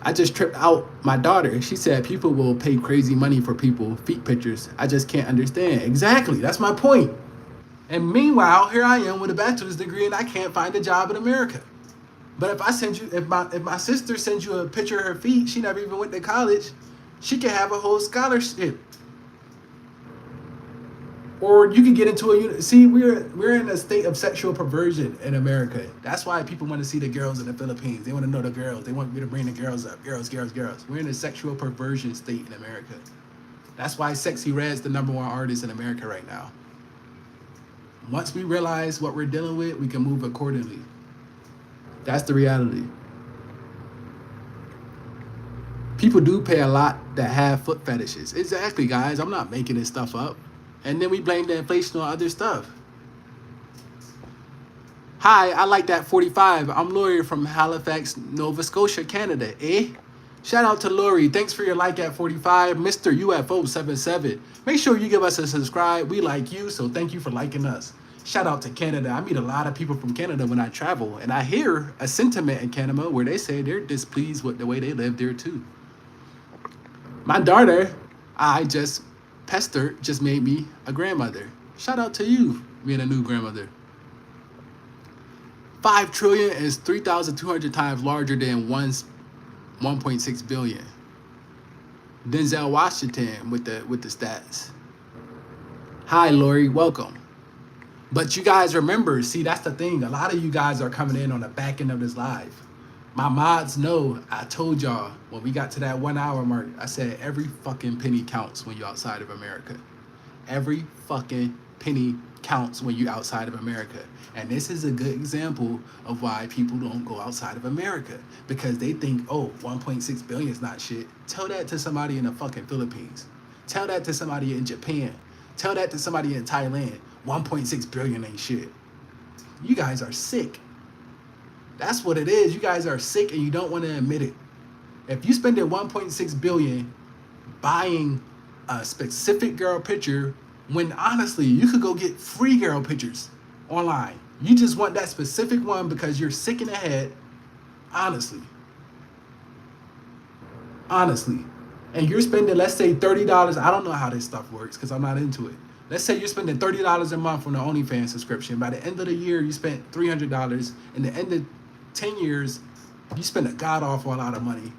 I just tripped out my daughter. She said people will pay crazy money for people feet pictures. I just can't understand. Exactly. That's my point. And meanwhile, here I am with a bachelor's degree and I can't find a job in America. But if I send you, if my sister sends you a picture of her feet, she never even went to college, she can have a whole scholarship. Or you can get into a see, we're in a state of sexual perversion in America. That's why people want to see the girls in the Philippines. They want to know the girls. They want me to bring the girls up. Girls, girls, girls. We're in a sexual perversion state in America. That's why Sexy Red's the #1 artist in America right now. Once we realize what we're dealing with, we can move accordingly. That's the reality. People do pay a lot that have foot fetishes. Exactly, guys. I'm not making this stuff up. And then we blame the inflation on other stuff. Hi, I like that 45. I'm Lori from Halifax, Nova Scotia, Canada. Eh? Shout out to Lori. Thanks for your like at 45. Mr. UFO77. Make sure you give us a subscribe. We like you, so thank you for liking us. Shout out to Canada. I meet a lot of people from Canada when I travel, and I hear a sentiment in Canada where they say they're displeased with the way they live there too. My daughter, I just pestered, just made me a grandmother. Shout out to you being a new grandmother. 5 trillion is 3,200 times larger than 1.6 billion. Denzel Washington with the stats. Hi, Lori, welcome. But you guys remember, see, that's the thing. A lot of you guys are coming in on the back end of this live. My mods know, I told y'all when we got to that 1 hour mark, I said every fucking penny counts when you're outside of America. Every fucking penny counts when you're outside of America. And this is a good example of why people don't go outside of America. Because they think, oh, 1.6 billion is not shit. Tell that to somebody in the fucking Philippines. Tell that to somebody in Japan. Tell that to somebody in Thailand. 1.6 billion ain't shit. You guys are sick. That's what it is. You guys are sick and you don't want to admit it. If you spend 1.6 billion buying a specific girl picture, when honestly you could go get free girl pictures online. You just want that specific one because you're sick in the head. Honestly. And you're spending, let's say $30. I don't know how this stuff works because I'm not into it. Let's say you're spending $30 a month on the OnlyFans subscription. By the end of the year, you spent $300. In the end of 10 years, you spend a god-awful lot of money.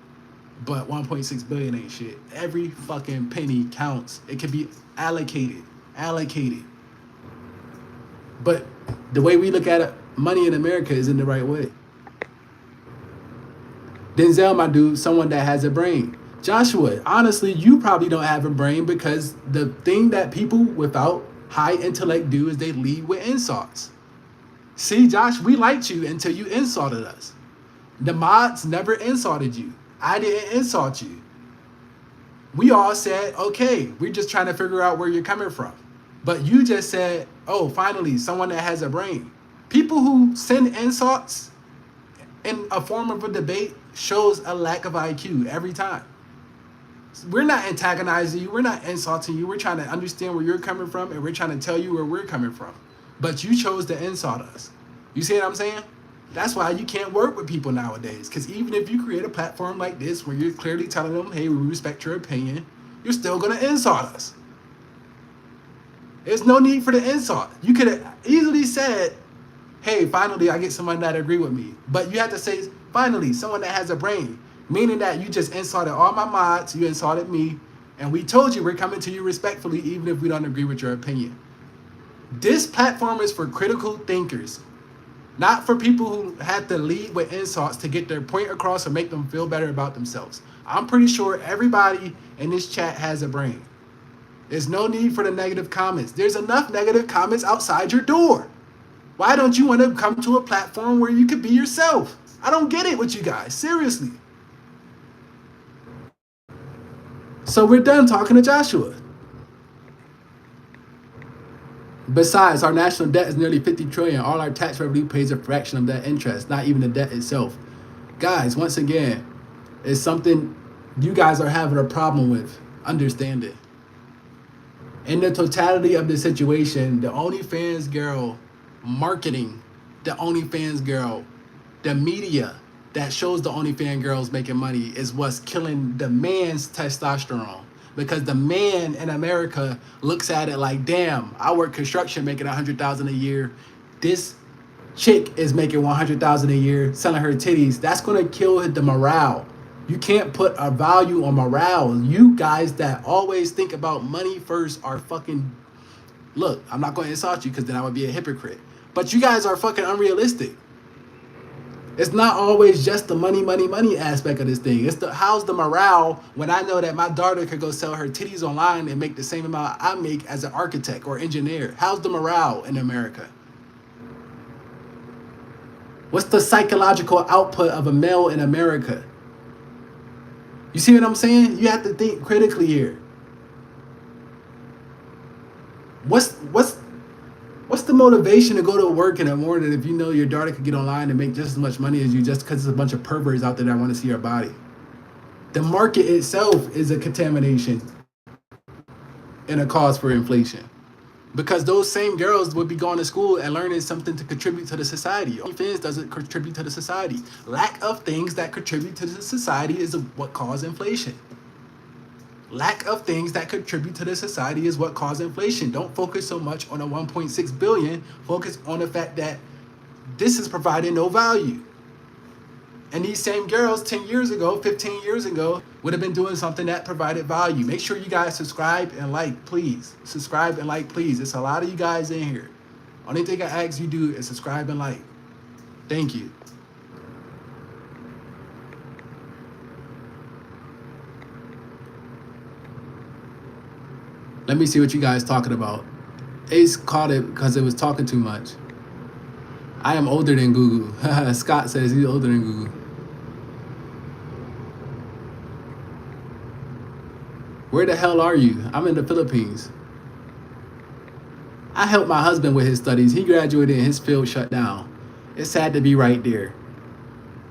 But 1.6 billion ain't shit. Every fucking penny counts. It can be allocated. But the way we look at it, money in America isn't the right way. Denzel, my dude, someone that has a brain. Joshua, honestly, you probably don't have a brain because the thing that people without high intellect do is they lead with insults. See, Josh, we liked you until you insulted us. The mods never insulted you. I didn't insult you. We all said, okay, we're just trying to figure out where you're coming from. But you just said, oh, finally, someone that has a brain. People who send insults in a form of a debate shows a lack of IQ every time. We're not antagonizing you. We're not insulting you. We're trying to understand where you're coming from, and we're trying to tell you where we're coming from. But you chose to insult us. You see what I'm saying? That's why you can't work with people nowadays. Because even if you create a platform like this where you're clearly telling them, hey, we respect your opinion, you're still going to insult us. There's no need for the insult. You could have easily said, hey, finally, I get someone that agree with me. But you have to say, finally, someone that has a brain. Meaning that you just insulted all my mods, you insulted me, and we told you we're coming to you respectfully even if we don't agree with your opinion. This platform is for critical thinkers, not for people who have to lead with insults to get their point across or make them feel better about themselves. I'm pretty sure everybody in this chat has a brain. There's no need for the negative comments. There's enough negative comments outside your door. Why don't you want to come to a platform where you could be yourself? I don't get it with you guys, seriously. So we're done talking to Joshua. Besides, our national debt is nearly 50 trillion. All our tax revenue pays a fraction of that interest, not even the debt itself. Guys, once again, it's something you guys are having a problem with. Understand it. In the totality of the situation, the OnlyFans girl marketing, the OnlyFans girl, the media that shows the OnlyFans girls making money is what's killing the man's testosterone. because the man in America looks at it like, damn, I work construction making 100,000 a year. This chick is making 100,000 a year selling her titties. That's gonna kill the morale. You can't put a value on morale. You guys that always think about money first are fucking, look, I'm not going to insult you because then I would be a hypocrite. But you guys are fucking unrealistic. It's not always just the money aspect of this thing. It's the how's the morale when I know that my daughter could go sell her titties online and make the same amount I make as an architect or engineer. How's the morale in America? What's the psychological output of a male in America? You see what I'm saying? You have to think critically here. What's the motivation to go to work in the morning if you know your daughter could get online and make just as much money as you just because there's a bunch of perverts out there that want to see her body? The market itself is a contamination and a cause for inflation. Because those same girls would be going to school and learning something to contribute to the society. OnlyFans doesn't contribute to the society. Lack of things that contribute to the society is what cause inflation. Lack of things that contribute to the society is what cause inflation. Don't focus so much on a 1.6 billion. Focus on the fact that this is providing no value. And these same girls 10 years ago, 15 years ago, would have been doing something that provided value. Make sure you guys subscribe and like, please. Subscribe and like, please. It's a lot of you guys in here. Only thing I ask you do is subscribe and like. Thank you. Let me see what you guys talking about. Ace caught it because it was talking too much. I am older than Google. Scott says he's older than Google. Where the hell are you? I'm in the Philippines. I helped my husband with his studies. He graduated and his field shut down. It's sad to be right there.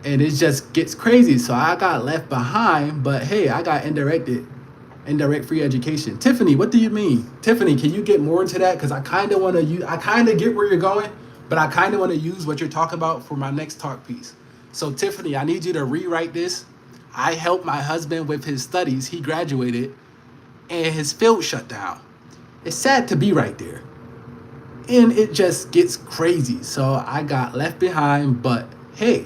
And it just gets crazy. So I got left behind, but hey, I got indirect free education. Tiffany, what do you mean? Tiffany, can you get more into that? Because I kind of want to use, I kind of get where you're going, but I kind of want to use what you're talking about for my next talk piece. So Tiffany, I need you to rewrite this. I helped my husband with his studies. He graduated and his field shut down. It's sad to be right there. And it just gets crazy. So I got left behind, but hey,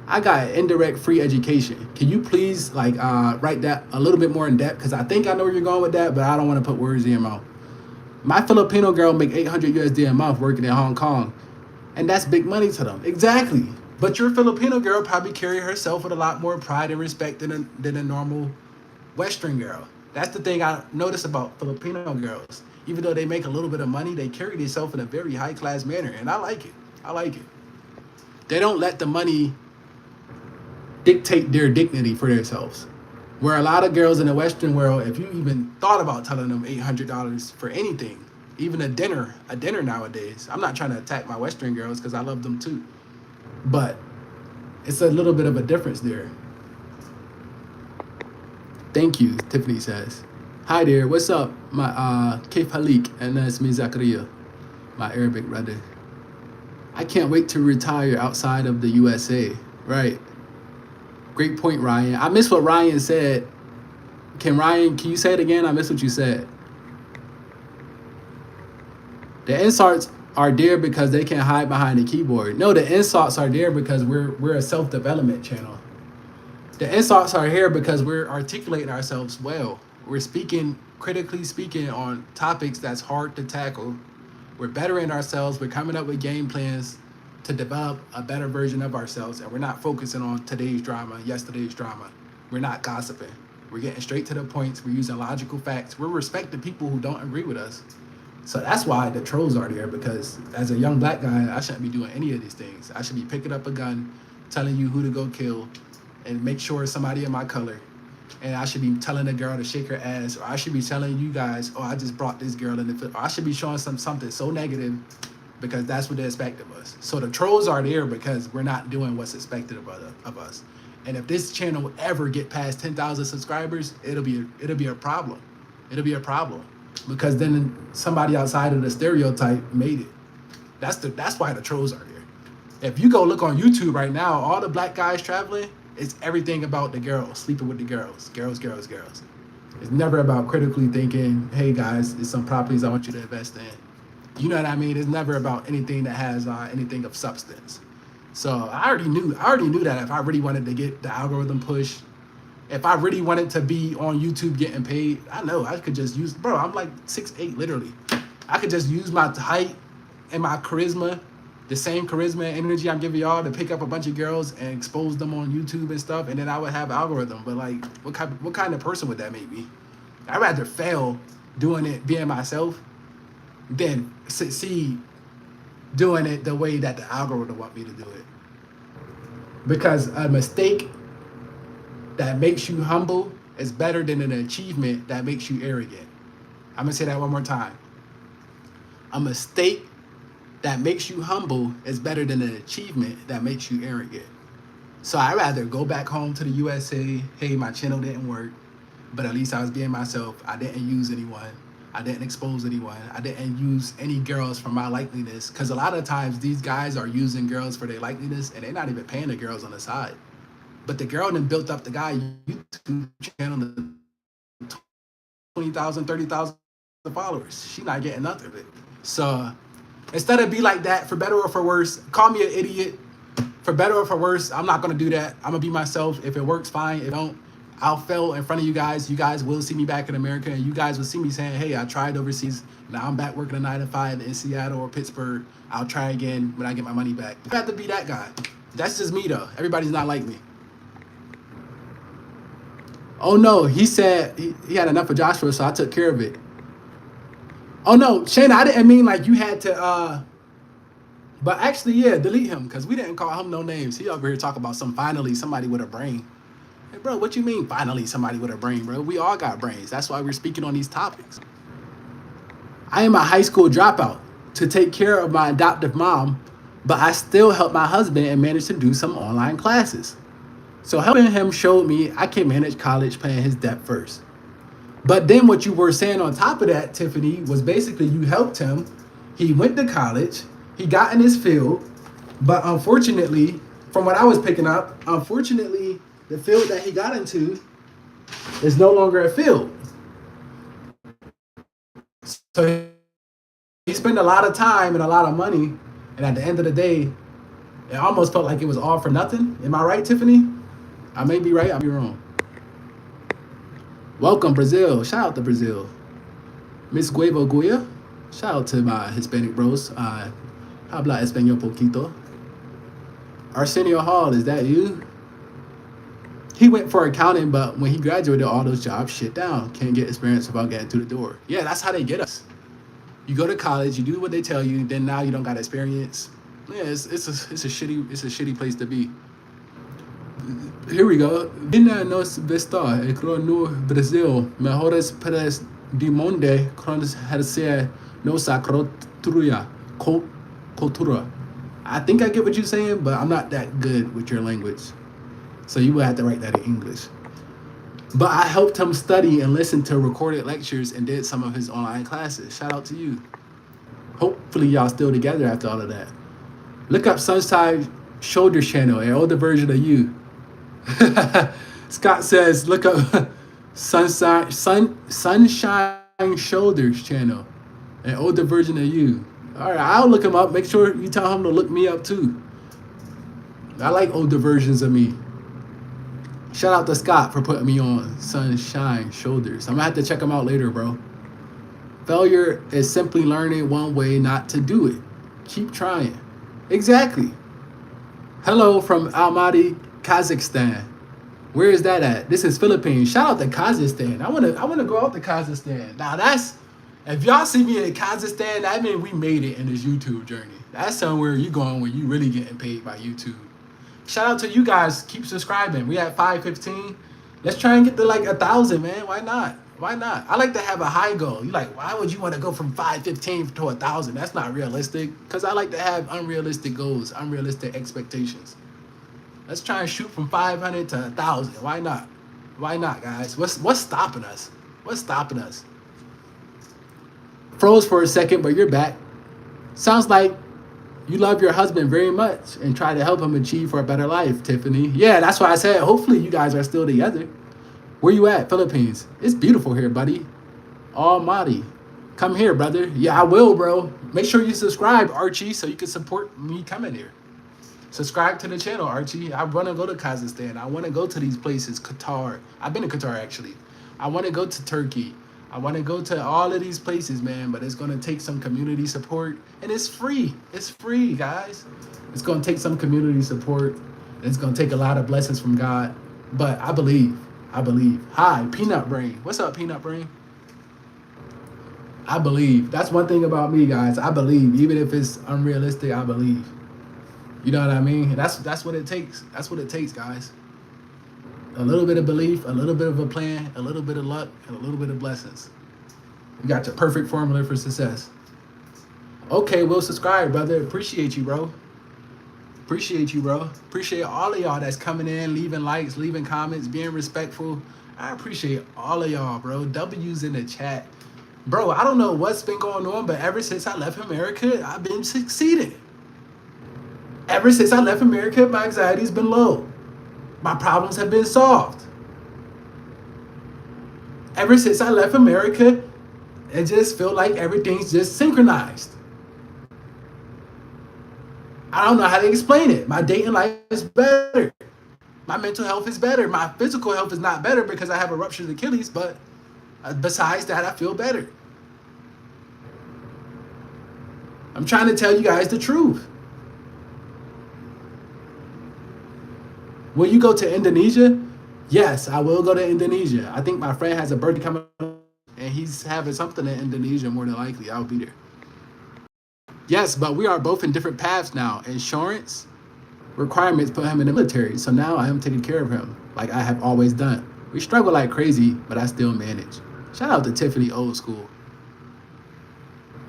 I got indirect free education. Can you please write that a little bit more in depth? Because I think I know where you're going with that, but I don't want to put words in your mouth. My Filipino girl make 800 USD a month working in Hong Kong. And that's big money to them. Exactly. But your Filipino girl probably carry herself with a lot more pride and respect than a normal Western girl. That's the thing I notice about Filipino girls. Even though they make a little bit of money, they carry themselves in a very high class manner. And I like it. I like it. They don't let the money dictate their dignity for themselves. Where a lot of girls in the Western world, if you even thought about telling them $800 for anything, even a dinner nowadays. I'm not trying to attack my Western girls because I love them too. But it's a little bit of a difference there. Thank you, Tiffany says. Hi there, what's up? My Kaif Halik, and that's me, Zakaria, my Arabic brother. I can't wait to retire outside of the USA. Right. Great point, Ryan. I missed what Ryan said. Can you say it again? I missed what you said. The insults are there because they can't hide behind the keyboard. No, the insults are there because we're a self-development channel. The insults are here because we're articulating ourselves well. We're critically speaking on topics that's hard to tackle. We're bettering ourselves. We're coming up with game plans to develop a better version of ourselves. And we're not focusing on today's drama, yesterday's drama. We're not gossiping. We're getting straight to the points. We're using logical facts. We're respecting people who don't agree with us. So that's why the trolls are there, because as a young black guy, I shouldn't be doing any of these things. I should be picking up a gun, telling you who to go kill, and make sure it's somebody in my color. And I should be telling a girl to shake her ass, or I should be telling you guys, oh, I just brought this girl in the field. Or I should be showing something so negative because that's what they expect of us. So the trolls are there because we're not doing what's expected of us. And if this channel ever get past 10,000 subscribers, it'll be a problem. It'll be a problem. Because then somebody outside of the stereotype made it. That's why the trolls are there. If you go look on YouTube right now, all the black guys traveling, it's everything about the girls, sleeping with the girls. Girls. It's never about critically thinking, hey guys, it's some properties I want you to invest in. You know what I mean? It's never about anything that has anything of substance. So I already knew that if I really wanted to get the algorithm push, if I really wanted to be on YouTube getting paid, I know I could just use, bro, I'm like 6'8", literally. I could just use my height and my charisma, the same charisma and energy I'm giving y'all, to pick up a bunch of girls and expose them on YouTube and stuff, and then I would have an algorithm. But like, what kind of person would that make me? I'd rather fail doing it, being myself, than succeed doing it the way that the algorithm want me to do it. Because a mistake that makes you humble is better than an achievement that makes you arrogant. I'm gonna say that one more time. A mistake that makes you humble is better than an achievement that makes you arrogant. So I'd rather go back home to the USA, hey, my channel didn't work, but at least I was being myself. I didn't use anyone. I didn't expose anyone. I didn't use any girls for my likeliness. Because a lot of times these guys are using girls for their likeliness and they're not even paying the girls on the side. But the girl then built up the guy YouTube channel to 20,000, 30,000 followers. She not getting nothing of it. So instead of be like that, for better or for worse, call me an idiot. For better or for worse, I'm not going to do that. I'm going to be myself. If it works, fine. If it don't, I'll fail in front of you guys. You guys will see me back in America, and you guys will see me saying, hey, I tried overseas. Now I'm back working a 9 to 5 in Seattle or Pittsburgh. I'll try again when I get my money back. I have to be that guy. That's just me, though. Everybody's not like me. Oh, no. He said he had enough of Joshua, so I took care of it. Oh, no. Shayna, I didn't mean like you had to... But actually, yeah, delete him, because we didn't call him no names. He over here talking about finally somebody with a brain. Hey, bro, what you mean finally somebody with a brain, bro? We all got brains. That's why we're speaking on these topics. I am a high school dropout to take care of my adoptive mom, but I still help my husband and managed to do some online classes. So helping him showed me I can manage college paying his debt first. But then what you were saying on top of that, Tiffany, was basically you helped him. He went to college. He got in his field. But unfortunately, from what I was picking up, unfortunately, the field that he got into is no longer a field. So he spent a lot of time and a lot of money. And at the end of the day, it almost felt like it was all for nothing. Am I right, Tiffany? I may be right, I may be wrong. Welcome, Brazil. Shout out to Brazil. Miss Guevo Guya. Shout out to my Hispanic bros. Habla español poquito. Arsenio Hall, is that you? He went for accounting, but when he graduated, all those jobs shit down. Can't get experience without getting through the door. Yeah, that's how they get us. You go to college, you do what they tell you, then now you don't got experience. Yeah, it's a shitty place to be. Here we go. Vina nos vesta e no Brazil mejores pares di monde con herse nosa cultura. I think I get what you're saying, but I'm not that good with your language. So you would have to write that in English. But I helped him study and listen to recorded lectures and did some of his online classes. Shout out to you. Hopefully y'all still together after all of that. Look up Sunshine Shoulders channel, an older version of you. Scott says, look up Sunshine Shoulders channel, an older version of you. All right, I'll look him up. Make sure you tell him to look me up too. I like older versions of me. Shout out to Scott for putting me on Sunshine Shoulders. I'm gonna have to check him out later, bro. Failure is simply learning one way not to do it. Keep trying. Exactly. Hello from Almaty, Kazakhstan. Where is that at? This is Philippines. Shout out to Kazakhstan. I wanna go out to Kazakhstan. Now that's, if y'all see me in Kazakhstan, that means we made it in this YouTube journey. That's somewhere you going when you really getting paid by YouTube. Shout out to you guys. Keep subscribing. We at 515. Let's try and get to like 1,000, man. Why not? Why not? I like to have a high goal. You like, why would you want to go from 515 to 1,000? That's not realistic. Because I like to have unrealistic goals, unrealistic expectations. Let's try and shoot from 500 to 1,000. Why not? Why not, guys? What's stopping us? What's stopping us? Froze for a second, but you're back. Sounds like you love your husband very much and try to help him achieve for a better life, Tiffany. Yeah, that's why I said hopefully you guys are still together. Where you at, Philippines? It's beautiful here, buddy. Almighty. Come here, brother. Yeah, I will, bro. Make sure you subscribe, Archie, so you can support me coming here. Subscribe to the channel, Archie. I want to go to Kazakhstan. I want to go to these places. Qatar. I've been to Qatar, actually. I want to go to Turkey. I want to go to all of these places, man, but it's going to take some community support. And it's free. It's free, guys. It's going to take some community support. It's going to take a lot of blessings from God. But I believe. I believe. Hi, Peanut Brain. What's up, Peanut Brain? I believe. That's one thing about me, guys. I believe. Even if it's unrealistic, I believe. You know what I mean? That's what it takes. That's what it takes, guys. A little bit of belief, a little bit of a plan, a little bit of luck, and a little bit of blessings. You got your perfect formula for success. Okay, well, subscribe, brother. Appreciate you, bro. Appreciate you, bro. Appreciate all of y'all that's coming in, leaving likes, leaving comments, being respectful. I appreciate all of y'all, bro. W's in the chat. Bro, I don't know what's been going on, but ever since I left America, I've been succeeding. Ever since I left America, my anxiety's been low. My problems have been solved. Ever since I left America, it just feel like everything's just synchronized. I don't know how to explain it. My dating life is better. My mental health is better. My physical health is not better because I have a ruptured Achilles, but besides that, I feel better. I'm trying to tell you guys the truth. Will you go to Indonesia? Yes, I will go to Indonesia. I think my friend has a birthday coming up, and he's having something in Indonesia more than likely. I'll be there. Yes, but we are both in different paths now. Insurance requirements put him in the military, so now I am taking care of him like I have always done. We struggle like crazy, but I still manage. Shout out to Tiffany Old School.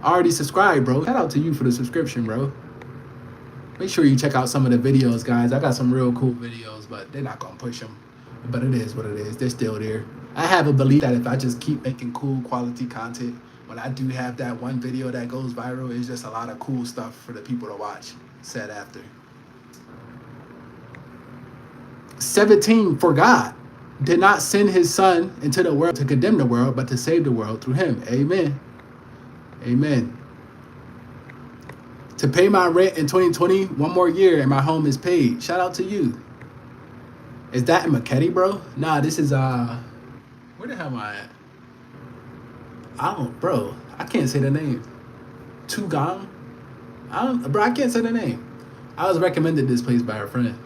Already subscribed, bro. Shout out to you for the subscription, bro. Make sure you check out some of the videos, guys. I got some real cool videos, but they're not going to push them. But it is what it is. They're still there. I have a belief that if I just keep making cool quality content, when I do have that one video that goes viral, it's just a lot of cool stuff for the people to watch. Said after. 17, for God did not send his son into the world to condemn the world, but to save the world through him. Amen. Amen. To pay my rent in 2020, one more year and my home is paid. Shout out to you. Is that in Makati, bro? Nah, this is, where the hell am I at? Bro, I can't say the name. Tugang? I can't say the name. I was recommended this place by a friend.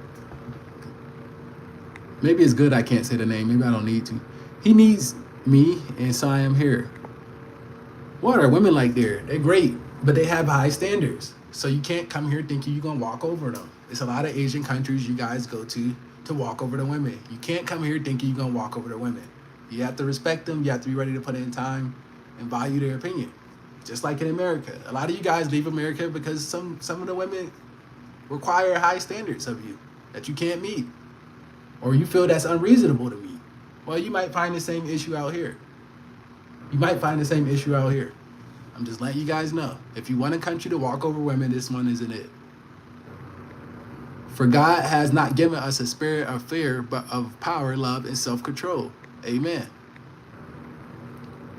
Maybe it's good I can't say the name. Maybe I don't need to. He needs me, and so I am here. What are women like there? They're great, but they have high standards. So you can't come here thinking you're going to walk over them. It's a lot of Asian countries you guys go to walk over the women. You can't come here thinking you're going to walk over the women. You have to respect them. You have to be ready to put in time and value their opinion. Just like in America. A lot of you guys leave America because some of the women require high standards of you that you can't meet. Or you feel that's unreasonable to meet. Well, you might find the same issue out here. You might find the same issue out here. I'm just letting you guys know. If you want a country to walk over women, this one isn't it. For God has not given us a spirit of fear, but of power, love, and self-control. Amen.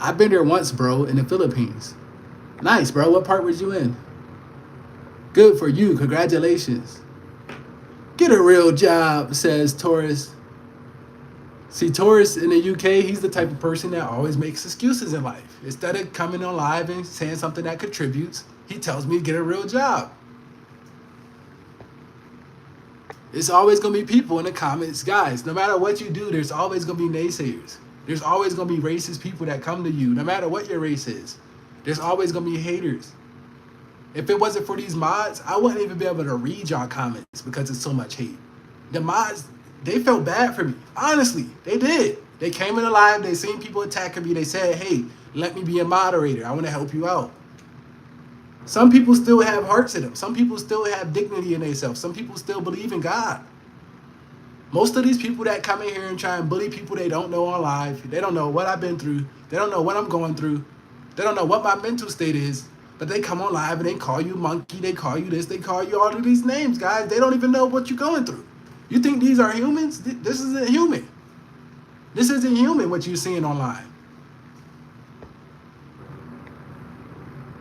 I've been there once, bro, in the Philippines. Nice, bro. What part was you in? Good for you. Congratulations. Get a real job, says Taurus. See, Taurus in the UK, he's the type of person that always makes excuses in life. Instead of coming on live and saying something that contributes, he tells me to get a real job. It's always going to be people in the comments. Guys, no matter what you do, there's always going to be naysayers. There's always going to be racist people that come to you, no matter what your race is. There's always going to be haters. If it wasn't for these mods, I wouldn't even be able to read y'all comments because it's so much hate. The mods, they felt bad for me. Honestly, they did. They came in the live, they seen people attacking me. They said, hey, let me be a moderator. I want to help you out. Some people still have hearts in them. Some people still have dignity in themselves. Some people still believe in God. Most of these people that come in here and try and bully people they don't know on live, they don't know what I've been through. They don't know what I'm going through. They don't know what my mental state is. But they come on live and they call you monkey. They call you this. They call you all of these names, guys. They don't even know what you're going through. You think these are humans? This isn't human. This isn't human what you're seeing online.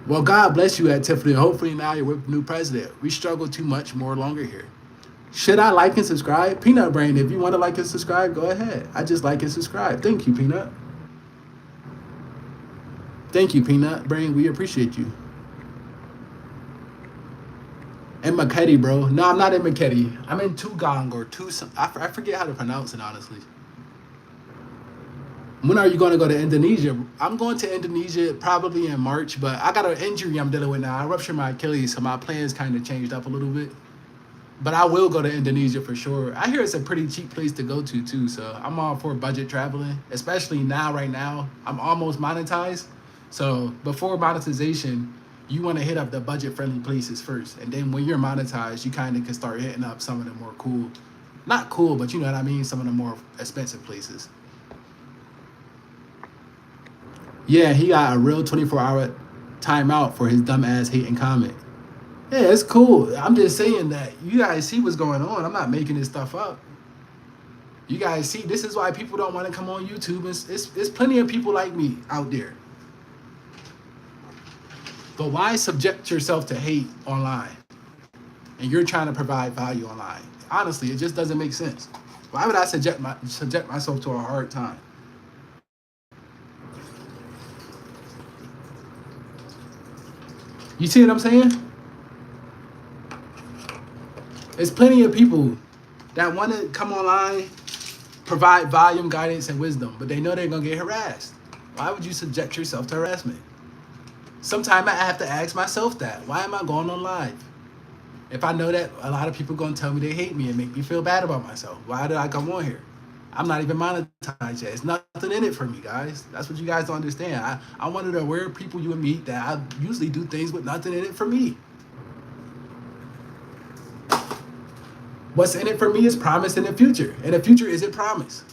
Well, God bless you at Tiffany. Hopefully now you're with the new president. We struggle too much more longer here. Should I like and subscribe? Peanut Brain, if you want to like and subscribe, go ahead. I just like and subscribe. Thank you, Peanut. Thank you, Peanut Brain. We appreciate you. And Makati, bro. No, I'm not in Makati. I'm in Tugang or Tucson. I forget how to pronounce it, honestly. When are you going to go to Indonesia? I'm going to Indonesia probably in March, but I got an injury I'm dealing with now. I ruptured my Achilles, so my plans kind of changed up a little bit. But I will go to Indonesia for sure. I hear it's a pretty cheap place to go to too, so I'm all for budget traveling, especially now, right now. I'm almost monetized. So before monetization, you want to hit up the budget-friendly places first. And then when you're monetized, you kind of can start hitting up some of the more cool, not cool, but you know what I mean, some of the more expensive places. Yeah, he got a real 24-hour timeout for his dumbass hating comment. Yeah, it's cool. I'm just saying that you guys see what's going on. I'm not making this stuff up. You guys see, this is why people don't want to come on YouTube. It's plenty of people like me out there. But why subject yourself to hate online? And you're trying to provide value online. Honestly, it just doesn't make sense. Why would I subject myself to a hard time? You see what I'm saying? There's plenty of people that want to come online, provide volume, guidance, and wisdom, but they know they're going to get harassed. Why would you subject yourself to harassment? Sometimes I have to ask myself that. Why am I going on live? If I know that a lot of people are going to tell me they hate me and make me feel bad about myself, why did I come on here? I'm not even monetized yet. It's nothing in it for me, guys. That's what you guys don't understand. I'm one of the rare people you would meet that I usually do things with nothing in it for me. What's in it for me is promise in the future. And the future isn't promise.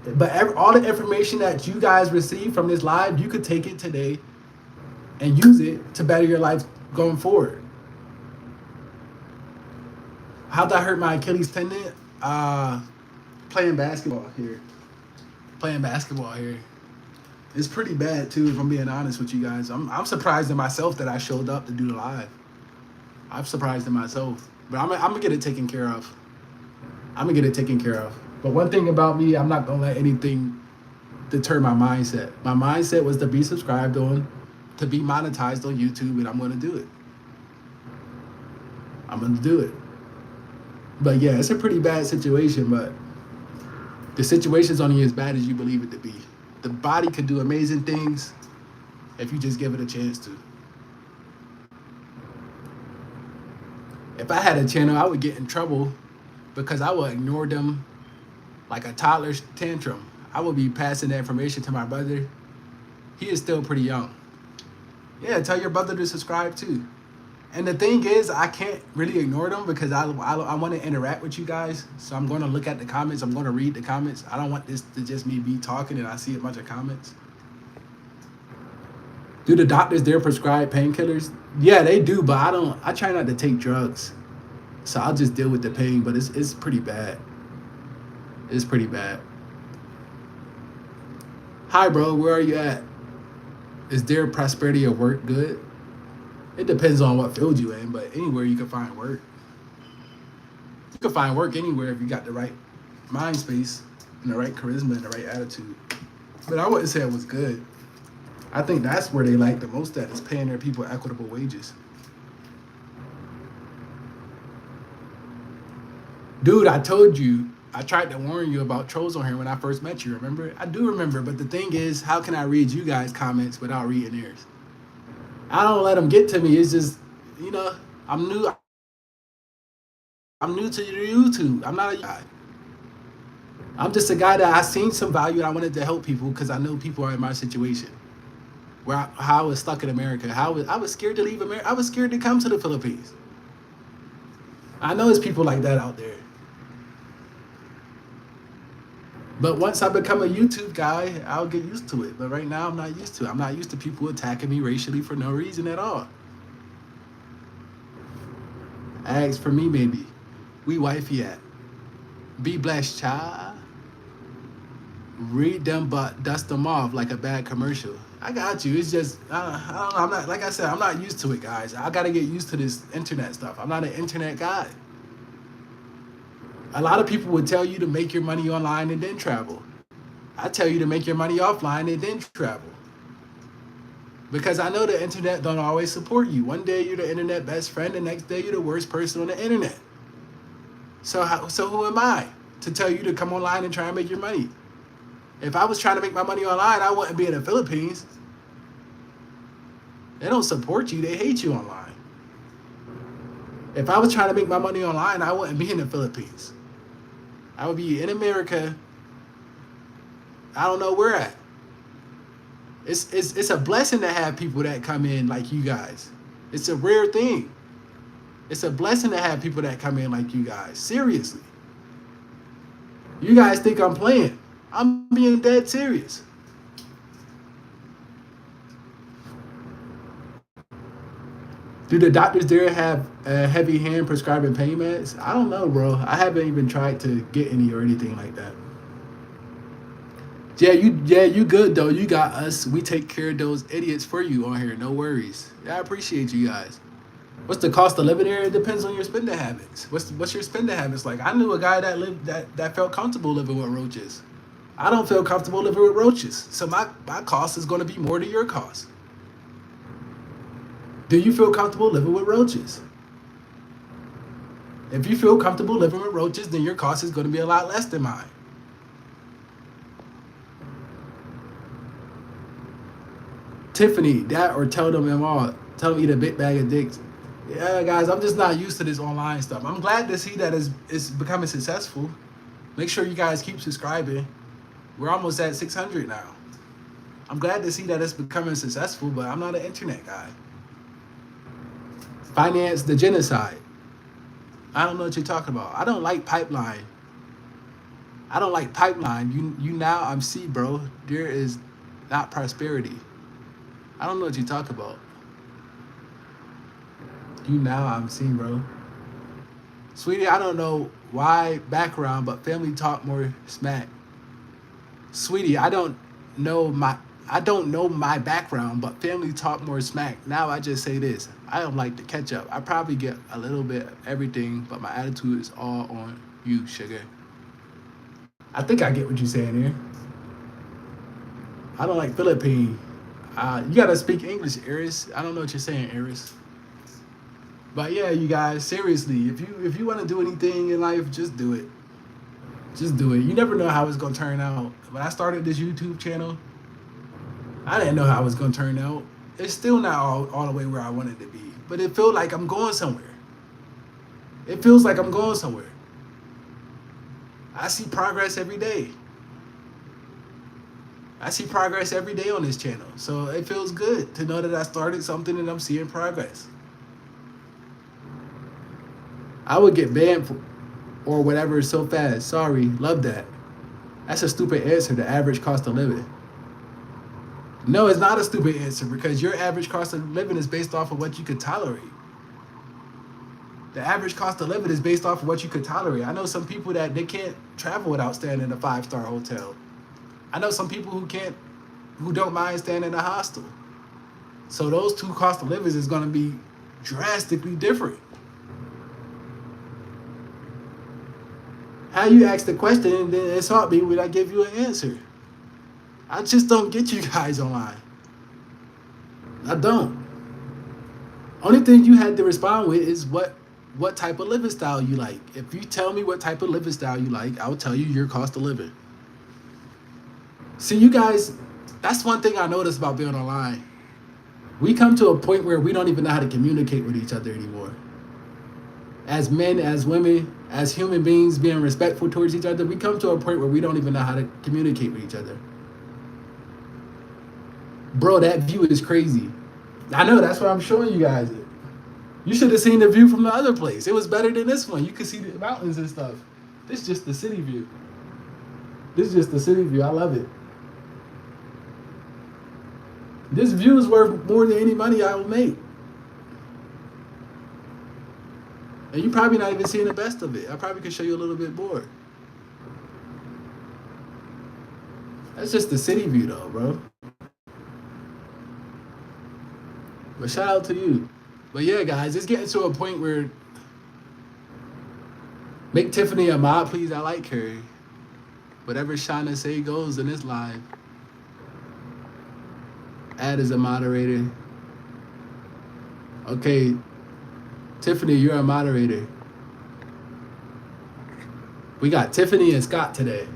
But all the information that you guys receive from this live, you could take it today and use it to better your life going forward. How'd I hurt my Achilles tendon? Playing basketball here. It's pretty bad too, if I'm being honest with you guys. I'm surprised in myself that I showed up to do the live. I'm surprised in myself. But I'm gonna get it taken care of. But one thing about me, I'm not gonna let anything deter my mindset. My mindset was to be subscribed on, to be monetized on YouTube, and I'm gonna do it. But yeah, it's a pretty bad situation, but the situation's only as bad as you believe it to be. The body can do amazing things if you just give it a chance to. If I had a channel, I would get in trouble because I would ignore them like a toddler's tantrum. I would be passing the information to my brother. He is still pretty young. Yeah, tell your brother to subscribe too. And the thing is, I can't really ignore them because I want to interact with you guys. So I'm going to look at the comments. I'm going to read the comments. I don't want this to just me be talking and I see a bunch of comments. Do the doctors there prescribe painkillers? Yeah, they do, but I try not to take drugs. So I'll just deal with the pain, but it's pretty bad. It's pretty bad. Hi, bro. Where are you at? Is there prosperity of work good? It depends on what field you're in, but anywhere you can find work. You can find work anywhere if you got the right mind space and the right charisma and the right attitude. But I wouldn't say it was good. I think that's where they like the most at, is paying their people equitable wages. Dude, I told you, I tried to warn you about trolls on here when I first met you, remember? I do remember, but the thing is, how can I read you guys' comments without reading theirs? I don't let them get to me. It's just, I'm new to YouTube. I'm not a guy. I'm just a guy that I seen some value and I wanted to help people because I know people are in my situation. How I was stuck in America. I was scared to leave America. I was scared to come to the Philippines. I know there's people like that out there. But once I become a YouTube guy, I'll get used to it. But right now, I'm not used to it. I'm not used to people attacking me racially for no reason at all. Ask for me, maybe. We wifey at. Be blessed, child. Read them, but dust them off like a bad commercial. I got you. It's just I don't know. I'm not, like I said, I'm not used to it, guys. I got to get used to this internet stuff. I'm not an internet guy. A lot of people would tell you to make your money online and then travel. I tell you to make your money offline and then travel. Because I know the internet don't always support you. One day you're the internet best friend, the next day you're the worst person on the internet. So who am I to tell you to come online and try and make your money? If I was trying to make my money online, I wouldn't be in the Philippines. They don't support you. They hate you online. If I was trying to make my money online, I wouldn't be in the Philippines. I would be in America. I don't know where at. It's a blessing to have people that come in like you guys. It's a rare thing. It's a blessing to have people that come in like you guys. Seriously. You guys think I'm playing. I'm being dead serious. Do the doctors there have a heavy hand prescribing pain meds? I don't know, bro. I haven't even tried to get any or anything like that. You good though. You got us. We take care of those idiots for you on here. No worries. Yeah, I appreciate you guys. What's the cost of living here? It depends on your spending habits. What's your spending habits like? I knew a guy that felt comfortable living with roaches. I don't feel comfortable living with roaches. So my cost is going to be more than your cost. Do you feel comfortable living with roaches? If you feel comfortable living with roaches, then your cost is going to be a lot less than mine. Tiffany, that or tell them MR. Tell them eat a big bag of dicks. Yeah, guys, I'm just not used to this online stuff. I'm glad to see that it's becoming successful. Make sure you guys keep subscribing. We're almost at 600 now. I'm glad to see that it's becoming successful, but I'm not an internet guy. Finance the genocide. I don't know what you're talking about. I don't like pipeline. I don't like pipeline. You now I'm see, bro. There is not prosperity. I don't know what you talk about. You now I'm seeing, bro. Sweetie, I don't know why background, but family talk more smack. Sweetie, I don't know my background, but family talk more smack. Now I just say this. I don't like to catch up. I probably get a little bit of everything, but my attitude is all on you, sugar. I think I get what you're saying here. I don't like Philippine. You gotta speak English, Eris. I don't know what you're saying, Eris. But yeah, you guys, seriously, if you want to do anything in life, just do it. Just do it. You never know how it's gonna turn out. When I started this YouTube channel, I didn't know how it was gonna turn out. It's still not all the way where I wanted to be, but it feels like I'm going somewhere. It feels like I'm going somewhere. I see progress every day. I see progress every day on this channel. So it feels good to know that I started something and I'm seeing progress. I would get banned or whatever so fast. Sorry, love that. That's a stupid answer, the average cost of living. No, it's not a stupid answer because your average cost of living is based off of what you could tolerate. The average cost of living is based off of what you could tolerate. I know some people that they can't travel without staying in a 5-star hotel. I know some people who don't mind staying in a hostel. So those two cost of living is going to be drastically different. How you ask the question and then insult me when I give you an answer? I just don't get you guys online. I don't. Only thing you had to respond with is what type of living style you like. If you tell me what type of living style you like, I'll tell you your cost of living. See, you guys, that's one thing I noticed about being online. We come to a point where we don't even know how to communicate with each other anymore. As men, as women, as human beings being respectful towards each other, we come to a point where we don't even know how to communicate with each other. Bro, that view is crazy. I know, that's why I'm showing you guys it. You should have seen the view from the other place. It was better than this one. You could see the mountains and stuff. This is just the city view. This is just the city view. I love it. This view is worth more than any money I will make. And you're probably not even seeing the best of it. I probably could show you a little bit more. That's just the city view though, bro. But shout out to you. But yeah, guys, it's getting to a point where make Tiffany a mod, please. I like her. Whatever Shauna say goes in this live. Add as a moderator. Okay, Tiffany, you're a moderator. We got Tiffany and Scott today.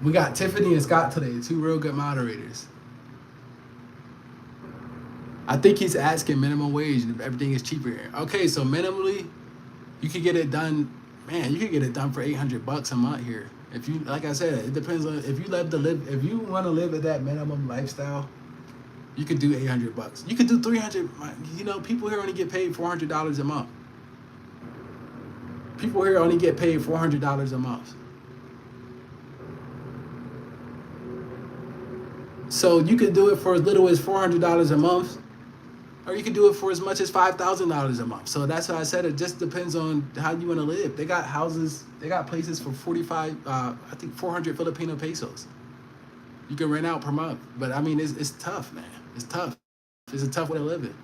We got Tiffany and Scott today, two real good moderators. I think he's asking minimum wage and everything is cheaper here. Okay, so minimally, you could get it done. Man, you could get it done for $800 a month here. If you, like I said, it depends on if you love to live. If you want to live at that minimum lifestyle, you could do $800. You could do $300. You know, people here only get paid $400 a month. People here only get paid $400 a month. So you could do it for as little as $400 a month, or you could do it for as much as $5,000 a month. So that's why I said it just depends on how you want to live. They got houses, they got places for 400 Filipino pesos. You can rent out per month. But I mean, it's tough, man. It's tough. It's a tough way to live it.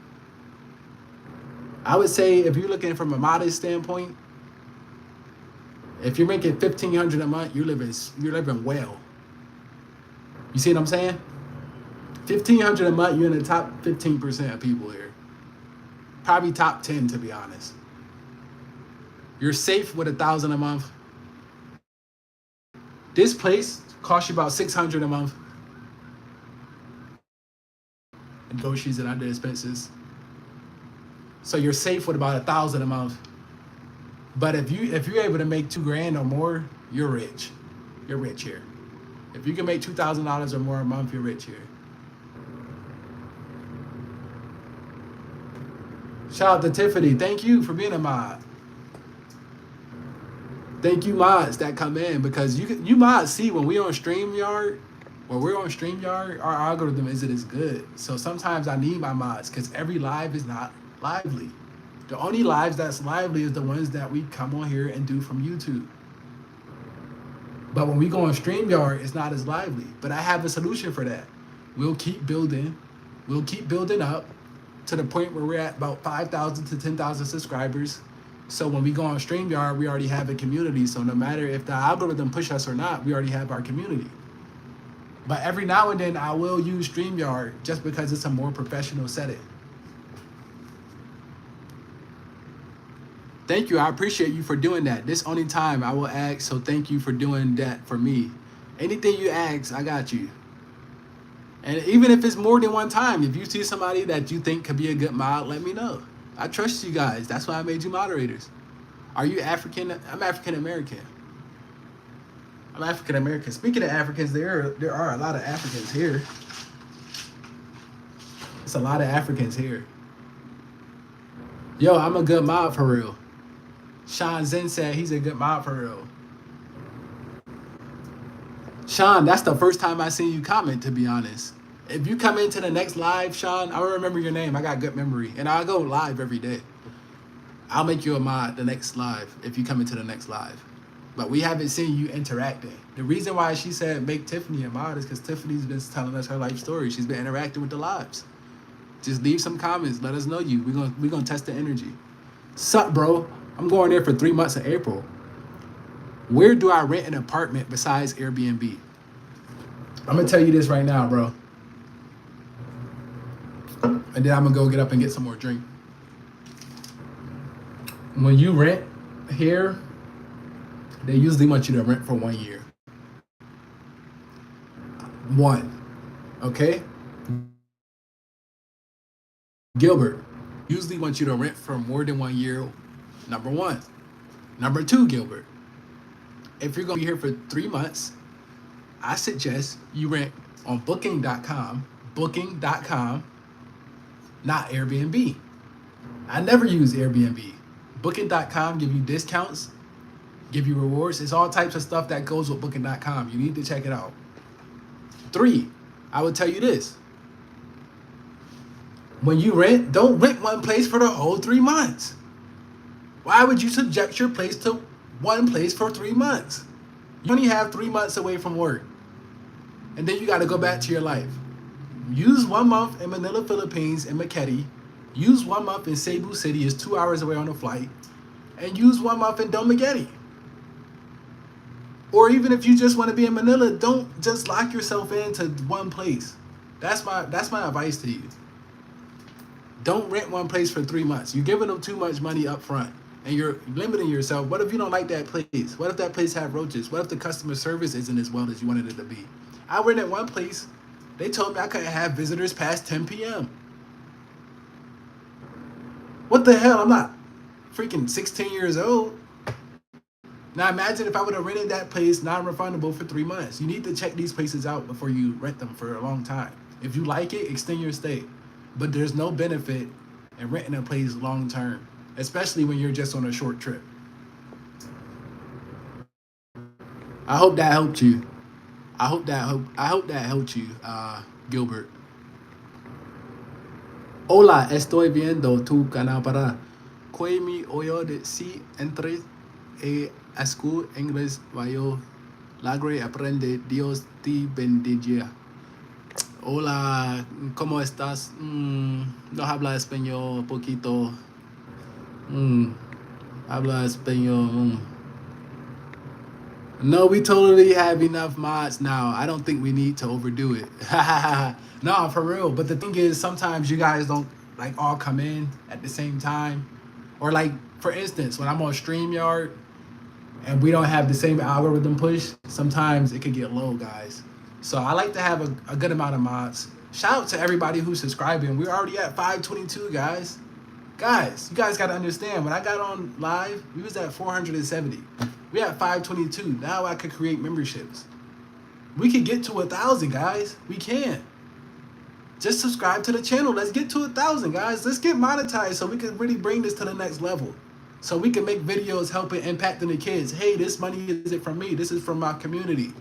I would say if you're looking from a modest standpoint, if you're making $1,500 a month, you're living well. You see what I'm saying? $1,500 a month, you're in the top 15% of people here. Probably top 10, to be honest. You're safe with $1,000 a month. This place costs you about $600 a month. And groceries and other expenses. So you're safe with about $1,000 a month. But if you're able to make $2,000 or more, you're rich. You're rich here. If you can make $2,000 or more a month, you're rich here. Shout out to Tiffany. Thank you for being a mod. Thank you mods that come in, because you mods see when we're on StreamYard, our algorithm isn't as good. So sometimes I need my mods because every live is not lively. The only lives that's lively is the ones that we come on here and do from YouTube. But when we go on StreamYard, it's not as lively. But I have a solution for that. We'll keep building. We'll keep building up to the point where we're at about 5,000 to 10,000 subscribers. So when we go on StreamYard, we already have a community. So no matter if the algorithm push us or not, we already have our community. But every now and then, I will use StreamYard just because it's a more professional setting. Thank you. I appreciate you for doing that. This only time I will ask, so thank you for doing that for me. Anything you ask, I got you. And even if it's more than one time, if you see somebody that you think could be a good mod, let me know. I trust you guys. That's why I made you moderators. Are you African? I'm African American. I'm African American. Speaking of Africans, there are a lot of Africans here. It's a lot of Africans here. Yo, I'm a good mod for real. Sean Zen said he's a good mod for real. Sean, that's the first time I seen you comment, to be honest. If you come into the next live, Sean, I'll remember your name. I got good memory. And I'll go live every day. I'll make you a mod the next live if you come into the next live. But we haven't seen you interacting. The reason why she said make Tiffany a mod is because Tiffany's been telling us her life story. She's been interacting with the lives. Just leave some comments. Let us know you. We're gonna test the energy. Sup, bro? I'm going there for 3 months in April. Where do I rent an apartment besides Airbnb? I'm gonna tell you this right now, bro. And then I'm gonna go get up and get some more drink. When you rent here, they usually want you to rent for 1 year. Okay? Gilbert, usually want you to rent for more than 1 year, number one. Number two, Gilbert, if you're gonna be here for 3 months, I suggest you rent on booking.com, not Airbnb. I never use Airbnb. Booking.com give you discounts, give you rewards. It's all types of stuff that goes with booking.com. You need to check it out. 3, I would tell you this. When you rent, don't rent one place for the whole 3 months. Why would you subject your place to one place for 3 months? You only have 3 months away from work, and then you got to go back to your life. Use 1 month in Manila, Philippines, in Makati. Use 1 month in Cebu City, is 2 hours away on a flight, and use 1 month in Dumaguete. Or even if you just want to be in Manila, don't just lock yourself into one place. That's my advice to you. Don't rent one place for 3 months. You're giving them too much money up front, and you're limiting yourself. What if you don't like that place? What if that place have roaches? What if the customer service isn't as well as you wanted it to be? I rented one place. They told me I couldn't have visitors past 10 p.m. What the hell? I'm not freaking 16 years old. Now imagine if I would have rented that place non-refundable for 3 months. You need to check these places out before you rent them for a long time. If you like it, extend your stay. But there's no benefit in renting a place long term, especially when you're just on a short trip. I hope that helped you. I hope that helped you, Gilbert. Hola, estoy viendo tu canal para que mi oyo de si entre a school English vayo lagre aprende. Dios te bendiga. Hola, ¿cómo estás? No habla español poquito. Habla español. No, we totally have enough mods now. I don't think we need to overdo it. No, for real. But the thing is, sometimes you guys don't like all come in at the same time. Or like, for instance, when I'm on StreamYard and we don't have the same algorithm push, sometimes it could get low, guys. So I like to have a good amount of mods. Shout out to everybody who's subscribing. We're already at 522, guys. Guys, you guys got to understand, when I got on live, we was at 470. We at 522. Now I could create memberships. We could get to 1,000, guys. We can. Just subscribe to the channel. Let's get to 1,000, guys. Let's get monetized so we can really bring this to the next level. So we can make videos helping impacting the kids. Hey, this money isn't from me. This is from my community.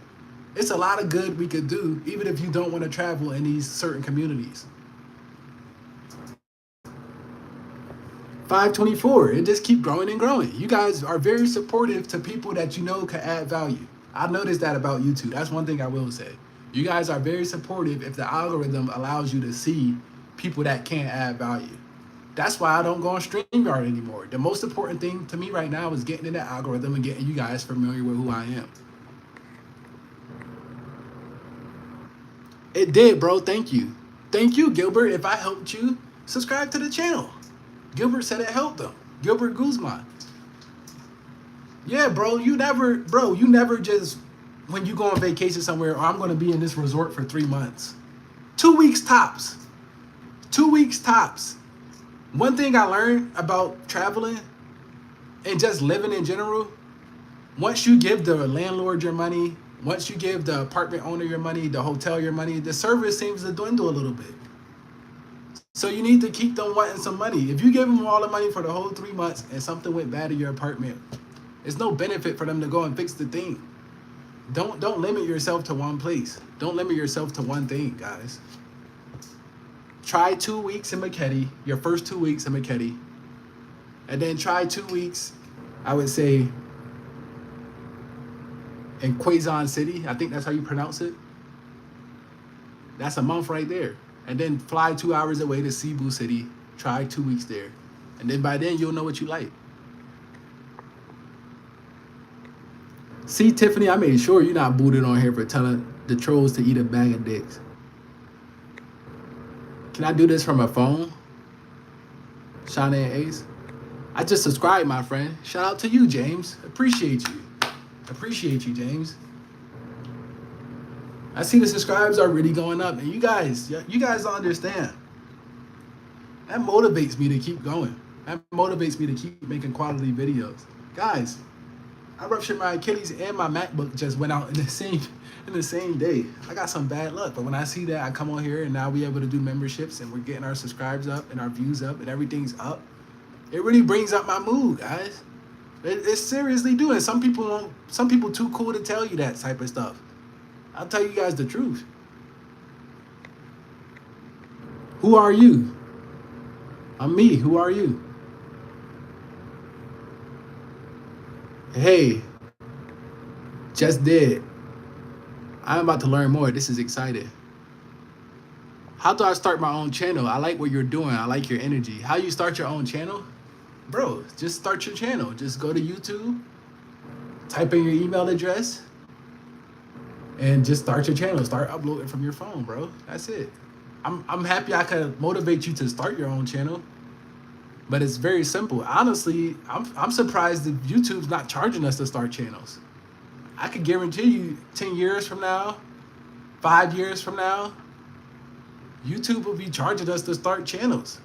It's a lot of good we could do, even if you don't want to travel in these certain communities. 524. It just keep growing and growing. You guys are very supportive to people that you know can add value. I noticed that about YouTube. That's one thing I will say. You guys are very supportive if the algorithm allows you to see people that can add value. That's why I don't go on StreamYard anymore. The most important thing to me right now is getting in the algorithm and getting you guys familiar with who I am. It did, bro. Thank you. Thank you, Gilbert. If I helped you, subscribe to the channel. Gilbert said it helped them. Gilbert Guzman. Yeah, bro. You never just, when you go on vacation somewhere, or I'm going to be in this resort for 3 months. 2 weeks tops. 2 weeks tops. One thing I learned about traveling and just living in general, once you give the landlord your money, once you give the apartment owner your money, the hotel your money, the service seems to dwindle a little bit. So you need to keep them wanting some money. If you give them all the money for the whole 3 months and something went bad in your apartment, there's no benefit for them to go and fix the thing. Don't limit yourself to one place. Don't limit yourself to one thing, guys. Try 2 weeks in Makati, your first 2 weeks in Makati. And then try 2 weeks, I would say, in Quezon City. I think that's how you pronounce it. That's a month right there. And then fly 2 hours away to Cebu City. Try 2 weeks there. And then by then, you'll know what you like. See, Tiffany, I made sure you're not booted on here for telling the trolls to eat a bag of dicks. Can I do this from a phone? Shauna and Ace. I just subscribed, my friend. Shout out to you, James. Appreciate you. Appreciate you, James. I see the subscribes are really going up, and you guys don't understand. That motivates me to keep going. That motivates me to keep making quality videos. Guys, I ruptured my Achilles and my MacBook just went out in the same day. I got some bad luck, but when I see that, I come on here and now we're able to do memberships and we're getting our subscribes up and our views up and everything's up. It really brings up my mood, guys. It's seriously doing. Some people too cool to tell you that type of stuff. I'll tell you guys the truth. Who are you? I'm me. Who are you? Just did. I'm about to learn more. This is exciting. How do I start my own channel? I like what you're doing. I like your energy. How you start your own channel? Bro, just start your channel. Just go to YouTube, type in your email address, and just start your channel. Start uploading from your phone, bro. That's it. I'm happy I could motivate you to start your own channel. But it's very simple. Honestly, I'm surprised that YouTube's not charging us to start channels. I could guarantee you 10 years from now, 5 years from now, YouTube will be charging us to start channels.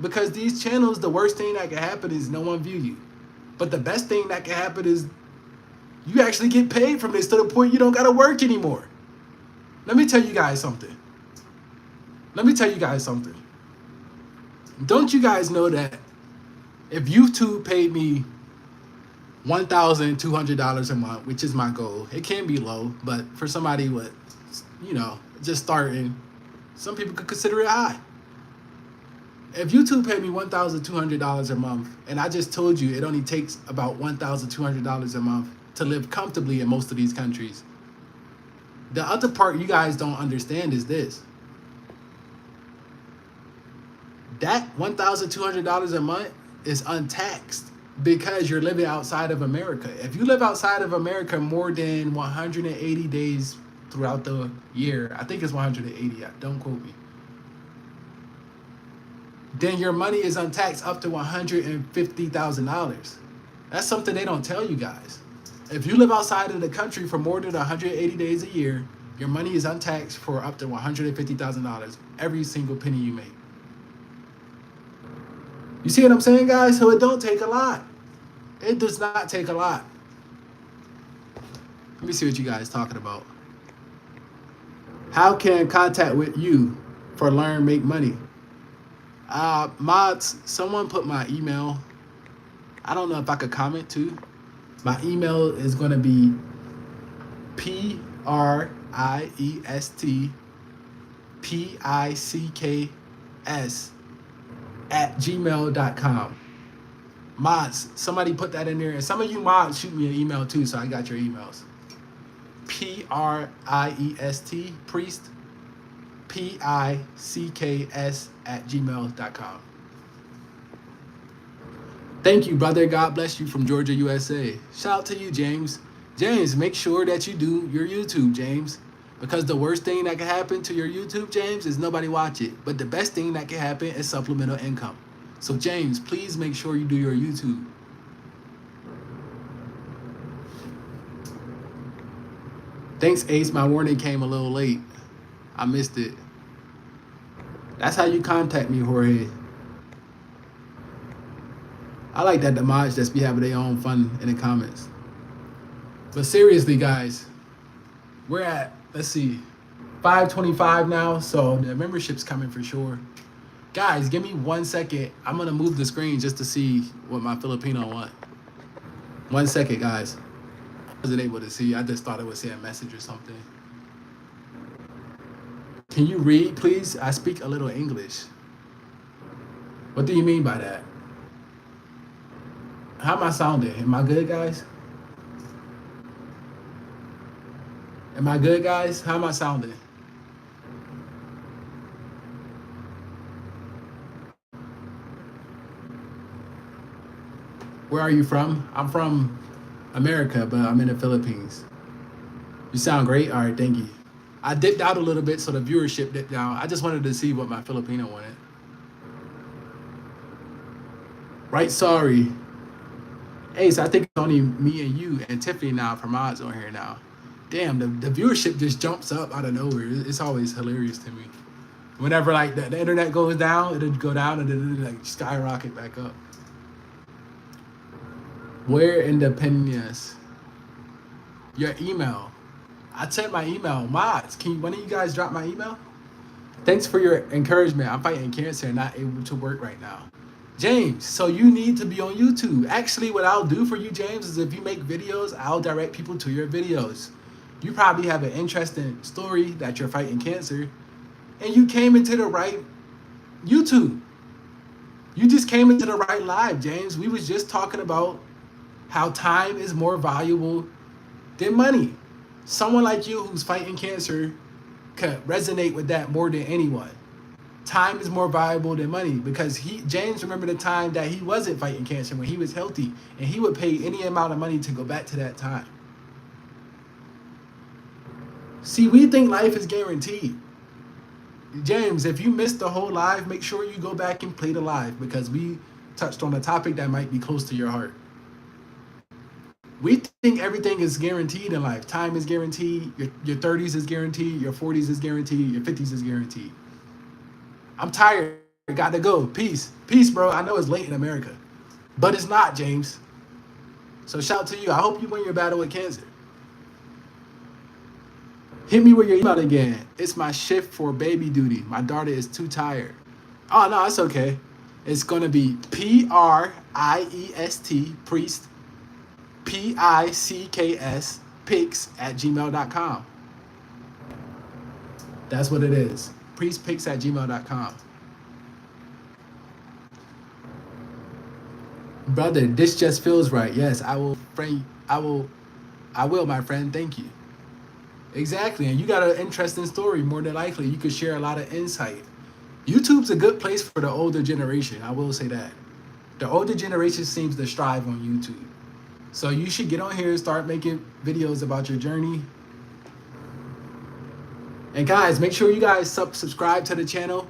Because these channels, the worst thing that can happen is no one view you. But the best thing that can happen is you actually get paid from this to the point you don't gotta work anymore. Let me tell you guys something. Don't you guys know that if YouTube paid me $1,200 a month, which is my goal, it can be low, but for somebody with, just starting, some people could consider it high. If YouTube paid me $1,200 a month, and I just told you it only takes about $1,200 a month to live comfortably in most of these countries, the other part you guys don't understand is this. That $1,200 a month is untaxed because you're living outside of America. If you live outside of America more than 180 days throughout the year, I think it's 180, don't quote me, then your money is untaxed up to $150,000. That's something they don't tell you guys. If you live outside of the country for more than 180 days a year, your money is untaxed for up to $150,000, every single penny you make. You see what I'm saying, guys? So it don't take a lot. It does not take a lot. Let me see what you guys talking about. How can contact with you for Learn Make Money? Mods, someone put my email. I don't know if I could comment too. My email is going to be priestpicks@gmail.com. Mods, somebody put that in there. And some of you mods shoot me an email too, so I got your emails. PRIEST, priest, PICKS@gmail.com. Thank you, brother. God bless you from Georgia, USA. Shout out to you, James. James, make sure that you do your YouTube, James. Because the worst thing that can happen to your YouTube, James, is nobody watch it. But the best thing that can happen is supplemental income. So, James, please make sure you do your YouTube. Thanks, Ace. My warning came a little late. I missed it. That's how you contact me, Jorge. I like that the mods just be having their own fun in the comments. But seriously, guys, we're at, let's see, 525 now, so the membership's coming for sure. Guys, give me 1 second. I'm going to move the screen just to see what my Filipino want. 1 second, guys. I wasn't able to see. I just thought it would say a message or something. Can you read, please? I speak a little English. What do you mean by that? How am I sounding? Am I good, guys? Am I good, guys? How am I sounding? Where are you from? I'm from America, but I'm in the Philippines. You sound great. All right, thank you. I dipped out a little bit, so the viewership dipped down. I just wanted to see what my Filipino wanted. Right, sorry. Ace, I think it's only me and you and Tiffany now for mods on here now. Damn, the viewership just jumps up out of nowhere. It's always hilarious to me. Whenever like the internet goes down, it'll go down and then it'll like skyrocket back up. Where in the opinions? Your email. I checked my email. Mods, one of you guys drop my email? Thanks for your encouragement. I'm fighting cancer and not able to work right now. James, so you need to be on YouTube. Actually, what I'll do for you, James, is if you make videos, I'll direct people to your videos. You probably have an interesting story that you're fighting cancer, and you came into the right YouTube. You just came into the right live, James. We was just talking about how time is more valuable than money. Someone like you who's fighting cancer could resonate with that more than anyone. Time is more valuable than money because James remembered the time that he wasn't fighting cancer when he was healthy, and he would pay any amount of money to go back to that time. See, we think life is guaranteed. James, if you missed the whole live, make sure you go back and play the live because we touched on a topic that might be close to your heart. We think everything is guaranteed in life. Time is guaranteed. Your 30s is guaranteed. Your 40s is guaranteed. Your 50s is guaranteed. I'm tired. Got to go. Peace. Peace, bro. I know it's late in America, but it's not, James. So shout to you. I hope you win your battle with cancer. Hit me with your email again. It's my shift for baby duty. My daughter is too tired. Oh, no, it's okay. It's going to be PRIEST, priest, PICKS, pics@gmail.com. That's what it is. Priestpics@gmail.com. Brother, this just feels right. Yes, I will, friend. I will, my friend. Thank you. Exactly, and you got an interesting story. More than likely, you could share a lot of insight. YouTube's a good place for the older generation. I will say that. The older generation seems to strive on YouTube. So you should get on here and start making videos about your journey. And guys, make sure you guys subscribe to the channel.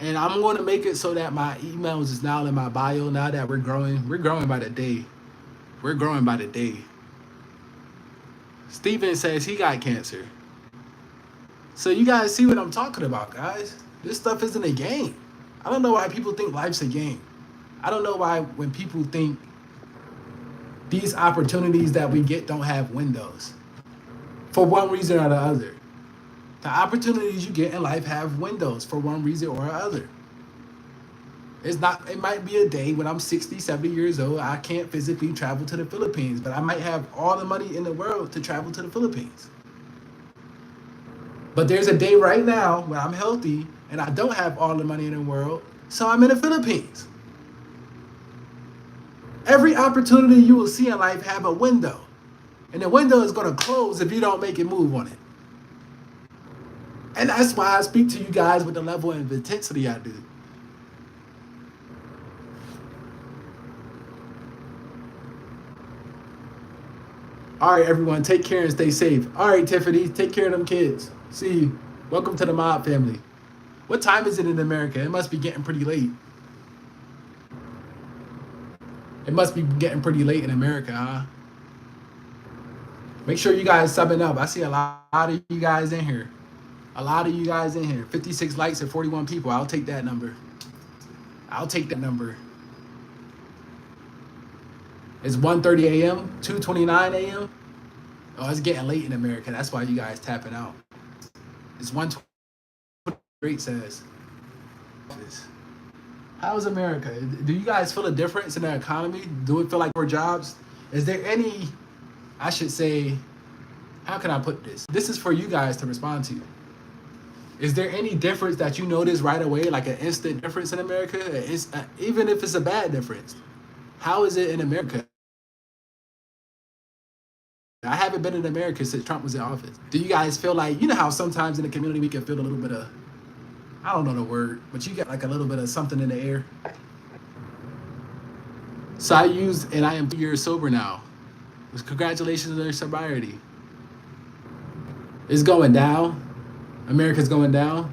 And I'm going to make it so that my emails is now in my bio now that we're growing. We're growing by the day. We're growing by the day. Steven says he got cancer. So you guys see what I'm talking about, guys. This stuff isn't a game. I don't know why people think life's a game. I don't know why when people think these opportunities that we get don't have windows. For one reason or the other. The opportunities you get in life have windows for one reason or other. It might be a day when I'm 60, 70 years old, I can't physically travel to the Philippines, but I might have all the money in the world to travel to the Philippines. But there's a day right now when I'm healthy and I don't have all the money in the world, so I'm in the Philippines. Every opportunity you will see in life have a window, and the window is going to close if you don't make a move on it. And that's why I speak to you guys with the level of intensity I do. All right, everyone, take care and stay safe. All right, Tiffany, take care of them kids. See you. Welcome to the mob family. What time is it in America? It must be getting pretty late. It must be getting pretty late in America, huh? Make sure you guys subbing up. I see a lot of you guys in here. A lot of you guys in here. 56 likes and 41 people. I'll take that number. I'll take that number. It's 1:30 a.m., 2:29 a.m. Oh, it's getting late in America. That's why you guys tapping out. It's 1:28 says. How's America? Do you guys feel a difference in the economy? Do it feel like more jobs? Is there any, I should say, how can I put this? This is for you guys to respond to. Is there any difference that you notice right away, like an instant difference in America? Even if it's a bad difference. How is it in America? I haven't been in America since Trump was in office. Do you guys feel like, you know how sometimes in the community we can feel a little bit of, I don't know the word, but you get like a little bit of something in the air? So I am 2 years sober now. Congratulations on their sobriety. It's going down. America's going down.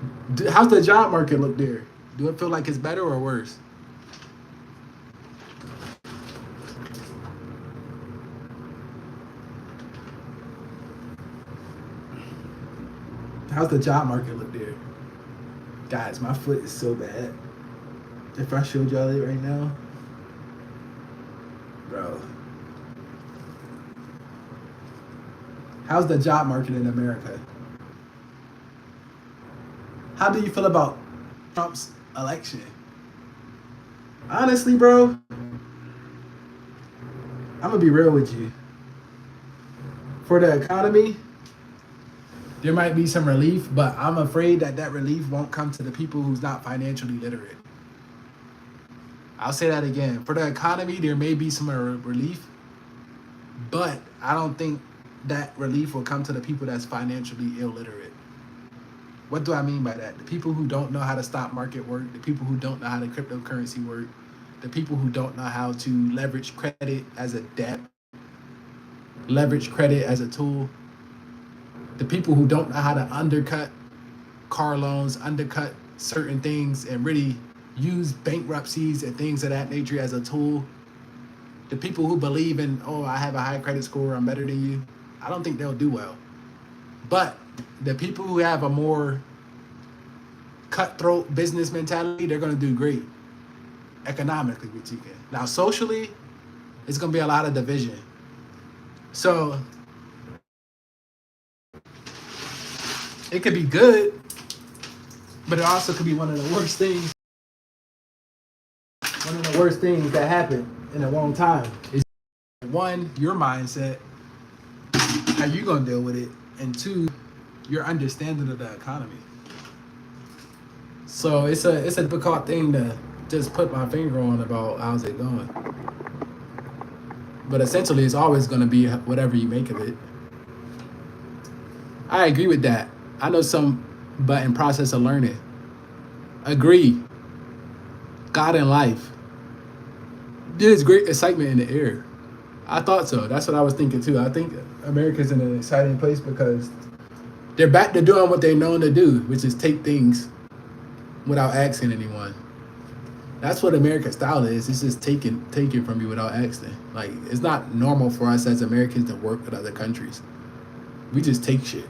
How's the job market look there? Do it feel like it's better or worse? How's the job market look there? Guys, my foot is so bad. If I showed y'all it right now, bro. How's the job market in America? How do you feel about Trump's election? Honestly, bro, I'm gonna be real with you. For the economy, there might be some relief, but I'm afraid that relief won't come to the people who's not financially literate. I'll say that again. For the economy, there may be some relief, but I don't think that relief will come to the people that's financially illiterate. What do I mean by that? The people who don't know how the stock market work, the people who don't know how the cryptocurrency work, the people who don't know how to leverage credit as a debt, leverage credit as a tool, the people who don't know how to undercut car loans, undercut certain things, and really use bankruptcies and things of that nature as a tool. The people who believe in, oh, I have a high credit score, I'm better than you, I don't think they'll do well. But the people who have a more cutthroat business mentality, they're going to do great economically with TK. Now, socially, it's going to be a lot of division. So it could be good, but it also could be one of the worst things. One of the worst things that happened in a long time is, one, your mindset, how you gonna deal with it, and two, your understanding of the economy. So it's a difficult thing to just put my finger on about how's it going. But essentially, it's always gonna be whatever you make of it. I agree with that. I know some, but in process of learning. Agree. God and life. There's great excitement in the air. I thought so. That's what I was thinking too. I think America's in an exciting place because they're back to doing what they're known to do, which is take things without asking anyone. That's what American style is. It's just taking from you without asking. Like, it's not normal for us as Americans to work with other countries. We just take shit.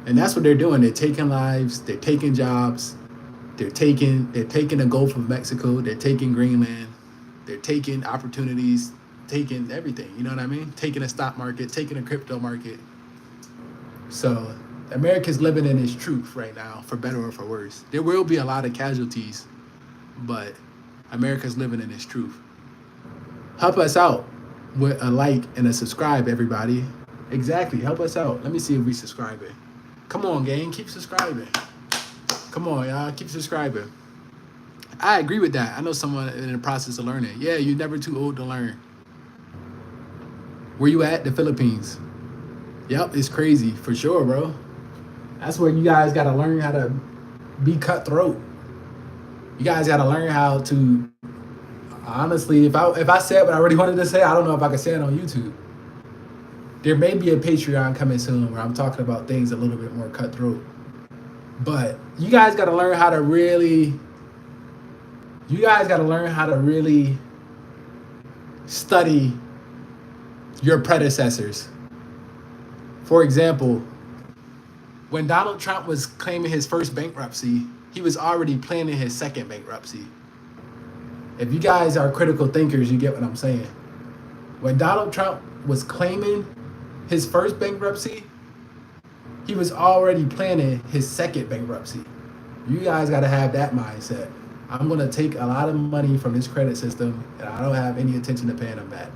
And that's what they're doing. They're taking lives, they're taking jobs, they're taking the Gulf of Mexico, they're taking Greenland, they're taking opportunities, taking everything, you know what I mean? Taking the stock market, taking the crypto market. So America's living in its truth right now, for better or for worse. There will be a lot of casualties, but America's living in its truth. Help us out with a like and a subscribe, everybody. Exactly, help us out. Let me see if we subscribing. Come on, gang, keep subscribing. Come on, y'all, keep subscribing. I agree with that. I know someone in the process of learning. Yeah, you're never too old to learn. Where you at? The Philippines. Yep, it's crazy, for sure, bro. That's where you guys got to learn how to be cutthroat. You guys got to learn how to, honestly, if I said what I really wanted to say, I don't know if I can say it on YouTube. There may be a Patreon coming soon where I'm talking about things a little bit more cutthroat. But you guys got to learn how to really, study your predecessors. For example, when Donald Trump was claiming his first bankruptcy, he was already planning his second bankruptcy. If you guys are critical thinkers, you get what I'm saying. When Donald Trump was claiming his first bankruptcy, he was already planning his second bankruptcy. You guys got to have that mindset. I'm going to take a lot of money from this credit system, and I don't have any intention of paying them back.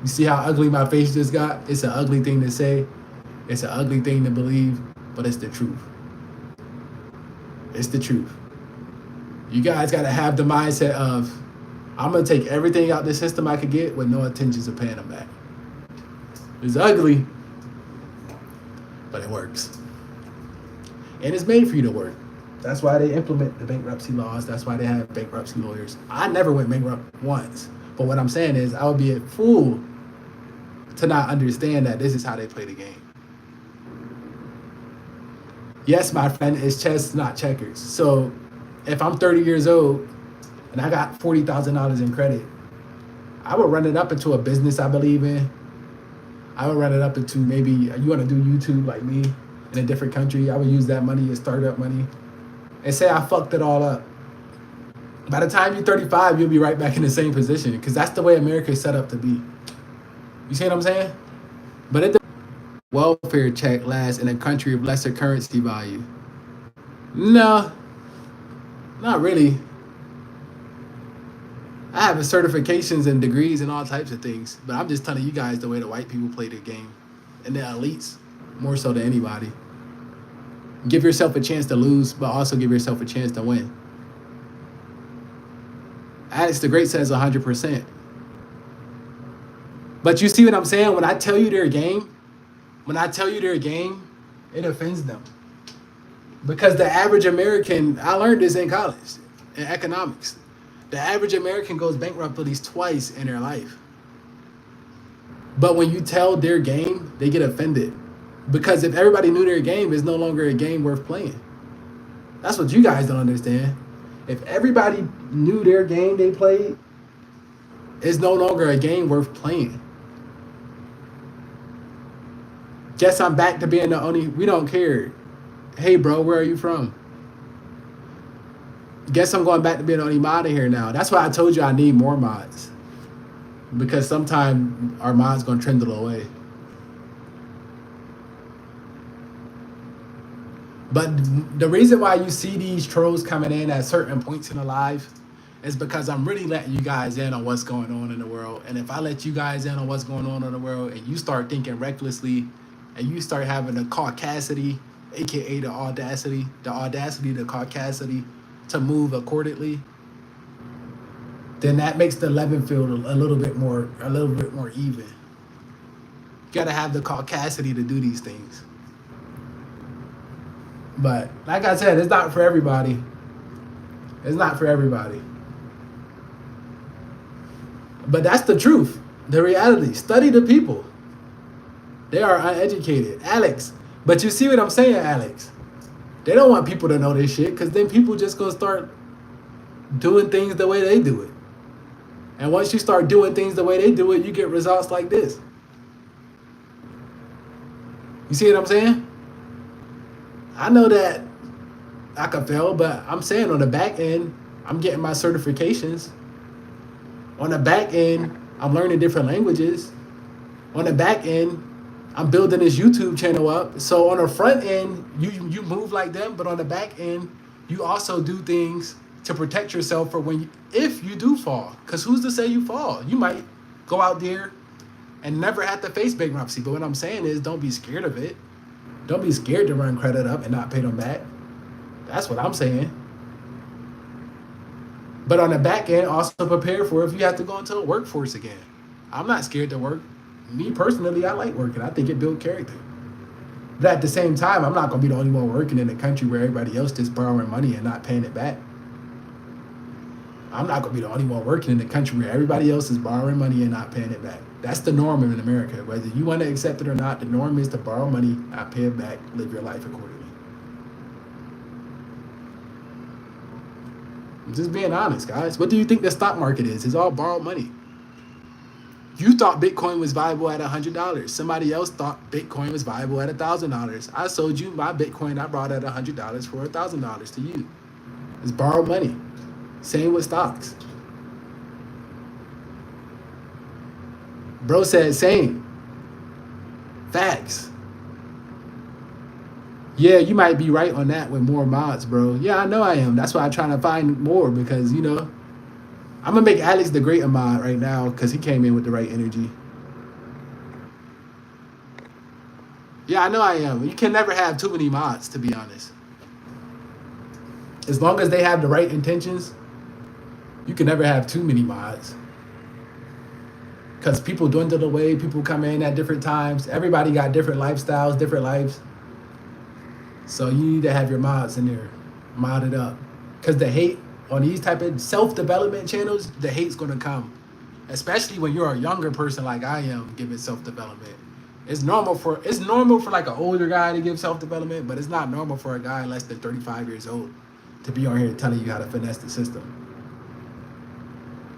You see how ugly my face just got? It's an ugly thing to say. It's an ugly thing to believe, but it's the truth. It's the truth. You guys got to have the mindset of, I'm going to take everything out the system I could get with no intentions of paying them back. It's ugly, but it works. And it's made for you to work. That's why they implement the bankruptcy laws. That's why they have bankruptcy lawyers. I never went bankrupt once. But what I'm saying is, I would be a fool to not understand that this is how they play the game. Yes, my friend, it's chess, not checkers. So if I'm 30 years old and I got $40,000 in credit, I would run it up into a business I believe in. I would run it up into, maybe you want to do YouTube like me in a different country. I would use that money as startup money and say I fucked it all up. By the time you're 35, you'll be right back in the same position, because that's the way America is set up to be. You see what I'm saying? But it welfare check lasts in a country of lesser currency value. No, not really. I have certifications and degrees and all types of things, but I'm just telling you guys the way the white people play the game, and the elites more so than anybody. Give yourself a chance to lose, but also give yourself a chance to win. Alex the Great says 100%. But you see what I'm saying? When I tell you their game, it offends them. Because the average American, I learned this in college, in economics. The average American goes bankrupt at least twice in their life. But when you tell their game, they get offended. Because if everybody knew their game, it's no longer a game worth playing. That's what you guys don't understand. If everybody knew their game they played, it's no longer a game worth playing. Guess I'm back to being the only, we don't care. Hey bro, where are you from? Guess I'm going back to being the only mod in here now. That's why I told you I need more mods. Because sometime our mod's gonna trundle away. But the reason why you see these trolls coming in at certain points in the live is because I'm really letting you guys in on what's going on in the world. And if I let you guys in on what's going on in the world and you start thinking recklessly and you start having the caucasity, aka the audacity, the caucasity to move accordingly, then that makes the level field a little bit more even. You gotta have the caucasity to do these things. But like I said, it's not for everybody. It's not for everybody. But that's the truth, the reality. Study the people. They are uneducated. Alex, but you see what I'm saying, Alex? They don't want people to know this shit because then people just gonna start doing things the way they do it. And once you start doing things the way they do it, you get results like this. You see what I'm saying? I know that I could fail, but I'm saying on the back end, I'm getting my certifications. On the back end, I'm learning different languages. On the back end, I'm building this YouTube channel up. So on the front end, you move like them, but on the back end, you also do things to protect yourself for if you do fall. Because who's to say you fall? You might go out there and never have to face bankruptcy. But what I'm saying is don't be scared of it. Don't be scared to run credit up and not pay them back. That's what I'm saying. But on the back end, also prepare for if you have to go into the workforce again. I'm not scared to work. Me personally, I like working. I think it builds character. But at the same time, I'm not going to be the only one working in a country where everybody else just borrowing money and not paying it back. I'm not going to be the only one working in a country where everybody else is borrowing money and not paying it back. That's the norm in America. Whether you want to accept it or not, the norm is to borrow money, not pay it back, live your life accordingly. I'm just being honest, guys. What do you think the stock market is? It's all borrowed money. You thought Bitcoin was viable at $100. Somebody else thought Bitcoin was viable at $1,000. I sold you my Bitcoin I bought at $100 for $1,000 to you. It's borrowed money. Same with stocks. Bro said same. Facts. Yeah, you might be right on that with more mods, bro. Yeah, I know I am. That's why I'm trying to find more because, I'm going to make Alex the greater mod right now because he came in with the right energy. Yeah, I know I am. You can never have too many mods, to be honest. As long as they have the right intentions, you can never have too many mods. Because people dwindle away, people come in at different times. Everybody got different lifestyles, different lives. So you need to have your mods in there, modded up. Because the hate on these type of self-development channels, the hate's going to come. Especially when you're a younger person like I am giving self-development. It's normal for like an older guy to give self-development, but it's not normal for a guy less than 35 years old to be on here telling you how to finesse the system.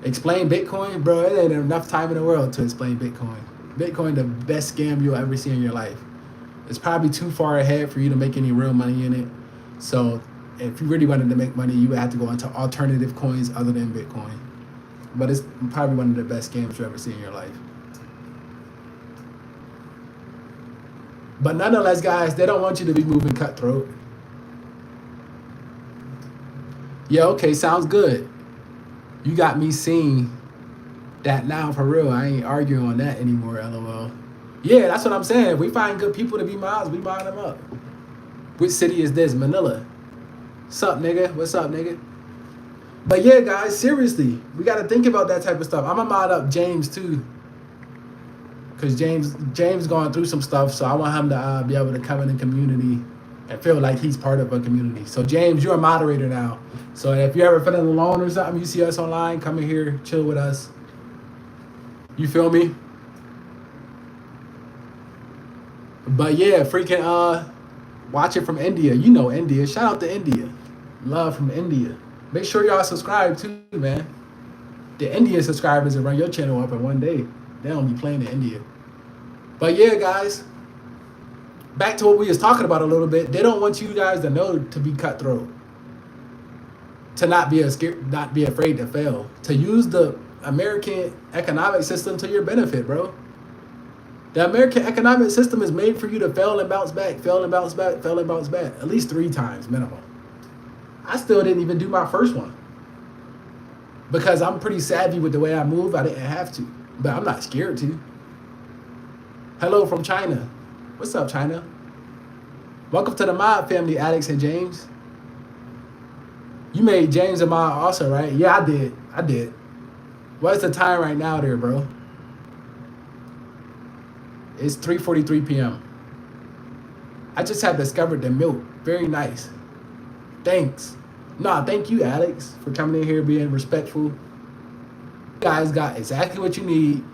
Explain Bitcoin? Bro, it ain't enough time in the world to explain Bitcoin. Bitcoin, the best scam you'll ever see in your life. It's probably too far ahead for you to make any real money in it. So if you really wanted to make money, you would have to go into alternative coins other than Bitcoin. But it's probably one of the best scams you'll ever see in your life. But nonetheless, guys, they don't want you to be moving cutthroat. Yeah, okay, sounds good. You got me seeing that now for real. I ain't arguing on that anymore, LOL. Yeah, that's what I'm saying. If we find good people to be mods, we mod them up. Which city is this? Manila. Sup, nigga? What's up, nigga? But yeah, guys, seriously, we got to think about that type of stuff. I'm going to mod up James, too. because James going through some stuff, so I want him to be able to come in the community and feel like he's part of a community. So James, you're a moderator now. So if you're ever feeling alone or something, you see us online, come in here, chill with us. You feel me? But yeah, freaking watch it from India. You know India. Shout out to India. Love from India. Make sure y'all subscribe too, man. The Indian subscribers will run your channel up in one day. They don't be playing in India. But yeah, guys, back to what we was talking about a little bit. They don't want you guys to know to be cutthroat, to not be afraid to fail, to use the American economic system to your benefit, bro. The American economic system is made for you to fail and bounce back, fail and bounce back, fail and bounce back, at least 3 times minimum. I still didn't even do my first one because I'm pretty savvy with the way I move. I didn't have to, but I'm not scared to. Hello from China. What's up, China? Welcome to the mod family, Alex and James. You made James a mod also, right? Yeah, I did. What's the time right now there, bro? It's 3:43 p.m. I just have discovered the milk. Very nice. Thanks. Nah, thank you, Alex, for coming in here being respectful. You guys got exactly what you need.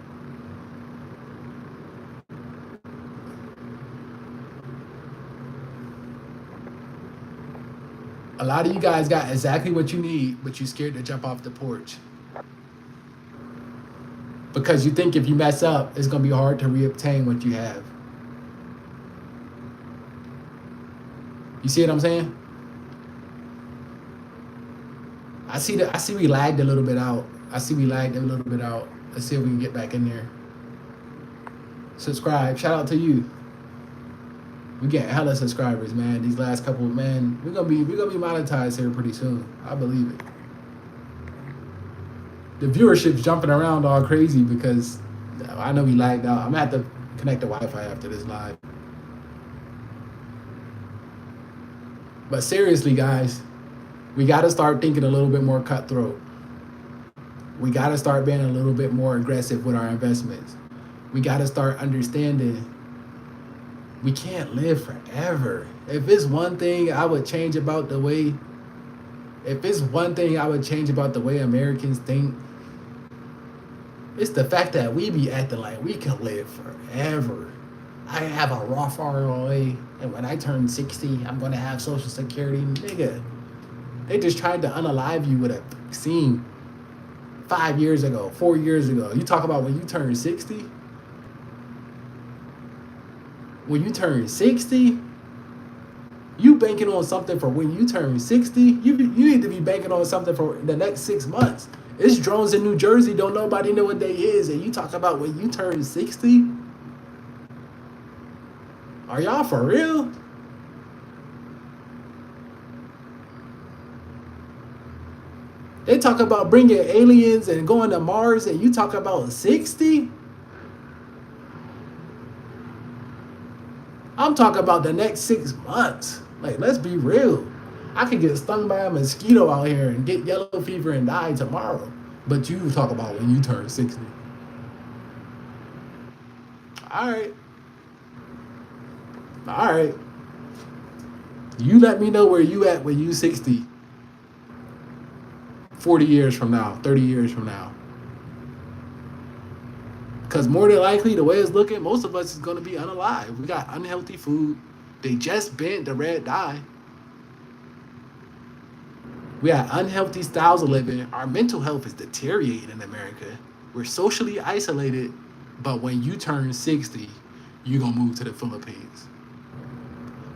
A lot of you guys got exactly what you need, but you're scared to jump off the porch. Because you think if you mess up, it's going to be hard to reobtain what you have. You see what I'm saying? I see we lagged a little bit out. Let's see if we can get back in there. Subscribe. Shout out to you. We getting hella subscribers, man. These last couple, man. We're gonna be monetized here pretty soon. I believe it. The viewership's jumping around all crazy because I know we lagged out. I'm gonna have to connect to Wi-Fi after this live. But seriously, guys, we got to start thinking a little bit more cutthroat. We got to start being a little bit more aggressive with our investments. We got to start understanding we can't live forever. If it's one thing I would change about the way Americans think, it's the fact that we be acting like we can live forever. I have a Roth IRA, and when I turn 60, I'm going to have Social Security. Nigga, they just tried to unalive you with a vaccine 5 years ago, 4 years ago. You talk about when you turn 60? When you turn 60, you banking on something for when you turn 60? You need to be banking on something for the next 6 months. It's drones in New Jersey, don't nobody know what day is, and you talk about when you turn 60? Are y'all for real? They talk about bringing aliens and going to Mars, and you talk about 60? I'm talking about the next 6 months. Like, let's be real. I could get stung by a mosquito out here and get yellow fever and die tomorrow. But you talk about when you turn 60. All right. You let me know where you at when you 60. 40 years from now, 30 years from now. Because more than likely, the way it's looking, most of us is going to be unalive. We got unhealthy food. They just banned the red dye. We got unhealthy styles of living. Our mental health is deteriorating in America. We're socially isolated. But when you turn 60, you're going to move to the Philippines.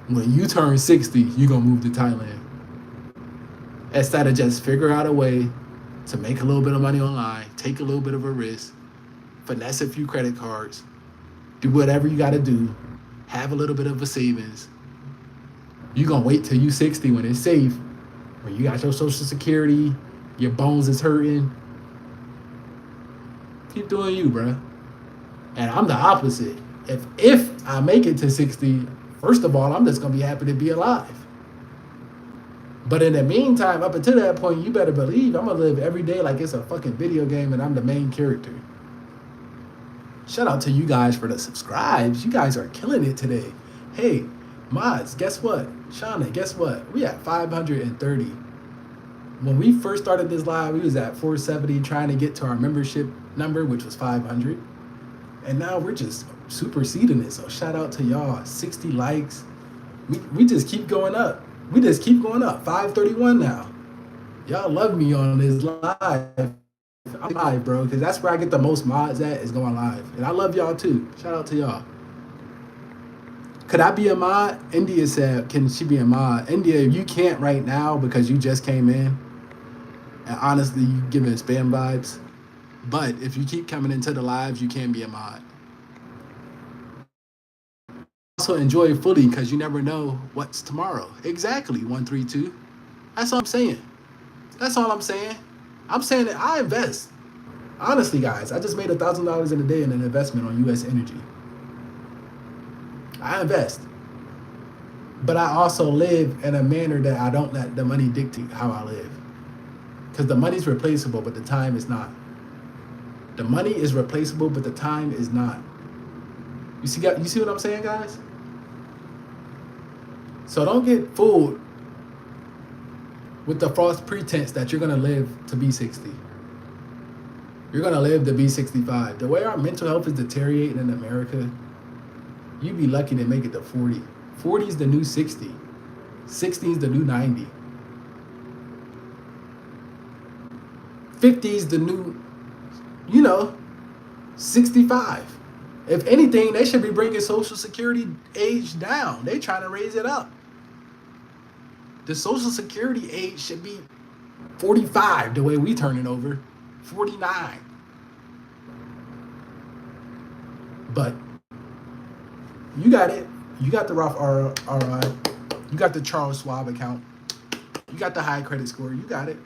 When you turn 60, you're going to move to Thailand. Instead of just figure out a way to make a little bit of money online, take a little bit of a risk, finesse a few credit cards, do whatever you got to do, have a little bit of a savings. You're going to wait till you 60 when it's safe, when you got your Social Security, your bones is hurting. Keep doing you, bruh. And I'm the opposite. If I make it to 60, first of all, I'm just going to be happy to be alive. But in the meantime, up until that point, you better believe I'm going to live every day like it's a fucking video game and I'm the main character. Shout out to you guys for the subscribes. You guys are killing it today. Hey, mods, guess what? Shauna, guess what? We at 530. When we first started this live, we was at 470 trying to get to our membership number, which was 500. And now we're just superseding it. So shout out to y'all. 60 likes. We just keep going up. We just keep going up. 531 now. Y'all love me on this live. I'm live, bro, because that's where I get the most mods at, is going live. And I love y'all too. Shout out to y'all. Could I be a mod? India said, can she be a mod? India, you can't right now because you just came in. And honestly, you giving spam vibes. But if you keep coming into the lives, you can be a mod. Also enjoy it fully because you never know what's tomorrow. Exactly, 132. That's all I'm saying. That's all I'm saying. I'm saying that I invest. Honestly, guys, I just made $1,000 in a day in an investment on U.S. energy. I invest. But I also live in a manner that I don't let the money dictate how I live. Because the money's replaceable, but the time is not. The money is replaceable, but the time is not. You see what I'm saying, guys? So don't get fooled with the false pretense that you're going to live to be 60. You're going to live to be 65. The way our mental health is deteriorating in America, you'd be lucky to make it to 40. 40 is the new 60. 60 is the new 90. 50 is the new, 65. If anything, they should be bringing Social Security age down. They trying to raise it up. The Social Security age should be 45 the way we turn it over. 49. But you got it. You got the Roth RI. You got the Charles Schwab account. You got the high credit score. You got it.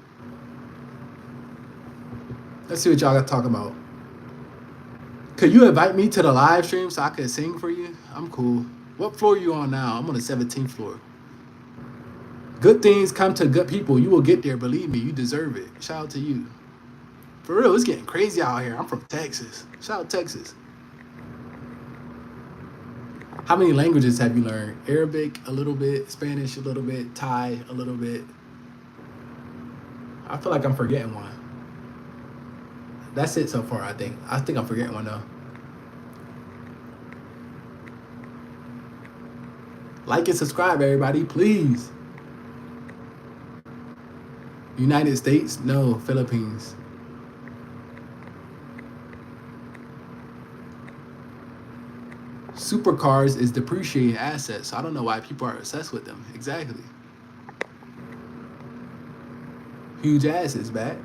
Let's see what y'all got to talk about. Could you invite me to the live stream so I could sing for you? I'm cool. What floor are you on now? I'm on the 17th floor. Good things come to good people. You will get there. Believe me, you deserve it. Shout out to you. For real, it's getting crazy out here. I'm from Texas. Shout out Texas. How many languages have you learned? Arabic, a little bit. Spanish, a little bit. Thai, a little bit. I feel like I'm forgetting one. That's it so far, I think. I think I'm forgetting one, though. Like and subscribe, everybody, please. United States? No. Philippines. Supercars is depreciating assets, so I don't know why people are obsessed with them. Exactly. Huge ass is back.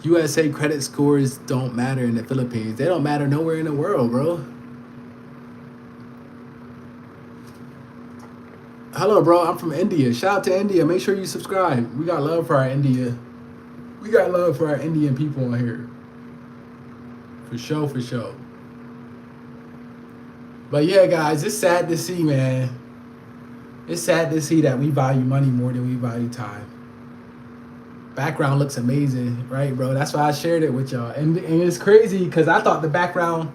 USA credit scores don't matter in the Philippines. They don't matter nowhere in the world, bro. Hello, bro. I'm from India. Shout out to India. Make sure you subscribe. We got love for our India. We got love for our Indian people on here. For sure, for sure. But yeah, guys, it's sad to see, man. It's sad to see that we value money more than we value time. Background looks amazing, right, bro? That's why I shared it with y'all. And it's crazy because I thought the background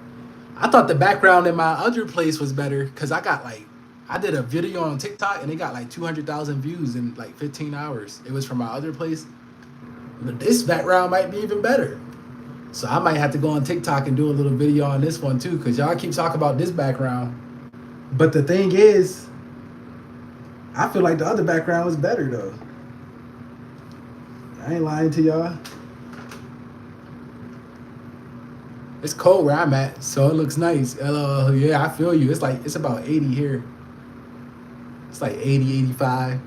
in my other place was better because I did a video on TikTok and it got like 200,000 views in like 15 hours. It was from my other place. But this background might be even better. So I might have to go on TikTok and do a little video on this one too because y'all keep talking about this background. But the thing is, I feel like the other background was better though. I ain't lying to y'all. It's cold where I'm at, so it looks nice. Yeah, I feel you. It's about 80 here. It's like 80, 85.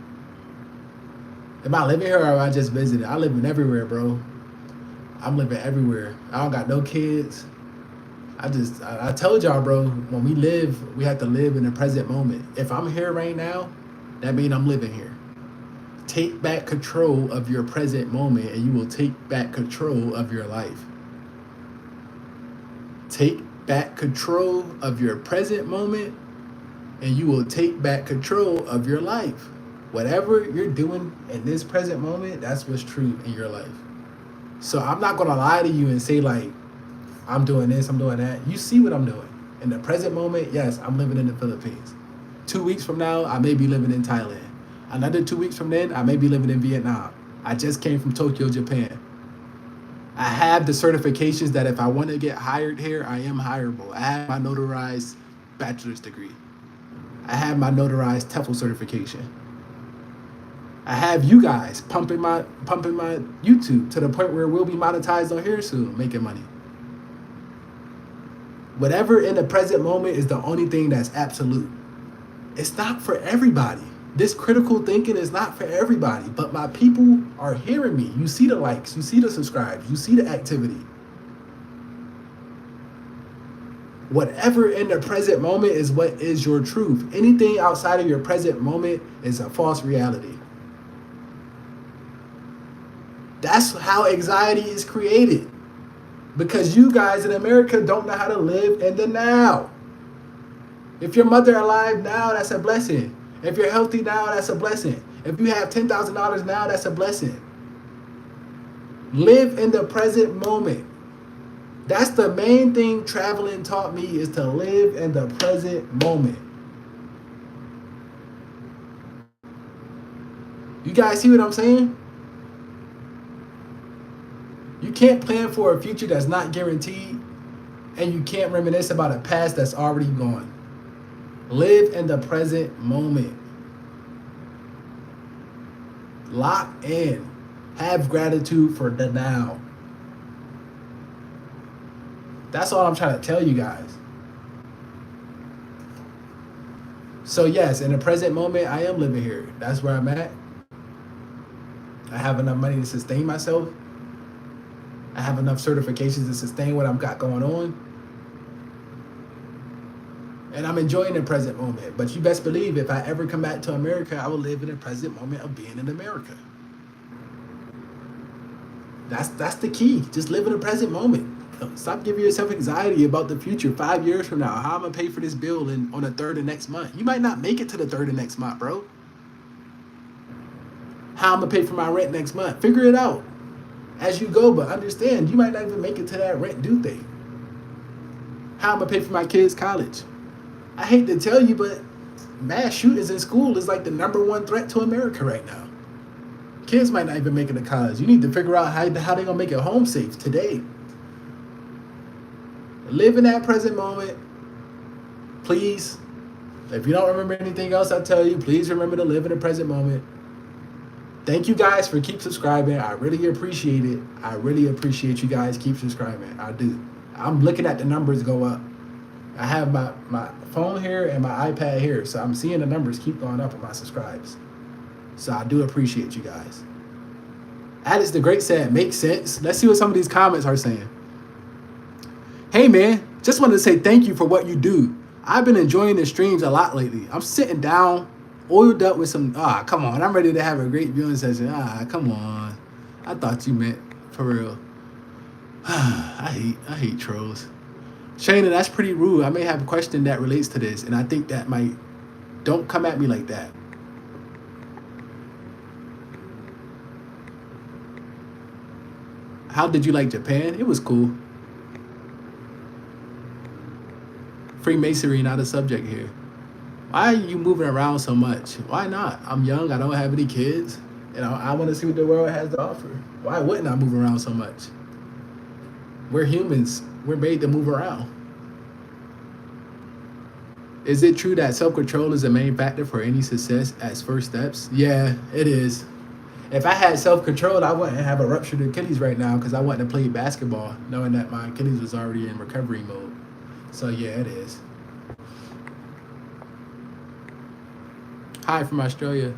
Am I living here or am I just visiting? I live in everywhere, bro. I'm living everywhere. I don't got no kids. I told y'all, bro, when we live, we have to live in the present moment. If I'm here right now, that means I'm living here. Take back control of your present moment and you will take back control of your life. Take back control of your present moment and you will take back control of your life. Whatever you're doing in this present moment, that's what's true in your life. So I'm not gonna lie to you and say like, I'm doing this, I'm doing that. You see what I'm doing. In the present moment, yes, I'm living in the Philippines. 2 weeks from now, I may be living in Thailand. Another 2 weeks from then, I may be living in Vietnam. I just came from Tokyo, Japan. I have the certifications that if I want to get hired here, I am hireable. I have my notarized bachelor's degree. I have my notarized TEFL certification. I have you guys pumping my YouTube to the point where we'll be monetized on here soon, making money. Whatever in the present moment is the only thing that's absolute. It's not for everybody. This critical thinking is not for everybody, but my people are hearing me. You see the likes, you see the subscribes, you see the activity. Whatever in the present moment is what is your truth. Anything outside of your present moment is a false reality. That's how anxiety is created. Because you guys in America don't know how to live in the now. If your mother alive now, that's a blessing. If you're healthy now, that's a blessing. If you have $10,000 now, that's a blessing. Live in the present moment. That's the main thing traveling taught me, is to live in the present moment. You guys see what I'm saying? You can't plan for a future that's not guaranteed, and you can't reminisce about a past that's already gone. Live in the present moment. Lock in. Have gratitude for the now. That's all I'm trying to tell you guys. So yes, in the present moment, I am living here. That's where I'm at. I have enough money to sustain myself. I have enough certifications to sustain what I've got going on. And I'm enjoying the present moment. But you best believe if I ever come back to America, I will live in the present moment of being in America. That's the key. Just live in the present moment. Stop giving yourself anxiety about the future 5 years from now. How am I going to pay for this bill on the 3rd of next month? You might not make it to the 3rd of next month, bro. How I'm going to pay for my rent next month? Figure it out as you go, but understand you might not even make it to that rent due thing. How I'm going to pay for my kids' college? I hate to tell you, but mass shootings in school is like the #1 threat to America right now. Kids might not even make it to college. You need to figure out how they're going to make it home safe today. Live in that present moment. Please. If you don't remember anything else I tell you, please remember to live in the present moment. Thank you guys for keep subscribing. I really appreciate it. I really appreciate you guys keep subscribing. I do. I'm looking at the numbers go up. I have my phone here and my iPad here, so I'm seeing the numbers keep going up on my subscribes. So I do appreciate you guys. Alex the Great said, makes sense. Let's see what some of these comments are saying. Hey man, just wanted to say thank you for what you do. I've been enjoying the streams a lot lately. I'm sitting down, oiled up with some, come on. I'm ready to have a great viewing session. Come on. I thought you meant for real. I hate trolls. Shayna, that's pretty rude. I may have a question that relates to this, and I think that might, don't come at me like that. How did you like Japan? It was cool. Freemasonry, not a subject here. Why are you moving around so much? Why not? I'm young, I don't have any kids, and I want to see what the world has to offer. Why wouldn't I move around so much? We're humans. We're made to move around. Is it true that self-control is the main factor for any success as first steps? Yeah, it is. If I had self-control, I wouldn't have a ruptured Achilles right now because I wouldn't have played basketball knowing that my Achilles was already in recovery mode. So yeah, it is. Hi from Australia.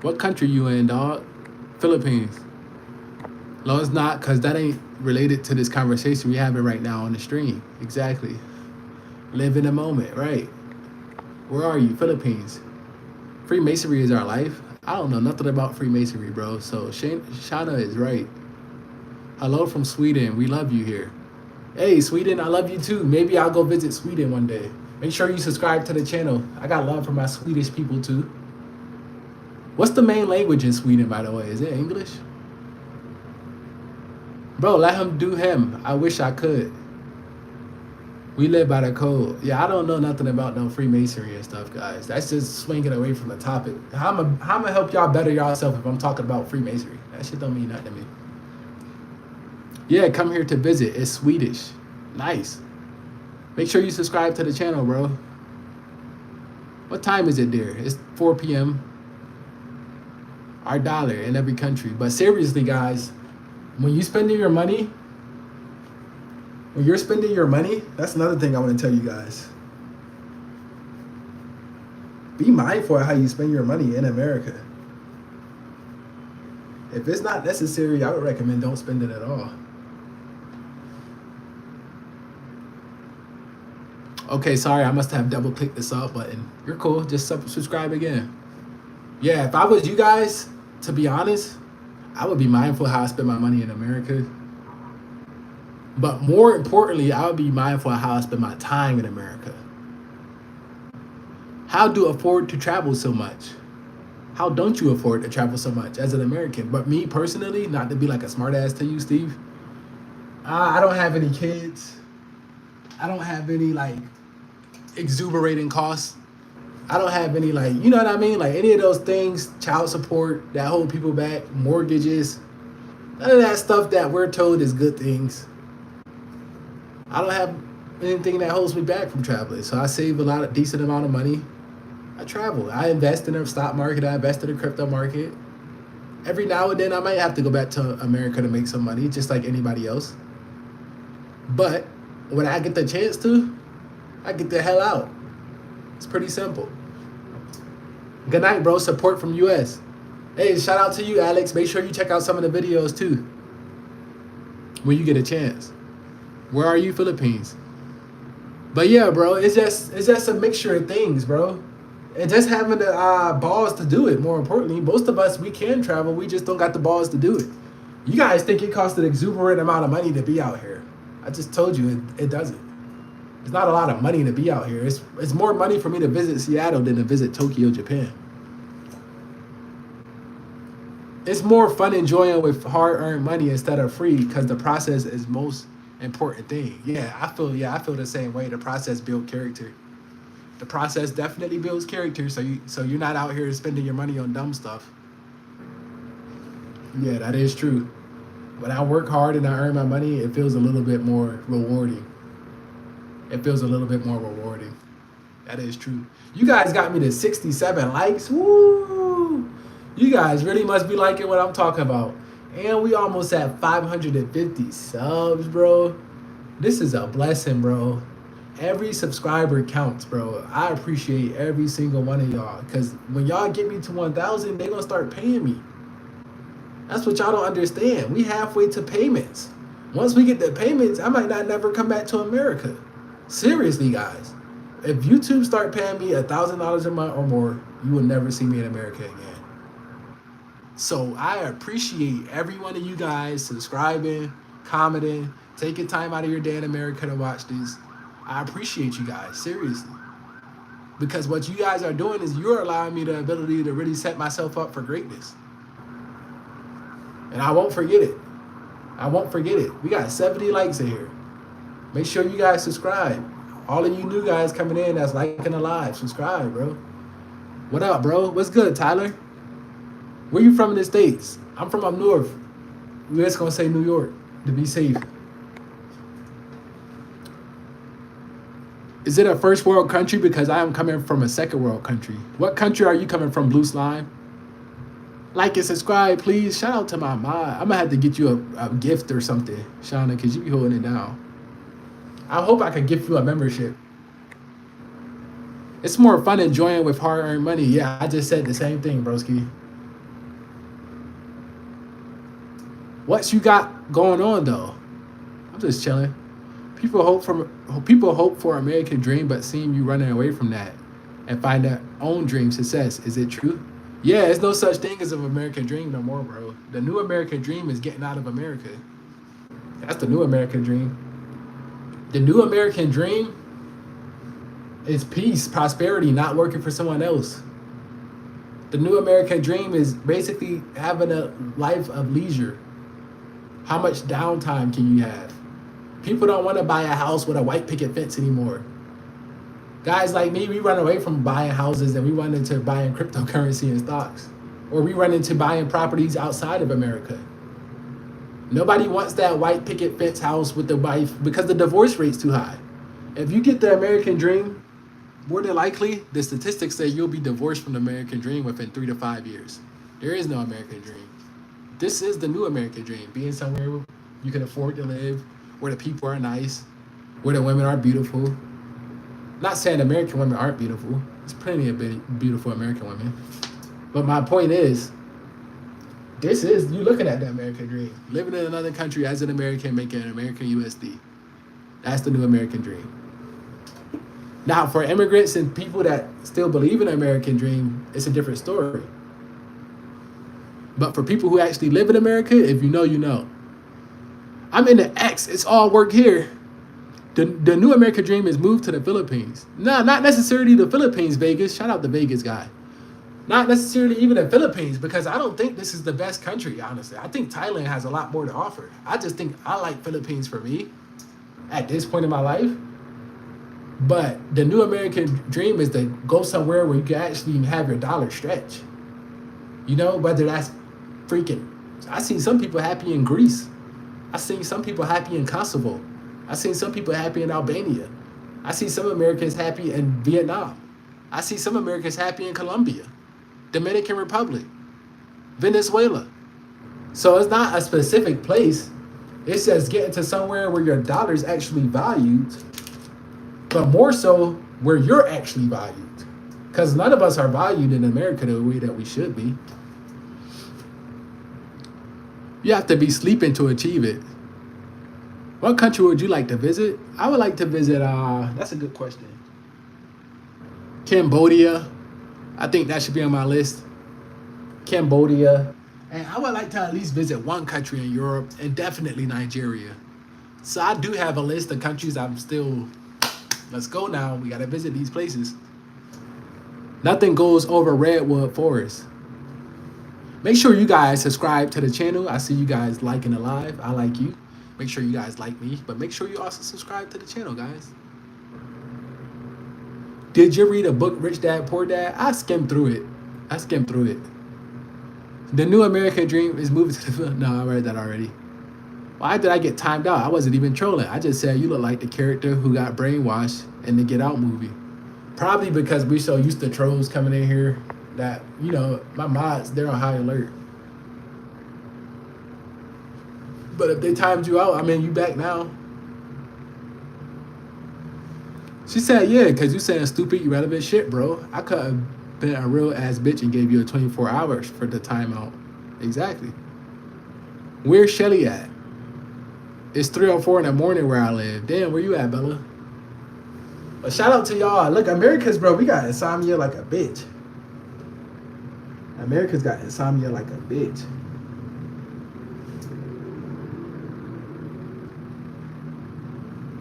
What country you in, dog? Philippines. No, it's not, because that ain't related to this conversation we having right now on the stream. Exactly. Live in the moment, right? Where are you? Philippines. Freemasonry is our life. I don't know nothing about Freemasonry, bro. So Shana is right. Hello from Sweden. We love you here. Hey, Sweden, I love you too. Maybe I'll go visit Sweden one day. Make sure you subscribe to the channel. I got love for my Swedish people too. What's the main language in Sweden, by the way? Is it English? Bro, let him do him. I wish I could. We live by the code. Yeah, I don't know nothing about no Freemasonry and stuff, guys. That's just swinging away from the topic. How am I gonna help y'all better yourself if I'm talking about Freemasonry? That shit don't mean nothing to me. Yeah, come here to visit. It's Swedish. Nice. Make sure you subscribe to the channel, bro. What time is it there? It's 4 p.m. Our dollar in every country. But seriously, guys, when you're spending your money, that's another thing I want to tell you guys. Be mindful of how you spend your money in America. If it's not necessary, I would recommend don't spend it at all. Okay, sorry, I must have double clicked the sub button. You're cool, just subscribe again. Yeah, if I was you guys, to be honest, I would be mindful how I spend my money in America. But more importantly, I would be mindful of how I spend my time in America. How do you afford to travel so much? How don't you afford to travel so much as an American? But me personally, not to be like a smart ass to you, Steve, I don't have any kids. I don't have any like exuberating costs. I don't have any like, you know what I mean? Like any of those things, child support that hold people back, mortgages, none of that stuff that we're told is good things. I don't have anything that holds me back from traveling. So I save a decent amount of money. I travel. I invest in the stock market. I invest in the crypto market. Every now and then I might have to go back to America to make some money, just like anybody else. But when I get the chance to, I get the hell out. It's pretty simple. Good night, bro. Support from US. Hey, shout out to you, Alex. Make sure you check out some of the videos too when you get a chance. Where are you, Philippines? But yeah, bro, it's just a mixture of things, bro. And just having the balls to do it, more importantly. Most of us, we can travel. We just don't got the balls to do it. You guys think it costs an exuberant amount of money to be out here. I just told you it doesn't. It's not a lot of money to be out here. It's more money for me to visit Seattle than to visit Tokyo, Japan. It's more fun enjoying with hard-earned money instead of free because the process is most important thing. Yeah, I feel the same way. The process builds character. The process definitely builds character. So you're not out here spending your money on dumb stuff. Yeah, that is true. When I work hard and I earn my money, it feels a little bit more rewarding. That is true. You guys got me to 67 likes. Woo! You guys really must be liking what I'm talking about. And we almost at 550 subs, bro. This is a blessing, bro. Every subscriber counts, bro. I appreciate every single one of y'all. Because when y'all get me to 1,000, they going to start paying me. That's what y'all don't understand. We halfway to payments. Once we get the payments, I might not never come back to America. Seriously, guys. If YouTube start paying me $1,000 a month or more, you will never see me in America again. So I appreciate every one of you guys subscribing, commenting, taking time out of your day in America to watch this. I appreciate you guys, seriously. Because what you guys are doing is you're allowing me the ability to really set myself up for greatness. And I won't forget it. We got 70 likes in here. Make sure you guys subscribe. All of you new guys coming in that's liking the live, subscribe, bro. What up, bro? What's good, Tyler? Where you from in the States? I'm from up north. We're just going to say New York to be safe. Is it a first world country? Because I am coming from a second world country. What country are you coming from, Blue Slime? Like and subscribe, please. Shout out to my mod. I'm going to have to get you a gift or something, Shauna, because you be holding it down. I hope I can give you a membership. It's more fun enjoying with hard-earned money. Yeah, I just said the same thing, broski. What you got going on, though? I'm just chilling. People hope for American dream, but seeing you running away from that and find their own dream success. Is it true? Yeah, there's no such thing as an American dream no more, bro. The new American dream is getting out of America. That's the new American dream. The new American dream is peace, prosperity, not working for someone else. The new American dream is basically having a life of leisure. How much downtime can you have? People don't want to buy a house with a white picket fence anymore. Guys like me, we run away from buying houses and we run into buying cryptocurrency and stocks. Or we run into buying properties outside of America. Nobody wants that white picket fence house with the wife because the divorce rate's too high. If you get the American dream, more than likely, the statistics say you'll be divorced from the American dream within 3 to 5 years. There is no American dream. This is the new American dream. Being somewhere where you can afford to live, where the people are nice, where the women are beautiful. Not saying American women aren't beautiful. There's plenty of beautiful American women. But my point is, this is, you looking at the American dream. Living in another country as an American, making an American USD. That's the new American dream. Now, for immigrants and people that still believe in the American dream, it's a different story. But for people who actually live in America, if you know, you know. I'm in the X. It's all work here. The new American dream is moved to the Philippines. No, not necessarily the Philippines, Vegas. Shout out the Vegas guy. Not necessarily even the Philippines, because I don't think this is the best country, honestly. I think Thailand has a lot more to offer. I just think I like Philippines for me at this point in my life. But the new American dream is to go somewhere where you can actually have your dollar stretch. You know, whether that's freaking... I seen some people happy in Greece. I seen some people happy in Kosovo. I seen some people happy in Albania. I see some Americans happy in Vietnam. I see some Americans happy in Colombia, Dominican Republic, Venezuela. So it's not a specific place. It's just getting to somewhere where your dollar is actually valued, but more so where you're actually valued. Because none of us are valued in America the way that we should be. You have to be sleeping to achieve it. What country would you like to visit? I would like to visit, that's a good question. Cambodia. I think that should be on my list. Cambodia. And I would like to at least visit one country in Europe, and definitely Nigeria. So I do have a list of countries I'm still, let's go now. We got to visit these places. Nothing goes over Redwood Forest. Make sure you guys subscribe to the channel. I see you guys liking the live. I like you. Make sure you guys like me, but make sure you also subscribe to the channel, guys. Did you read a book, Rich Dad, Poor Dad? I skimmed through it. The new American dream is moving to the... No, I read that already. Why did I get timed out? I wasn't even trolling. I just said you look like the character who got brainwashed in the Get Out movie. Probably because we're so used to trolls coming in here that, you know, my mods, they're on high alert. But if they timed you out, I mean, you back now. She said, yeah, because you saying stupid, irrelevant shit, bro. I could have been a real ass bitch and gave you a 24 hours for the timeout. Exactly. Where's Shelly at? It's 3:04 in the morning where I live. Damn, where you at, Bella? But shout out to y'all. Look, America's, bro, we got insomnia like a bitch. America's got insomnia like a bitch.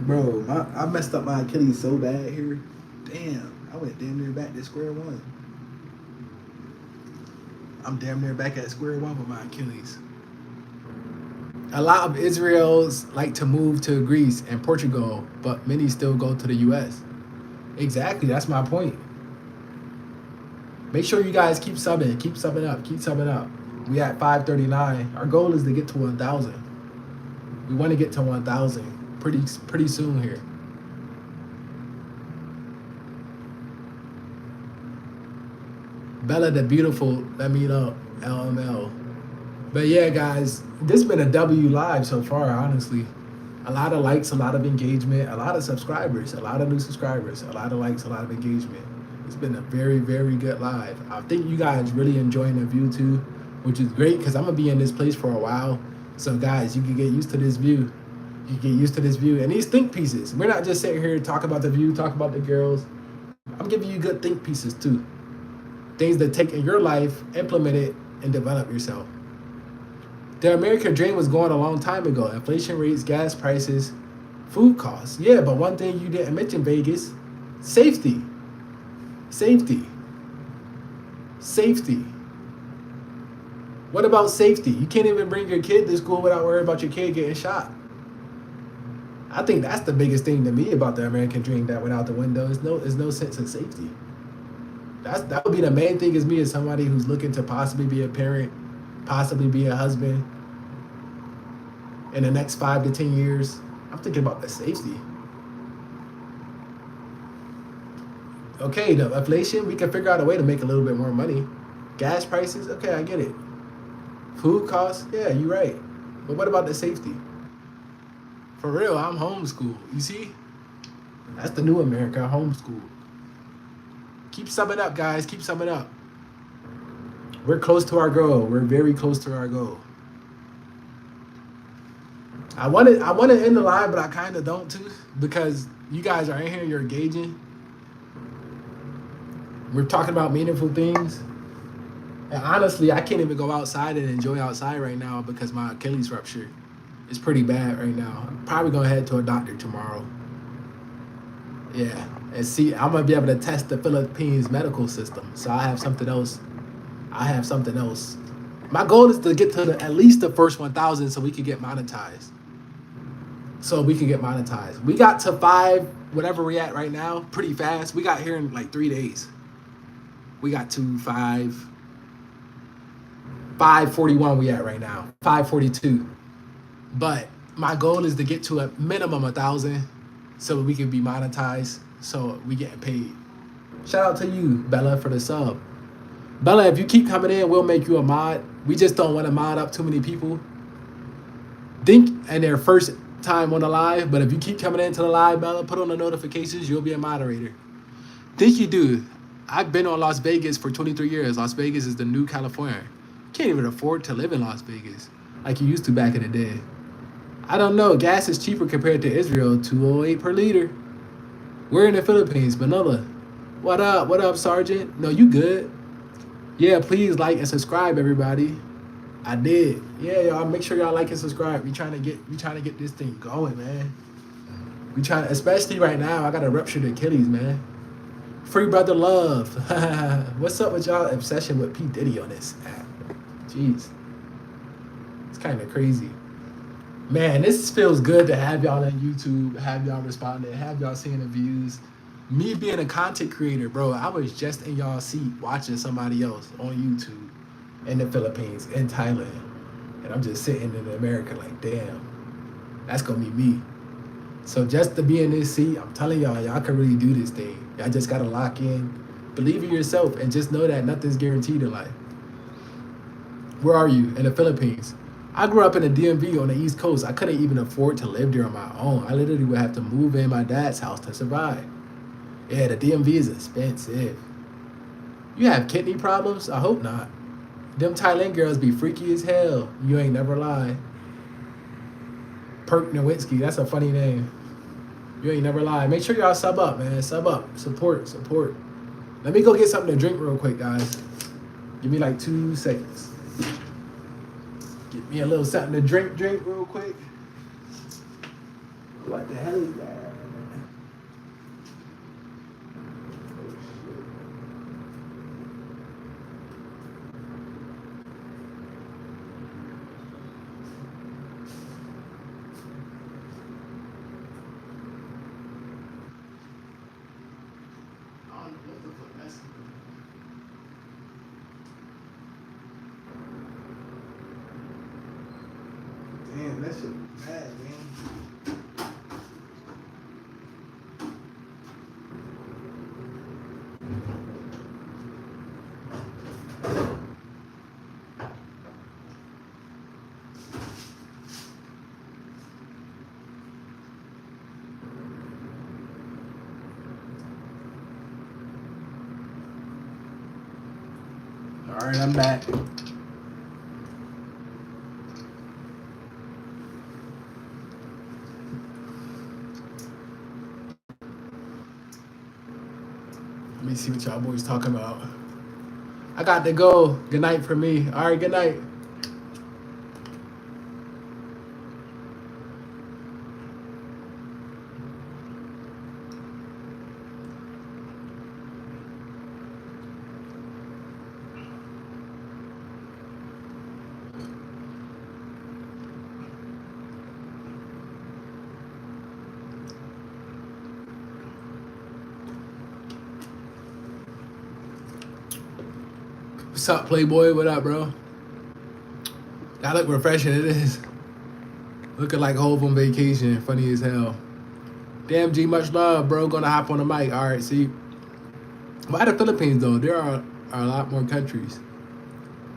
Bro, I messed up my Achilles so bad here. Damn, I went damn near back to square one. I'm damn near back at square one with my Achilles. A lot of Israelis like to move to Greece and Portugal, but many still go to the US. Exactly, that's my point. Make sure you guys keep subbing up. We at 539. Our goal is to get to 1,000. We want to get to 1,000 pretty soon here. Bella the Beautiful, let me know, LML. But yeah, guys, this has been a W live so far, honestly. A lot of likes, a lot of engagement, a lot of subscribers, a lot of new subscribers, a lot of likes, a lot of engagement. It's been a very, very good live. I think you guys really enjoying the view too, which is great because I'm going to be in this place for a while. So guys, you can get used to this view. And these think pieces. We're not just sitting here to talk about the view, talk about the girls. I'm giving you good think pieces too. Things that take in your life, implement it, and develop yourself. The American dream was going a long time ago. Inflation rates, gas prices, Food costs. Yeah, but one thing you didn't mention, Vegas, safety. Safety. Safety. What about safety? You can't even bring your kid to school without worrying about your kid getting shot. I think that's the biggest thing to me about the American dream that went out the window. There's no sense of safety. That would be the main thing as me as somebody who's looking to possibly be a parent, possibly be a husband in the next 5 to 10 years. I'm thinking about the safety. Okay, the inflation, we can figure out a way to make a little bit more money. Gas prices, okay, I get it. Food costs, yeah, you're right. But what about the safety? For real, I'm homeschooled. You see? That's the new America, homeschool. Keep summing up, guys. Keep summing up. We're close to our goal. We're very close to our goal. I want to end the live, but I kind of don't too, because you guys are in here. You're engaging. We're talking about meaningful things. And honestly, I can't even go outside and enjoy outside right now because my Achilles ruptured. It's pretty bad right now. I'm probably gonna head to a doctor tomorrow. Yeah, and see, I'm gonna be able to test the Philippines medical system. So I have something else. My goal is to get to at least the first 1,000 so we can get monetized. We got to 5, whatever we're at right now, pretty fast. We got here in like 3 days. We got to 541 we at right now, 542. But my goal is to get to a minimum 1,000 so we can be monetized, so we get paid. Shout out to you, Bella, for the sub. Bella, if you keep coming in, we'll make you a mod. We just don't want to mod up too many people. Think in their first time on the live, but if you keep coming into the live, Bella, put on the notifications, you'll be a moderator. Think you do. I've been on Las Vegas for 23 years. Las Vegas is the new California. Can't even afford to live in Las Vegas like you used to back in the day. I don't know. Gas is cheaper compared to Israel, $2.08 per liter. We're in the Philippines. Manila. What up? What up, Sergeant? No, you good. Yeah, please like and subscribe, everybody. I did. Yeah, y'all. Make sure y'all like and subscribe. We trying to get this thing going, man. Especially right now. I got a ruptured Achilles, man. Free brother love. What's up with y'all obsession with P. Diddy on this app? Jeez. It's kind of crazy. Man, this feels good to have y'all on YouTube, have y'all responding, have y'all seeing the views. Me being a content creator, bro, I was just in y'all seat watching somebody else on YouTube in the Philippines, in Thailand. And I'm just sitting in America like, damn, that's going to be me. So just to be in this seat, I'm telling y'all can really do this thing. Y'all just got to lock in, believe in yourself, and just know that nothing's guaranteed in life. Where are you? In the Philippines. I grew up in the DMV on the East Coast. I couldn't even afford to live there on my own. I literally would have to move in my dad's house to survive. Yeah, the DMV is expensive. You have kidney problems? I hope not. Them Thailand girls be freaky as hell. You ain't never lie. Perk Nowinski, that's a funny name. You ain't never lie. Make sure y'all sub up, man. Sub up. Support. Let me go get something to drink real quick, guys. Give me like 2 seconds. Get me a little something to drink real quick. What the hell is that? Damn, that shit was bad, man. All right, I'm back. Let me see what y'all boys talking about. I got to go. Good night for me. All right, good night. What's up, Playboy? What up, bro? That look refreshing. It is. Looking like Hove on vacation. Funny as hell. Damn, G, much love, bro. Gonna hop on the mic. All right, see. Why the Philippines, though? There are a lot more countries.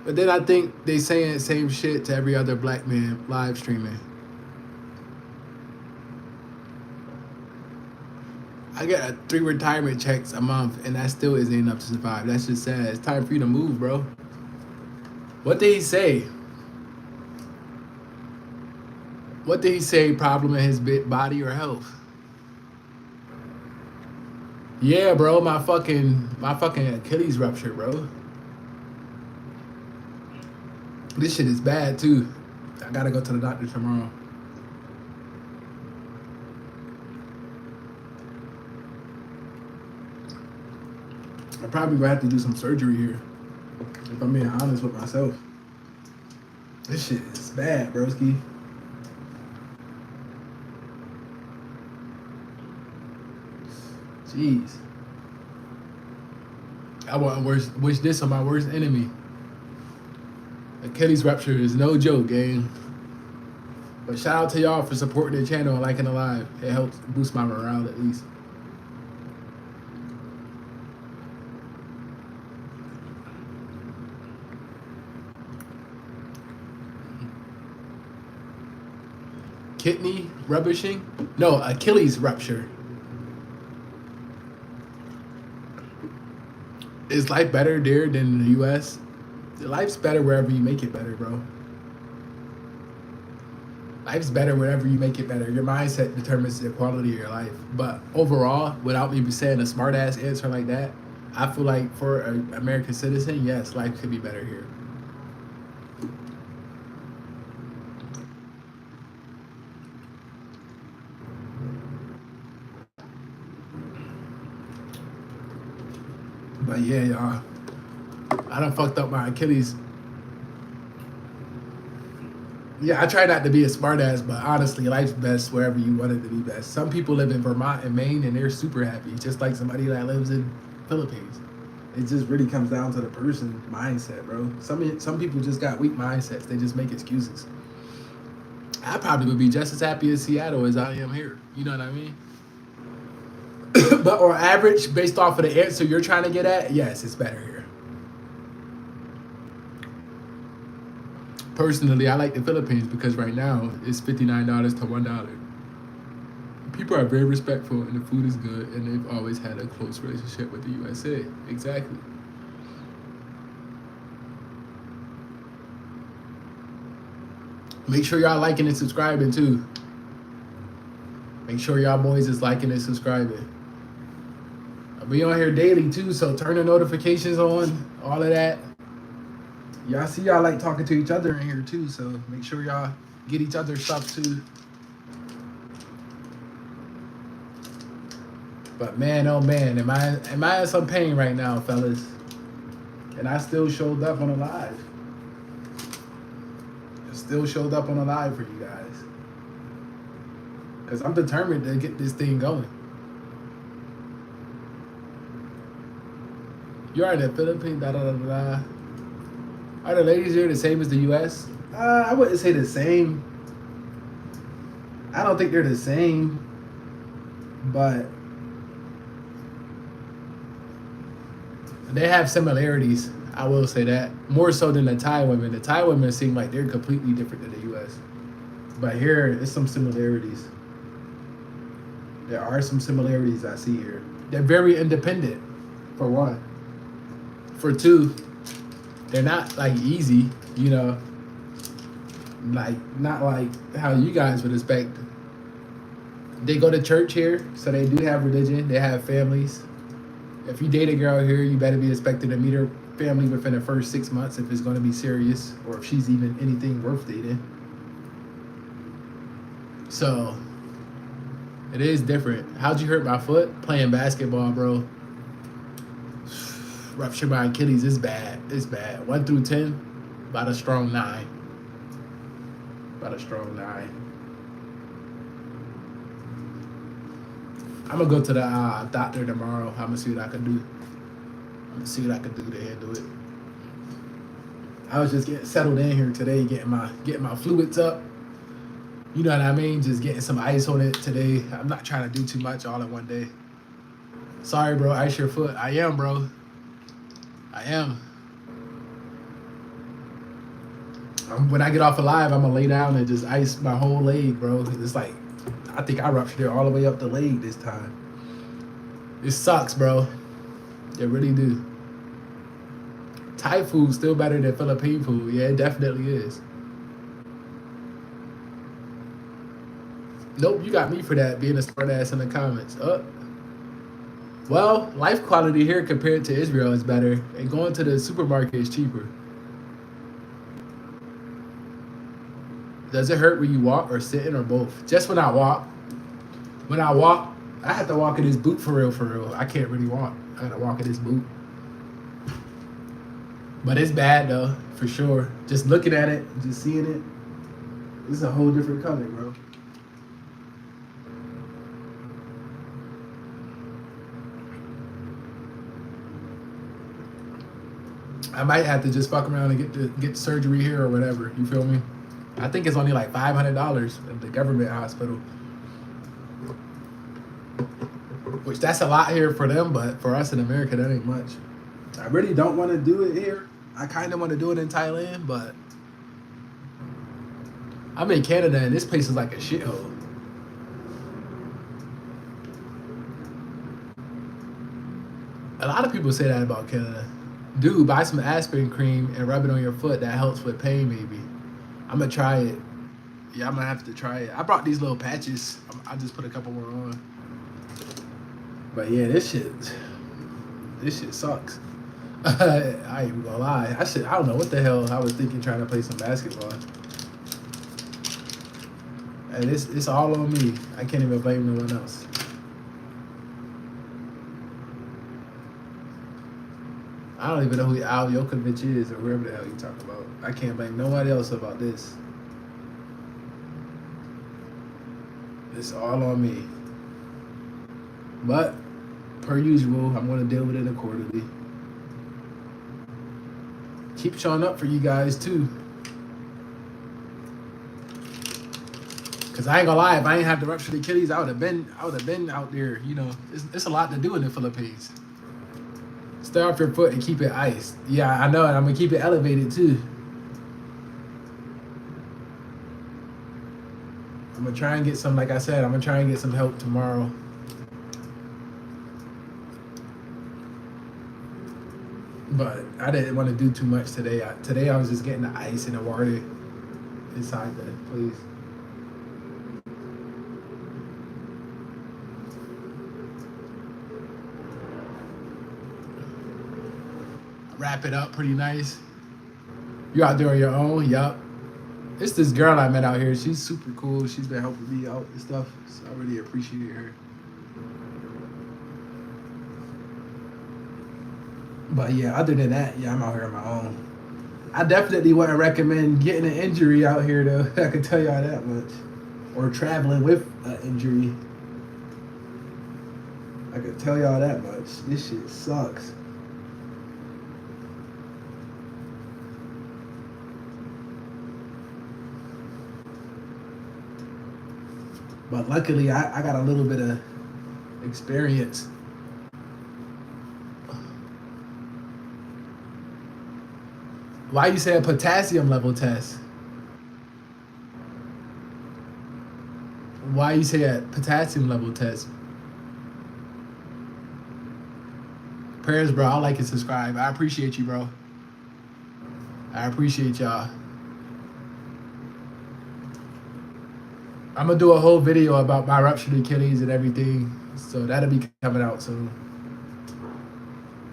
But then I think they saying the same shit to every other black man live streaming. I get 3 retirement checks a month, and that still isn't enough to survive. That's just sad. It's time for you to move, bro. What did he say? What did he say? Problem in his body or health? Yeah, bro. My fucking Achilles ruptured, bro. This shit is bad too. I gotta go to the doctor tomorrow. I probably gonna have to do some surgery here. If I'm being honest with myself. This shit is bad, broski. Jeez. I want to wish this on my worst enemy. Achilles rupture is no joke, gang. But shout out to y'all for supporting the channel and liking the live. It helps boost my morale at least. Kidney rubbishing? No, Achilles rupture. Is life better there than in the US? Life's better wherever you make it better, bro. Life's better wherever you make it better. Your mindset determines the quality of your life. But overall, without me saying a smart ass answer like that, I feel like for an American citizen, yes, life could be better here. But yeah, y'all. I done fucked up my Achilles. Yeah, I try not to be a smartass, but honestly, life's best wherever you want it to be best. Some people live in Vermont and Maine, and they're super happy, just like somebody that lives in Philippines. It just really comes down to the person mindset, bro. Some people just got weak mindsets. They just make excuses. I probably would be just as happy in Seattle as I am here. You know what I mean? But on average, based off of the answer you're trying to get at, yes, it's better here. Personally, I like the Philippines because right now it's $59 to $1. People are very respectful and the food is good, and they've always had a close relationship with the USA. Exactly. Make sure y'all liking and subscribing too. Make sure y'all boys is liking and subscribing. We on here daily too, so turn the notifications on, all of that. Y'all see y'all like talking to each other in here too, so make sure y'all get each other stuff too. But man, oh man, am I in some pain right now, fellas? And I still showed up on a live. I still showed up on a live for you guys. Because I'm determined to get this thing going. You are in the Philippines, da da da da. Are the ladies here the same as the US? I wouldn't say the same. I don't think they're the same. But they have similarities. I will say that. More so than the Thai women. The Thai women seem like they're completely different than the US. But here, there's some similarities. There are some similarities I see here. They're very independent, for one. For two, they're not like easy, you know, like not like how you guys would expect. They go to church here, so they do have religion. They have families. If you date a girl here, you better be expected to meet her family within the first 6 months if it's going to be serious, or if she's even anything worth dating. So it is different. How'd you hurt my foot? Playing basketball, bro. Rupture my Achilles is bad. It's bad. 1 through 10, about a strong 9. About a strong 9. I'm gonna go to the doctor tomorrow. I'm gonna see what I can do. I'm gonna see what I can do to handle it. I was just getting settled in here today, getting my fluids up. You know what I mean? Just getting some ice on it today. I'm not trying to do too much all in one day. Sorry, bro. Ice your foot. I am, bro. I am. When I get off alive, I'm gonna lay down and just ice my whole leg, bro. It's like I think I ruptured it all the way up the leg this time. It sucks, bro. It really do. Thai food still better than Philippine food. Yeah, it definitely is. Nope, you got me for that, being a smart ass in the comments. Well, life quality here compared to Israel is better, and going to the supermarket is cheaper. Does it hurt when you walk or sitting or both? Just when I walk. When I walk, I have to walk in this boot for real, for real. I can't really walk. I gotta walk in this boot. But it's bad though, for sure. Just looking at it, just seeing it, it's a whole different color, bro. I might have to just fuck around and get surgery here or whatever. You feel me? I think it's only like $500 at the government hospital, which that's a lot here for them, but for us in America, that ain't much. I really don't want to do it here. I kind of want to do it in Thailand, but I'm in Canada and this place is like a shithole. A lot of people say that about Canada. Dude, buy some aspirin cream and rub it on your foot. That helps with pain, maybe. I'm gonna try it. Yeah, I'm gonna have to try it. I brought these little patches. I'll just put a couple more on. But yeah, this shit sucks. I ain't even gonna lie. I don't know what the hell I was thinking trying to play some basketball. And it's all on me. I can't even blame no one else. I don't even know who Al Jokovic is or whoever the hell you talking about. I can't blame nobody else about this. It's all on me. But, per usual, I'm going to deal with it accordingly. Keep showing up for you guys, too. Because I ain't going to lie, if I ain't have to rupture the Achilles, I would have been out there. You know, it's a lot to do in the Philippines. Stay off your foot and keep it iced. Yeah, I know it. I'm going to keep it elevated, too. I'm going to try and get some, like I said, I'm going to try and get some help tomorrow. But I didn't want to do too much today. Today I was just getting the ice and the water inside the place. Wrap it up pretty nice. You out there on your own? Yup. It's this girl I met out here. She's super cool. She's been helping me out and stuff. So I really appreciate her. But yeah, other than that, yeah, I'm out here on my own. I definitely wouldn't recommend getting an injury out here, though. I can tell y'all that much. Or traveling with an injury. I can tell y'all that much. This shit sucks. But luckily, I got a little bit of experience. Why you say a potassium level test? Why you say a potassium level test? Prayers, bro. I like and subscribe. I appreciate you, bro. I appreciate y'all. I'm gonna do a whole video about my ruptured Achilles and everything, so that'll be coming out soon.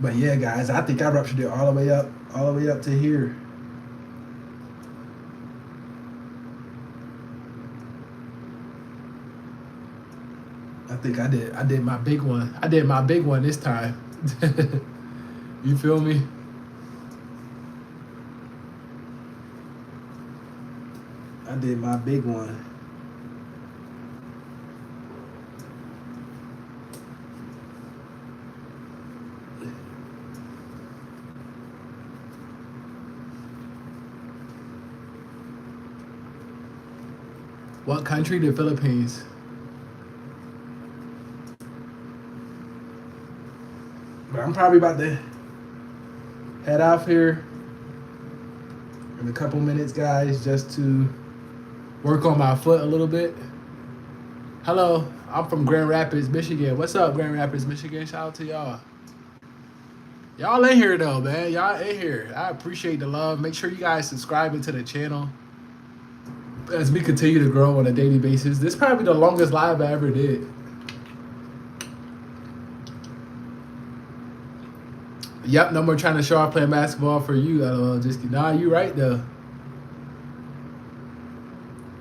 But yeah, guys, I think I ruptured it all the way up to here. I think I did my big one. I did my big one this time. You feel me? I did my big one. What country? The Philippines. But I'm probably about to head off here in a couple minutes, guys, just to work on my foot a little bit. Hello, I'm from Grand Rapids, Michigan. What's up, Grand Rapids, Michigan? Shout out to y'all. Y'all in here though, man. Y'all in here. I appreciate the love. Make sure you guys subscribe to the channel as we continue to grow on a daily basis. This is probably the longest live I ever did. Yep, no more trying to show off playing basketball for you. Just nah, you right though.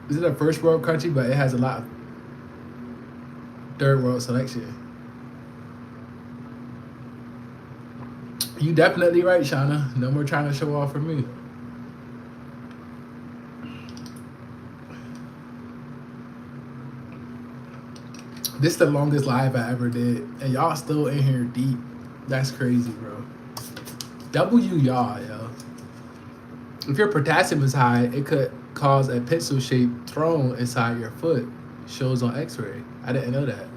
This is a first world country, but it has a lot of third world selection. You definitely right, Shauna. No more trying to show off for me. This is the longest live I ever did, and y'all still in here deep. That's crazy, bro. W y'all, yo. If your potassium is high, it could cause a pencil-shaped thrown inside your foot. Shows on X-ray. I didn't know that.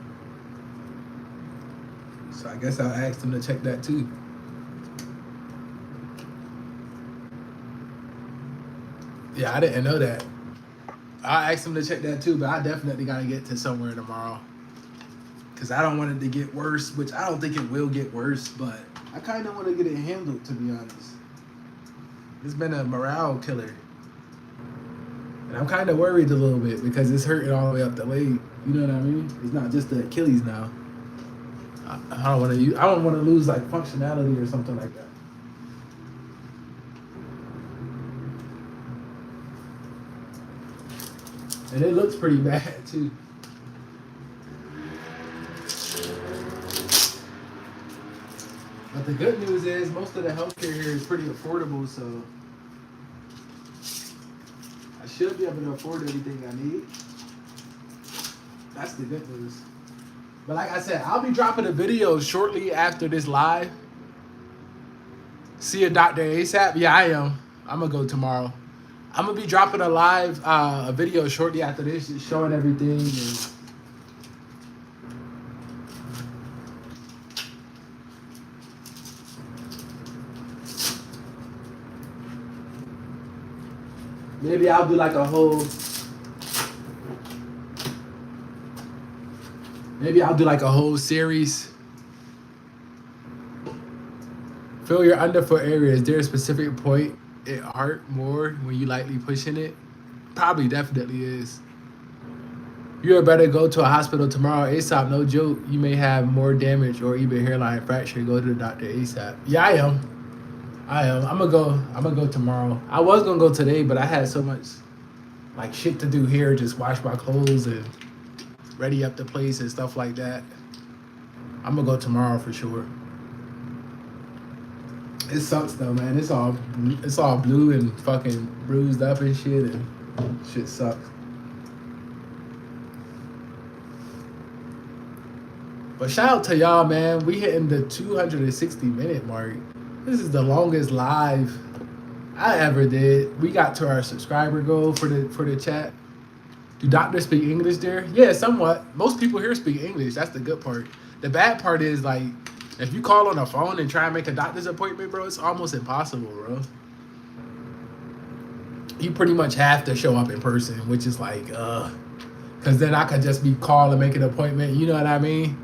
So I guess I'll ask them to check that too. Yeah, I didn't know that. I'll ask them to check that too, but I definitely got to get to somewhere tomorrow. Because I don't want it to get worse, which I don't think it will get worse, but I kind of want to get it handled, to be honest. It's been a morale killer. And I'm kind of worried a little bit because it's hurting all the way up the leg. You know what I mean? It's not just the Achilles now. I don't want to lose like functionality or something like that. And it looks pretty bad too. But the good news is most of the healthcare here is pretty affordable, so I should be able to afford everything I need. That's the good news. But like I said, I'll be dropping a video shortly after this live. See a Dr. ASAP? Yeah, I am. I'm gonna go tomorrow. I'm gonna be dropping a live a video shortly after this, just showing everything. And maybe I'll do like a whole. Maybe I'll do like a whole series. Feel your underfoot area. Is there a specific point it hurt more when you lightly pushing it? Probably definitely is. You had better go to a hospital tomorrow ASAP. No joke. You may have more damage or even hairline fracture. Go to the doctor ASAP. Yeah, I am. I'm gonna go tomorrow. I was gonna go today, but I had so much like shit to do here. Just wash my clothes and ready up the place and stuff like that. I'm gonna go tomorrow for sure. It sucks though, man. It's all blue and fucking bruised up and shit, and shit sucks. But shout out to y'all, man. We hitting the 260-minute mark. This is the longest live I ever did. We got to our subscriber goal for the chat. Do doctors speak English there? Yeah, somewhat. Most people here speak English. That's the good part. The bad part is like, if you call on a phone and try and make a doctor's appointment, bro, it's almost impossible, bro. You pretty much have to show up in person, which is like, because then I could just be called and make an appointment, you know what I mean?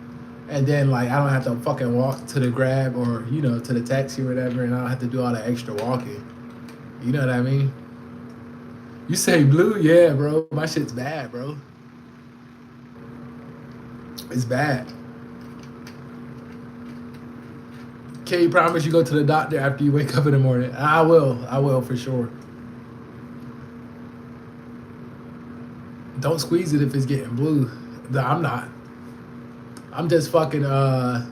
And then, like, I don't have to fucking walk to the Grab or, you know, to the taxi or whatever, and I don't have to do all the extra walking. You know what I mean? You say blue? Yeah, bro. My shit's bad, bro. It's bad. Can you promise you go to the doctor after you wake up in the morning? I will for sure. Don't squeeze it if it's getting blue. No, I'm not. I'm just fucking, I'm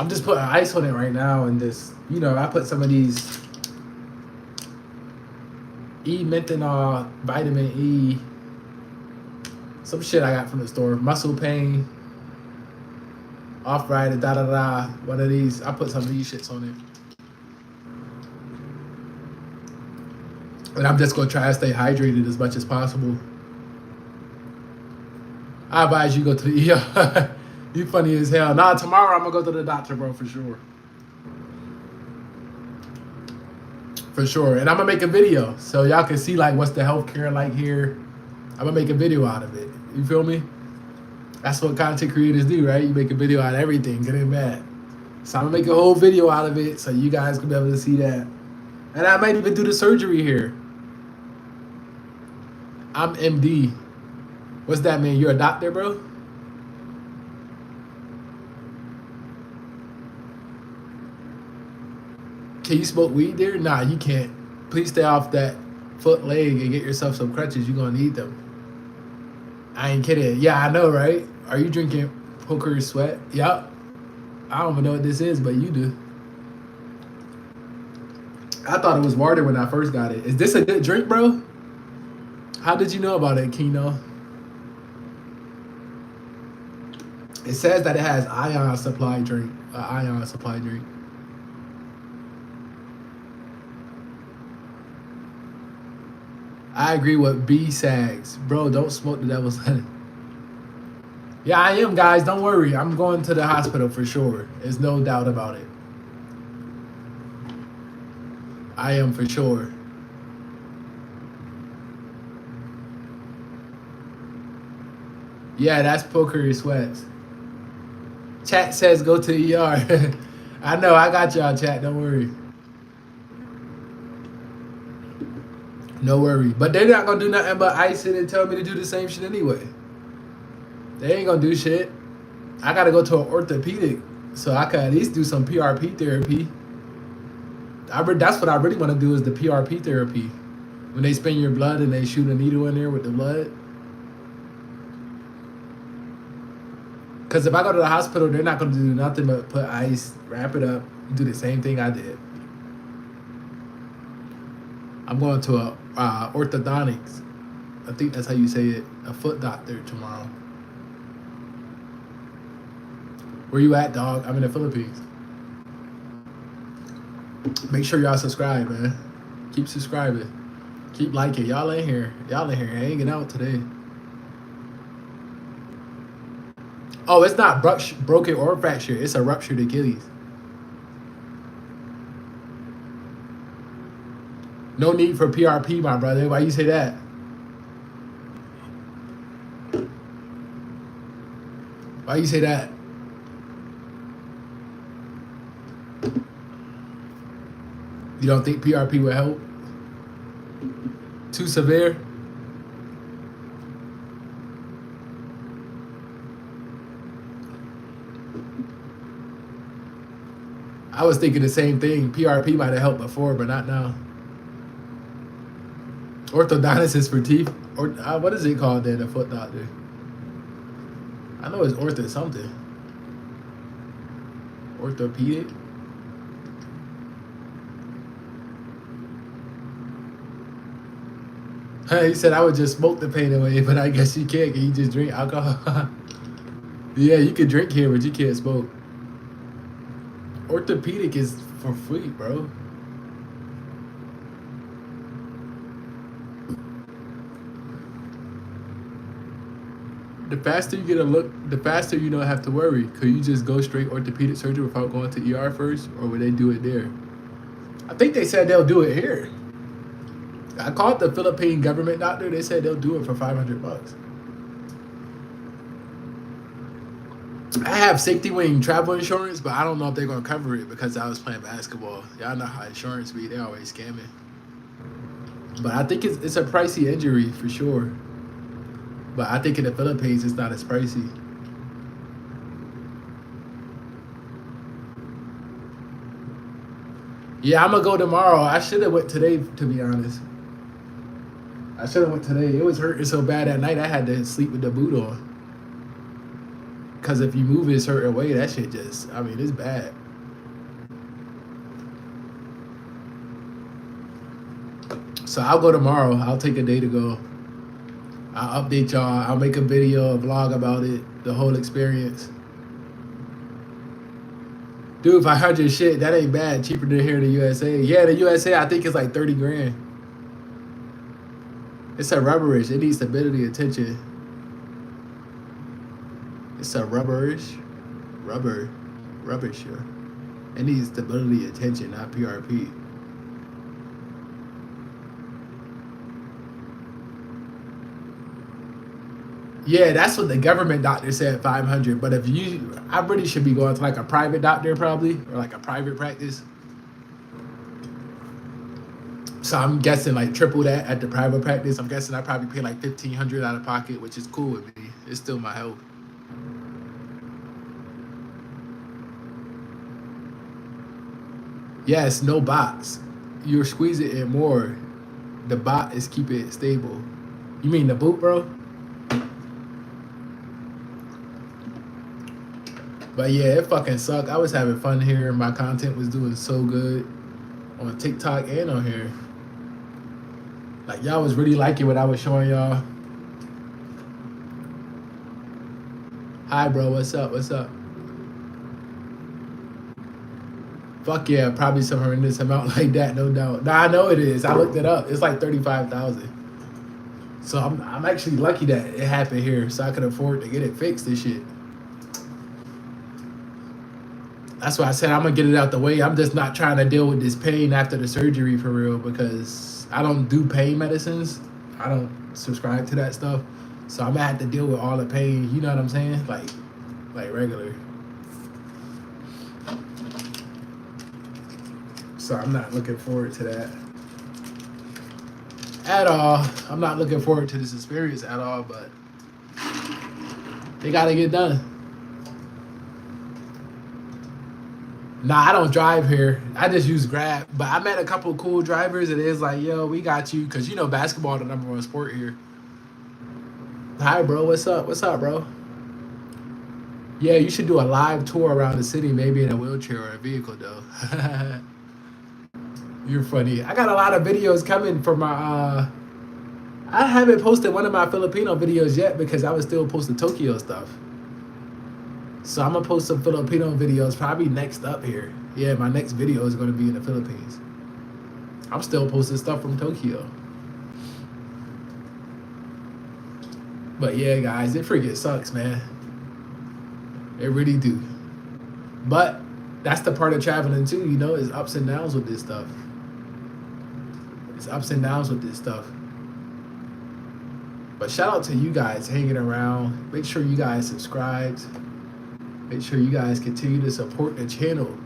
just putting ice on it right now and just, you know, I put some of these E-methanol, vitamin E, some shit I got from the store, muscle pain, arthritis, da-da-da, one of these. I put some of these shits on it. And I'm just gonna try to stay hydrated as much as possible. I advise you go to the ER. You funny as hell. Nah, tomorrow I'm gonna go to the doctor, bro, for sure. For sure. And I'm gonna make a video so y'all can see like what's the healthcare like here. I'm gonna make a video out of it. You feel me? That's what content creators do, right? You make a video out of everything, good and bad. So I'm gonna make a whole video out of it so you guys can be able to see that. And I might even do the surgery here. I'm MD. What's that mean? You're a doctor, bro? Can you smoke weed there? Nah, you can't. Please stay off that foot leg and get yourself some crutches. You're gonna need them. I ain't kidding. Yeah, I know, right? Are you drinking Poker Sweat? Yup. I don't even know what this is, but you do. I thought it was water when I first got it. Is this a good drink, bro? How did you know about it, Kino? It says that it has ion supply drink. Ion supply drink. I agree with B Sags. Bro, don't smoke the devil's honey. Yeah, I am, guys. Don't worry. I'm going to the hospital for sure. There's no doubt about it. I am for sure. Yeah, that's Poker Sweats. Chat says go to the ER. I know. I got y'all, chat. Don't worry. No worry. But they're not going to do nothing but ice it and tell me to do the same shit anyway. They ain't going to do shit. I got to go to an orthopedic so I can at least do some PRP therapy. That's what I really want to do is the PRP therapy. When they spin your blood and they shoot a needle in there with the blood. Because if I go to the hospital, they're not going to do nothing but put ice, wrap it up, do the same thing I did. I'm going to a orthodontics. I think that's how you say it. A foot doctor tomorrow. Where you at, dog? I'm in the Philippines. Make sure y'all subscribe, man. Keep subscribing. Keep liking. Y'all in here. Y'all in here hanging out today. Oh, it's not broken or fractured. It's a ruptured Achilles. No need for PRP, my brother. Why you say that? Why you say that? You don't think PRP would help? Too severe? I was thinking the same thing. PRP might have helped before, but not now. Orthodontist is for teeth. Or what is it called then, a foot doctor? I know it's ortho something. Orthopedic? He said I would just smoke the pain away, but I guess you can't. Can you just drink alcohol? Yeah, you can drink here, but you can't smoke. Orthopedic is for free, bro. The faster you get a look, the faster you don't have to worry. Could you just go straight orthopedic surgery without going to ER first, or would they do it there? I think they said they'll do it here. I called the Philippine government doctor. They said they'll do it for $500. I have safety wing travel insurance, but I don't know if they're gonna cover it because I was playing basketball. Y'all know how insurance be; they always scamming. But I think it's a pricey injury for sure. But I think in the Philippines it's not as pricey. Yeah, I'm gonna go tomorrow. I should have went today, to be honest. I should have went today. It was hurting so bad at night I had to sleep with the boot on. Cause if you move it a certain way, that shit just, I mean, it's bad. So I'll go tomorrow. I'll take a day to go. I'll update y'all. I'll make a video, a vlog about it, the whole experience. Dude, 500 shit, that ain't bad. Cheaper than here in the USA. Yeah, the USA, I think it's like 30 grand. It's a rubberish. It needs stability and tension. It's a rubberish. Rubbish, yeah. It needs stability and tension, not PRP. Yeah, that's what the government doctor said, 500. But if you, I really should be going to like a private doctor probably, or like a private practice. So I'm guessing like triple that at the private practice. I'm guessing I probably pay like 1,500 out of pocket, which is cool with me. It's still my health. Yes, no box. You're squeezing it more. The bot is keeping it stable. You mean the boot, bro? But yeah, it fucking sucked. I was having fun here. My content was doing so good on TikTok and on here. Like y'all was really liking what I was showing y'all. Hi, bro. What's up? What's up? Fuck yeah, probably some horrendous amount like that, no doubt. Nah, I know it is. I looked it up. It's like 35,000. So I'm actually lucky that it happened here, so I could afford to get it fixed and shit. That's why I said I'm gonna get it out the way. I'm just not trying to deal with this pain after the surgery for real, because I don't do pain medicines. I don't subscribe to that stuff. So I'm gonna have to deal with all the pain. You know what I'm saying? Like regular. So I'm not looking forward to that at all. I'm not looking forward to this experience at all, but they gotta get done. Nah, I don't drive here. I just use Grab. But I met a couple of cool drivers, and it's like, yo, we got you. Because, you know, basketball the number one sport here. Hi, bro. What's up? What's up, bro? Yeah, you should do a live tour around the city, maybe in a wheelchair or a vehicle, though. You're funny. I got a lot of videos coming for my... I haven't posted one of my Filipino videos yet because I was still posting Tokyo stuff. So I'm going to post some Filipino videos probably next up here. Yeah, my next video is going to be in the Philippines. I'm still posting stuff from Tokyo. But yeah, guys, it freaking sucks, man. It really do. But that's the part of traveling too, you know, is ups and downs with this stuff. It's ups and downs with this stuff. But shout out to you guys hanging around. Make sure you guys subscribe. Make sure you guys continue to support the channel.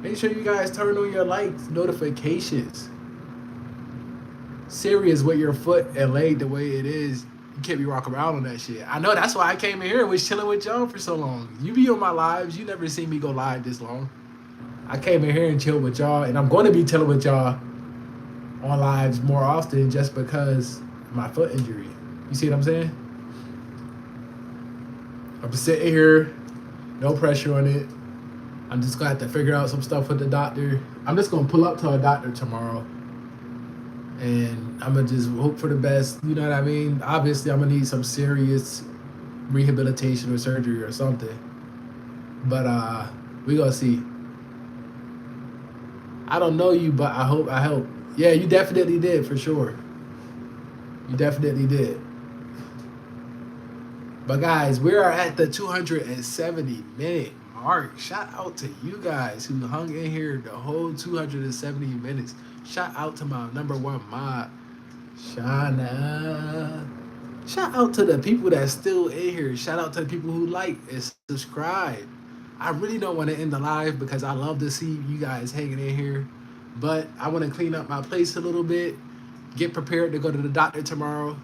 Make sure you guys turn on your likes, notifications. Serious with your foot and leg the way it is. You can't be walking around on that shit. I know, that's why I came in here and was chilling with y'all for so long. You be on my lives. You never seen me go live this long. I came in here and chilled with y'all, and I'm going to be chilling with y'all on lives more often just because of my foot injury. You see what I'm saying? I'm sitting here, no pressure on it. I'm just going to have to figure out some stuff with the doctor. I'm just going to pull up to a doctor tomorrow. And I'm going to just hope for the best. You know what I mean? Obviously, I'm going to need some serious rehabilitation or surgery or something. But we going to see. I don't know you, but I hope I help. Yeah, you definitely did, for sure. You definitely did. But guys, we are at the 270-minute mark. Shout out to you guys who hung in here the whole 270 minutes. Shout out to my number one mod, Shana. Shout out to the people that's still in here. Shout out to the people who like and subscribe. I really don't want to end the live because I love to see you guys hanging in here. But I want to clean up my place a little bit. Get prepared to go to the doctor tomorrow.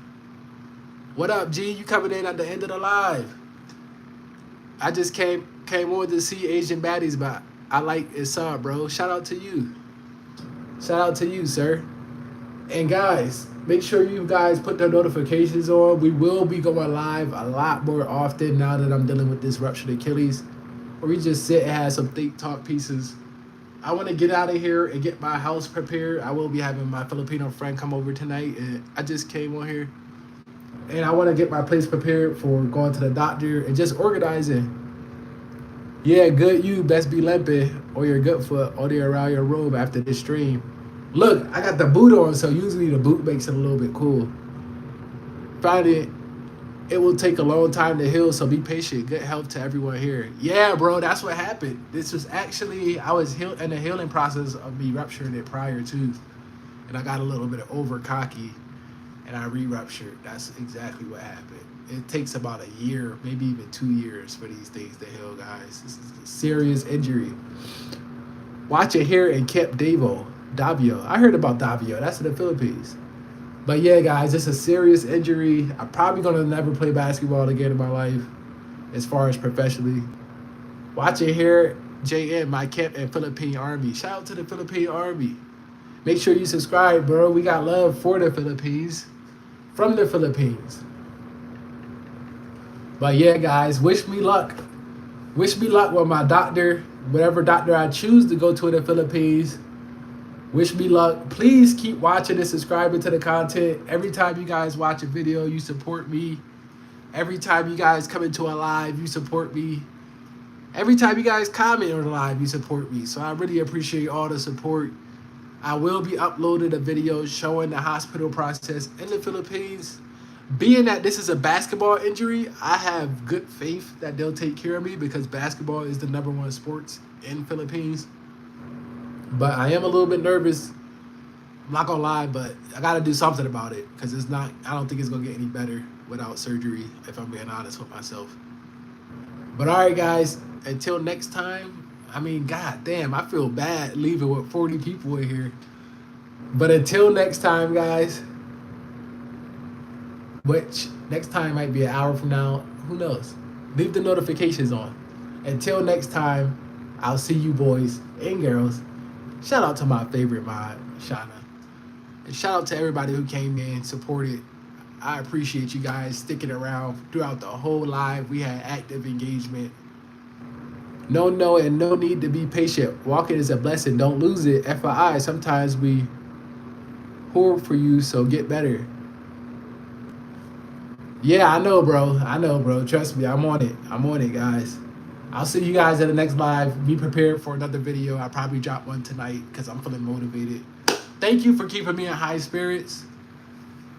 What up, G? You coming in at the end of the live? I just came on to see Asian Baddies, but I like it, saw, bro. Shout out to you. Shout out to you, sir. And guys, make sure you guys put the notifications on. We will be going live a lot more often now that I'm dealing with this ruptured Achilles. Or we just sit and have some think talk pieces. I want to get out of here and get my house prepared. I will be having my Filipino friend come over tonight, and I just came on here. And I want to get my place prepared for going to the doctor and just organizing. Yeah, good you best be limping or your good foot all the way around your room after this stream. Look, I got the boot on, so usually the boot makes it a little bit cool. Find it will take a long time to heal, so be patient. Good health to everyone here. Yeah, bro, that's what happened. This was actually, I was in the healing process of me rupturing it prior to, and I got a little bit of over cocky, and I re-ruptured. That's exactly what happened. It takes about a year, maybe even 2 years for these things to heal, guys. This is a serious injury. Watch it here in Camp Davio. I heard about Davio. That's in the Philippines. But yeah, guys, it's a serious injury. I'm probably gonna never play basketball again in my life, as far as professionally. Watch it here, JN, my camp in Philippine Army. Shout out to the Philippine Army. Make sure you subscribe, bro. We got love for the Philippines, from the Philippines. But yeah, guys, wish me luck. Wish me luck with my doctor, whatever doctor I choose to go to in the Philippines. Wish me luck. Please keep watching and subscribing to the content. Every time you guys watch a video, you support me. Every time you guys come into a live, you support me. Every time you guys comment on the live, you support me. So I really appreciate all the support. I will be uploading a video showing the hospital process in the Philippines. Being that this is a basketball injury, I have good faith that they'll take care of me because basketball is the #1 sports in Philippines. But I am a little bit nervous. I'm not gonna lie, but I gotta do something about it because it's not. I don't think it's gonna get any better without surgery. If I'm being honest with myself. But all right, guys. Until next time. I mean, god damn, I feel bad leaving with 40 people in here. But until next time, guys. Which next time might be an hour from now. Who knows? Leave the notifications on. Until next time, I'll see you boys and girls. Shout out to my favorite mod, Shauna. And shout out to everybody who came in, supported. I appreciate you guys sticking around throughout the whole live. We had active engagement. No, and no need to be patient. Walking is a blessing. Don't lose it. FYI, sometimes we whore for you, so get better. Yeah, I know, bro. Trust me, I'm on it, guys. I'll see you guys in the next live. Be prepared for another video. I'll probably drop one tonight because I'm feeling motivated. Thank you for keeping me in high spirits.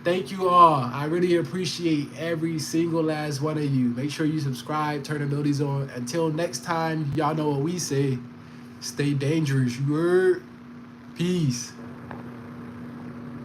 Thank you all. I really appreciate every single last one of you. Make sure you subscribe, turn the notifications on. Until next time, y'all know what we say. Stay dangerous. You heard? Peace.